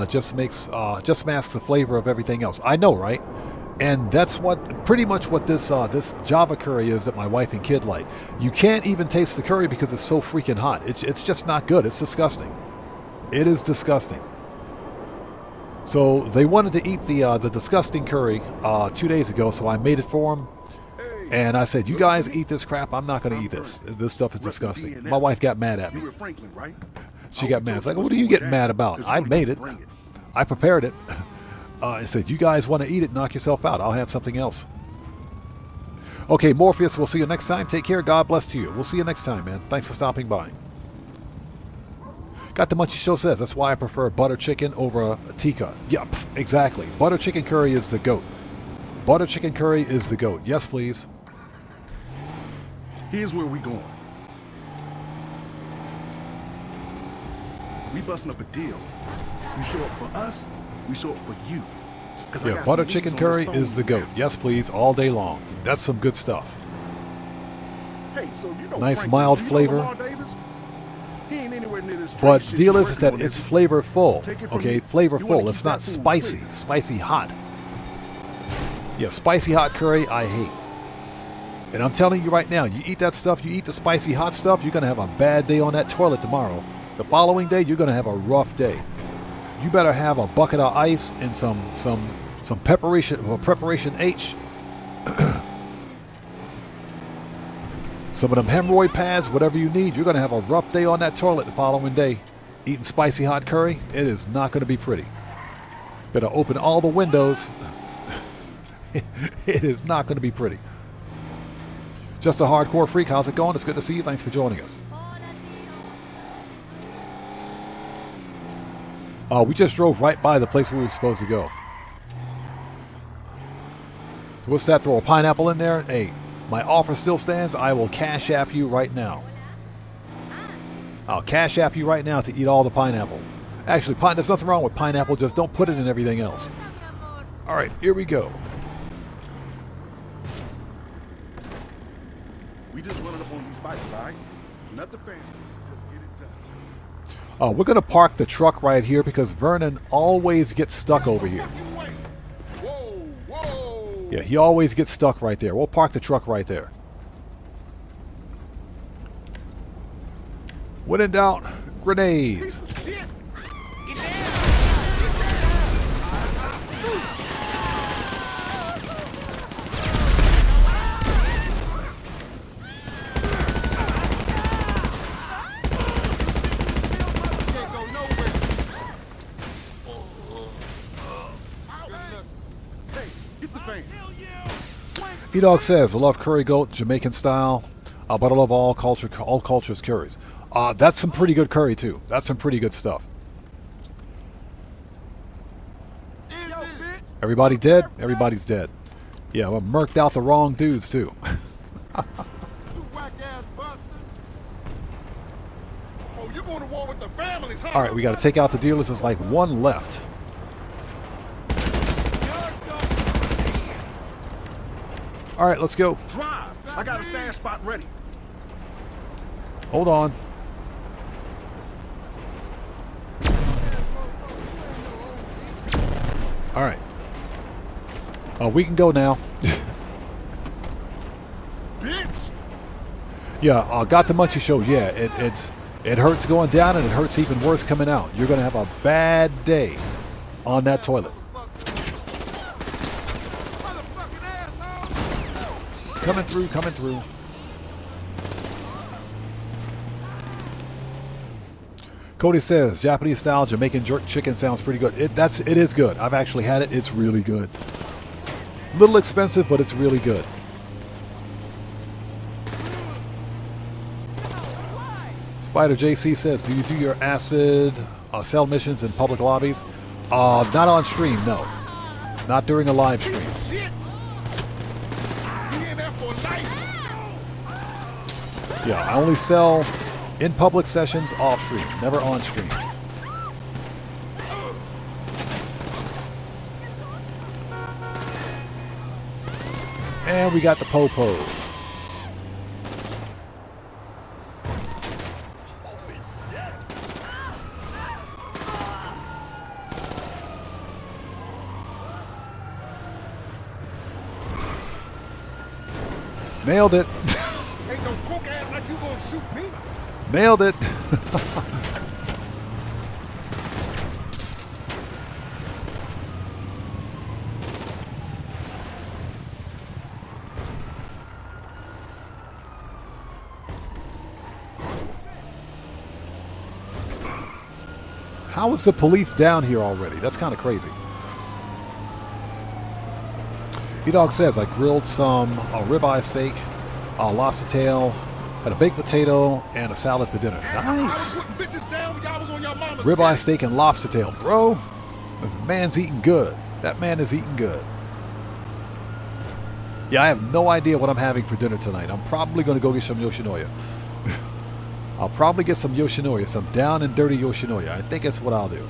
[SPEAKER 2] Just masks the flavor of everything else. I know, right? And that's pretty much what this Java curry is that my wife and kid like. You can't even taste the curry because it's so freaking hot. It's just not good. It's disgusting. It is disgusting. So they wanted to eat the disgusting curry 2 days ago, so I made it for them. And I said, you guys eat this crap. I'm not going to eat this. This stuff is disgusting. My wife got mad at me. She got mad. It's like, what are you getting mad about? I made it. I prepared it. I said, you guys want to eat it, knock yourself out. I'll have something else. Okay, Morpheus, we'll see you next time. Take care. God bless to you. We'll see you next time, man. Thanks for stopping by. Got the Munchie Show says, that's why I prefer butter chicken over a tikka. Yep, exactly. Butter chicken curry is the GOAT. Butter chicken curry is the GOAT. Yes, please.
[SPEAKER 10] Here's where we going. We busting up a deal. You show up for us, we show up for you.
[SPEAKER 2] Yeah, butter chicken curry is the GOAT. Yes, please, all day long. That's some good stuff.
[SPEAKER 10] Hey, so you know
[SPEAKER 2] nice
[SPEAKER 10] Franklin,
[SPEAKER 2] mild
[SPEAKER 10] you know
[SPEAKER 2] flavor.
[SPEAKER 10] Lamar Davis? He ain't anywhere near this
[SPEAKER 2] But
[SPEAKER 10] shit
[SPEAKER 2] the deal
[SPEAKER 10] you
[SPEAKER 2] is that
[SPEAKER 10] working
[SPEAKER 2] it's
[SPEAKER 10] on.
[SPEAKER 2] flavorful.
[SPEAKER 10] Take it from
[SPEAKER 2] Okay,
[SPEAKER 10] me. You
[SPEAKER 2] flavorful.
[SPEAKER 10] wanna
[SPEAKER 2] It's
[SPEAKER 10] keep
[SPEAKER 2] not
[SPEAKER 10] that food
[SPEAKER 2] spicy.
[SPEAKER 10] clean.
[SPEAKER 2] Spicy hot. Yeah, spicy hot curry, I hate. And I'm telling you right now, you eat that stuff, you eat the spicy hot stuff, you're going to have a bad day on that toilet tomorrow. The following day, you're going to have a rough day. You better have a bucket of ice and some preparation H. Some of them hemorrhoid pads, whatever you need. You're going to have a rough day on that toilet the following day. Eating spicy hot curry, it is not going to be pretty. Better open all the windows. It is not going to be pretty. Just a hardcore freak. How's it going? It's good to see you. Thanks for joining us. We just drove right by the place where we were supposed to go. So what's that? Throw a pineapple in there? Hey, my offer still stands. I will cash app you right now. I'll cash app you right now to eat all the pineapple. Actually, there's nothing wrong with pineapple. Just don't put it in everything else. All right, here we go.
[SPEAKER 10] We just running up on these bikes, all right? Nothing fancy. Just get it done.
[SPEAKER 2] We're going to park the truck right here because Vernon always gets stuck over here. Yeah, he always gets stuck right there. We'll park the truck right there. When in doubt, grenades. E-Dog says, I love curry goat, Jamaican style, but I love all cultures curries. That's some pretty good curry, too. That's some pretty good stuff. Everybody dead? Everybody's dead. Yeah, I murked out the wrong dudes, too. All right, we got to take out the dealers. There's like one left. All right, let's go.
[SPEAKER 10] Drive. I got a stash spot ready.
[SPEAKER 2] Hold on. All right. We can go now.
[SPEAKER 10] Bitch.
[SPEAKER 2] Yeah, got the Munchie Show. Yeah, it hurts going down and it hurts even worse coming out. You're going to have a bad day on that toilet. Coming through, coming through. Cody says, Japanese style Jamaican jerk chicken sounds pretty good. It is good. I've actually had it. It's really good. A little expensive, but it's really good. Spider JC says, do you do your acid cell missions in public lobbies? Not on stream, no. Not during a live stream. Yeah, I only sell in public sessions off stream, never on stream. And we got the po-po. Nailed it.
[SPEAKER 10] Ain't no crook ass like you gonna shoot me.
[SPEAKER 2] Nailed it. How is the police down here already? That's kind of crazy. E-Dog says, I grilled some ribeye steak, lobster tail, had a baked potato, and a salad for dinner. Nice. Ribeye steak and lobster tail. Bro, the man's eating good. That man is eating good. Yeah, I have no idea what I'm having for dinner tonight. I'm probably going to go get some Yoshinoya. I'll probably get some Yoshinoya, some down and dirty Yoshinoya. I think that's what I'll do.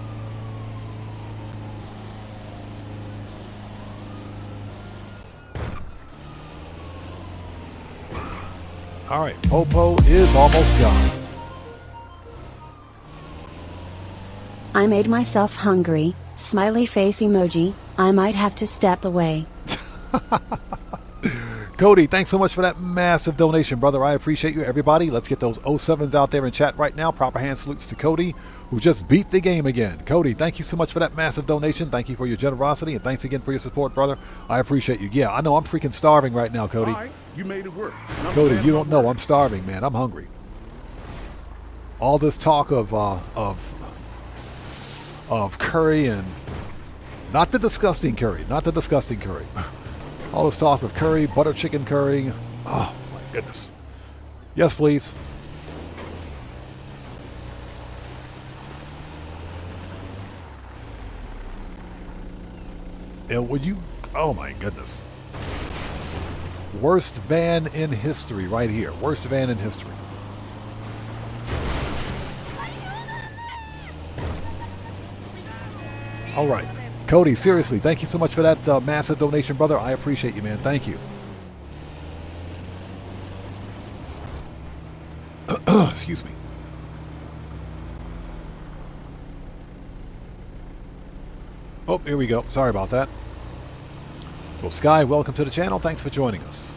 [SPEAKER 2] All right, Popo is almost gone.
[SPEAKER 1] I made myself hungry, smiley face emoji, I might have to step away.
[SPEAKER 2] Cody, thanks so much for that massive donation, brother. I appreciate you, everybody. Let's get those 07s out there in chat right now. Proper hand salutes to Cody, who just beat the game again. Cody, thank you so much for that massive donation. Thank you for your generosity, and thanks again for your support, brother. I appreciate you. Yeah, I know I'm freaking starving right now, Cody.
[SPEAKER 10] All right, you made it work.
[SPEAKER 2] Cody, you don't know I'm starving, man. I'm hungry. All this talk of curry, and not the disgusting curry, all this talk of curry, butter chicken curry. Oh my goodness. Yes, please. And would you? Oh my goodness. Worst van in history right here. Worst van in history. All right. Cody, seriously, thank you so much for that massive donation, brother. I appreciate you, man. Thank you. Excuse me. Oh, here we go. Sorry about that. So, Sky, welcome to the channel. Thanks for joining us.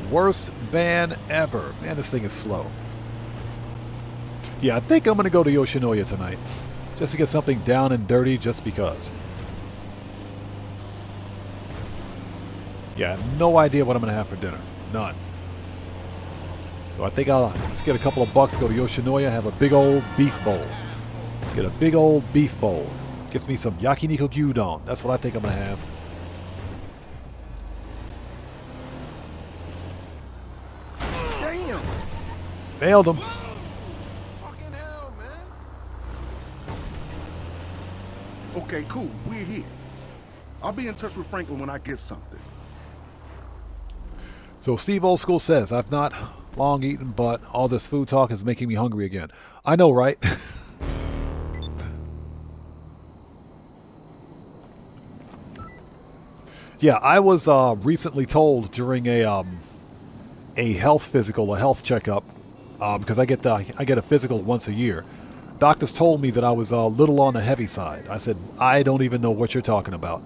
[SPEAKER 2] Worst van ever. Man, this thing is slow. Yeah, I think I'm going to go to Yoshinoya tonight. Just to get something down and dirty just because. Yeah, no idea what I'm going to have for dinner. None. So I think I'll just get a couple of bucks, go to Yoshinoya, have a big old beef bowl. Get a big old beef bowl. Gets me some yakiniku gyudon. That's what I think I'm going to have.
[SPEAKER 10] Damn!
[SPEAKER 2] Nailed him.
[SPEAKER 10] Okay, cool. We're here. I'll be in touch with Franklin when I get something.
[SPEAKER 2] So Steve Old School says, I've not long eaten, but all this food talk is making me hungry again. I know, right? Yeah, I was recently told during a health physical, a health checkup, because I get a physical once a year. Doctors told me that I was a little on the heavy side. I said, I don't even know what you're talking about.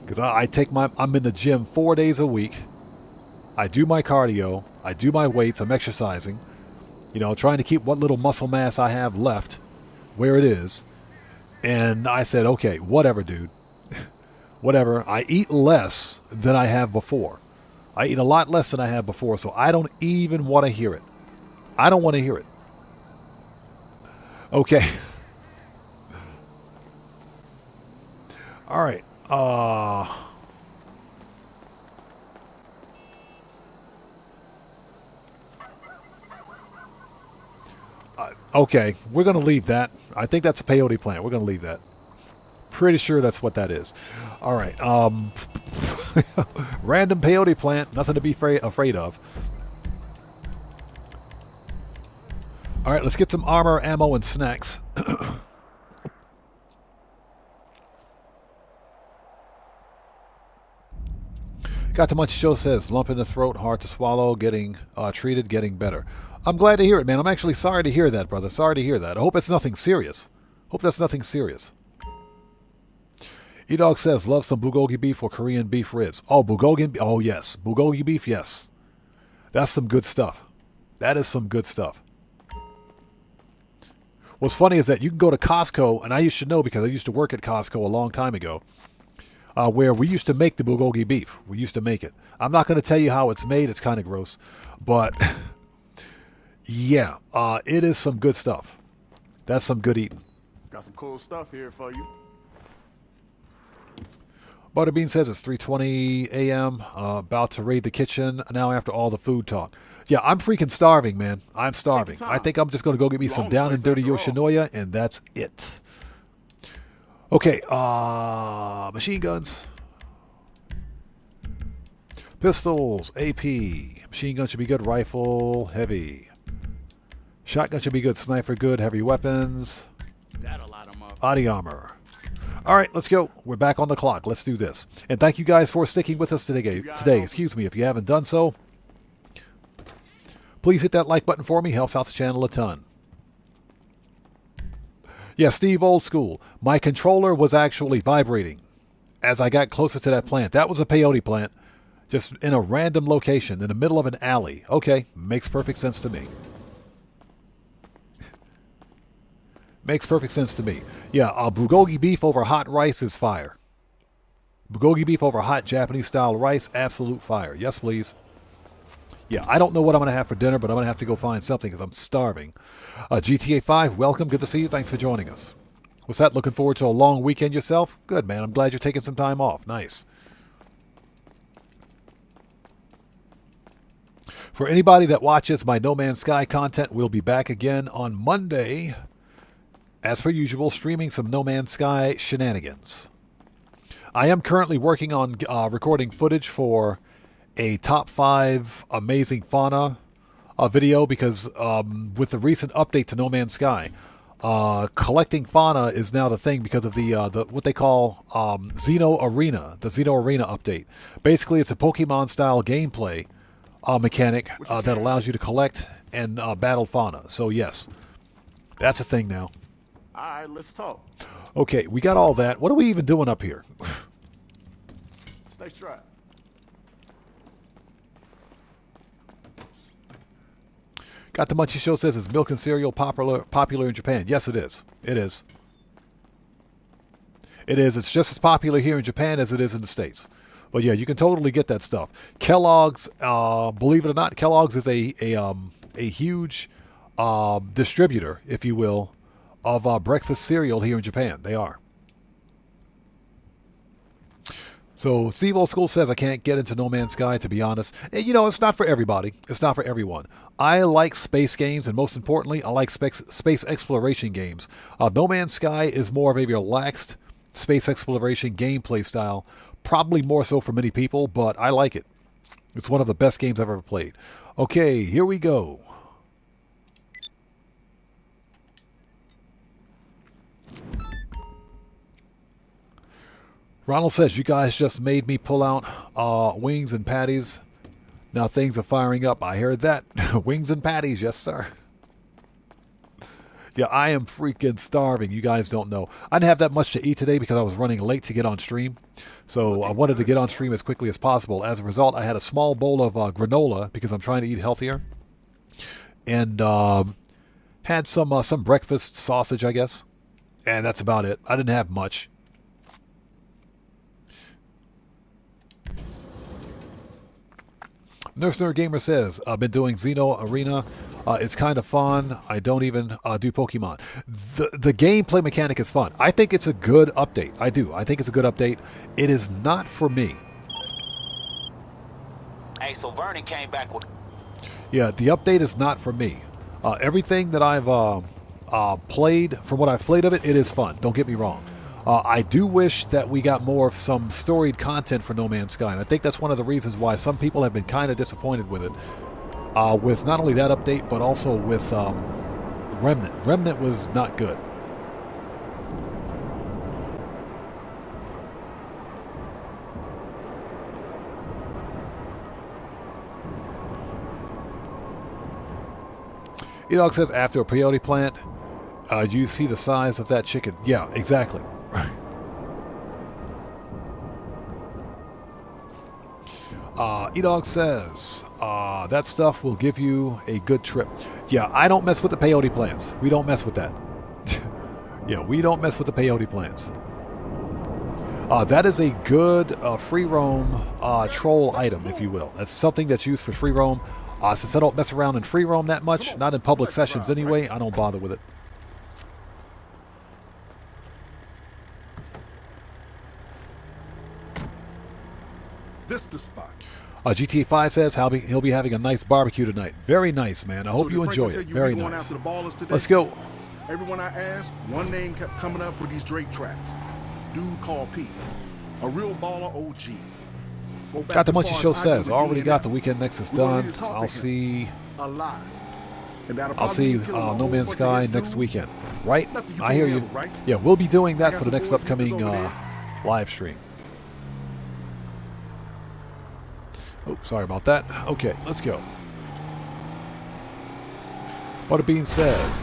[SPEAKER 2] Because I'm in the gym 4 days a week. I do my cardio. I do my weights. I'm exercising. You know, trying to keep what little muscle mass I have left where it is. And I said, okay, whatever, dude. Whatever. I eat less than I have before. I eat a lot less than I have before, so I don't even want to hear it. I don't want to hear it. Okay. All right. Okay, we're going to leave that. I think that's a peyote plant. We're going to leave that. Pretty sure that's what that is. All right. Random peyote plant. Nothing to be afraid of. All right, let's get some armor, ammo, and snacks. Got the Munch Show says, lump in the throat, hard to swallow, getting treated, getting better. I'm glad to hear it, man. I'm actually sorry to hear that, brother. Sorry to hear that. I hope it's nothing serious. Hope that's nothing serious. E-Dog says, love some bulgogi beef or Korean beef ribs. Oh, bulgogi. Oh, yes. Bulgogi beef, yes. That's some good stuff. That is some good stuff. What's funny is that you can go to Costco, and I used to know because I used to work at Costco a long time ago, where we used to make the bulgogi beef. We used to make it. I'm not going to tell you how it's made. It's kind of gross. But, yeah, it is some good stuff. That's some good eating.
[SPEAKER 10] Got some cool stuff here for you.
[SPEAKER 2] Butterbean says it's 3:20 a.m. About to raid the kitchen now after all the food talk. Yeah, I'm freaking starving, man. I'm starving. I think I'm just going to go get me some down and dirty Yoshinoya, and that's it. Okay, machine guns. Pistols, AP. Machine gun should be good. Rifle, heavy. Shotgun should be good. Sniper, good. Heavy weapons. Body armor. All right, let's go. We're back on the clock. Let's do this. And thank you guys for sticking with us today. Excuse me, if you haven't done so, please hit that like button for me. Helps out the channel a ton. Yeah, Steve Old School. My controller was actually vibrating. as I got closer to that plant. That was a peyote plant, just in a random location in the middle of an alley. Okay, makes perfect sense to me. Makes perfect sense to me. Yeah, bulgogi beef over hot rice is fire. Bulgogi beef over hot Japanese-style rice, absolute fire. Yes, please. Yeah, I don't know what I'm going to have for dinner, but I'm going to have to go find something because I'm starving. GTA 5, welcome. Good to see you. Thanks for joining us. What's that? Looking forward to a long weekend yourself? Good, man. I'm glad you're taking some time off. Nice. For anybody that watches my No Man's Sky content, we'll be back again on Monday, as per usual, streaming some No Man's Sky shenanigans. I am currently working on recording footage for a top 5 amazing fauna video because with the recent update to No Man's Sky, collecting fauna is now the thing because of the what they call Xeno Arena, the Xeno Arena update. Basically, it's a Pokemon-style gameplay mechanic that allows you to collect and battle fauna. So yes, that's a thing now.
[SPEAKER 10] All right, let's talk.
[SPEAKER 2] Okay, we got all that. What are we even doing up here?
[SPEAKER 10] Stay strapped.
[SPEAKER 2] Got the Munchie Show says, is milk and cereal popular in Japan? Yes, it is. It is. It is. It's just as popular here in Japan as it is in the States. But yeah, you can totally get that stuff. Kellogg's, believe it or not, Kellogg's is a huge distributor, if you will, of breakfast cereal here in Japan. They are. So Steve Old School says, I can't get into No Man's Sky, to be honest. And, you know, it's not for everybody. It's not for everyone. I like space games, and most importantly, I like space exploration games. No Man's Sky is more of a relaxed space exploration gameplay style, probably more so for many people, but I like it. It's one of the best games I've ever played. Okay, here we go. Ronald says, you guys just made me pull out wings and patties. Now things are firing up. I heard that. Wings and patties, yes, sir. Yeah, I am freaking starving. You guys don't know. I didn't have that much to eat today because I was running late to get on stream. So I wanted to get on stream as quickly as possible. As a result, I had a small bowl of granola because I'm trying to eat healthier. And had some breakfast sausage, I guess. And that's about it. I didn't have much. Nurse Nerd Gamer says, I've been doing Xeno Arena. It's kind of fun. I don't even do Pokemon. The gameplay mechanic is fun. I think it's a good update. I do. I think it's a good update. It is not for me.
[SPEAKER 12] Hey, so Vernon came back with...
[SPEAKER 2] Yeah, the update is not for me. Everything that I've played, from what I've played of it, it is fun. Don't get me wrong. I do wish that we got more of some storied content for No Man's Sky, and I think that's one of the reasons why some people have been kind of disappointed with it. With not only that update, but also with Remnant. Remnant was not good. Enoch says, after a peyote plant, you see the size of that chicken. Yeah, exactly. Edog says, that stuff will give you a good trip. Yeah, I don't mess with the peyote plants. We don't mess with that. Yeah, we don't mess with the peyote plants. That is a good free roam troll item, if you will. That's something that's used for free roam. Since I don't mess around in free roam that much, not in public sessions anyway, I don't bother with it.
[SPEAKER 10] This the spot.
[SPEAKER 2] GTA 5 says he'll be having a nice barbecue tonight. Very nice, man. I hope you enjoy it. Very nice. Let's go.
[SPEAKER 10] Everyone I asked, one name kept coming up for these Drake tracks. Dude called Pete. A real baller OG.
[SPEAKER 2] Got the Munchie Show says, already got the Weekend Nexus done. I'll see No Man's Sky next weekend. Right? I hear you. Yeah, we'll be doing that for the next upcoming live stream. Oh, sorry about that. Okay, let's go. Butterbean says,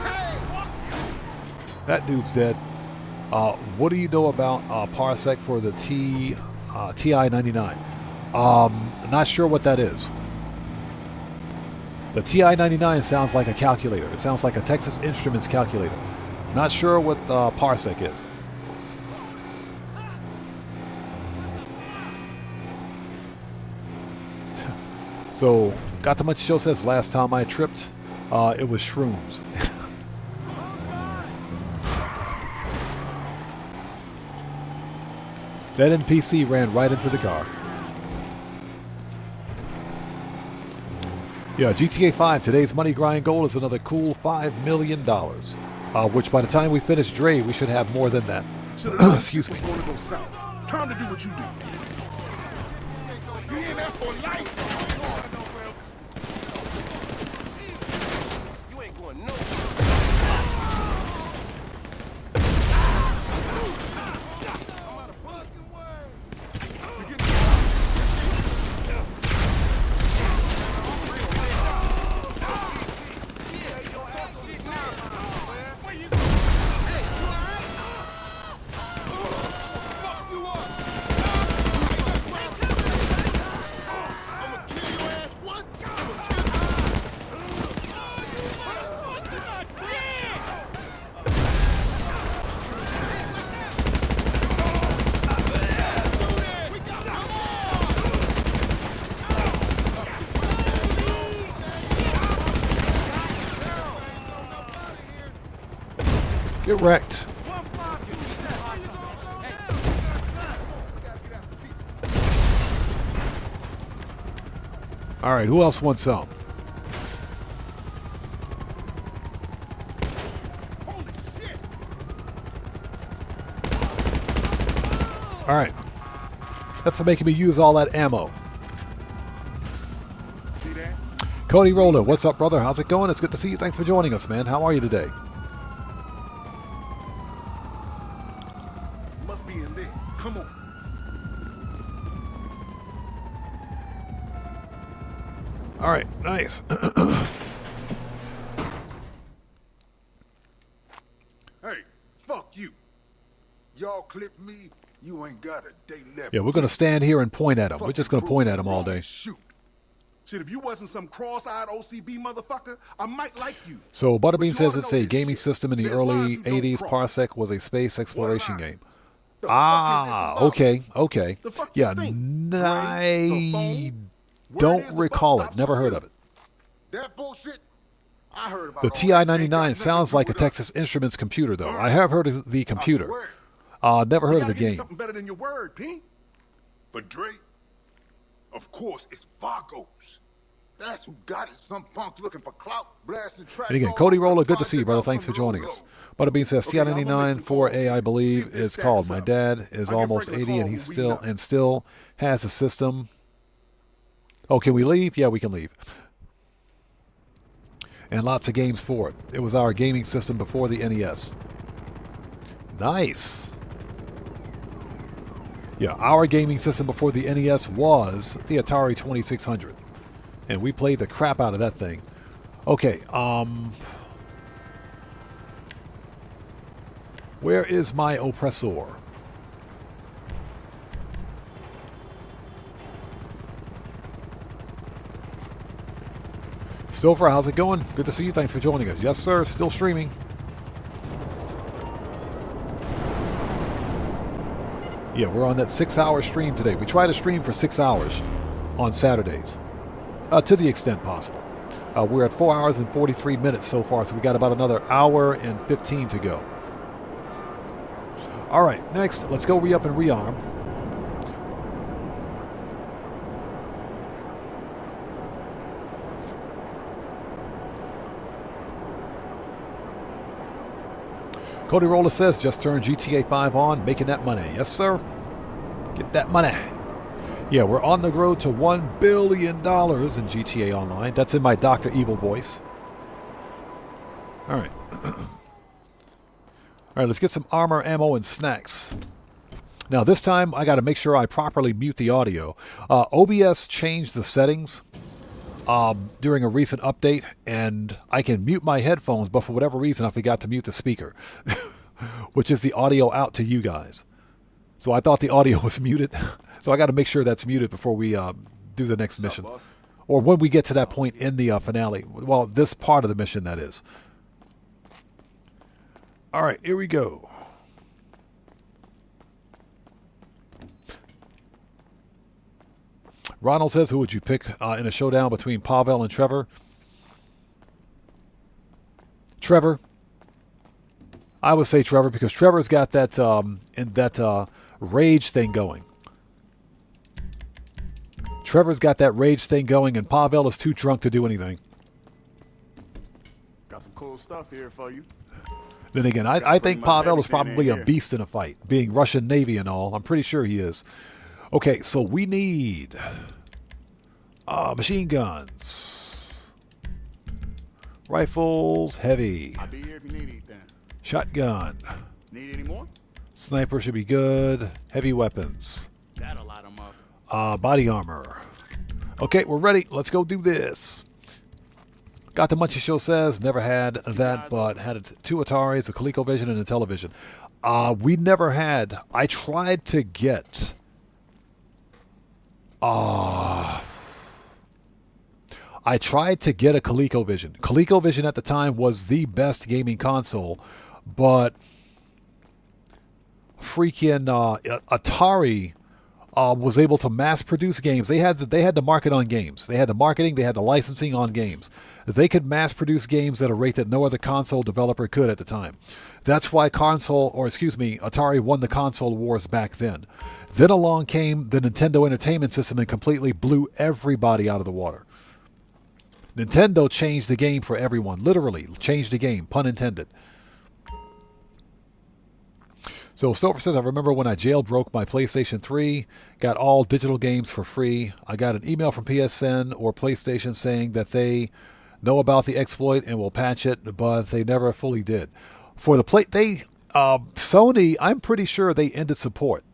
[SPEAKER 2] that dude's dead. What do you know about Parsec for the TI-99? Not sure what that is. The TI-99 sounds like a calculator. It sounds like a Texas Instruments calculator. Not sure what Parsec is. So, Got to Much Show says, last time I tripped, it was shrooms. That NPC ran right into the car. Yeah, GTA 5, today's money grind goal is another cool $5 million. Which by the time we finish Dre, we should have more than that. Excuse me.
[SPEAKER 10] Going to go south. Time to do what you do. You in there for life.
[SPEAKER 7] You ain't going nowhere.
[SPEAKER 2] Get wrecked. All right, who else wants some? All right. That's for making me use all that ammo.
[SPEAKER 10] See that?
[SPEAKER 2] Cody Roller, what's up, brother? How's it going? It's good to see you. Thanks for joining us, man. How are you today?
[SPEAKER 10] Must be in there. Come on.
[SPEAKER 2] All right, nice.
[SPEAKER 10] Hey, fuck you. Y'all clip me, you ain't got a day left.
[SPEAKER 2] Yeah, we're going to stand here and point at him. We're just going to point at him all day.
[SPEAKER 10] Shoot. Shit, if you wasn't some cross-eyed OCB motherfucker, I might like you.
[SPEAKER 2] So Butterbean says it's a gaming system in the early 80s. Parsec was a space exploration game. Ah, okay. Yeah, I don't recall it. Never heard of it.
[SPEAKER 10] That bullshit, I heard about
[SPEAKER 2] the TI-99 sounds like a Texas Instruments computer, though. I have heard of the computer. Never heard of the game.
[SPEAKER 10] Something better than your word, P. But Dre, of course, it's Vagos. That's who got it. Some punk looking for clout, blasting tracks.
[SPEAKER 2] And again, Cody Roller, good to see you, brother. Thanks for joining us. Butterbean says TI-99 4A, I believe, is called. My dad is almost 80, and he still has a system. Oh, can we leave? Yeah, we can leave. And lots of games for it. It was our gaming system before the NES. Nice. Yeah, our gaming system before the NES was the Atari 2600. And we played the crap out of that thing. Okay, where is my oppressor? Stouffer, how's it going? Good to see you. Thanks for joining us. Yes, sir. Still streaming. Yeah, we're on that 6-hour stream today. We try to stream for 6 hours on Saturdays, to the extent possible. We're at 4 hours and 43 minutes so far, so we got about another hour and 15 to go. All right, next, let's go re-up and rearm. Cody Roller says, just turned GTA 5 on, making that money. Yes, sir. Get that money. Yeah, we're on the road to $1 billion in GTA Online. That's in my Dr. Evil voice. All right. All right, let's get some armor, ammo, and snacks. Now, this time, I got to make sure I properly mute the audio. OBS changed the settings during a recent update, and I can mute my headphones, but for whatever reason, I forgot to mute the speaker. which is the audio out to you guys. So I thought the audio was muted. So I got to make sure that's muted before we do the next mission. Or when we get to that point in the finale. Well, this part of the mission, that is. All right, here we go. Ronald says, who would you pick in a showdown between Pavel and Trevor? Trevor. I would say Trevor because Trevor's got that rage thing going. Trevor's got that rage thing going, and Pavel is too drunk to do anything.
[SPEAKER 10] Got some cool stuff here for you.
[SPEAKER 2] Then again, I think Pavel is probably a beast in a fight, being Russian Navy and all. I'm pretty sure he is. Okay, so we need machine guns, rifles, heavy.
[SPEAKER 10] I'll be here if you need anything.
[SPEAKER 2] Shotgun.
[SPEAKER 10] Need any more?
[SPEAKER 2] Sniper should be good. Heavy weapons.
[SPEAKER 10] That'll light them up.
[SPEAKER 2] Body armor. Okay, we're ready. Let's go do this. Got the Munchie Show says, never had that, but had 2 Ataris, a ColecoVision, and a television. We never had. I tried to get... I tried to get a ColecoVision. ColecoVision at the time was the best gaming console, but freaking Atari was able to mass produce games. They had the market on games. They had the marketing. They had the licensing on games. They could mass produce games at a rate that no other console developer could at the time. That's why Atari won the console wars back then. Then along came the Nintendo Entertainment System and completely blew everybody out of the water. Nintendo changed the game for everyone. Literally changed the game, pun intended. So Stover says, I remember when I jailbroke my PlayStation 3, got all digital games for free. I got an email from PSN or PlayStation saying that they know about the exploit and will patch it, but they never fully did. For the Sony, I'm pretty sure they ended support.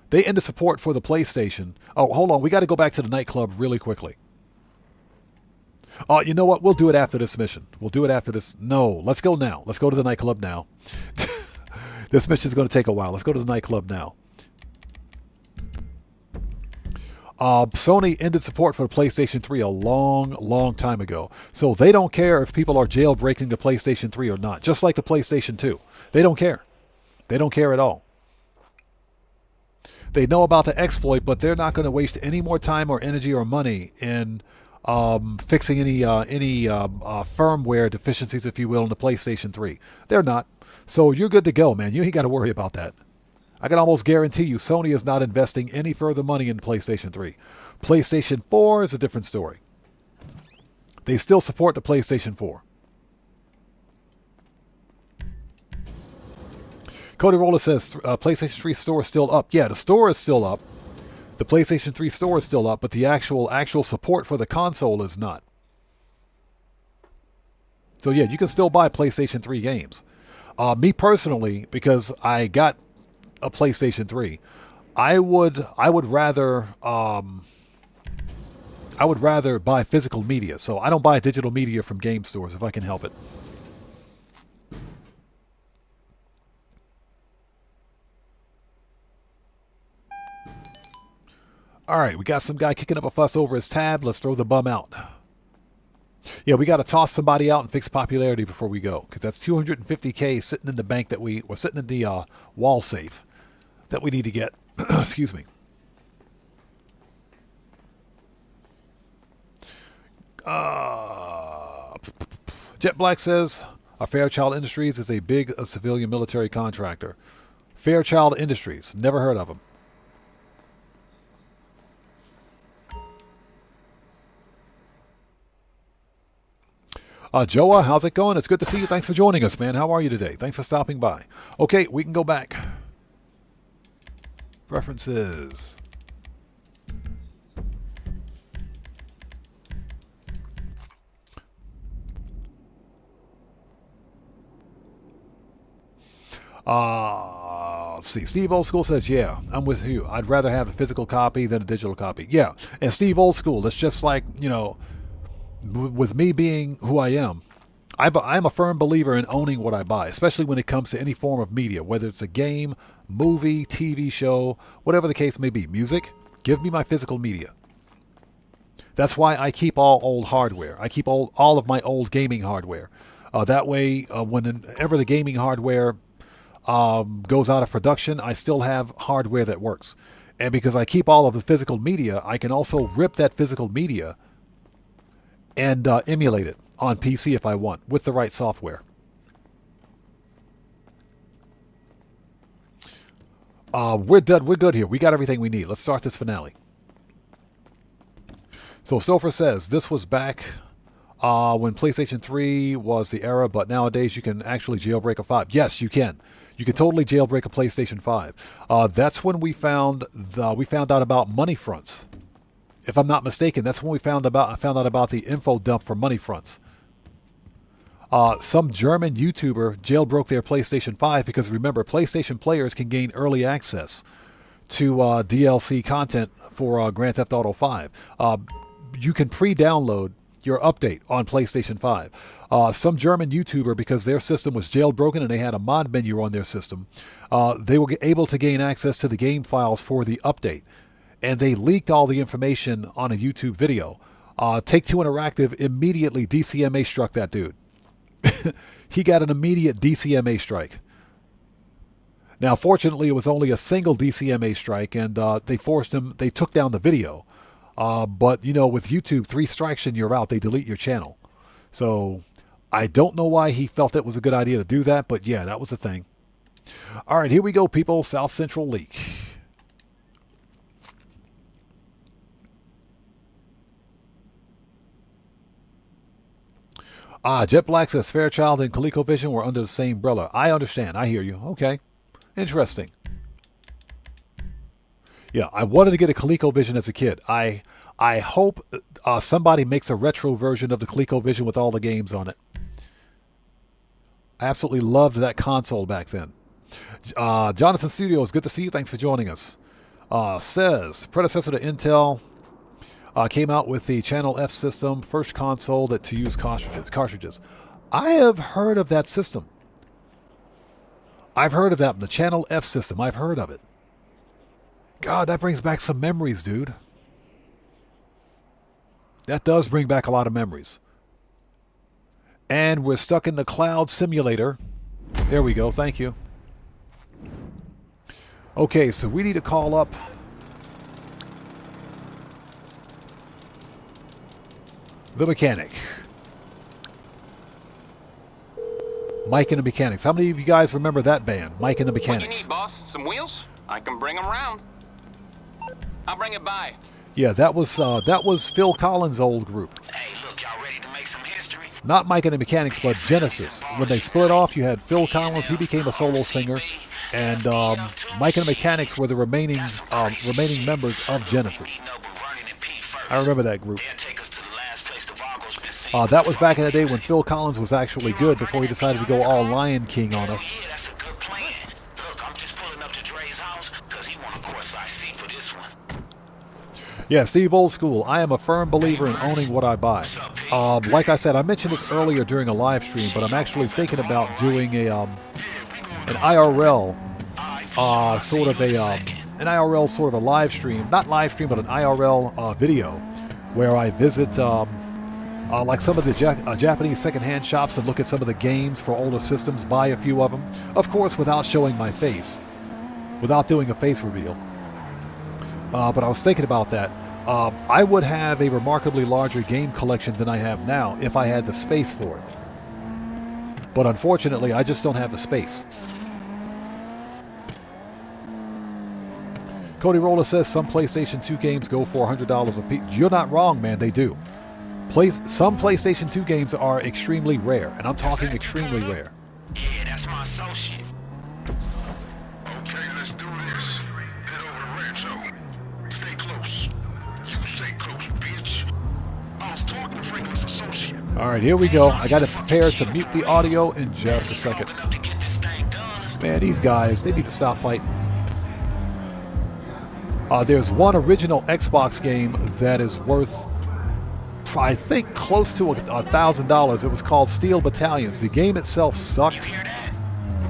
[SPEAKER 2] They ended support for the PlayStation. Oh, hold on. We got to go back to the nightclub really quickly. You know what? We'll do it after this mission. We'll do it after this. No, let's go now. Let's go to the nightclub now. This mission is going to take a while. Let's go to the nightclub now. Sony ended support for the PlayStation 3 a long time ago. So they don't care if people are jailbreaking the PlayStation 3 or not. Just like the PlayStation 2. They don't care. They don't care at all. They know about the exploit, but they're not going to waste any more time or energy or money in fixing any firmware deficiencies, if you will, in the PlayStation 3. They're not. So you're good to go, man. You ain't got to worry about that. I can almost guarantee you Sony is not investing any further money in PlayStation 3. PlayStation 4 is a different story. They still support the PlayStation 4. Cody Roller says, PlayStation 3 store is still up. Yeah, the store is still up. The PlayStation 3 store is still up, but the actual support for the console is not. So yeah, you can still buy PlayStation 3 games. Me personally, because I got a PlayStation 3, I would rather buy physical media. So I don't buy digital media from game stores if I can help it. All right, we got some guy kicking up a fuss over his tab. Let's throw the bum out. Yeah, we got to toss somebody out and fix popularity before we go, because that's 250K sitting in the bank or sitting in the wall safe that we need to get. Excuse me. Jet Black says, Fairchild Industries is a big civilian military contractor. Fairchild Industries, never heard of them. Joa, how's it going? It's good to see you. Thanks for joining us, man. How are you today? Thanks for stopping by. Okay, we can go back. References. Let's see. Steve Old School says, yeah, I'm with you. I'd rather have a physical copy than a digital copy. Yeah, and Steve Old School, it's just like, you know, with me being who I am, I'm a firm believer in owning what I buy, especially when it comes to any form of media, whether it's a game, movie, TV show, whatever the case may be. Music, give me my physical media. That's why I keep all old hardware. I keep all of my old gaming hardware. That way, whenever the gaming hardware goes out of production, I still have hardware that works. And because I keep all of the physical media, I can also rip that physical media and emulate it on PC if I want, with the right software. We're done. We're good here. We got everything we need. Let's start this finale. So Stouffer says, this was back when PlayStation 3 was the era, but nowadays you can actually jailbreak a 5. Yes, you can. You can totally jailbreak a PlayStation 5. That's when we found out about money fronts. If I'm not mistaken, that's when I found out about the info dump for money fronts. Some German YouTuber jailbroke their PlayStation 5 because, remember, PlayStation players can gain early access to DLC content for Grand Theft Auto 5. You can pre-download your update on PlayStation 5. Some German YouTuber, because their system was jailbroken and they had a mod menu on their system, they were able to gain access to the game files for the update. And they leaked all the information on a YouTube video. Take-Two Interactive immediately DCMA struck that dude. He got an immediate DCMA strike. Now, fortunately, it was only a single DCMA strike, and they took down the video. But, you know, with YouTube, 3 strikes and you're out. They delete your channel. So, I don't know why he felt it was a good idea to do that, but yeah, that was the thing. All right, here we go, people. South Central leak. Jet Black says Fairchild and ColecoVision were under the same umbrella. I understand. I hear you. Okay. Interesting. Yeah, I wanted to get a ColecoVision as a kid. I hope somebody makes a retro version of the ColecoVision with all the games on it. I absolutely loved that console back then. Jonathan Studios, good to see you. Thanks for joining us. Says, predecessor to Intel, came out with the Channel F system, first console to use cartridges. I have heard of that system. I've heard of that, the Channel F system. I've heard of it. God, that brings back some memories, dude. That does bring back a lot of memories. And we're stuck in the cloud simulator. There we go. Thank you. Okay, so we need to call up the mechanic. Mike and the Mechanics. How many of you guys remember that band? Mike and the Mechanics.
[SPEAKER 16] What you need, boss? Some wheels? I can bring them around. I'll bring it by.
[SPEAKER 2] Yeah, that was Phil Collins' old group.
[SPEAKER 12] Hey, look, y'all ready to make some history?
[SPEAKER 2] Not Mike and the Mechanics, but Genesis. When they split off, you had Phil Collins. He became a solo singer, and Mike and the Mechanics were the remaining members of Genesis. I remember that group. That was back in the day when Phil Collins was actually good before he decided to go all Lion King on us.
[SPEAKER 12] Yeah, that's a good plan. Look, I'm just pulling up to Dre's house because he want a course I see for this one.
[SPEAKER 2] Yeah, Steve Old School. I am a firm believer in owning what I buy. Like I said, I mentioned this earlier during a live stream, but I'm actually thinking about doing an IRL sort of a live stream, not live stream, but an IRL video where I visit like some of the Japanese secondhand shops and look at some of the games for older systems, buy a few of them, of course without showing my face, without doing a face reveal. But I was thinking about that. I would have a remarkably larger game collection than I have now if I had the space for it. But unfortunately, I just don't have the space. Cody Roller says some PlayStation 2 games go for $100 a piece. You're not wrong, man. They do. Some PlayStation 2 games are extremely rare, and I'm talking extremely rare.
[SPEAKER 12] Yeah, that's my associate.
[SPEAKER 10] Okay, let's do this. Head over to Rancho. Stay close. You stay close, bitch. I was talking to Franklin's associate.
[SPEAKER 2] All right, here we go. I got to prepare to mute the audio in just a second. Man, these guys, they need to stop fighting. There's one original Xbox game that is worth I think, close to $1,000. It was called Steel Battalions. The game itself sucked.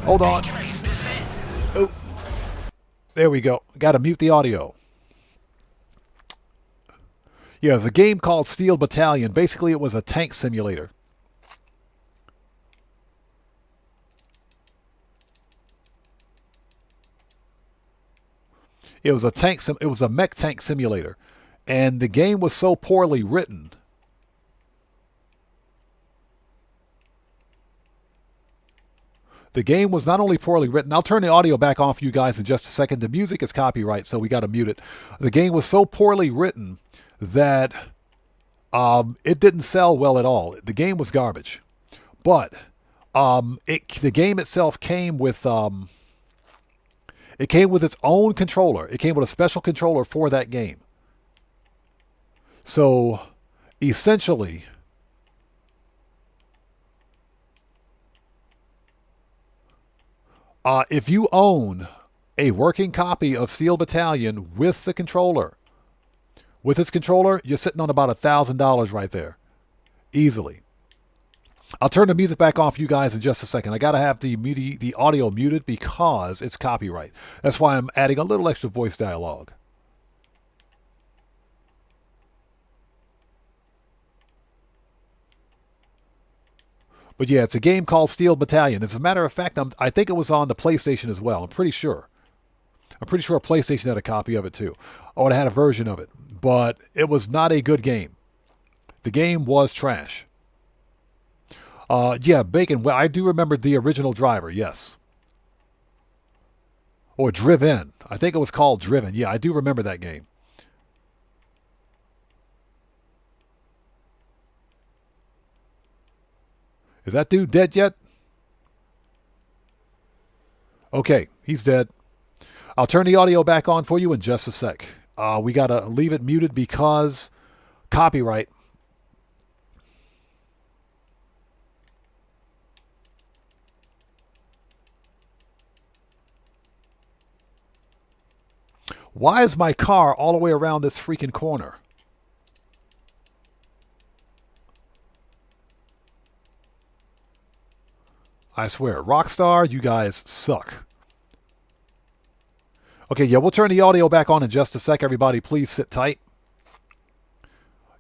[SPEAKER 2] Hold on. Oh, there we go. Got to mute the audio. Yeah, it was a game called Steel Battalion. Basically, it was a tank simulator. It was a mech tank simulator, and the game was so poorly written. The game was not only poorly written. I'll turn the audio back on for you guys in just a second. The music is copyright, so we got to mute it. The game was so poorly written that it didn't sell well at all. The game was garbage, but the game itself came with its own controller. It came with a special controller for that game. So essentially, if you own a working copy of Steel Battalion with the controller, with its controller, you're sitting on about $1,000 right there. Easily. I'll turn the music back on for you guys in just a second. I got to have the audio muted because it's copyright. That's why I'm adding a little extra voice dialogue. But yeah, it's a game called Steel Battalion. As a matter of fact, I think it was on the PlayStation as well. I'm pretty sure. PlayStation had a copy of it too. Oh, it had a version of it. But it was not a good game. The game was trash. Yeah, Bacon. Well, I do remember the original Driver, yes. Or Driven. I think it was called Driven. Yeah, I do remember that game. Is that dude dead yet? Okay, he's dead. I'll turn the audio back on for you in just a sec. We got to leave it muted because copyright. Why is my car all the way around this freaking corner? I swear, Rockstar, you guys suck. Okay, yeah, we'll turn the audio back on in just a sec. Everybody, please sit tight.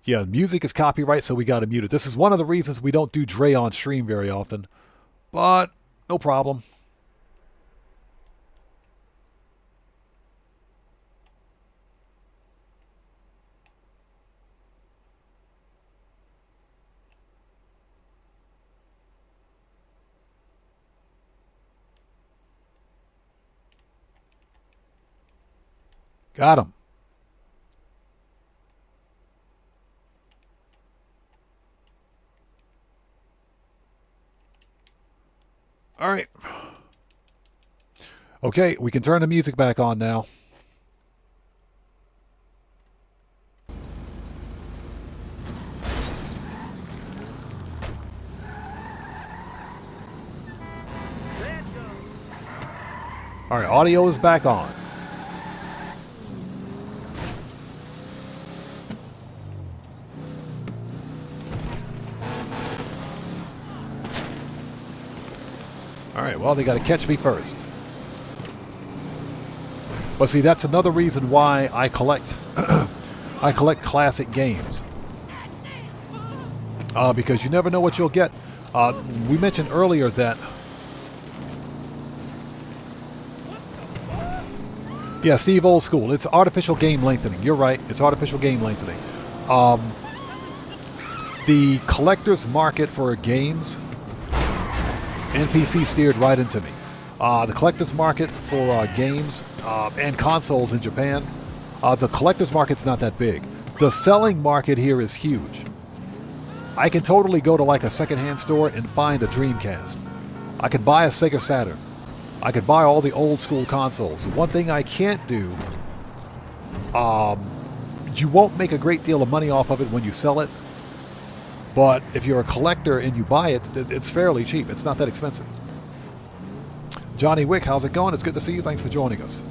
[SPEAKER 2] Yeah, music is copyright, so we got to mute it. This is one of the reasons we don't do Dre on stream very often. But, no problem. Got him. All right. Okay, we can turn the music back on now. All right, audio is back on. All right, well, they got to catch me first. But see, that's another reason why I collect I collect classic games. Because you never know what you'll get. We mentioned earlier that yeah, Steve, old school. It's artificial game lengthening. You're right. It's artificial game lengthening. The collector's market for games, NPC steered right into me. The collector's market for games and consoles in Japan, the collector's market's not that big. The selling market here is huge. I can totally go to like a secondhand store and find a Dreamcast. I could buy a Sega Saturn. I could buy all the old school consoles. The one thing I can't do, you won't make a great deal of money off of it when you sell it. But if you're a collector and you buy it, it's fairly cheap. It's not that expensive. Johnny Wick, how's it going? It's good to see you. Thanks for joining us.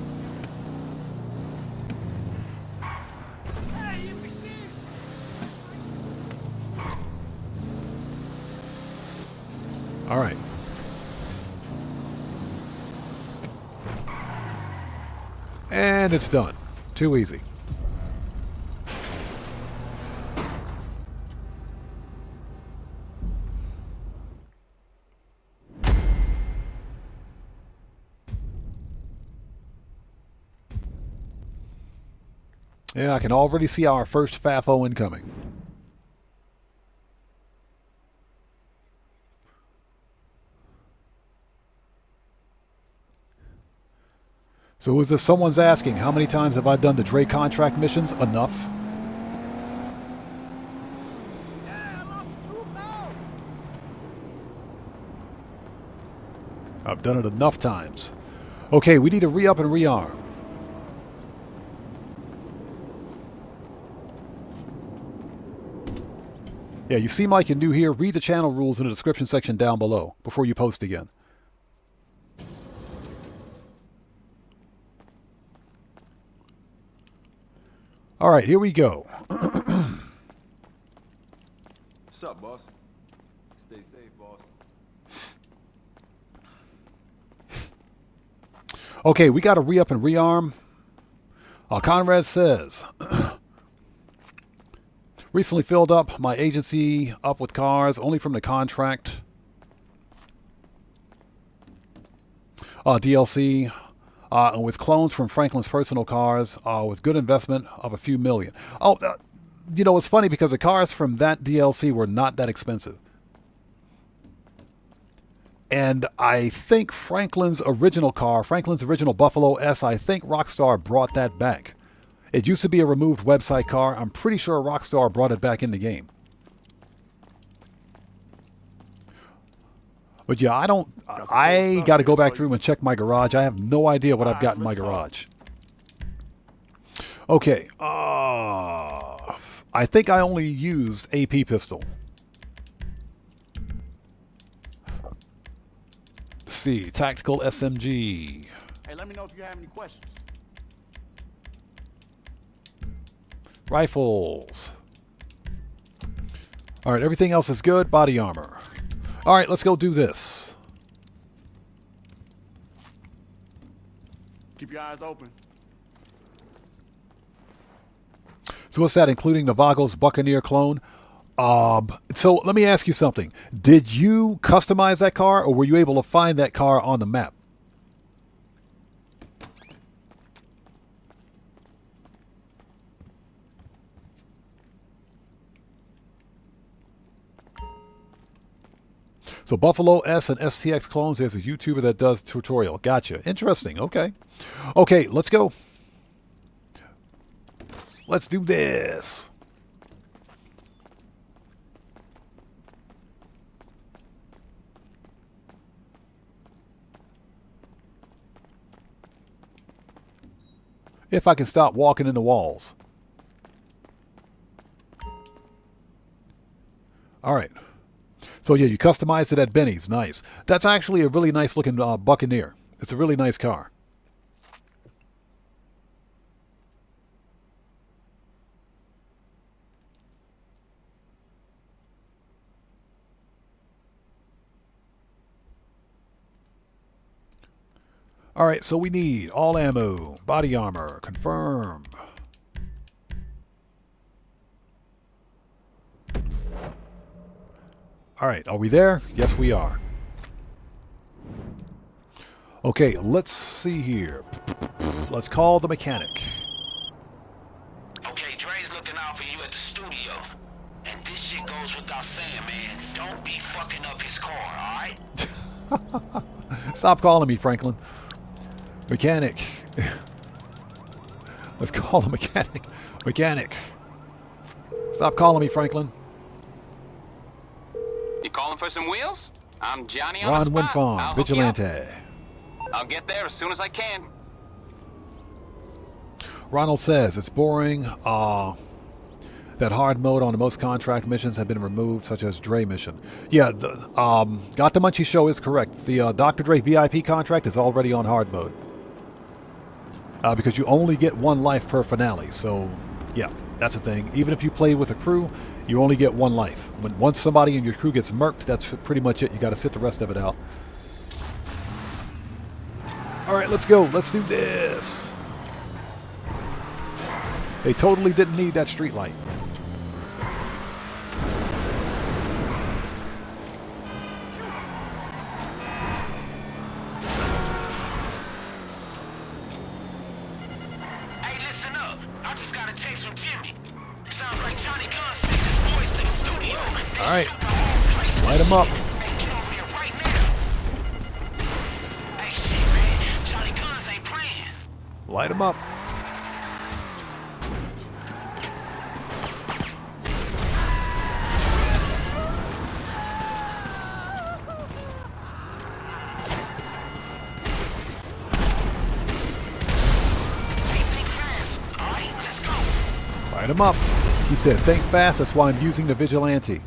[SPEAKER 2] All right. And it's done. Too easy. Yeah, I can already see our first FAFO incoming. So is this someone's asking, how many times have I done the Dre contract missions? Enough. I've done it enough times. Okay, we need to re-up and rearm. Yeah, you seem like you're new here. Read the channel rules in the description section down below before you post again. All right, here we go.
[SPEAKER 9] What's up, boss? Stay safe, boss.
[SPEAKER 2] Okay, we got to re-up and rearm. Conrad says, recently filled up my agency up with cars only from the contract. DLC. And with clones from Franklin's personal cars, with good investment of a few million. Oh, you know, it's funny because the cars from that DLC were not that expensive. And I think Franklin's original car, Franklin's original Buffalo S, I think Rockstar brought that back. It used to be a removed website car. I'm pretty sure Rockstar brought it back in the game. But yeah, I got to go back through and check my garage. I have no idea what I've got in my garage. Okay. I think I only used AP pistol. Let's see. Tactical SMG.
[SPEAKER 9] Hey, let me know if you have any questions.
[SPEAKER 2] Rifles. All right, everything else is good. Body armor. All right, let's go do this.
[SPEAKER 9] Keep your eyes open.
[SPEAKER 2] So what's that, including the Vagos Buccaneer clone? So let me ask you something. Did you customize that car, or were you able to find that car on the map? So Buffalo S and STX clones, there's a YouTuber that does tutorial. Gotcha. Interesting. Okay. Okay, let's go. Let's do this. If I can stop walking in the walls. All right. So yeah, you customized it at Benny's. Nice. That's actually a really nice looking Buccaneer. It's a really nice car. All right, so we need all ammo, body armor, confirm. All right, are we there? Yes, we are. Okay, let's see here. Let's call the mechanic.
[SPEAKER 12] Okay, Dre's looking out for you at the studio. And this shit goes without saying, man. Don't be fucking up his car, alright?
[SPEAKER 2] Stop calling me, Franklin. Mechanic. Let's call the mechanic. Mechanic. Stop calling me, Franklin.
[SPEAKER 16] You calling for some wheels? I'm Johnny on
[SPEAKER 2] Ron
[SPEAKER 16] the spot.
[SPEAKER 2] Winfarm,
[SPEAKER 16] I'll hook you
[SPEAKER 2] Vigilante.
[SPEAKER 16] up. I'll get there as soon as I can.
[SPEAKER 2] Ronald says it's boring that hard mode on the most contract missions have been removed, such as Dre mission. Yeah, Got the Munchie Show is correct. The Dr. Dre VIP contract is already on hard mode. Because you only get one life per finale, so yeah. That's the thing. Even if you play with a crew, you only get one life. Once somebody in your crew gets murked, that's pretty much it. You got to sit the rest of it out. All right, let's go. Let's do this. They totally didn't need that street light.
[SPEAKER 12] Hey, listen up. I just got a text from Jimmy. Sounds like Johnny Gunn sent his boys to the studio.
[SPEAKER 2] All right, light them up.
[SPEAKER 12] Hey, shit, man. Johnny Guns ain't playing.
[SPEAKER 2] Light them up. Light him up. He said, think fast, that's why I'm using the vigilante.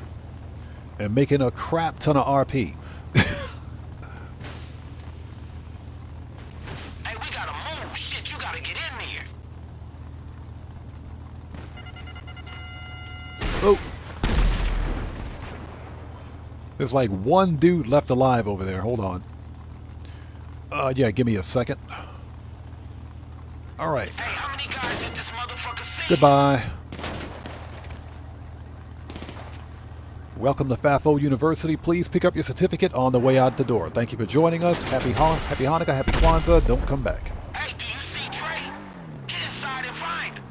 [SPEAKER 2] And making a crap ton of RP.
[SPEAKER 12] Hey, we gotta move. Shit, you gotta get in there.
[SPEAKER 2] Oh. There's like one dude left alive over there. Hold on. Yeah, give me a second. All right.
[SPEAKER 12] Hey, how many guys did this motherfucker see?
[SPEAKER 2] Goodbye. Welcome to FAFO University. Please pick up your certificate on the way out the door. Thank you for joining us. Happy Hanukkah, happy Kwanzaa. Don't come back.
[SPEAKER 12] Hey, do you see Trey? Get inside and find him.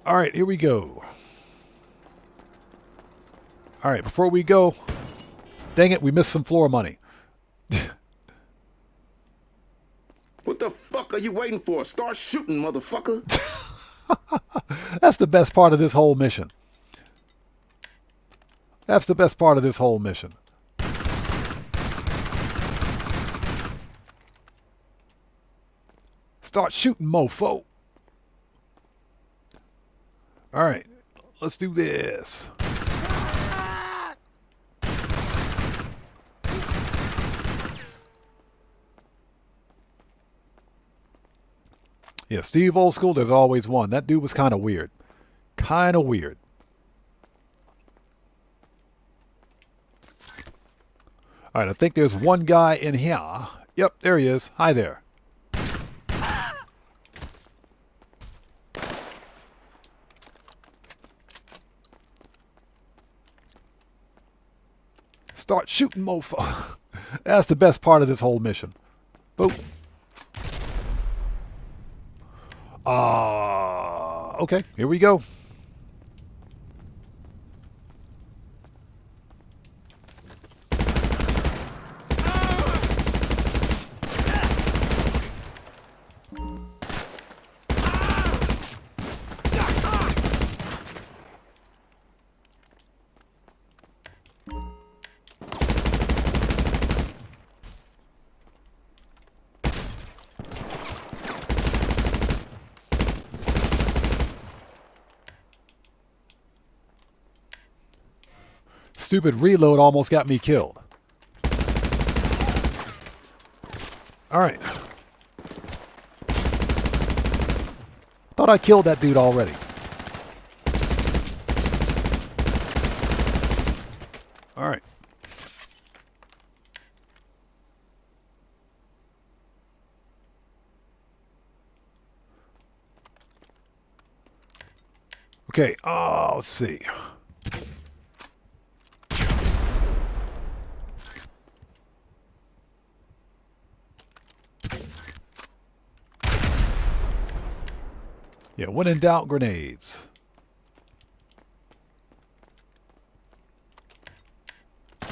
[SPEAKER 2] All right, here we go. All right, before we go, dang it, we missed some floor money.
[SPEAKER 10] What the fuck are you waiting for? Start shooting, motherfucker.
[SPEAKER 2] That's the best part of this whole mission. That's the best part of this whole mission. Start shooting, mofo. All right, let's do this. Yeah, Steve Old School, there's always one. That dude was kind of weird. Kind of weird. All right, I think there's one guy in here. Yep, there he is. Hi there. Start shooting, mofo. That's the best part of this whole mission. Boom. Okay, here we go. Stupid reload almost got me killed. All right. Thought I killed that dude already. All right. Okay, let's see. Yeah, when in doubt, grenades.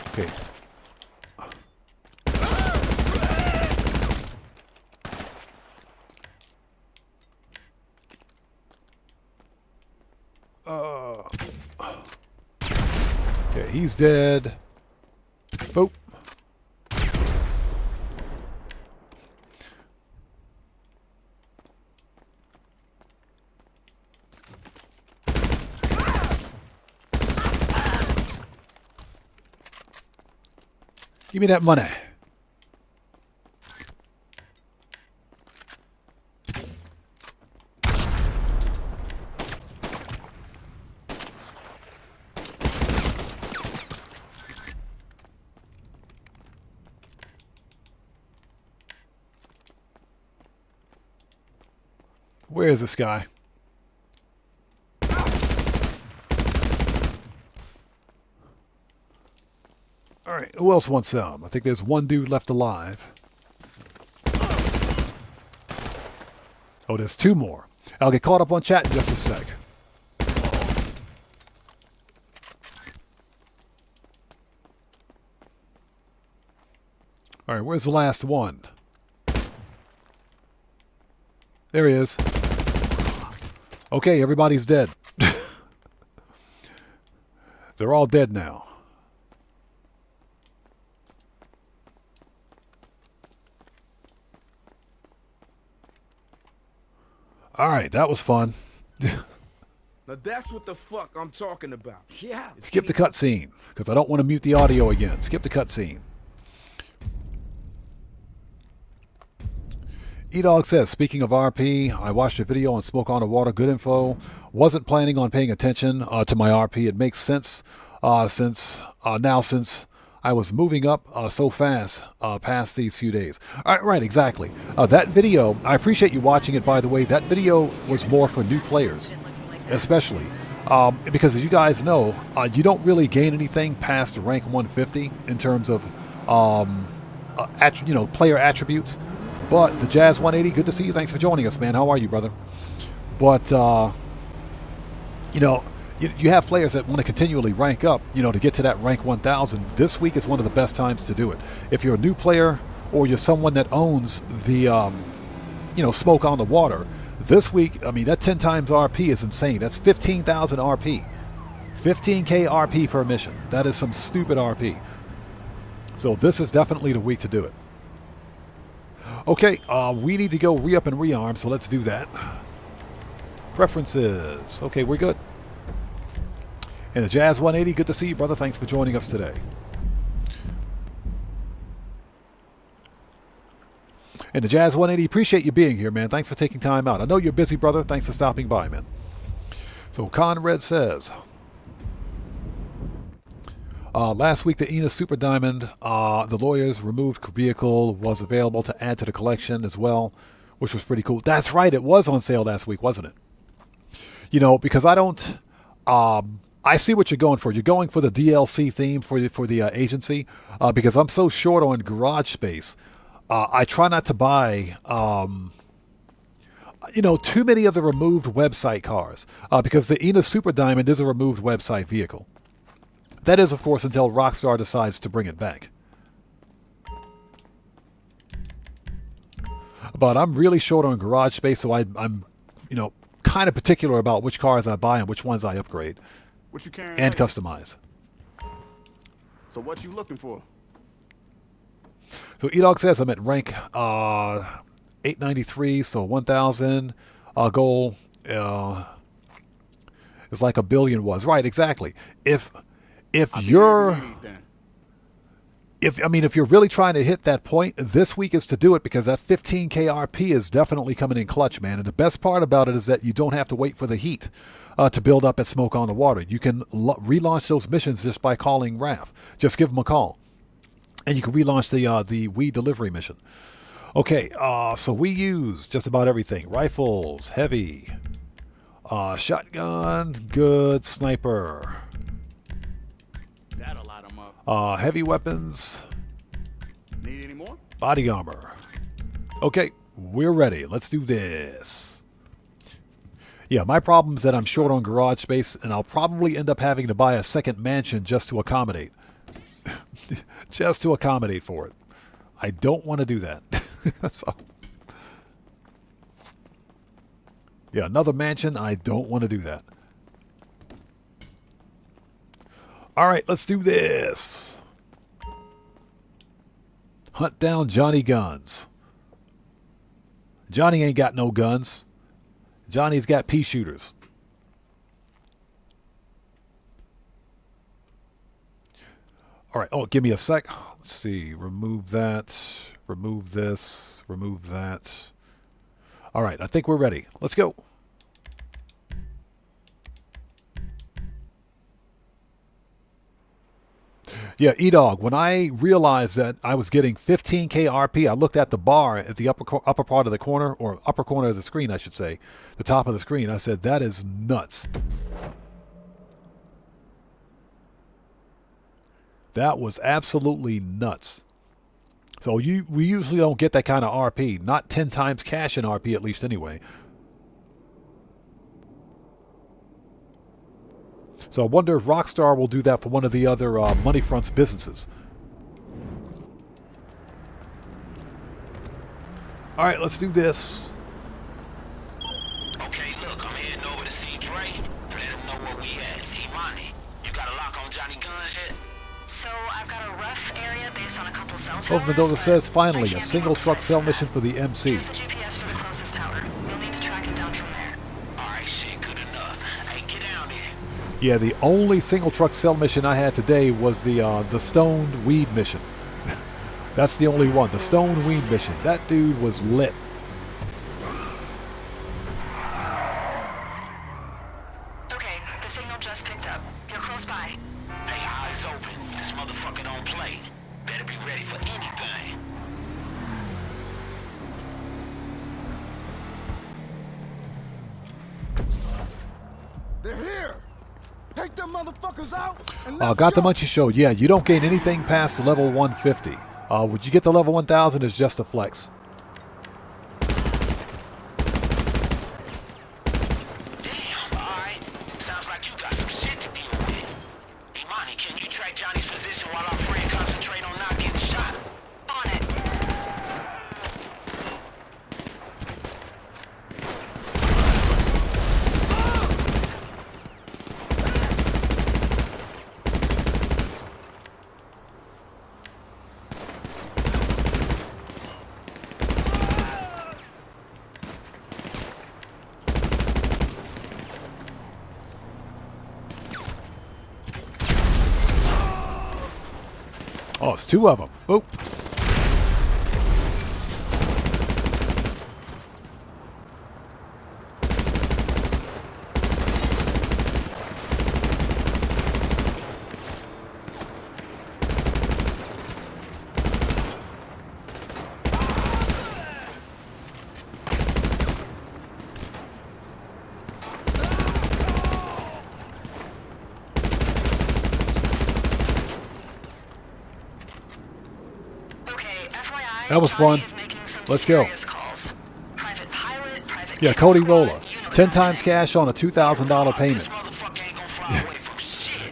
[SPEAKER 2] Okay. Okay, he's dead. Boop. Give me that money. Where is this guy? All right, who else wants some? I think there's one dude left alive. Oh, there's two more. I'll get caught up on chat in just a sec. All right, where's the last one? There he is. Okay, everybody's dead. They're all dead now. All right, that was fun.
[SPEAKER 17] Now that's what the fuck I'm talking about. Yeah.
[SPEAKER 2] Skip the cutscene, because I don't want to mute the audio again. Skip the cutscene. E-Dog says, speaking of RP, I watched a video on Smoke on the Water. Good info. Wasn't planning on paying attention to my RP. It makes sense since I was moving up so fast past these few days. All right, right, exactly. That video, I appreciate you watching it, by the way. That video was more for new players, especially. Because as you guys know, you don't really gain anything past rank 150 in terms of player attributes. But the Jazz 180, good to see you. Thanks for joining us, man. How are you, brother? But you have players that want to continually rank up, to get to that rank 1000. This week is one of the best times to do it. If you're a new player or you're someone that owns the, Smoke on the Water, this week, that 10 times RP is insane. That's 15,000 RP. 15K RP per mission. That is some stupid RP. So this is definitely the week to do it. Okay, we need to go re-up and rearm, so let's do that. Preferences. Okay, we're good. And the Jazz 180, good to see you, brother. Thanks for joining us today. And the Jazz 180, appreciate you being here, man. Thanks for taking time out. I know you're busy, brother. Thanks for stopping by, man. So Conrad says, last week the Enos Super Diamond, the lawyer's removed vehicle was available to add to the collection as well, which was pretty cool. That's right, it was on sale last week, wasn't it? Because I don't... I see what you're going for. You're going for the DLC theme for the agency, because I'm so short on garage space. I try not to buy, too many of the removed website cars, because the Enos Super Diamond is a removed website vehicle. That is, of course, until Rockstar decides to bring it back. But I'm really short on garage space, so I'm kind of particular about which cars I buy and which ones I upgrade.
[SPEAKER 17] What you carrying
[SPEAKER 2] and customize.
[SPEAKER 17] So what you looking for?
[SPEAKER 2] So E-Dog says I'm at rank 893, so 1,000 goal is like 1 billion was. Right, exactly. If you're really trying to hit that point, this week is to do it, because that 15K RP is definitely coming in clutch, man. And the best part about it is that you don't have to wait for the heat to build up at Smoke on the Water. You can relaunch those missions just by calling Raph. Just give them a call, and you can relaunch the weed delivery mission. Okay, so we use just about everything: rifles, heavy, shotgun, good, sniper.
[SPEAKER 17] That'll light them up.
[SPEAKER 2] Heavy weapons.
[SPEAKER 17] Need any more?
[SPEAKER 2] Body armor. Okay, we're ready. Let's do this. Yeah, my problem is that I'm short on garage space, and I'll probably end up having to buy a second mansion just to accommodate. Just to accommodate for it. I don't want to do that. So, yeah, another mansion, I don't want to do that. All right, let's do this. Hunt down Johnny Guns. Johnny ain't got no guns. Johnny's got pea shooters. All right. Oh, give me a sec. Let's see. Remove that. Remove this. Remove that. All right. I think we're ready. Let's go. Yeah, E-Dog, when I realized that I was getting 15K RP, I looked at the bar at the upper part of the corner, or upper corner of the screen, I should say, the top of the screen. I said, that is nuts. That was absolutely nuts. So we usually don't get that kind of RP, not 10 times cash in RP at least anyway. So I wonder if Rockstar will do that for one of the other Money Front's businesses. All right, let's do this.
[SPEAKER 12] Okay, look, I'm heading over to see Dre. Let him know where we at. Imani, you got a lock on Johnny Guns yet?
[SPEAKER 8] So I've got a rough area based on a couple cell towers.
[SPEAKER 2] Hope Mendoza says, finally, a single truck cell mission for the MC.
[SPEAKER 8] Here's the GPS for the closest tower. You'll need to track him down from there.
[SPEAKER 12] Alright, shit, good enough. Hey, get down there.
[SPEAKER 2] Yeah, the only single truck cell mission I had today was the stoned weed mission. That's the only one, the stoned weed mission. That dude was lit.
[SPEAKER 8] Okay, the signal just picked up. You're close by.
[SPEAKER 12] Hey, eyes open. This motherfucker don't play. Better be ready for anything.
[SPEAKER 17] They're here. Take them motherfuckers out. And
[SPEAKER 2] Got the Munchie Show. Yeah, you don't gain anything past level 150. Would you get to level 1000 is just a flex.
[SPEAKER 12] Damn, alright. Sounds like you got some shit to deal with. Imani, can you track Johnny's position while our friend concentrate on not getting shot?
[SPEAKER 8] On it.
[SPEAKER 2] Oh, it's two of them. Boop. That was fun. Let's go. Yeah, Cody Roller. 10 times cash on a $2,000 payment.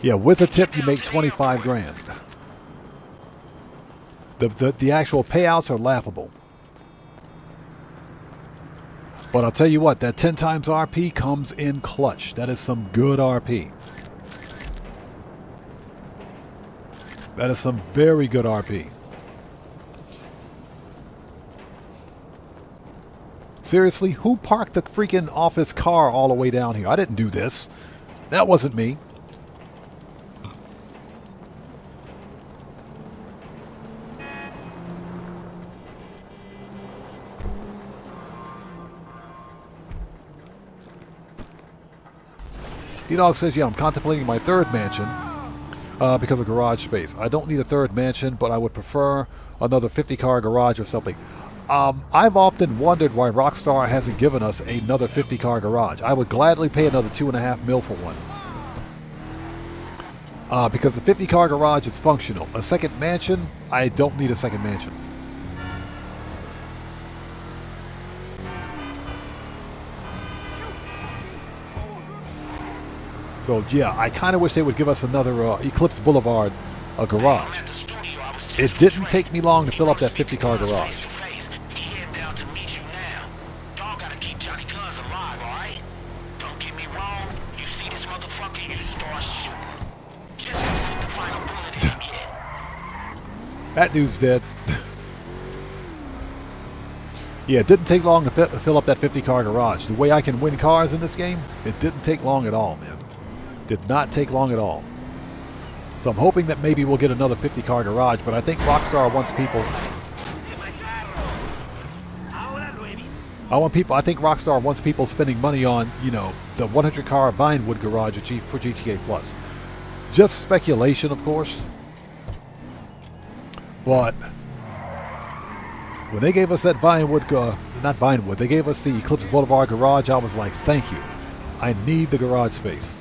[SPEAKER 2] Yeah, with a tip you make 25 grand. The actual payouts are laughable. But I'll tell you what, that 10 times RP comes in clutch. That is some good RP. That is some very good RP. Seriously, who parked the freaking office car all the way down here? I didn't do this. That wasn't me. E-Dog says, yeah, I'm contemplating my third mansion because of garage space. I don't need a third mansion, but I would prefer another 50-car garage or something. I've often wondered why Rockstar hasn't given us another 50-car garage. I would gladly pay another $2.5 million for one. Because the 50-car garage is functional. A second mansion, I don't need a second mansion. So yeah, I kind of wish they would give us another Eclipse Boulevard garage. It didn't take me long to fill up that 50-car garage. That dude's dead. Yeah, it didn't take long to fill up that 50-car garage. The way I can win cars in this game, it didn't take long at all, man. Did not take long at all. So I'm hoping that maybe we'll get another 50-car garage, but I think Rockstar wants people... I think Rockstar wants people spending money on, you know, the 100-car Vinewood garage for GTA Plus. Just speculation, of course. But when they gave us that Vinewood, not Vinewood, they gave us the Eclipse Boulevard garage, I was like, thank you. I need the garage space.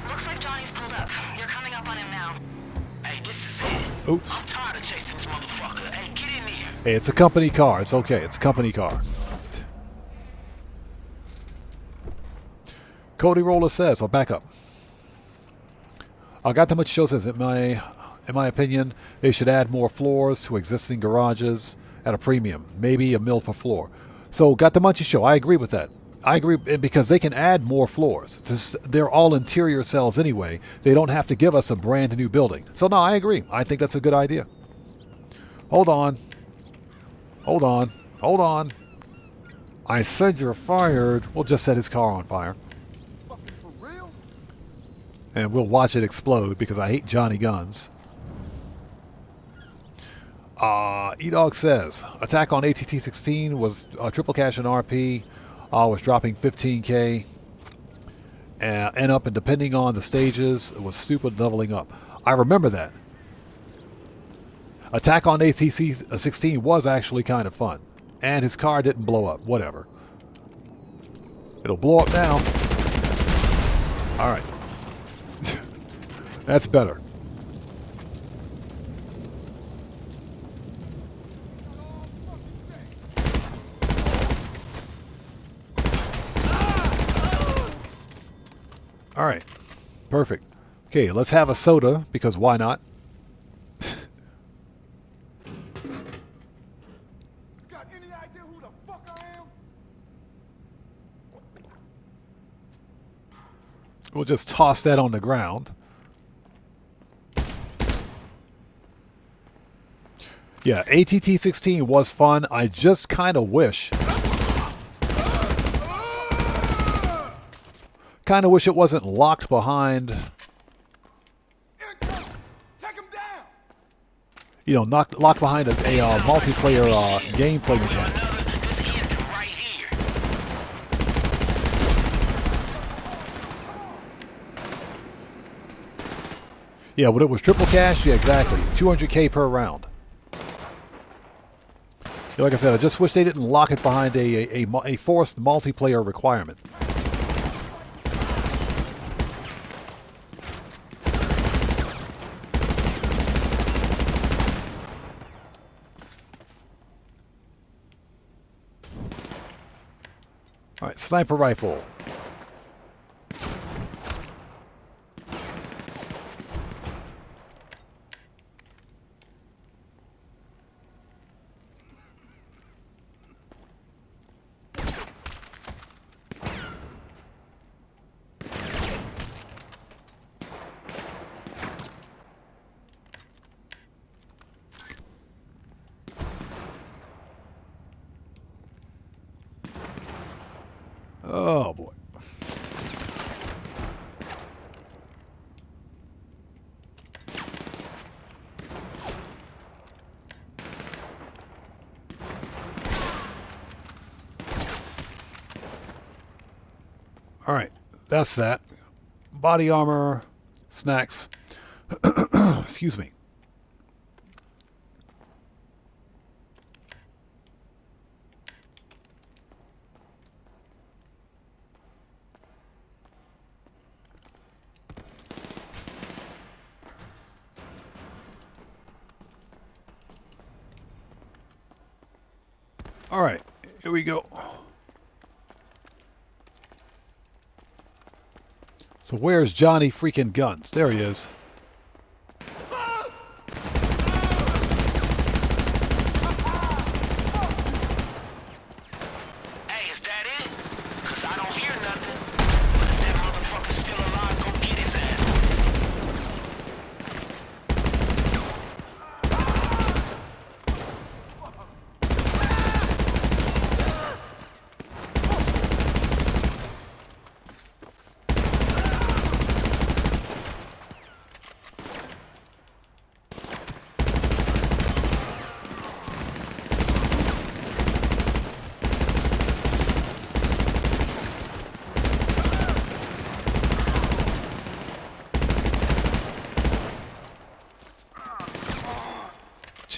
[SPEAKER 8] Looks like Johnny's pulled up. You're coming up on him now.
[SPEAKER 12] Hey, this is it.
[SPEAKER 2] Oops.
[SPEAKER 12] I'm tired of chasing this motherfucker. Hey, get in here.
[SPEAKER 2] Hey, it's a company car. It's okay. It's a company car. Cody Roller says, I'll back up. I got that much show says, in my opinion, they should add more floors to existing garages at a premium, maybe $1 million per floor. So, got the Munchie Show. I agree with that. I agree because they can add more floors. They're all interior cells anyway. They don't have to give us a brand new building. So, no, I agree. I think that's a good idea. Hold on. Hold on. Hold on. I said you're fired. We'll just set his car on fire. And we'll watch it explode because I hate Johnny Guns. E-Dog says, attack on ATT-16 was triple cash and RP. Was dropping 15K. And up, and depending on the stages, it was stupid leveling up. I remember that. Attack on ATT-16 was actually kind of fun. And his car didn't blow up. Whatever. It'll blow up now. Alright. That's better. All right. Perfect. Okay, let's have a soda, because why not?
[SPEAKER 10] Got any idea who the fuck I am?
[SPEAKER 2] We'll just toss that on the ground. Yeah, ATT-16 was fun. I just kind of wish... kind of wish it wasn't locked behind... you know, locked behind a multiplayer gameplay mechanic. Yeah, when it was triple cash, yeah, exactly. 200K per round. Yeah, like I said, I just wish they didn't lock it behind a forced multiplayer requirement. All right, sniper rifle. Oh, boy. All right, that's that. Body armor, snacks. Excuse me. All right, here we go. So where's Johnny freaking Guns? There he is.
[SPEAKER 12] Hey, is that it? Cause I don't hear nothing. But if that motherfucker's still alive, go get his ass.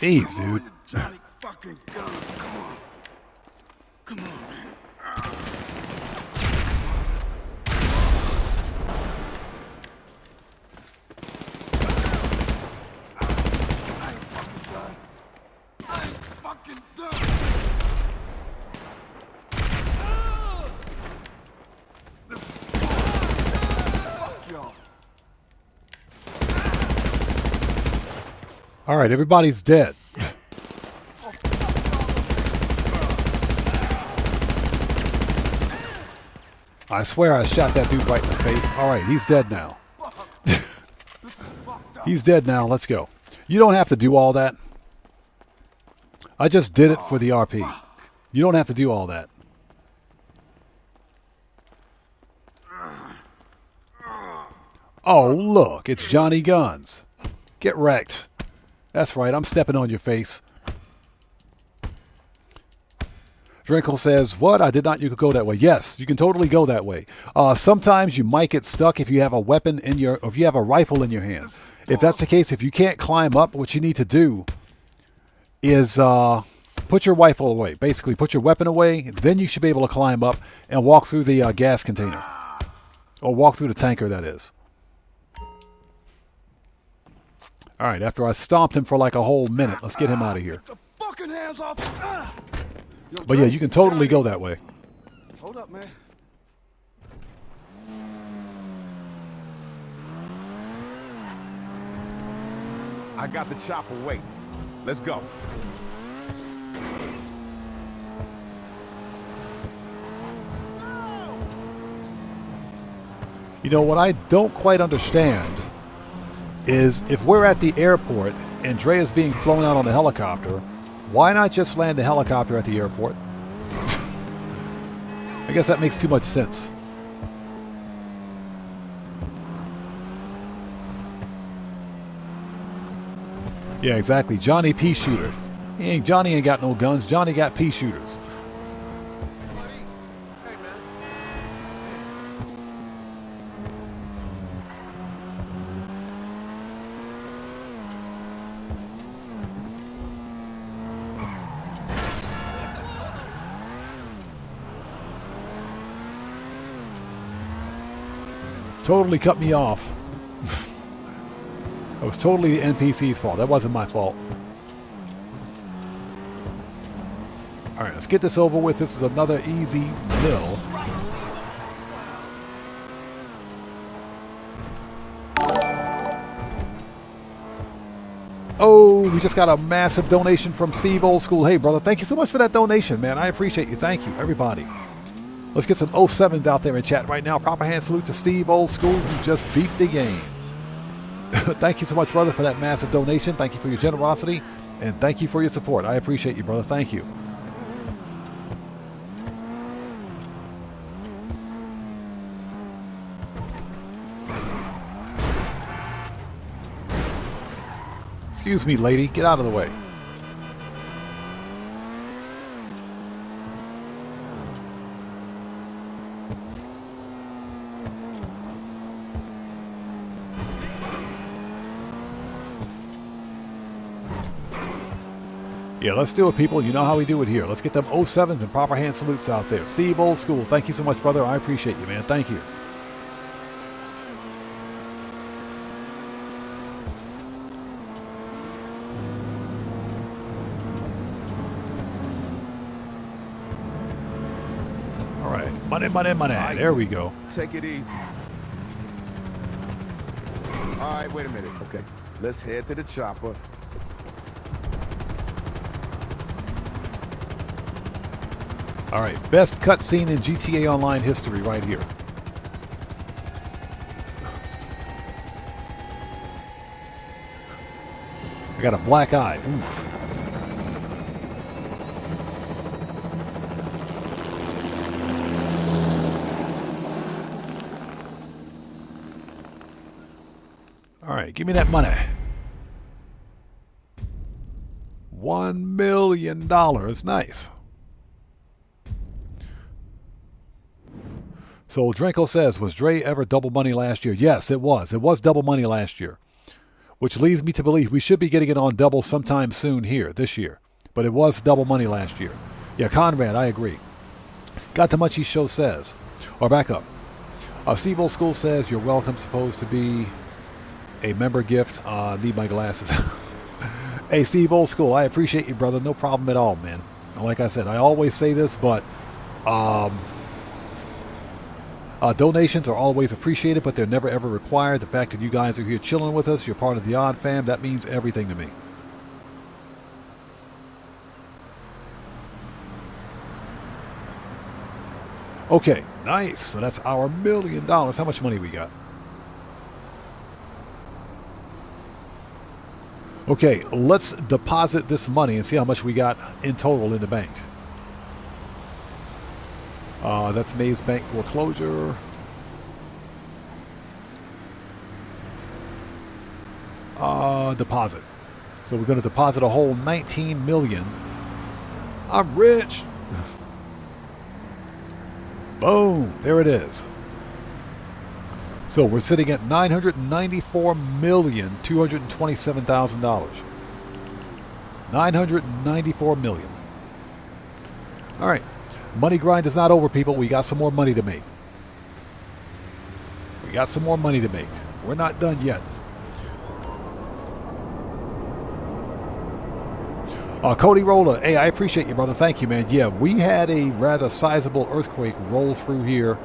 [SPEAKER 2] Jeez, dude.
[SPEAKER 10] Johnny fucking guns. Come on. Come on, man. I ain't fucking done. I ain't fucking done. This is fuck y'all.
[SPEAKER 2] All right, everybody's dead. I swear I shot that dude right in the face. All right, he's dead now. He's dead now. Let's go. You don't have to do all that. I just did it for the RP. You don't have to do all that. Oh, look, it's Johnny Guns. Get wrecked. That's right, I'm stepping on your face. Drinkle says, what? I did not. You could go that way. Yes, you can totally go that way. Sometimes you might get stuck if you have a weapon in your, or if you have a rifle in your hand. If that's the case, if you can't climb up, what you need to do is put your rifle away. Basically, put your weapon away. Then you should be able to climb up and walk through the gas container. Or walk through the tanker, that is. All right, after I stomped him for like a whole minute, let's get him out of here.
[SPEAKER 10] Get the fucking hands off.
[SPEAKER 2] But yeah, you can totally go that way.
[SPEAKER 10] Hold up, man.
[SPEAKER 17] I got the chopper waiting. Let's go.
[SPEAKER 2] You know, what I don't quite understand is if we're at the airport and Dre is being flown out on a helicopter, why not just land the helicopter at the airport? I guess that makes too much sense. Yeah, exactly. Johnny Pea Shooter. Johnny ain't got no guns. Johnny got pea shooters. Totally cut me off. It was totally the NPC's fault. That wasn't my fault. All right, let's get this over with. This is another easy mill. Oh, we just got a massive donation from Steve Old School. Hey, brother, thank you so much for that donation, man. I appreciate you. Thank you, everybody. Let's get some 07s out there in chat right now. Proper hand salute to Steve Old School, who just beat the game. Thank you so much, brother, for that massive donation. Thank you for your generosity, and thank you for your support. I appreciate you, brother. Thank you. Excuse me, lady. Get out of the way. Yeah, let's do it, people. You know how we do it here. Let's get them 07s and proper hand salutes out there. Steve Old School, thank you so much, brother. I appreciate you, man. Thank you. All right. Money, money, money. There we go.
[SPEAKER 17] Take it easy. All right, wait a minute. Okay, let's head to the chopper.
[SPEAKER 2] All right, best cutscene in GTA Online history right here. I got a black eye. Oof. All right, give me that money. $1 million. Nice. So Drenko says, was Dre ever double money last year? Yes, it was. It was double money last year. which leads me to believe we should be getting it on double sometime soon here, this year. But it was double money last year. Yeah, Conrad, I agree. Got the Munchies Show says. Or back up. Steve Old School says, you're welcome, supposed to be a member gift. Need my glasses. Hey, Steve Old School, I appreciate you, brother. No problem at all, man. Like I said, I always say this, but donations are always appreciated, but they're never, ever required. The fact that you guys are here chilling with us, you're part of the Odd Fam, that means everything to me. Okay, nice. So that's our $1 million. How much money we got? Okay, let's deposit this money and see how much we got in total in the bank. That's Maze Bank foreclosure. Deposit. So we're going to deposit a whole $19 million. I'm rich. Boom, there it is. So we're sitting at $994,227,000. $994 million. All right. Money grind is not over, people. We got some more money to make. We got some more money to make. We're not done yet. Cody Roller, hey, I appreciate you, brother. Thank you, man. Yeah, we had a rather sizable earthquake roll through here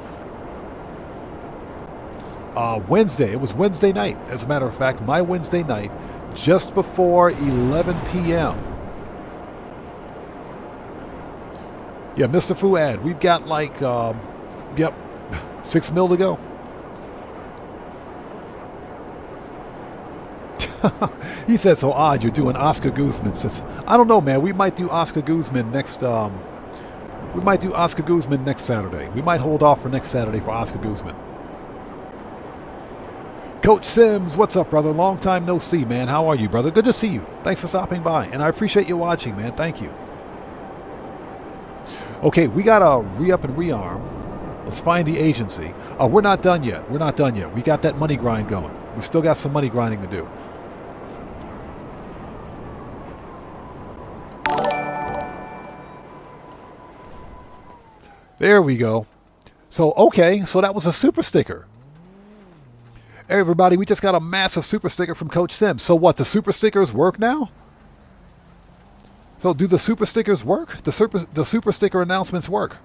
[SPEAKER 2] Wednesday. It was Wednesday night, as a matter of fact. My Wednesday night, just before 11 p.m. Yeah, Mr. Fuad, we've got like, 6 mil to go. He said, so odd you're doing Oscar Guzman. Says, I don't know, man. We might do Oscar Guzman next Saturday. We might hold off for next Saturday for Oscar Guzman. Coach Sims, what's up, brother? Long time no see, man. How are you, brother? Good to see you. Thanks for stopping by. And I appreciate you watching, man. Thank you. Okay, we got to re-up and rearm. Let's find the agency. We're not done yet. We're not done yet. We got that money grind going. We still got some money grinding to do. There we go. So, okay, so that was a super sticker. Everybody, we just got a massive super sticker from Coach Sims. So what, the super stickers work now? So do the super stickers work? The super sticker announcements work.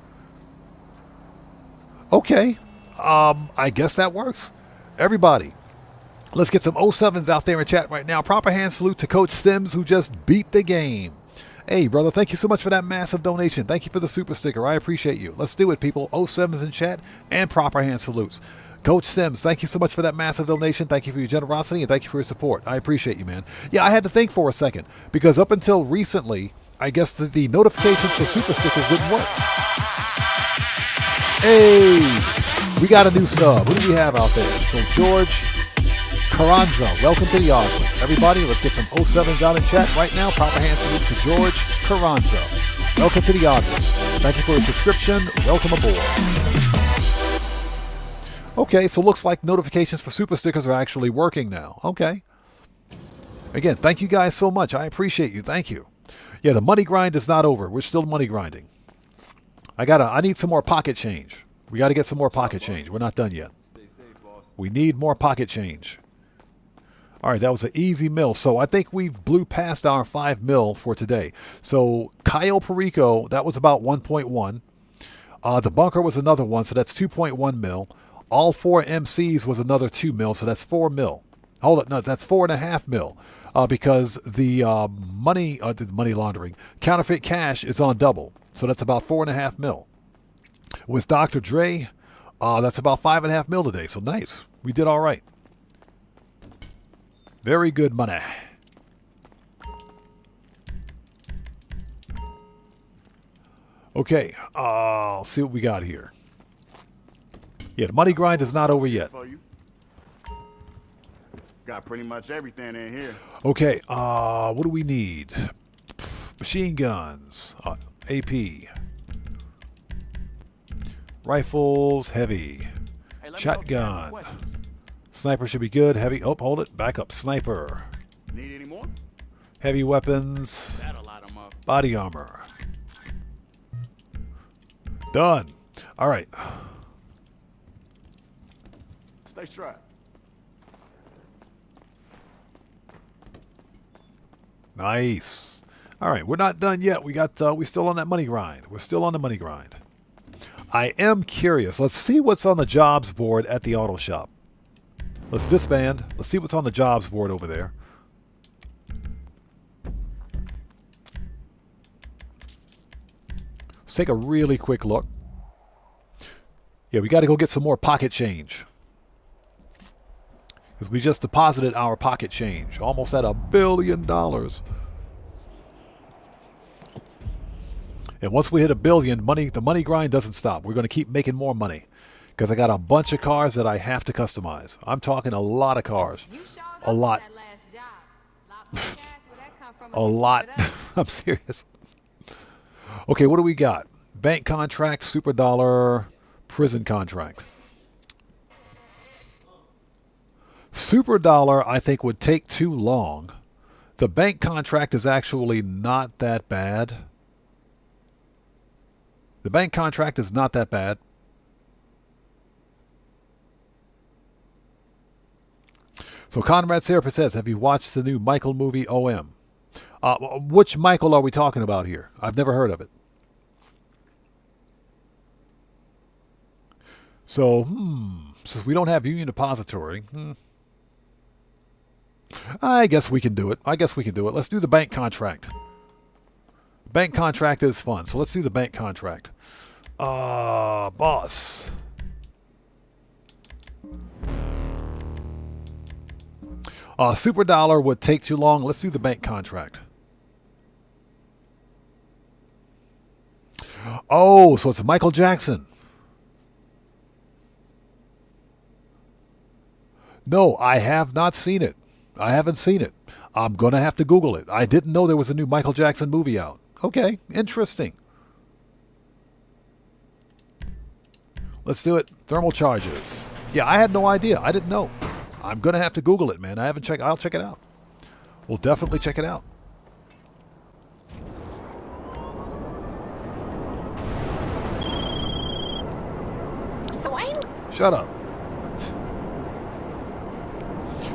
[SPEAKER 2] Okay. I guess that works. Everybody, let's get some 07s out there in chat right now. Proper hand salute to Coach Sims, who just beat the game. Hey, brother, thank you so much for that massive donation. Thank you for the super sticker. I appreciate you. Let's do it, people. 07s in chat and proper hand salutes. Coach Sims, thank you so much for that massive donation. Thank you for your generosity and thank you for your support. I appreciate you, man. Yeah, I had to think for a second because up until recently, I guess the notifications for super stickers didn't work. Hey, we got a new sub. Who do we have out there? So George Carranza, welcome to the audience. Everybody, let's get some 07s out in chat right now. Proper hand salute to George Carranza. Welcome to the audience. Thank you for your subscription. Welcome aboard. Okay, so looks like notifications for super stickers are actually working now. Okay. Again, thank you guys so much. I appreciate you. Thank you. Yeah, the money grind is not over. We're still money grinding. I need some more pocket change. We got to get some more pocket change. We're not done yet. We need more pocket change. All right, that was an easy mill. So I think we blew past our 5 mil for today. So Cayo Perico, that was about 1.1. The bunker was another one, so that's 2.1 mil. All 4 MCs was another 2 mil, so that's 4 mil. Hold it, no, that's 4.5 mil. Because the money laundering, counterfeit cash is on double. So that's about 4.5 mil. With Dr. Dre, that's about 5.5 mil today. So nice. We did all right. Very good money. Okay, I'll see what we got here. Yeah, the money grind is not over yet.
[SPEAKER 18] Got pretty much everything in here.
[SPEAKER 2] Okay, what do we need? Machine guns, AP, rifles, heavy, shotgun, Sniper should be good. Heavy. Oh, hold it. Back up. Sniper.
[SPEAKER 18] Need any more?
[SPEAKER 2] Heavy weapons.
[SPEAKER 18] That'll light 'em up.
[SPEAKER 2] Body armor. Done. All right.
[SPEAKER 18] Stay strapped.
[SPEAKER 2] Nice. All right, we're not done yet. We're still on that money grind. We're still on the money grind. I am curious. Let's see what's on the jobs board at the auto shop. Let's disband. Let's see what's on the jobs board over there. Let's take a really quick look. Yeah, we got to go get some more pocket change. Because we just deposited our pocket change. Almost at $1 billion. And once we hit $1 billion, the money grind doesn't stop. We're going to keep making more money. Because I got a bunch of cars that I have to customize. I'm talking a lot of cars. A lot. A lot. I'm serious. Okay, what do we got? Bank contract, super dollar, prison contract. Super dollar, I think, would take too long. The bank contract is actually not that bad. The bank contract is not that bad. So Conrad Serapis says, have you watched the new Michael movie OM? Which Michael are we talking about here? I've never heard of it. So, since we don't have Union Depository, I guess we can do it. Let's do the bank contract. Bank contract is fun, so let's do the bank contract. Boss. Super dollar would take too long. Let's do the bank contract. Oh, so it's Michael Jackson. No, I have not seen it. I haven't seen it. I'm going to have to Google it. I didn't know there was a new Michael Jackson movie out. Okay, interesting. Let's do it. Thermal charges. Yeah, I had no idea. I didn't know. I'm going to have to Google it, man. I haven't checked. I'll check it out. We'll definitely check it out. Shut up.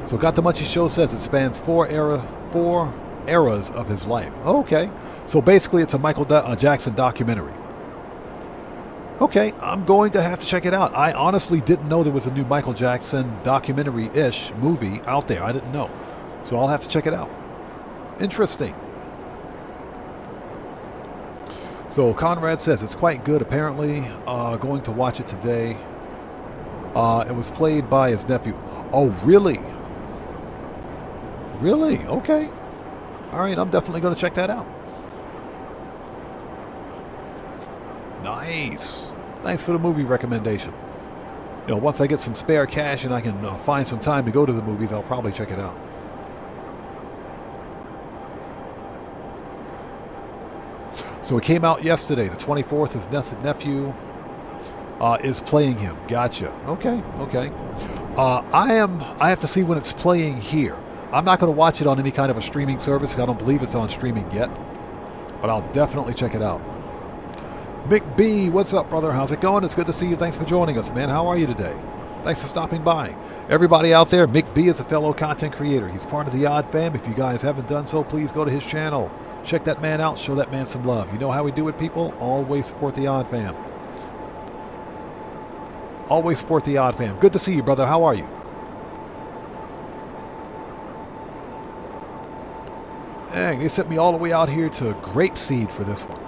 [SPEAKER 2] So Got the Munchie Show says it spans four eras of his life. Okay. So basically it's a Michael Jackson documentary. Okay, I'm going to have to check it out. I honestly didn't know there was a new Michael Jackson documentary-ish movie out there. I didn't know. So I'll have to check it out. Interesting. So Conrad says it's quite good, apparently. Going to watch it today. It was played by his nephew. Oh, really? Really? Okay. All right, I'm definitely going to check that out. Nice. Thanks for the movie recommendation. You know, once I get some spare cash and I can find some time to go to the movies, I'll probably check it out. So it came out yesterday, the 24th. His nephew is playing him. Gotcha. Okay. Okay. I have to see when it's playing here. I'm not going to watch it on any kind of a streaming service because I don't believe it's on streaming yet. But I'll definitely check it out. Mick B, what's up, brother? How's it going? It's good to see you. Thanks for joining us, man. How are you today? Thanks for stopping by. Everybody out there, Mick B is a fellow content creator. He's part of the Odd Fam. If you guys haven't done so, please go to his channel. Check that man out. Show that man some love. You know how we do it, people? Always support the Odd Fam. Always support the Odd Fam. Good to see you, brother. How are you? Dang, they sent me all the way out here to Grapeseed for this one.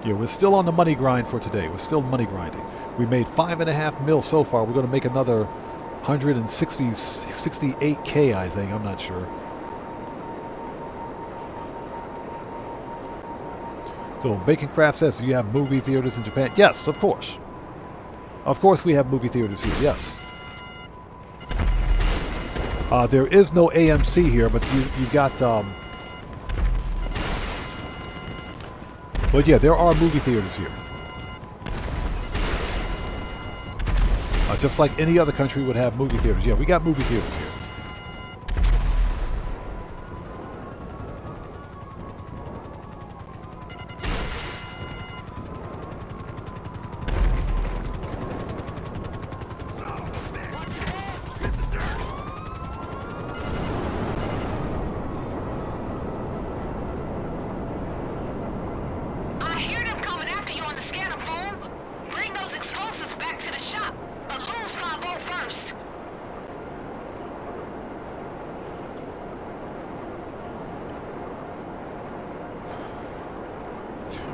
[SPEAKER 2] Yeah, we're still on the money grind for today. We're still money grinding. We made $5.5 million so far. We're going to make another 168K, I think. I'm not sure. So Bacon Craft says, do you have movie theaters in Japan? Yes, of course. Of course we have movie theaters here, yes. There is no AMC here, but you've got... But yeah, there are movie theaters here. Just like any other country would have movie theaters. Yeah, we got movie theaters here.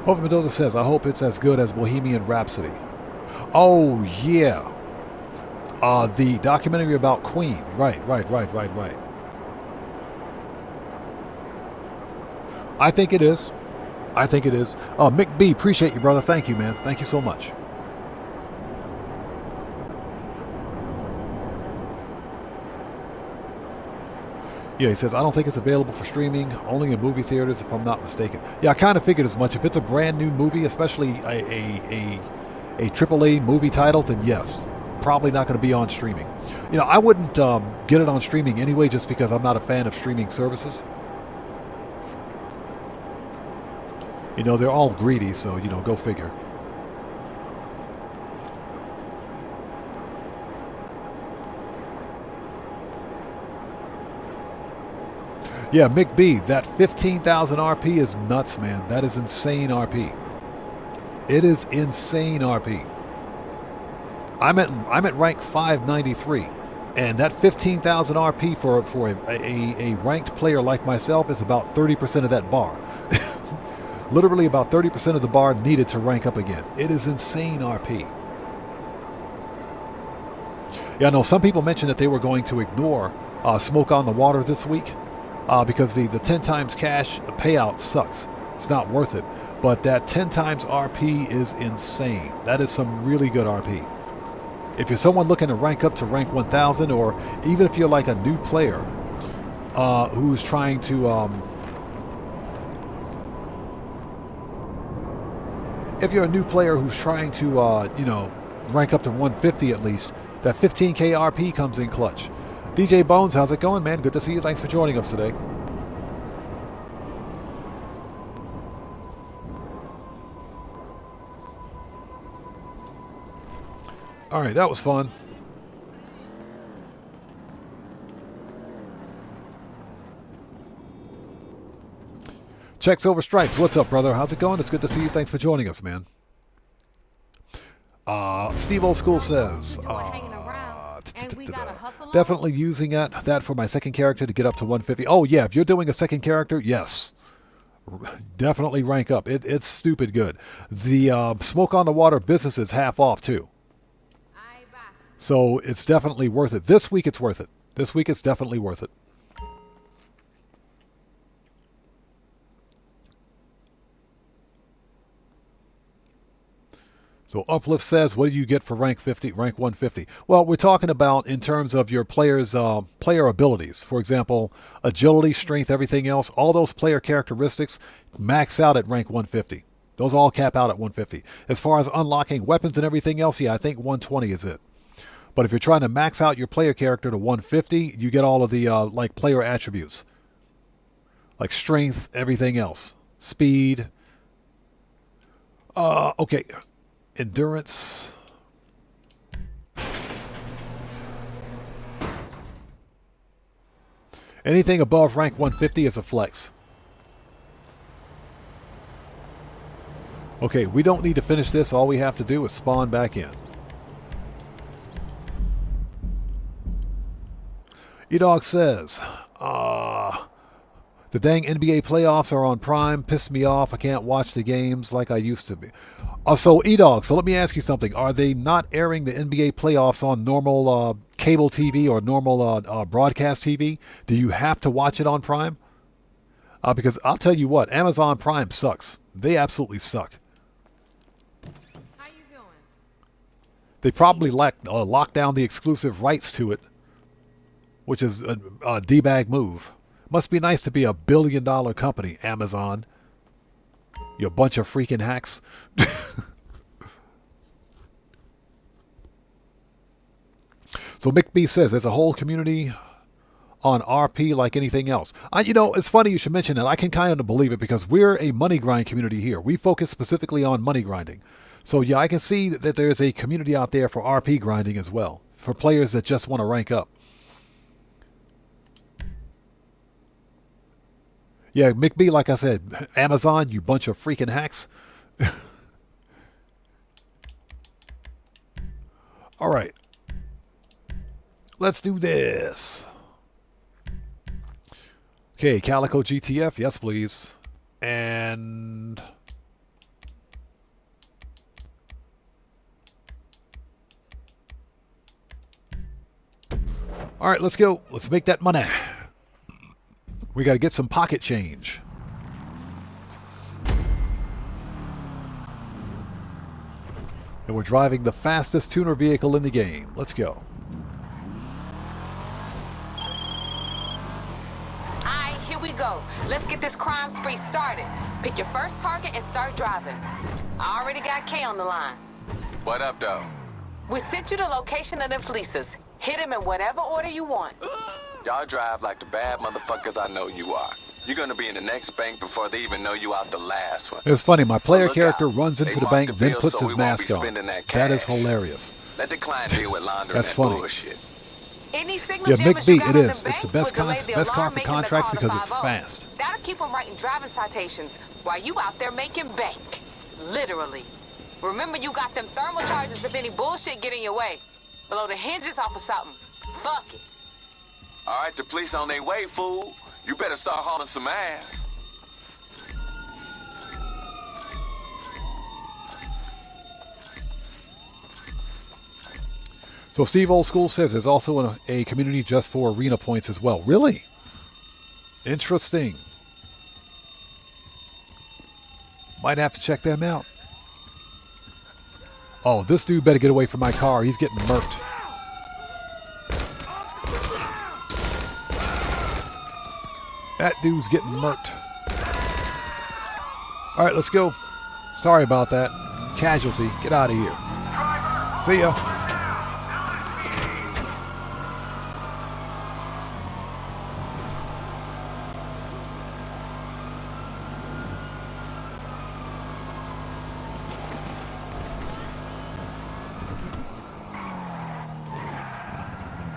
[SPEAKER 2] Hope Mendoza says, I hope it's as good as Bohemian Rhapsody. Oh, yeah. The documentary about Queen. Right. I think it is. Mick B, appreciate you, brother. Thank you, man. Thank you so much. Yeah, he says, I don't think it's available for streaming, only in movie theaters if I'm not mistaken. Yeah, I kind of figured as much. If it's a brand new movie, especially a AAA movie title, then yes, probably not going to be on streaming. You know, I wouldn't get it on streaming anyway just because I'm not a fan of streaming services. You know, they're all greedy, so, you know, go figure. Yeah, Mick B, that 15,000 RP is nuts, man. That is insane RP. It is insane RP. I'm at rank 593, and that 15,000 RP for a ranked player like myself is about 30% of that bar. Literally about 30% of the bar needed to rank up again. It is insane RP. Yeah, I know some people mentioned that they were going to ignore Smoke on the Water this week. Because the 10 times cash payout sucks. It's not worth it. But that 10 times RP is insane. That is some really good RP. If you're someone looking to rank up to rank 1000, or even if you're like a new player who's trying to... if you're a new player who's trying to, you know, rank up to 150 at least, that 15k RP comes in clutch. DJ Bones, how's it going, man? Good to see you. Thanks for joining us today. All right, that was fun. Checks over stripes. What's up, brother? How's it going? It's good to see you. Thanks for joining us, man. Steve Old School says... definitely using that for my second character to get up to 150. Oh, yeah, if you're doing a second character, yes. Definitely rank up. It's stupid good. The Smoke on the Water business is half off, too. So it's definitely worth it. This week, it's worth it. This week, it's definitely worth it. So Uplift says, what do you get for rank 50, rank 150? Well, we're talking about in terms of your players' player abilities. For example, agility, strength, everything else. All those player characteristics max out at rank 150. Those all cap out at 150. As far as unlocking weapons and everything else, yeah, I think 120 is it. But if you're trying to max out your player character to 150, you get all of the like player attributes. Like strength, everything else. Speed. Okay. Endurance. Anything above rank 150 is a flex. Okay, we don't need to finish this. All we have to do is spawn back in. E-Dog says, the dang NBA playoffs are on Prime. Pissed me off. I can't watch the games like I used to be. So, E-Dog, so let me ask you something. Are they not airing the NBA playoffs on normal cable TV or normal broadcast TV? Do you have to watch it on Prime? Because I'll tell you what, Amazon Prime sucks. They absolutely suck.
[SPEAKER 14] How you doing?
[SPEAKER 2] They probably locked down the exclusive rights to it, which is a D-bag move. Must be nice to be a $1 billion company, Amazon. You bunch of freaking hacks. So Mick B says there's a whole community on RP like anything else. You know, it's funny you should mention that. I can kind of believe it because we're a money grind community here. We focus specifically on money grinding. So yeah, I can see that there's a community out there for RP grinding as well, for players that just want to rank up. Yeah, Mick B, like I said, Amazon, you bunch of freaking hacks. All right. Let's do this. Okay, Calico GTF, yes please. And all right, let's go. Let's make that money. We got to get some pocket change. And we're driving the fastest tuner vehicle in the game. Let's go.
[SPEAKER 19] Alright, here we go. Let's get this crime spree started. Pick your first target and start driving. I already got K on the line.
[SPEAKER 4] What up, though?
[SPEAKER 19] We sent you the location of them fleeces. Hit them in whatever order you want.
[SPEAKER 4] Y'all drive like the bad motherfuckers I know you are. You're gonna be in the next bank before they even know you out the last one.
[SPEAKER 2] It's funny, my player
[SPEAKER 4] Look
[SPEAKER 2] character
[SPEAKER 4] out.
[SPEAKER 2] runs into
[SPEAKER 4] They
[SPEAKER 2] the
[SPEAKER 4] marked
[SPEAKER 2] bank,
[SPEAKER 4] the
[SPEAKER 2] then
[SPEAKER 4] bill
[SPEAKER 2] puts
[SPEAKER 4] so
[SPEAKER 2] his
[SPEAKER 4] we won't
[SPEAKER 2] mask
[SPEAKER 4] be
[SPEAKER 2] on.
[SPEAKER 4] spending that
[SPEAKER 2] That is
[SPEAKER 4] cash.
[SPEAKER 2] hilarious.
[SPEAKER 4] Let the client deal with laundering
[SPEAKER 2] That's
[SPEAKER 4] that
[SPEAKER 2] funny.
[SPEAKER 4] bullshit.
[SPEAKER 19] Any signal
[SPEAKER 2] Yeah,
[SPEAKER 19] jammers
[SPEAKER 2] Mick B,
[SPEAKER 19] you got
[SPEAKER 2] it
[SPEAKER 19] on them
[SPEAKER 2] is. It's
[SPEAKER 19] banks
[SPEAKER 2] the best,
[SPEAKER 19] will delay the
[SPEAKER 2] best car
[SPEAKER 19] alarm
[SPEAKER 2] for
[SPEAKER 19] making the
[SPEAKER 2] contracts
[SPEAKER 19] call to
[SPEAKER 2] because it's
[SPEAKER 19] 50.
[SPEAKER 2] fast.
[SPEAKER 19] That'll keep them writing driving citations while you out there making bank. Literally. Remember, you got them thermal charges if any bullshit get in your way. Blow the hinges off of something. Fuck it.
[SPEAKER 4] All right, the police on their way, fool. You better start hauling some ass.
[SPEAKER 2] So Steve Old School says there's also a community just for arena points as well. Really? Interesting. Might have to check them out. Oh, this dude better get away from my car. He's getting murked. That dude's getting murked. All right, let's go. Sorry about that. Casualty. Get out of here. See ya.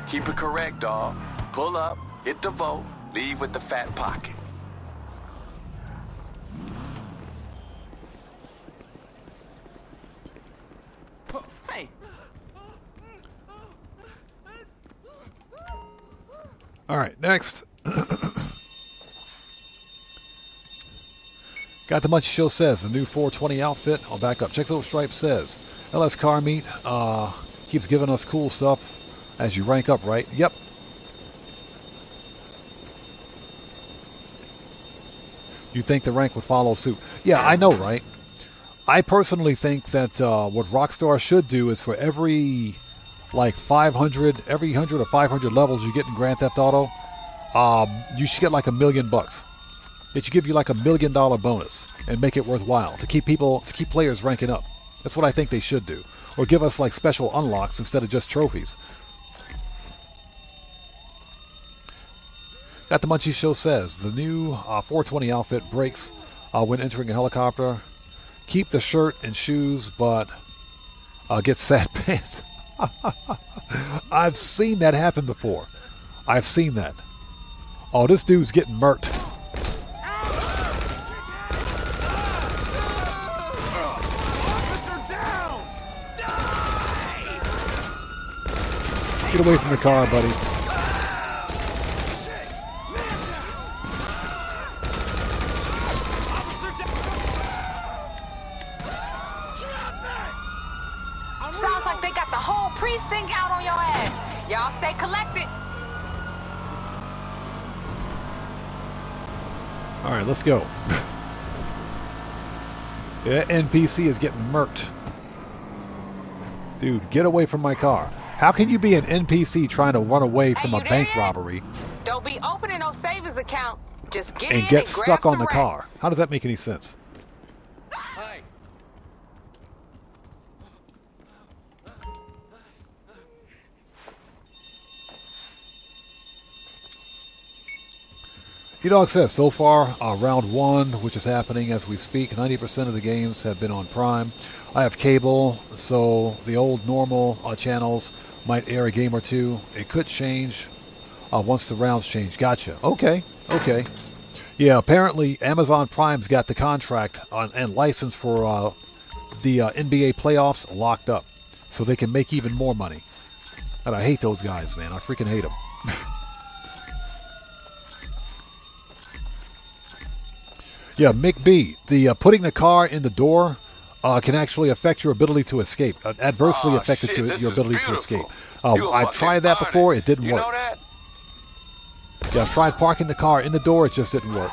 [SPEAKER 4] Keep it correct, dawg. Pull up, hit the vote, leave with the fat pocket.
[SPEAKER 5] Hey.
[SPEAKER 2] All right, next. Got the Munchy Show says the new 420 outfit. I'll back up. Check Over Stripe says LS Car Meet keeps giving us cool stuff as you rank up, right? Yep. You think the rank would follow suit? Yeah, I know, right? I personally think that what Rockstar should do is for every like 500, every 100 or 500 levels you get in Grand Theft Auto, you should get like $1 million. It should give you like $1 million bonus and make it worthwhile to keep players ranking up. That's what I think they should do. Or give us like special unlocks instead of just trophies. Got the Munchie Show says the new 420 outfit breaks when entering a helicopter. Keep the shirt and shoes, but get sad pants. I've seen that happen before. I've seen that. Oh, this dude's getting murked. Get away from the car, buddy.
[SPEAKER 19] Sounds like they got the whole precinct out on your ass. Y'all stay collected.
[SPEAKER 2] All right, let's go. The NPC is getting murked. Dude, get away from my car. How can you be an NPC trying to run away from a bank robbery
[SPEAKER 19] Don't be opening no savings account. Just get in
[SPEAKER 2] and get
[SPEAKER 19] and grab
[SPEAKER 2] stuck on
[SPEAKER 19] some
[SPEAKER 2] the
[SPEAKER 19] racks.
[SPEAKER 2] car? How does that make any sense?
[SPEAKER 5] Hi.
[SPEAKER 2] E-Dog says, so far, round 1, which is happening as we speak, 90% of the games have been on Prime. I have cable, so the old normal channels might air a game or two. It could change once the rounds change. Gotcha. Okay. Okay. Yeah, apparently Amazon Prime's got the contract and license for the NBA playoffs locked up, so they can make even more money. And I hate those guys, man. I freaking hate them. Yeah, Mick B, the putting the car in the door can actually affect your ability to escape. Adversely affected your ability to escape. I've tried that before. It didn't work. Yeah, I've tried parking the car in the door. It just didn't work.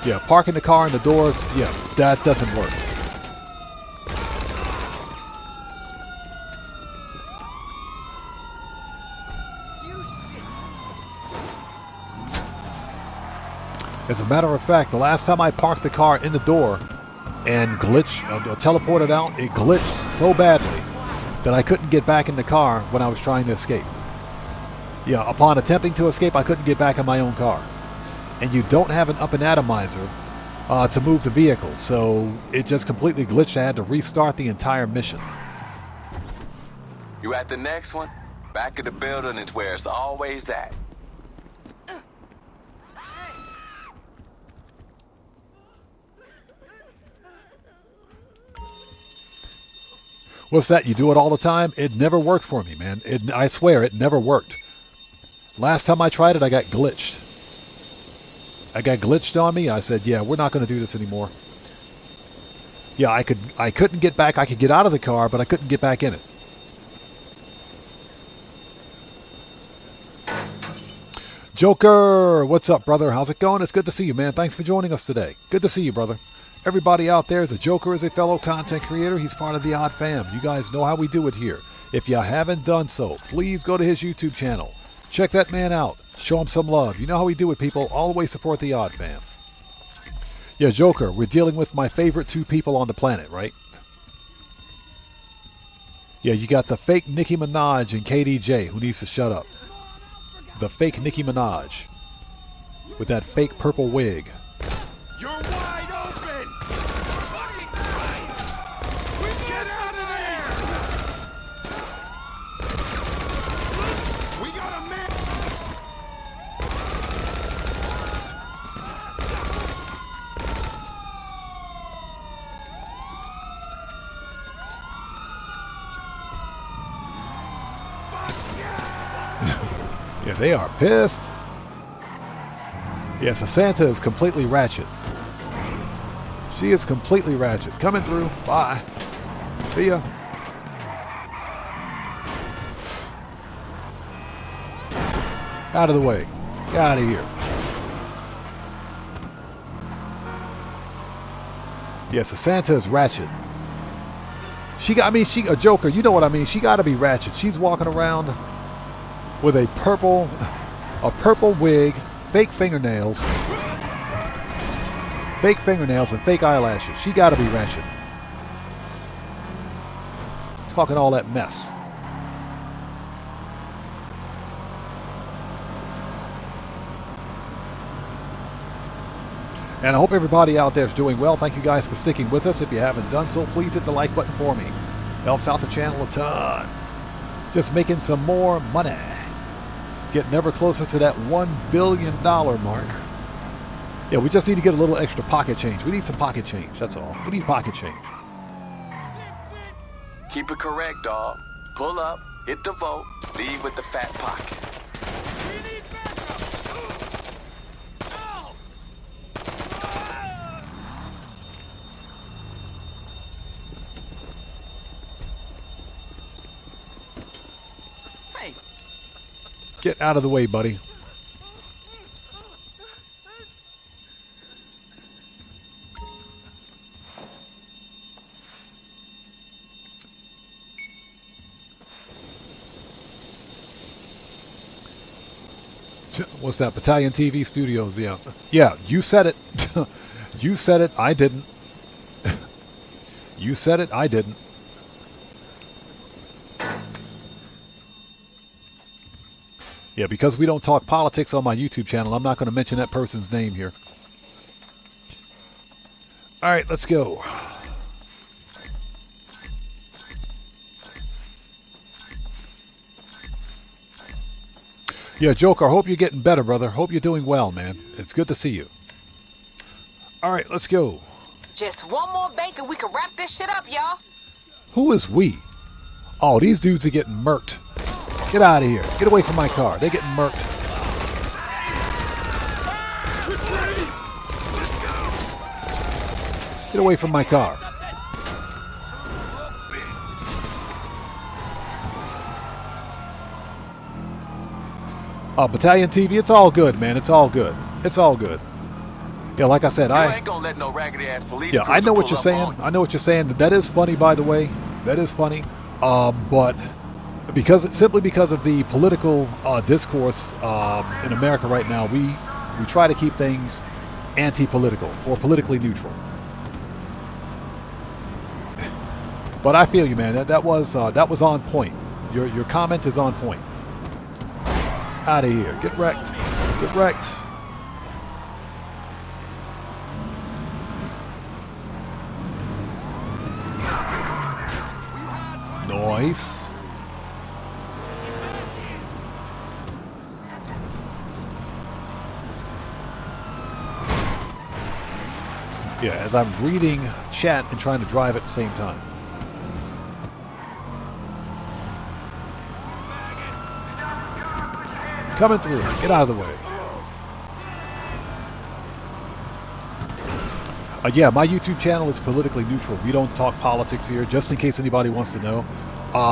[SPEAKER 2] Yeah, parking the car in the door, yeah, that doesn't work. As a matter of fact, the last time I parked the car in the door and teleported out, it glitched so badly that I couldn't get back in the car when I was trying to escape. Yeah, upon attempting to escape, I couldn't get back in my own car. And you don't have an up and atomizer to move the vehicle, so it just completely glitched. I had to restart the entire mission.
[SPEAKER 20] You at the next one? Back of the building is where it's always at.
[SPEAKER 2] What's that? You do it all the time? It never worked for me, man. I swear, it never worked. Last time I tried it, I got glitched. I got glitched on me. I said, yeah, we're not going to do this anymore. Yeah, I couldn't get back. I could get out of the car, but I couldn't get back in it. Joker, what's up, brother? How's it going? It's good to see you, man. Thanks for joining us today. Good to see you, brother. Everybody out there, the Joker is a fellow content creator. He's part of the Odd Fam. You guys know how we do it here. If you haven't done so, please go to his YouTube channel. Check that man out. Show him some love. You know how we do it, people. Always support the Odd Fam. Yeah, Joker, we're dealing with my favorite 2 people on the planet, right? Yeah, you got the fake Nicki Minaj and KDJ, who needs to shut up. The fake Nicki Minaj with that fake purple wig.
[SPEAKER 17] You're wide open! Fucking Christ! We get out of there! We got a man!
[SPEAKER 2] Yeah, they are pissed. Yes, the Santa is completely ratchet. She is completely ratchet. Coming through. Bye. See ya. Out of the way. Get out of here. Yes, the Santa is ratchet. She a Joker. You know what I mean. She got to be ratchet. She's walking around with a purple wig, fake fingernails and fake eyelashes. She got to be ratchet. Talking all that mess. And I hope everybody out there is doing well. Thank you guys for sticking with us. If you haven't done so, please hit the like button for me. Helps out the channel a ton. Just making some more money. Getting ever closer to that $1 billion mark. Yeah, we just need to get a little extra pocket change. We need some pocket change, that's all. We need pocket change.
[SPEAKER 20] Keep it correct, dog. Pull up, hit the vote, leave with the fat pocket.
[SPEAKER 2] Get out of the way, buddy. What's that? Battalion TV Studios. Yeah. Yeah, you said it. You said it. I didn't. You said it. I didn't. Yeah, because we don't talk politics on my YouTube channel, I'm not going to mention that person's name here. All right, let's go. Yeah, Joker, I hope you're getting better, brother. Hope you're doing well, man. It's good to see you. All right, let's go.
[SPEAKER 19] Just one more bank and we can wrap this shit up, y'all.
[SPEAKER 2] Who is we? Oh, these dudes are getting murked. Get out of here. Get away from my car. They're getting murked. Get away from my car. Battalion TV, it's all good, man. It's all good. It's all good. Yeah, like I said, I ain't gonna let no raggedy ass police. Yeah, I know what you're saying. I know what you're saying. That is funny, by the way. That is funny. But simply because of the political discourse in America right now, we try to keep things anti-political or politically neutral. But I feel you, man. That was on point. Your comment is on point. Out of here. Get wrecked. Get wrecked. Nice. Yeah, as I'm reading chat and trying to drive at the same time. Coming through. Get out of the way. Yeah, my YouTube channel is politically neutral. We don't talk politics here, just in case anybody wants to know.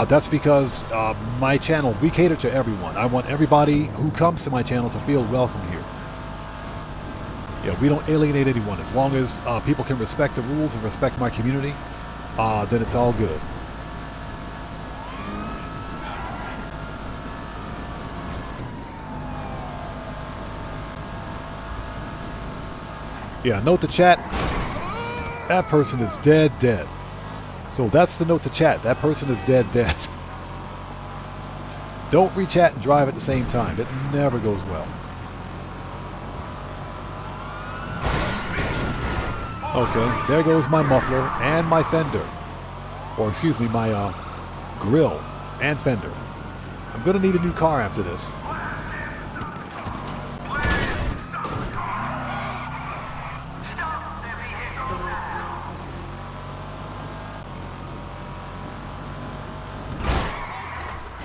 [SPEAKER 2] That's because my channel, we cater to everyone. I want everybody who comes to my channel to feel welcome here. Yeah, we don't alienate anyone. As long as people can respect the rules and respect my community, then it's all good. Yeah, note to chat. That person is dead. So that's the note to chat. That person is dead. Don't re-chat and drive at the same time. It never goes well. Okay, there goes my muffler and my fender. Or excuse me, my grill and fender. I'm going to need a new car after this.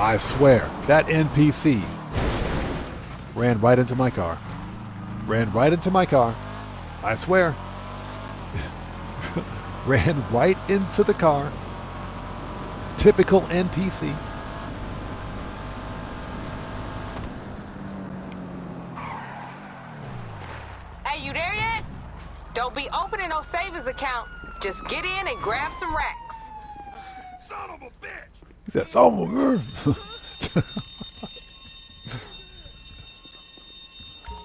[SPEAKER 2] I swear, that NPC ran right into my car. Ran right into my car. I swear. Ran right into the car. Typical NPC.
[SPEAKER 19] Hey, you there yet? Don't be opening no savings account. Just get in and grab some racks.
[SPEAKER 17] Son of a bitch!
[SPEAKER 2] He said, "Oh, girl."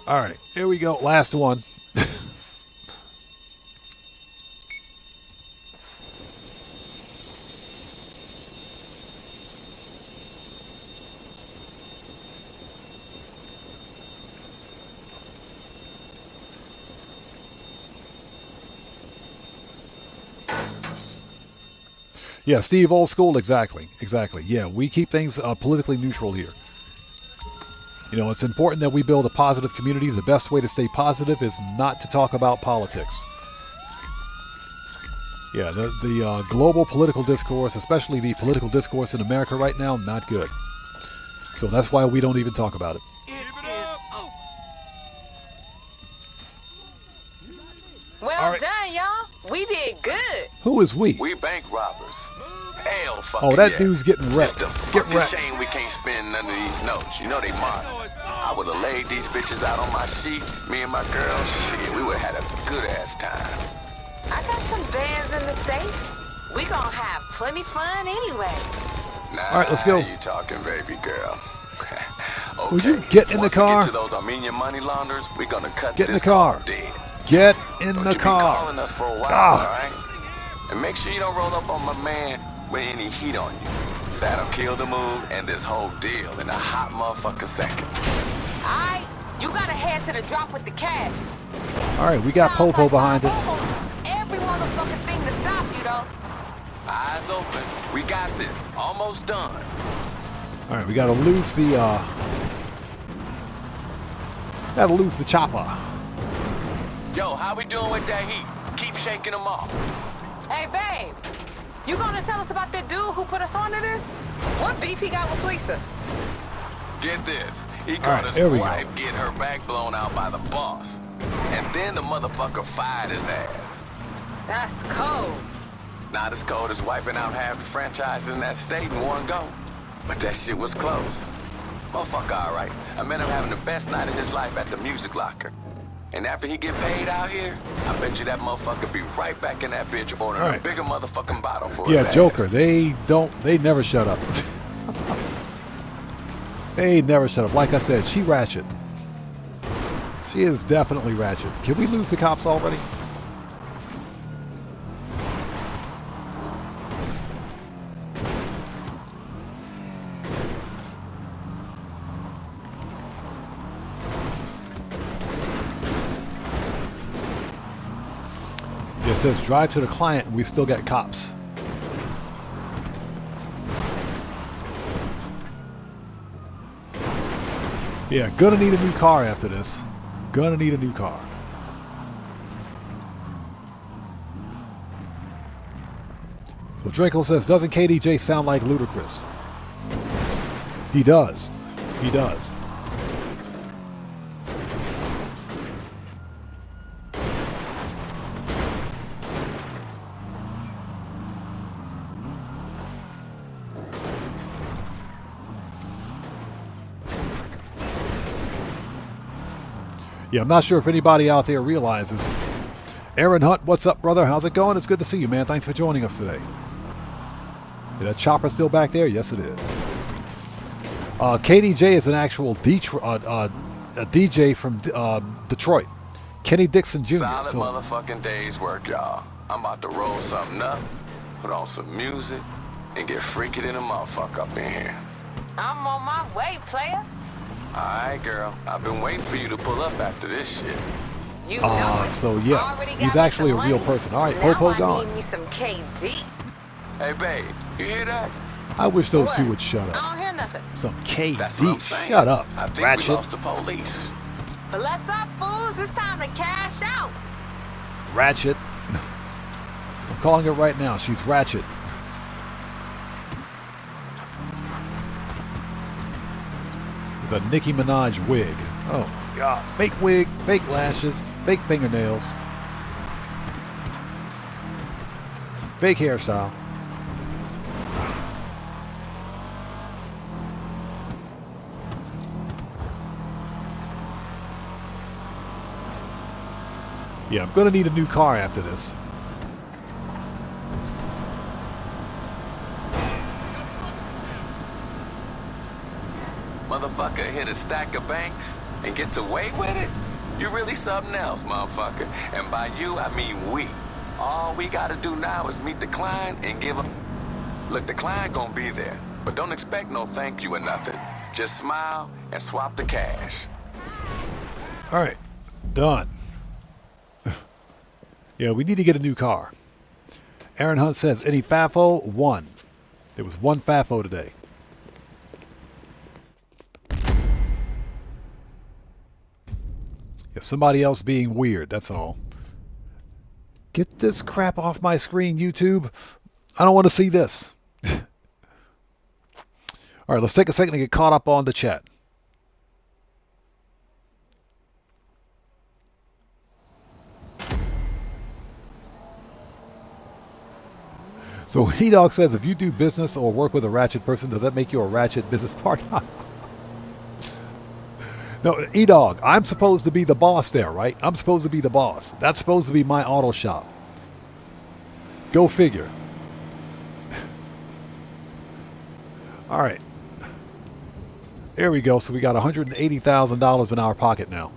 [SPEAKER 2] All right, here we go. Last one. Yeah, Steve, old school, exactly. Yeah, we keep things politically neutral here. You know, it's important that we build a positive community. The best way to stay positive is not to talk about politics. Yeah, the global political discourse, especially the political discourse in America right now, not good. So that's why we don't even talk about it.
[SPEAKER 19] Well done, y'all. We did good.
[SPEAKER 2] Who is we?
[SPEAKER 20] We bank robbers. Hell
[SPEAKER 2] Oh, that dude's getting wrecked. Get wrecked.
[SPEAKER 20] Shame we can't spend none of these notes. You know they marked. I would have laid these bitches out on my sheet. Me and my girls, shit, we would have had a good ass time.
[SPEAKER 19] I got some bands in the safe. We gonna have plenty fun anyway.
[SPEAKER 20] Nah,
[SPEAKER 2] all right, let's go.
[SPEAKER 20] You talking, baby girl.
[SPEAKER 2] Will you get in the car?
[SPEAKER 20] Once we get to those Armenian money launderers, we're gonna cut
[SPEAKER 2] Get in
[SPEAKER 20] this
[SPEAKER 2] the car.
[SPEAKER 20] off dead.
[SPEAKER 2] Get in the
[SPEAKER 20] Don't you
[SPEAKER 2] car.
[SPEAKER 20] be calling us for a while,
[SPEAKER 2] Ah.
[SPEAKER 20] all right? And make sure you don't roll up on my man with any heat on you. That'll kill the mood and this whole deal in a hot motherfucking second.
[SPEAKER 19] Alright, you gotta head to the drop with the cash.
[SPEAKER 2] All right, we got Popo behind us.
[SPEAKER 19] Every motherfucking thing to stop you, though.
[SPEAKER 20] Eyes open. We got this. Almost done.
[SPEAKER 2] All right, we got to lose the chopper.
[SPEAKER 20] Yo, how we doing with that heat? Keep shaking them off.
[SPEAKER 19] Hey, babe. You gonna tell us about that dude who put us onto this? What beef he got with Lisa?
[SPEAKER 20] Get this. He
[SPEAKER 2] All
[SPEAKER 20] caught
[SPEAKER 2] right,
[SPEAKER 20] his
[SPEAKER 2] there we
[SPEAKER 20] wife getting her back blown out by the boss. And then the motherfucker fired his ass.
[SPEAKER 19] That's cold.
[SPEAKER 20] Not as cold as wiping out half the franchises in that state in one go. But that shit was close. Motherfucker, all right. I met him having the best night of his life at the music locker. And after he get paid out here, I bet you that motherfucker be right back in that bitch ordering a bigger motherfucking bottle for his
[SPEAKER 2] Yeah,
[SPEAKER 20] ass.
[SPEAKER 2] Joker. They never shut up. They never shut up. Like I said, she ratchet. She is definitely ratchet. Can we lose the cops already? It says drive to the client and we still got cops. Yeah, gonna need a new car after this. Gonna need a new car. So Draco says, doesn't KDJ sound like Ludacris? He does. He does. Yeah, I'm not sure if anybody out there realizes. Aaron Hunt, what's up, brother? How's it going? It's good to see you, man. Thanks for joining us today. Is that chopper still back there? Yes, it is. KDJ is an actual DJ from Detroit. Kenny Dixon Jr.
[SPEAKER 20] Solid
[SPEAKER 2] So,
[SPEAKER 20] motherfucking day's work, y'all. I'm about to roll something up, put on some music, and get freaky in a motherfucker up in here.
[SPEAKER 19] I'm on my way, player.
[SPEAKER 20] Alright, girl. I've been waiting for you to pull up after this shit.
[SPEAKER 19] You know it.
[SPEAKER 2] so yeah,
[SPEAKER 19] Already
[SPEAKER 2] he's
[SPEAKER 19] got me
[SPEAKER 2] actually a
[SPEAKER 19] some
[SPEAKER 2] real
[SPEAKER 19] money.
[SPEAKER 2] person. All right,
[SPEAKER 19] Now
[SPEAKER 2] Popo
[SPEAKER 19] I
[SPEAKER 2] gone.
[SPEAKER 19] need me some KD.
[SPEAKER 20] Hey, babe, you hear that?
[SPEAKER 2] I wish those
[SPEAKER 19] What?
[SPEAKER 2] two would shut
[SPEAKER 19] I
[SPEAKER 2] up.
[SPEAKER 19] don't hear nothing.
[SPEAKER 2] Some
[SPEAKER 20] That's what I'm
[SPEAKER 2] KD.
[SPEAKER 20] saying.
[SPEAKER 2] Shut up,
[SPEAKER 20] I think we
[SPEAKER 2] ratchet.
[SPEAKER 20] lost the police.
[SPEAKER 19] Bless up, fools. It's time to cash out.
[SPEAKER 2] Ratchet. I'm calling her right now. She's ratchet. With a Nicki Minaj wig. Oh my God. Fake wig, fake lashes, fake fingernails. Fake hairstyle. Yeah, I'm going to need a new car after this.
[SPEAKER 20] Motherfucker hit a stack of banks and gets away with it? You really something else, motherfucker. And by you, I mean we. All we gotta do now is meet the client and give him... Look, the client gonna be there, but don't expect no thank you or nothing. Just smile and swap the cash.
[SPEAKER 2] All right, done. Yeah, we need to get a new car. Aaron Hunt says, any FAFO? One. There was one FAFO today. Yeah, somebody else being weird, that's all. Get this crap off my screen, YouTube. I don't want to see this. All right, let's take a second to get caught up on the chat. So He-Dog says, if you do business or work with a ratchet person, does that make you a ratchet business partner? No, E-Dog, I'm supposed to be the boss there, right? I'm supposed to be the boss. That's supposed to be my auto shop. Go figure. All right. There we go. So we got $180,000 in our pocket now.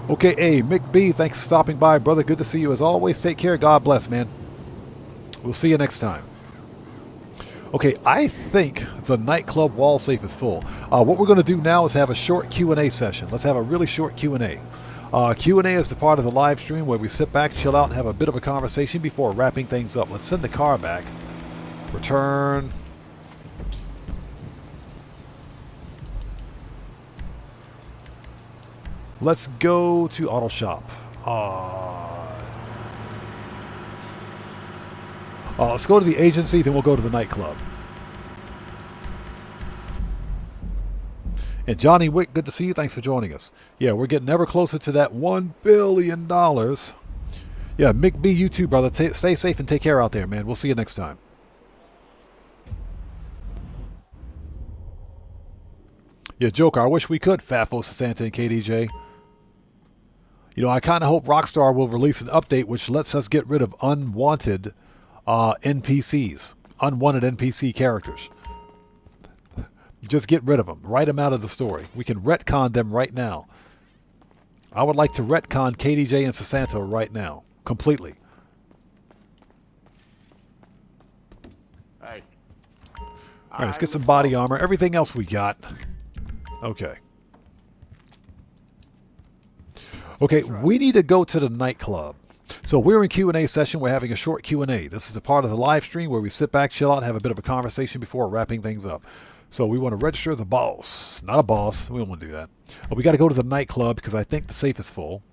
[SPEAKER 2] Okay, hey, Mick B, thanks for stopping by, brother. Good to see you as always. Take care. God bless, man. We'll see you next time. Okay, I think the nightclub wall safe is full. What we're going to do now is have a short Q&A session. Let's have a really short Q&A. Q&A is the part of the live stream where we sit back, chill out, and have a bit of a conversation before wrapping things up. Let's send the car back. Return. Let's go to Auto Shop. Let's go to the agency, then we'll go to the nightclub. And Johnny Wick, good to see you. Thanks for joining us. Yeah, we're getting ever closer to that $1 billion. Yeah, Mick B, you too, brother. Stay safe and take care out there, man. We'll see you next time. Yeah, Joker, I wish we could, Fafo, Santa, and KDJ. You know, I kind of hope Rockstar will release an update which lets us get rid of unwanted NPCs, unwanted NPC characters. Just get rid of them. Write them out of the story. We can retcon them right now. I would like to retcon KDJ and Sasanto right now. Completely.
[SPEAKER 18] Hey.
[SPEAKER 2] All right, let's get some body armor. Everything else we got. Okay. Okay, we need to go to the nightclub. So we're in Q&A session. We're having a short Q&A. This is a part of the live stream where we sit back, chill out, and have a bit of a conversation before wrapping things up. So we want to register as a boss. Not a boss. We don't want to do that. But we got to go to the nightclub because I think the safe is full.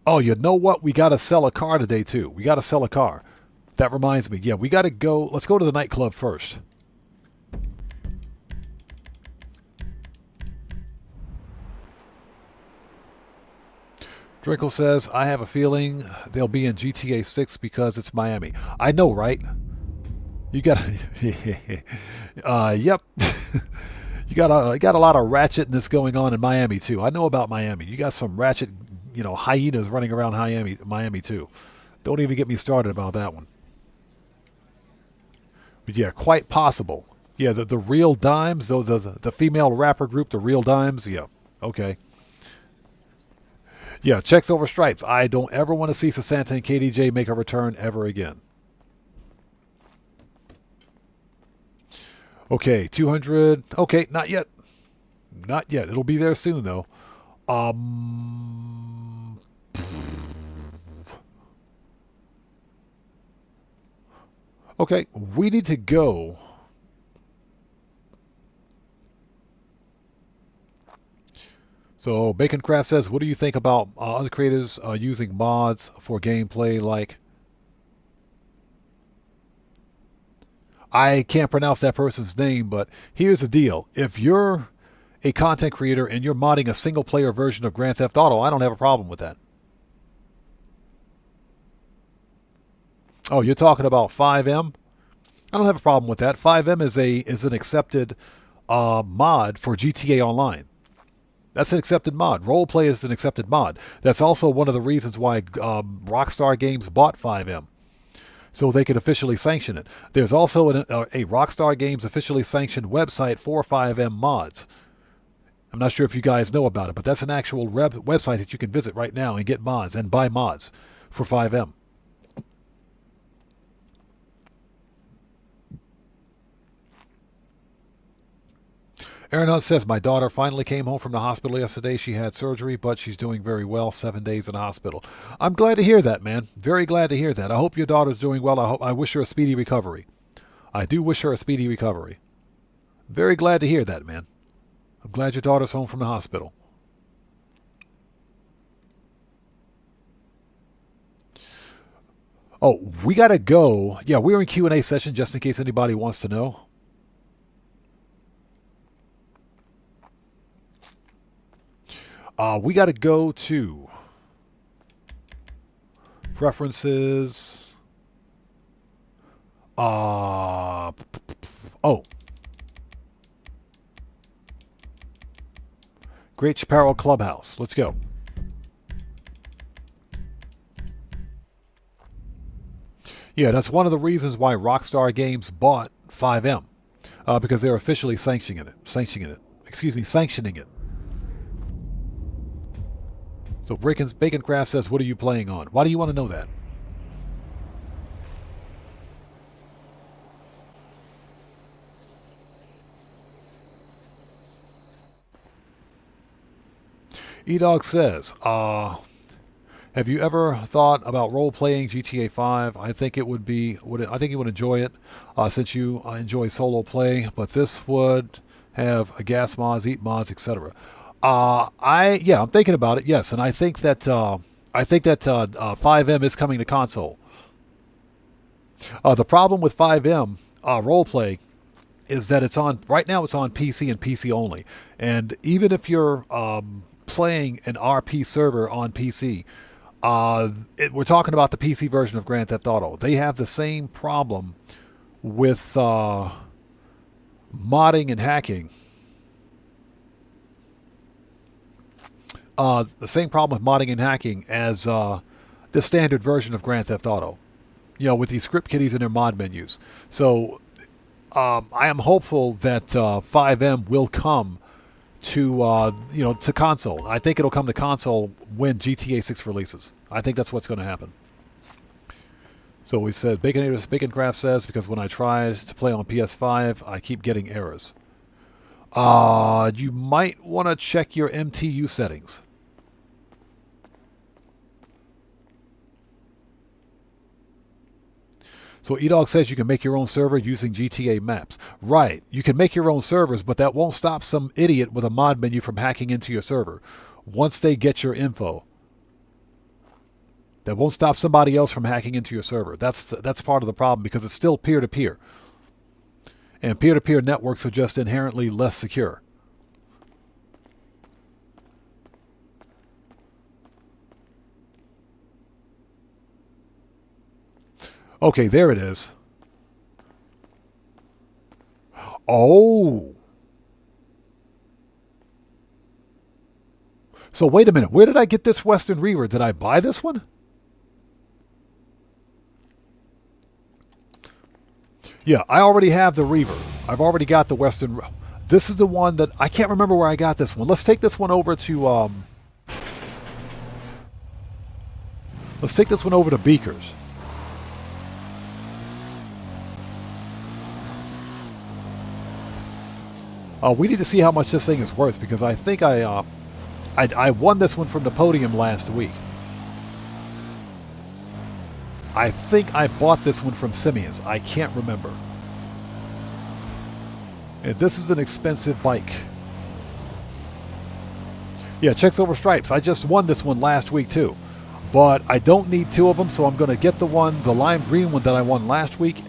[SPEAKER 2] Oh, you know what? We got to sell a car today, too. We got to sell a car. That reminds me. Yeah, we got to go. Let's go to the nightclub first. Drinkle says, I have a feeling they'll be in GTA 6 because it's Miami. I know, right? You got yep. You got a lot of ratchetness going on in Miami too. I know about Miami. You got some ratchet, you know, hyenas running around Miami too. Don't even get me started about that one. But yeah, quite possible. Yeah, the Real Dimes, those the female rapper group, the Real Dimes. Yeah, okay. Yeah, checks over stripes. I don't ever want to see Sasanta and KDJ make a return ever again. Okay, 200. Okay, not yet. Not yet. It'll be there soon, though. Okay, we need to go. So Baconcraft says, what do you think about other creators using mods for gameplay like... I can't pronounce that person's name, but here's the deal. If you're a content creator and you're modding a single-player version of Grand Theft Auto, I don't have a problem with that. Oh, you're talking about 5M? I don't have a problem with that. 5M is an accepted mod for GTA Online. That's an accepted mod. Roleplay is an accepted mod. That's also one of the reasons why Rockstar Games bought 5M, so they could officially sanction it. There's also a Rockstar Games officially sanctioned website for 5M mods. I'm not sure if you guys know about it, but that's an actual website that you can visit right now and get mods and buy mods for 5M. Aaron Hunt says, my daughter finally came home from the hospital yesterday. She had surgery, but she's doing very well. 7 days in the hospital. I'm glad to hear that, man. Very glad to hear that. I hope your daughter's doing well. I wish her a speedy recovery. I do wish her a speedy recovery. Very glad to hear that, man. I'm glad your daughter's home from the hospital. Oh, we got to go. Yeah, we're in Q&A session just in case anybody wants to know. We got to go to preferences. Oh. Great Chaparral Clubhouse. Let's go. Yeah, that's one of the reasons why Rockstar Games bought 5M, because they're officially sanctioning it. Sanctioning it. So Baconcraft says, what are you playing on? Why do you want to know that? E-Dog says, have you ever thought about role-playing GTA 5? I think it would be. I think you would enjoy it, since you enjoy solo play. But this would have a gas mods, eat mods, etc. I'm thinking about it. Yes, and I think that 5M is coming to console. The problem with 5M roleplay is that it's on right now. It's on PC and PC only, and even if you're playing an RP server on PC. We're talking about the PC version of Grand Theft Auto. They have the same problem with modding and hacking. The same problem with modding and hacking as the standard version of Grand Theft Auto. With these script kiddies and their mod menus. So I am hopeful that 5M will come to console. I think it'll come to console when GTA 6 releases. I think that's what's going to happen. So we said, Baconcraft says, because when I tried to play on PS5, I keep getting errors. You might want to check your MTU settings. So E-Dog says you can make your own server using GTA maps. Right, you can make your own servers, but that won't stop some idiot with a mod menu from hacking into your server. Once they get your info, that won't stop somebody else from hacking into your server. That's part of the problem, because it's still peer-to-peer. And peer-to-peer networks are just inherently less secure. Okay, there it is. Oh. So wait a minute. Where did I get this Western Reaver? Did I buy this one? Yeah, I already have the Reaver. I've already got the Western. This is the one that I can't remember where I got this one. Let's take this one over to let's take this one over to Beakers. We need to see how much this thing is worth, because I think I won this one from the podium last week. I think I bought this one from Simeon's. I can't remember. And this is an expensive bike. Yeah, Checks Over Stripes. I just won this one last week too. But I don't need two of them, so I'm going to get the lime green one that I won last week,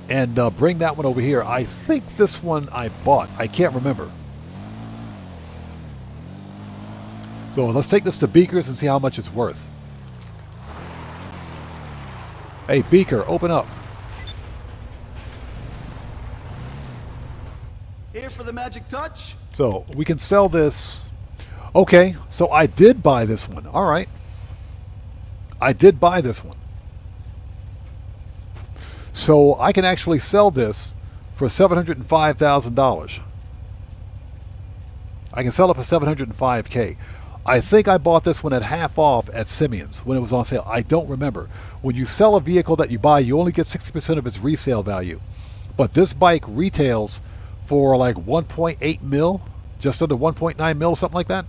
[SPEAKER 2] and bring that one over here. I think this one I bought. I can't remember. So let's take this to Beakers and see how much it's worth. Hey, Beaker, open up.
[SPEAKER 17] Here for the magic touch.
[SPEAKER 2] So we can sell this. Okay, so I did buy this one. All right. I did buy this one. So I can actually sell this for $705,000. I can sell it for $705K. I think I bought this one at half off at Simeon's when it was on sale. I don't remember. When you sell a vehicle that you buy, you only get 60% of its resale value. But this bike retails for like 1.8 mil, just under 1.9 mil, something like that.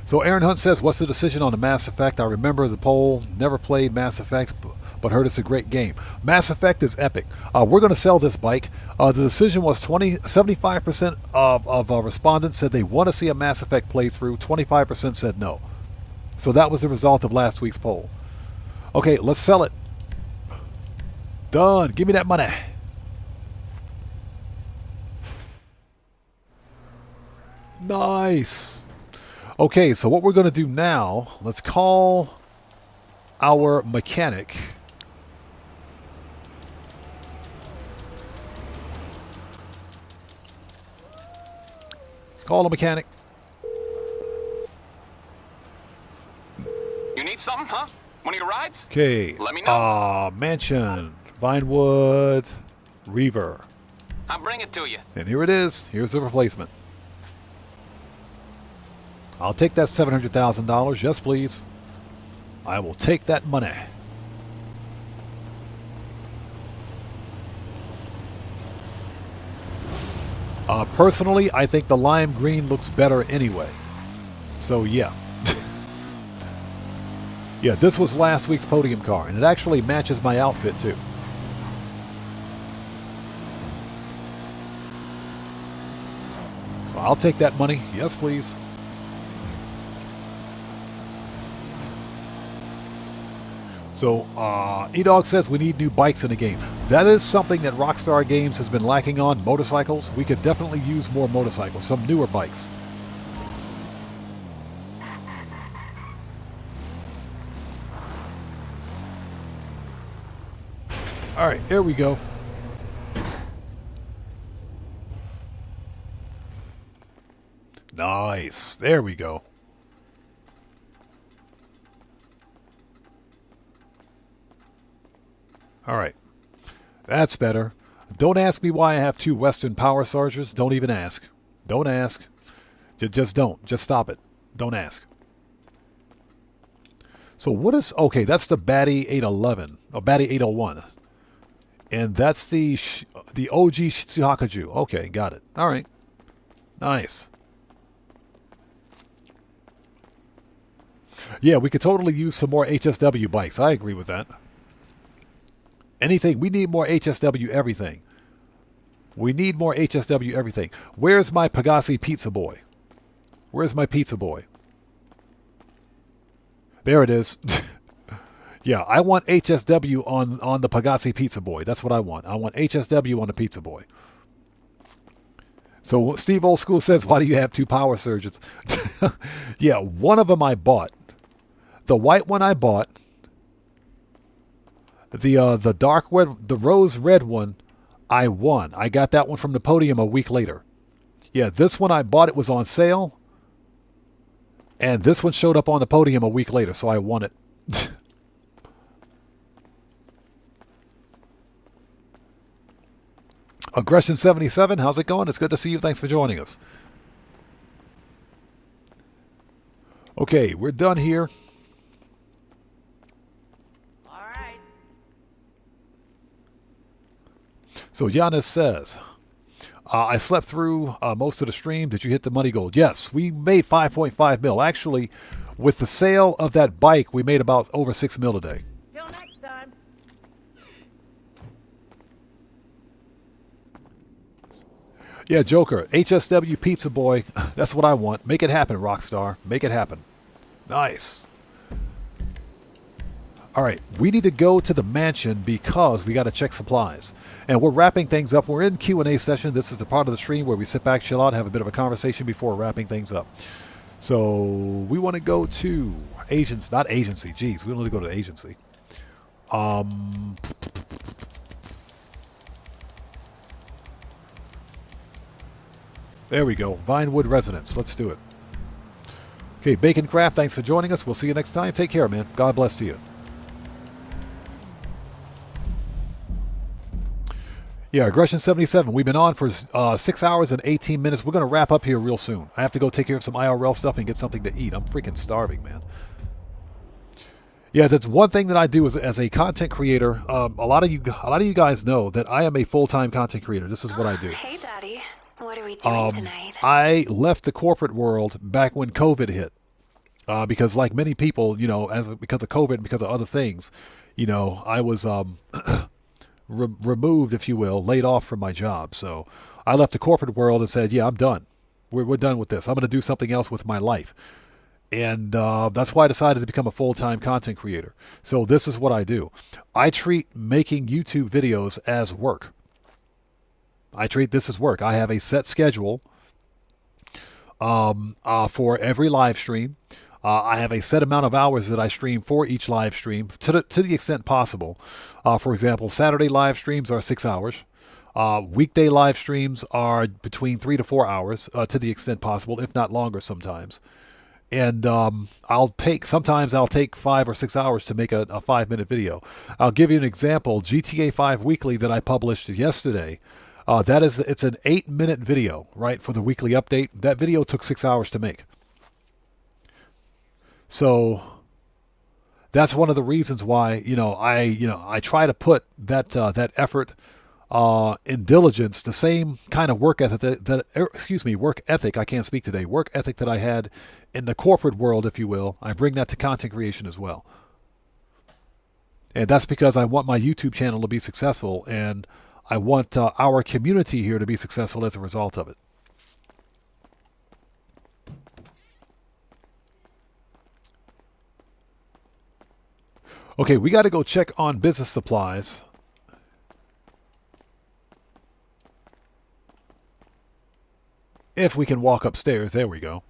[SPEAKER 2] So Aaron Hunt says, what's the decision on the Mass Effect? I remember the poll, never played Mass Effect, but heard it's a great game. Mass Effect is epic. We're going to sell this bike. The decision was 75% of respondents said they want to see a Mass Effect playthrough. 25% said no. So that was the result of last week's poll. Okay, let's sell it. Done. Give me that money. Nice. Okay, so what we're going to do now, let's call our mechanic. Let's call the mechanic.
[SPEAKER 16] Something, huh? Want to get rides?
[SPEAKER 2] Okay.
[SPEAKER 16] Let me know.
[SPEAKER 2] Mansion. Vinewood. Reaver.
[SPEAKER 16] I'll bring it to you.
[SPEAKER 2] And here it is. Here's the replacement. I'll take that $700,000. Yes, please. I will take that money. Personally, I think the lime green looks better anyway. So, yeah. Yeah, this was last week's podium car, and it actually matches my outfit, too. So I'll take that money. Yes, please. So, E-Dog says we need new bikes in the game. That is something that Rockstar Games has been lacking on, motorcycles. We could definitely use more motorcycles, some newer bikes. All right, here we go. Nice. There we go. All right. That's better. Don't ask me why I have two Western Power Chargers. Don't even ask. Don't ask. Just don't. Just stop it. Don't ask. So what is... Okay, that's the Batty 811. Or Batty 801. And that's the OG Shitsuhakaju. Okay, got it. All right. Nice. Yeah, we could totally use some more HSW bikes. I agree with that. Anything. We need more HSW everything. We need more HSW everything. Where's my Pagasi Pizza Boy? Where's my Pizza Boy? There it is. Yeah, I want HSW on the Pagasi Pizza Boy. That's what I want. I want HSW on the Pizza Boy. So Steve Old School says, why do you have two Power Surgeons? Yeah, one of them I bought. The white one I bought. The dark red, the rose red one, I won. I got that one from the podium a week later. Yeah, this one I bought. It was on sale. And this one showed up on the podium a week later, so I won it. Aggression 77, how's it going? It's good to see you. Thanks for joining us. Okay, we're done here.
[SPEAKER 5] All right.
[SPEAKER 2] So Giannis says, I slept through most of the stream. Did you hit the money goal? Yes, we made 5.5 mil. Actually, with the sale of that bike, we made about over 6 mil a day.
[SPEAKER 14] Till next time.
[SPEAKER 2] Yeah, Joker, HSW Pizza Boy. That's what I want. Make it happen, Rockstar. Make it happen. Nice. All right, we need to go to the mansion because we got to check supplies. And we're wrapping things up. We're in Q&A session. This is the part of the stream where we sit back, chill out, have a bit of a conversation before wrapping things up. So we want to go to agents, not agency. Geez, we don't need to go to the agency. There we go. Vinewood Residence. Let's do it. Okay, Bacon Craft, thanks for joining us. We'll see you next time. Take care, man. God bless to you. Yeah, Aggression 77. We've been on for 6 hours and 18 minutes. We're going to wrap up here real soon. I have to go take care of some IRL stuff and get something to eat. I'm freaking starving, man. Yeah, that's one thing that I do as a content creator. A lot of you guys know that I am a full-time content creator. This is what I do.
[SPEAKER 21] Hey, Daddy. What are we doing tonight?
[SPEAKER 2] I left the corporate world back when COVID hit. Because like many people, you know, because of COVID and because of other things, you know, I was removed, if you will, laid off from my job. So I left the corporate world and said, yeah, I'm done. We're done with this. I'm going to do something else with my life. And that's why I decided to become a full-time content creator. So this is what I do. I treat making YouTube videos as work. I treat this as work. I have a set schedule for every live stream. I have a set amount of hours that I stream for each live stream to the extent possible. For example, Saturday live streams are 6 hours. Weekday live streams are between 3 to 4 hours to the extent possible, if not longer sometimes. And sometimes I'll take 5 or 6 hours to make a 5-minute video. I'll give you an example. GTA 5 Weekly that I published yesterday, it's an 8-minute video, right, for the weekly update. That video took 6 hours to make. So that's one of the reasons why, I try to put that effort in diligence, the same kind of work ethic work ethic, I can't speak today, work ethic that I had in the corporate world, if you will. I bring that to content creation as well. And that's because I want my YouTube channel to be successful, and I want our community here to be successful as a result of it. Okay, we got to go check on business supplies. If we can walk upstairs. There we go.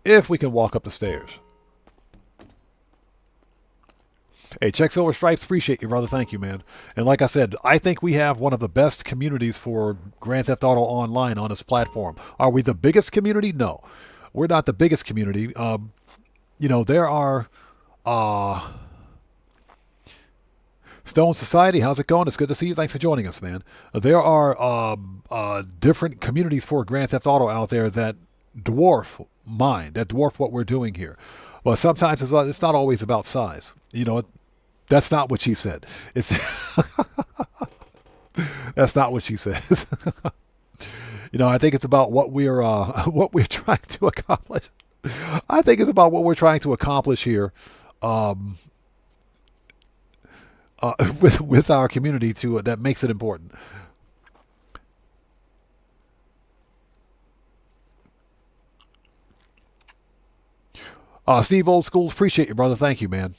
[SPEAKER 2] If we can walk up the stairs. Hey, Checks Over Stripes, appreciate you, brother. Thank you, man. And like I said, I think we have one of the best communities for Grand Theft Auto Online on this platform. Are we the biggest community? No. We're not the biggest community. There are... Stone Society, how's it going? It's good to see you. Thanks for joining us, man. There are different communities for Grand Theft Auto out there that dwarf mine, that dwarf what we're doing here. But sometimes it's not always about size. That's not what she said. That's not what she says. I think it's about what we're trying to accomplish. I think it's about what we're trying to accomplish here. With our community that makes it important. Steve Old School, appreciate you, brother. Thank you, man.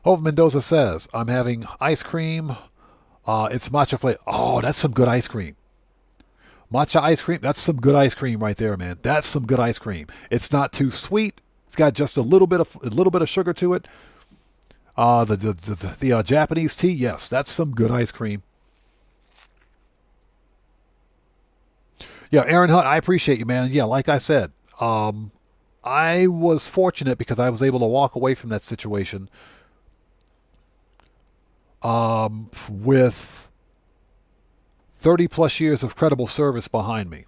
[SPEAKER 2] Hove Mendoza says, I'm having ice cream. It's matcha flavor. Oh, that's some good ice cream. Matcha ice cream, that's some good ice cream right there, man. That's some good ice cream. It's not too sweet. It's got just a little bit of sugar to it. The Japanese tea, yes, that's some good ice cream. Yeah, Aaron Hunt, I appreciate you, man. Yeah, like I said, I was fortunate because I was able to walk away from that situation with 30 plus years of credible service behind me.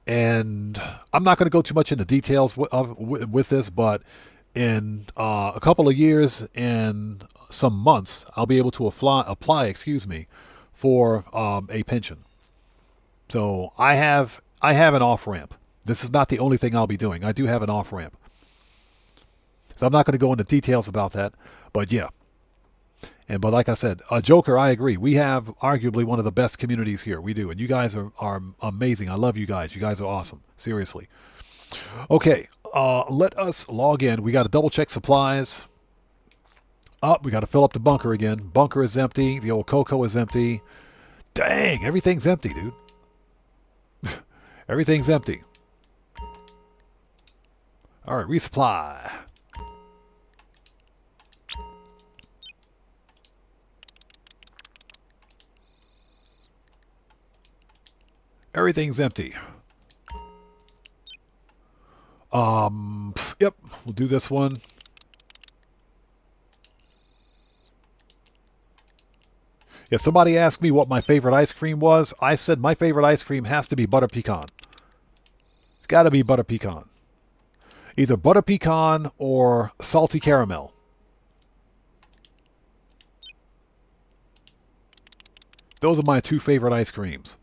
[SPEAKER 2] And I'm not going to go too much into details with this, but in a couple of years and some months, I'll be able to apply for a pension. So I have an off-ramp. This is not the only thing I'll be doing. I do have an off-ramp. So I'm not going to go into details about that, but yeah. But like I said, Joker, I agree. We have arguably one of the best communities here. We do. And you guys are amazing. I love you guys. You guys are awesome. Seriously. Okay. Let us log in. We got to double check supplies. We got to fill up the bunker again. Bunker is empty. The old Cocoa is empty. Dang, everything's empty, dude. Everything's empty. All right, resupply. Everything's empty. Yep, we'll do this one. Yeah, somebody asked me what my favorite ice cream was. I said my favorite ice cream has to be butter pecan. It's got to be butter pecan. Either butter pecan or salty caramel. Those are my two favorite ice creams.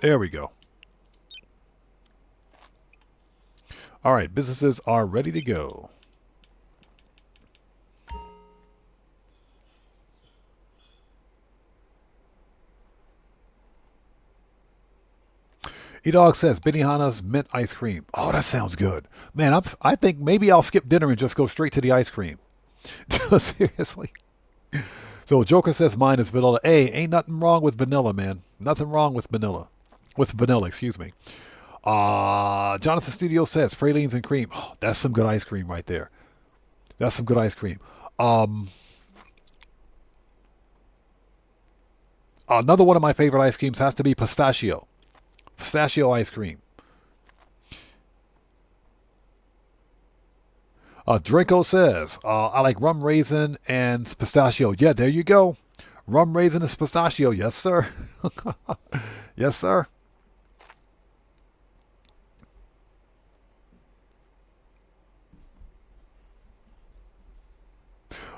[SPEAKER 2] There we go. All right, businesses are ready to go. E-Dog says, Benihana's mint ice cream. Oh, that sounds good. Man, I think maybe I'll skip dinner and just go straight to the ice cream. Seriously. So Joker says mine is vanilla. Hey, ain't nothing wrong with vanilla, man. Nothing wrong with vanilla. With vanilla, excuse me. Jonathan Studio says, pralines and cream. Oh, that's some good ice cream right there. That's some good ice cream. Another one of my favorite ice creams has to be pistachio. Pistachio ice cream. Draco says, I like rum raisin and pistachio. Yeah, there you go. Rum raisin and pistachio. Yes, sir. Yes, sir.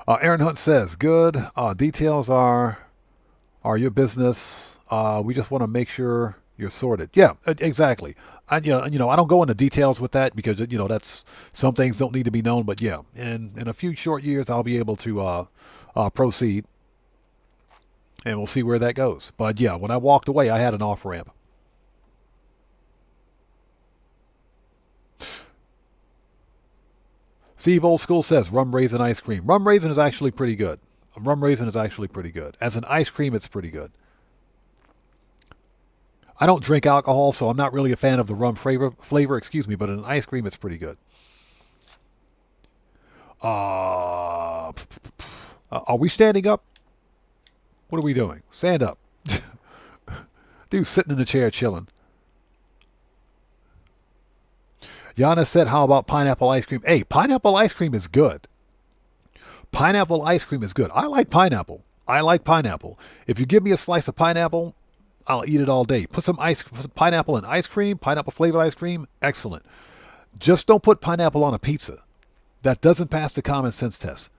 [SPEAKER 2] Aaron Hunt says, good. Details are your business. We just want to make sure you're sorted. Yeah, exactly. I don't go into details with that because, that's some things don't need to be known. But yeah, in a few short years, I'll be able to proceed, and we'll see where that goes. But yeah, when I walked away, I had an off ramp. Steve Old School says rum raisin ice cream. Rum raisin is actually pretty good. Rum raisin is actually pretty good. As an ice cream, it's pretty good. I don't drink alcohol, so I'm not really a fan of the rum flavor, but in an ice cream, it's pretty good. Are we standing up? What are we doing? Stand up. Dude sitting in the chair chilling. Yana said, how about pineapple ice cream? Hey, pineapple ice cream is good. Pineapple ice cream is good. I like pineapple. If you give me a slice of pineapple, I'll eat it all day. Put some pineapple in ice cream, pineapple flavored ice cream. Excellent. Just don't put pineapple on a pizza. That doesn't pass the common sense test.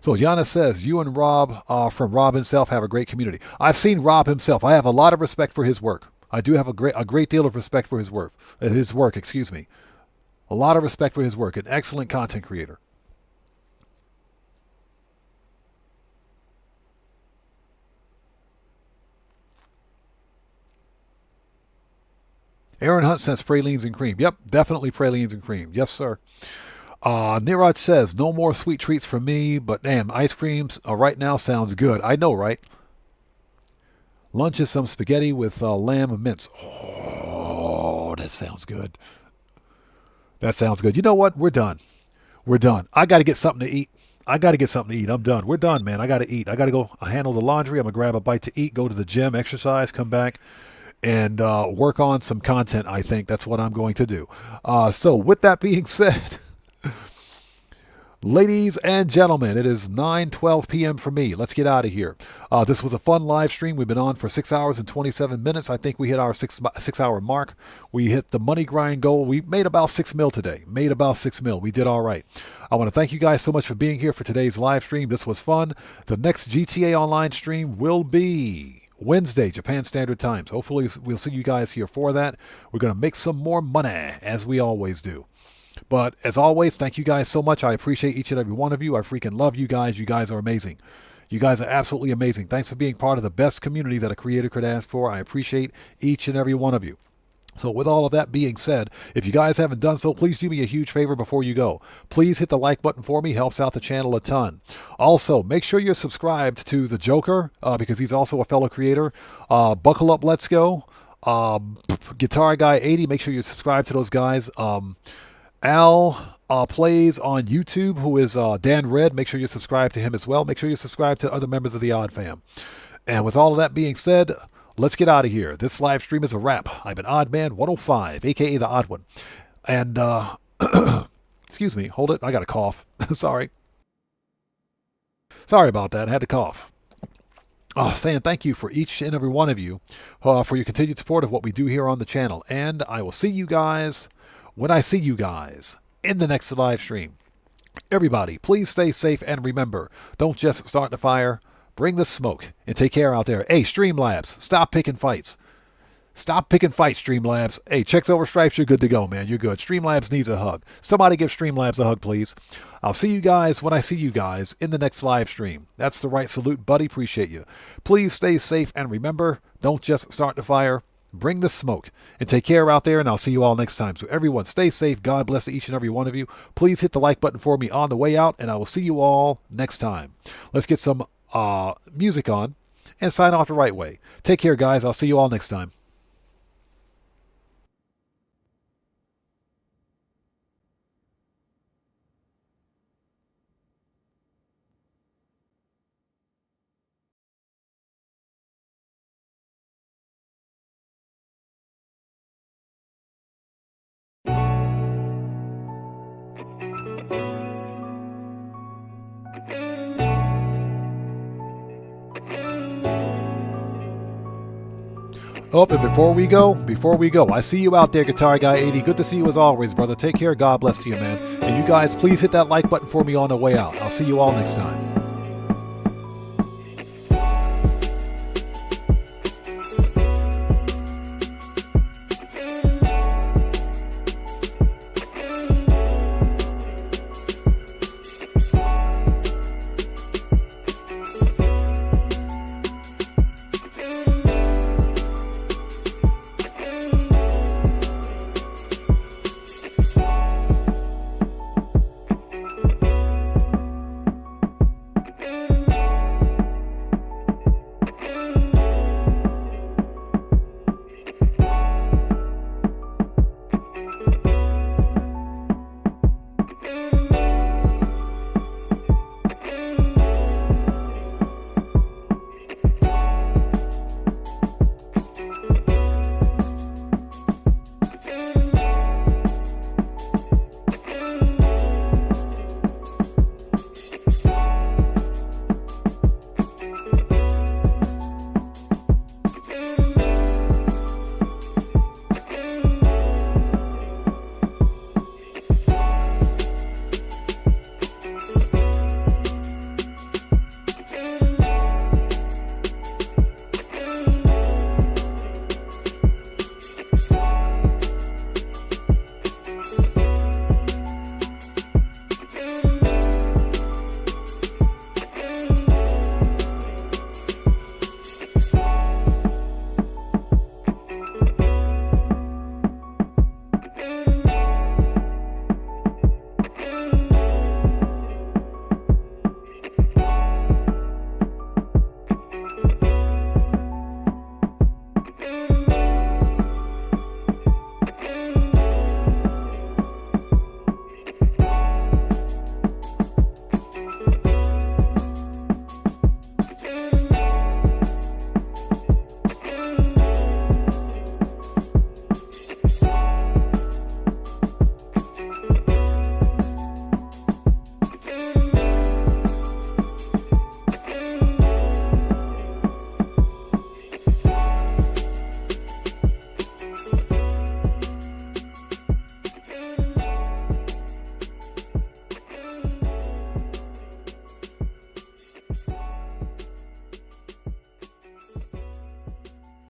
[SPEAKER 2] So Yana says, you and Rob from Rob himself have a great community. I've seen Rob himself. I have a lot of respect for his work. I do have a great deal of respect for his work. A lot of respect for his work. An excellent content creator. Aaron Hunt says pralines and cream. Yep, definitely pralines and cream. Yes, sir. Niraj says, no more sweet treats for me, but damn, ice creams right now sounds good. I know, right? Lunch is some spaghetti with lamb and mince. Oh, that sounds good. That sounds good. You know what? We're done. I got to get something to eat. I'm done. We're done, man. I got to eat. I got to go handle the laundry. I'm going to grab a bite to eat, go to the gym, exercise, come back, and work on some content. I think that's what I'm going to do. So with that being said, ladies and gentlemen, it is 9:12 p.m. for me. Let's get out of here. This was a fun live stream. We've been on for 6 hours and 27 minutes. I think we hit our six-hour mark. We hit the money grind goal. We made about $6 million today. We did all right. I want to thank you guys so much for being here for today's live stream. This was fun. The next GTA Online stream will be Wednesday, Japan Standard Times. Hopefully we'll see you guys here for that. We're going to make some more money, as we always do. But as always, thank you guys so much. I appreciate each and every one of you. I freaking love you guys. You guys are amazing. You guys are absolutely amazing. Thanks for being part of the best community that a creator could ask for. I appreciate each and every one of you. So with all of that being said, if you guys haven't done so, please do me a huge favor before you go. Please hit the like button for me. Helps out the channel a ton. Also, make sure you're subscribed to the Joker because he's also a fellow creator. Buckle Up, Let's Go. Guitar Guy 80. Make sure you subscribe to those guys. Al plays on YouTube, who is Dan Red. Make sure you subscribe to him as well. Make sure you subscribe to other members of the Odd Fam. And with all of that being said, let's get out of here. This live stream is a wrap. I've been Odd Man 105, a.k.a. the Odd One. And, excuse me, hold it. I got a cough. Sorry about that. I had to cough. Saying thank you for each and every one of you for your continued support of what we do here on the channel. And I will see you guys when I see you guys in the next live stream. Everybody, please stay safe and remember, don't just start the fire, bring the smoke, and take care out there. Hey, Streamlabs, stop picking fights. Streamlabs. Hey, checks over stripes, you're good to go, man. You're good. Streamlabs needs a hug. Somebody give Streamlabs a hug, please. I'll see you guys when I see you guys in the next live stream. That's the right salute, buddy. Appreciate you. Please stay safe and remember, don't just start the fire, bring the smoke, and take care out there, and I'll see you all next time. So everyone, stay safe. God bless each and every one of you. Please hit the like button for me on the way out, and I will see you all next time. Let's get some music on and sign off the right way. Take care, guys. I'll see you all next time. Oh, and before we go, I see you out there, Guitar Guy 80. Good to see you as always, brother. Take care. God bless to you, man. And you guys, please hit that like button for me on the way out. I'll see you all next time.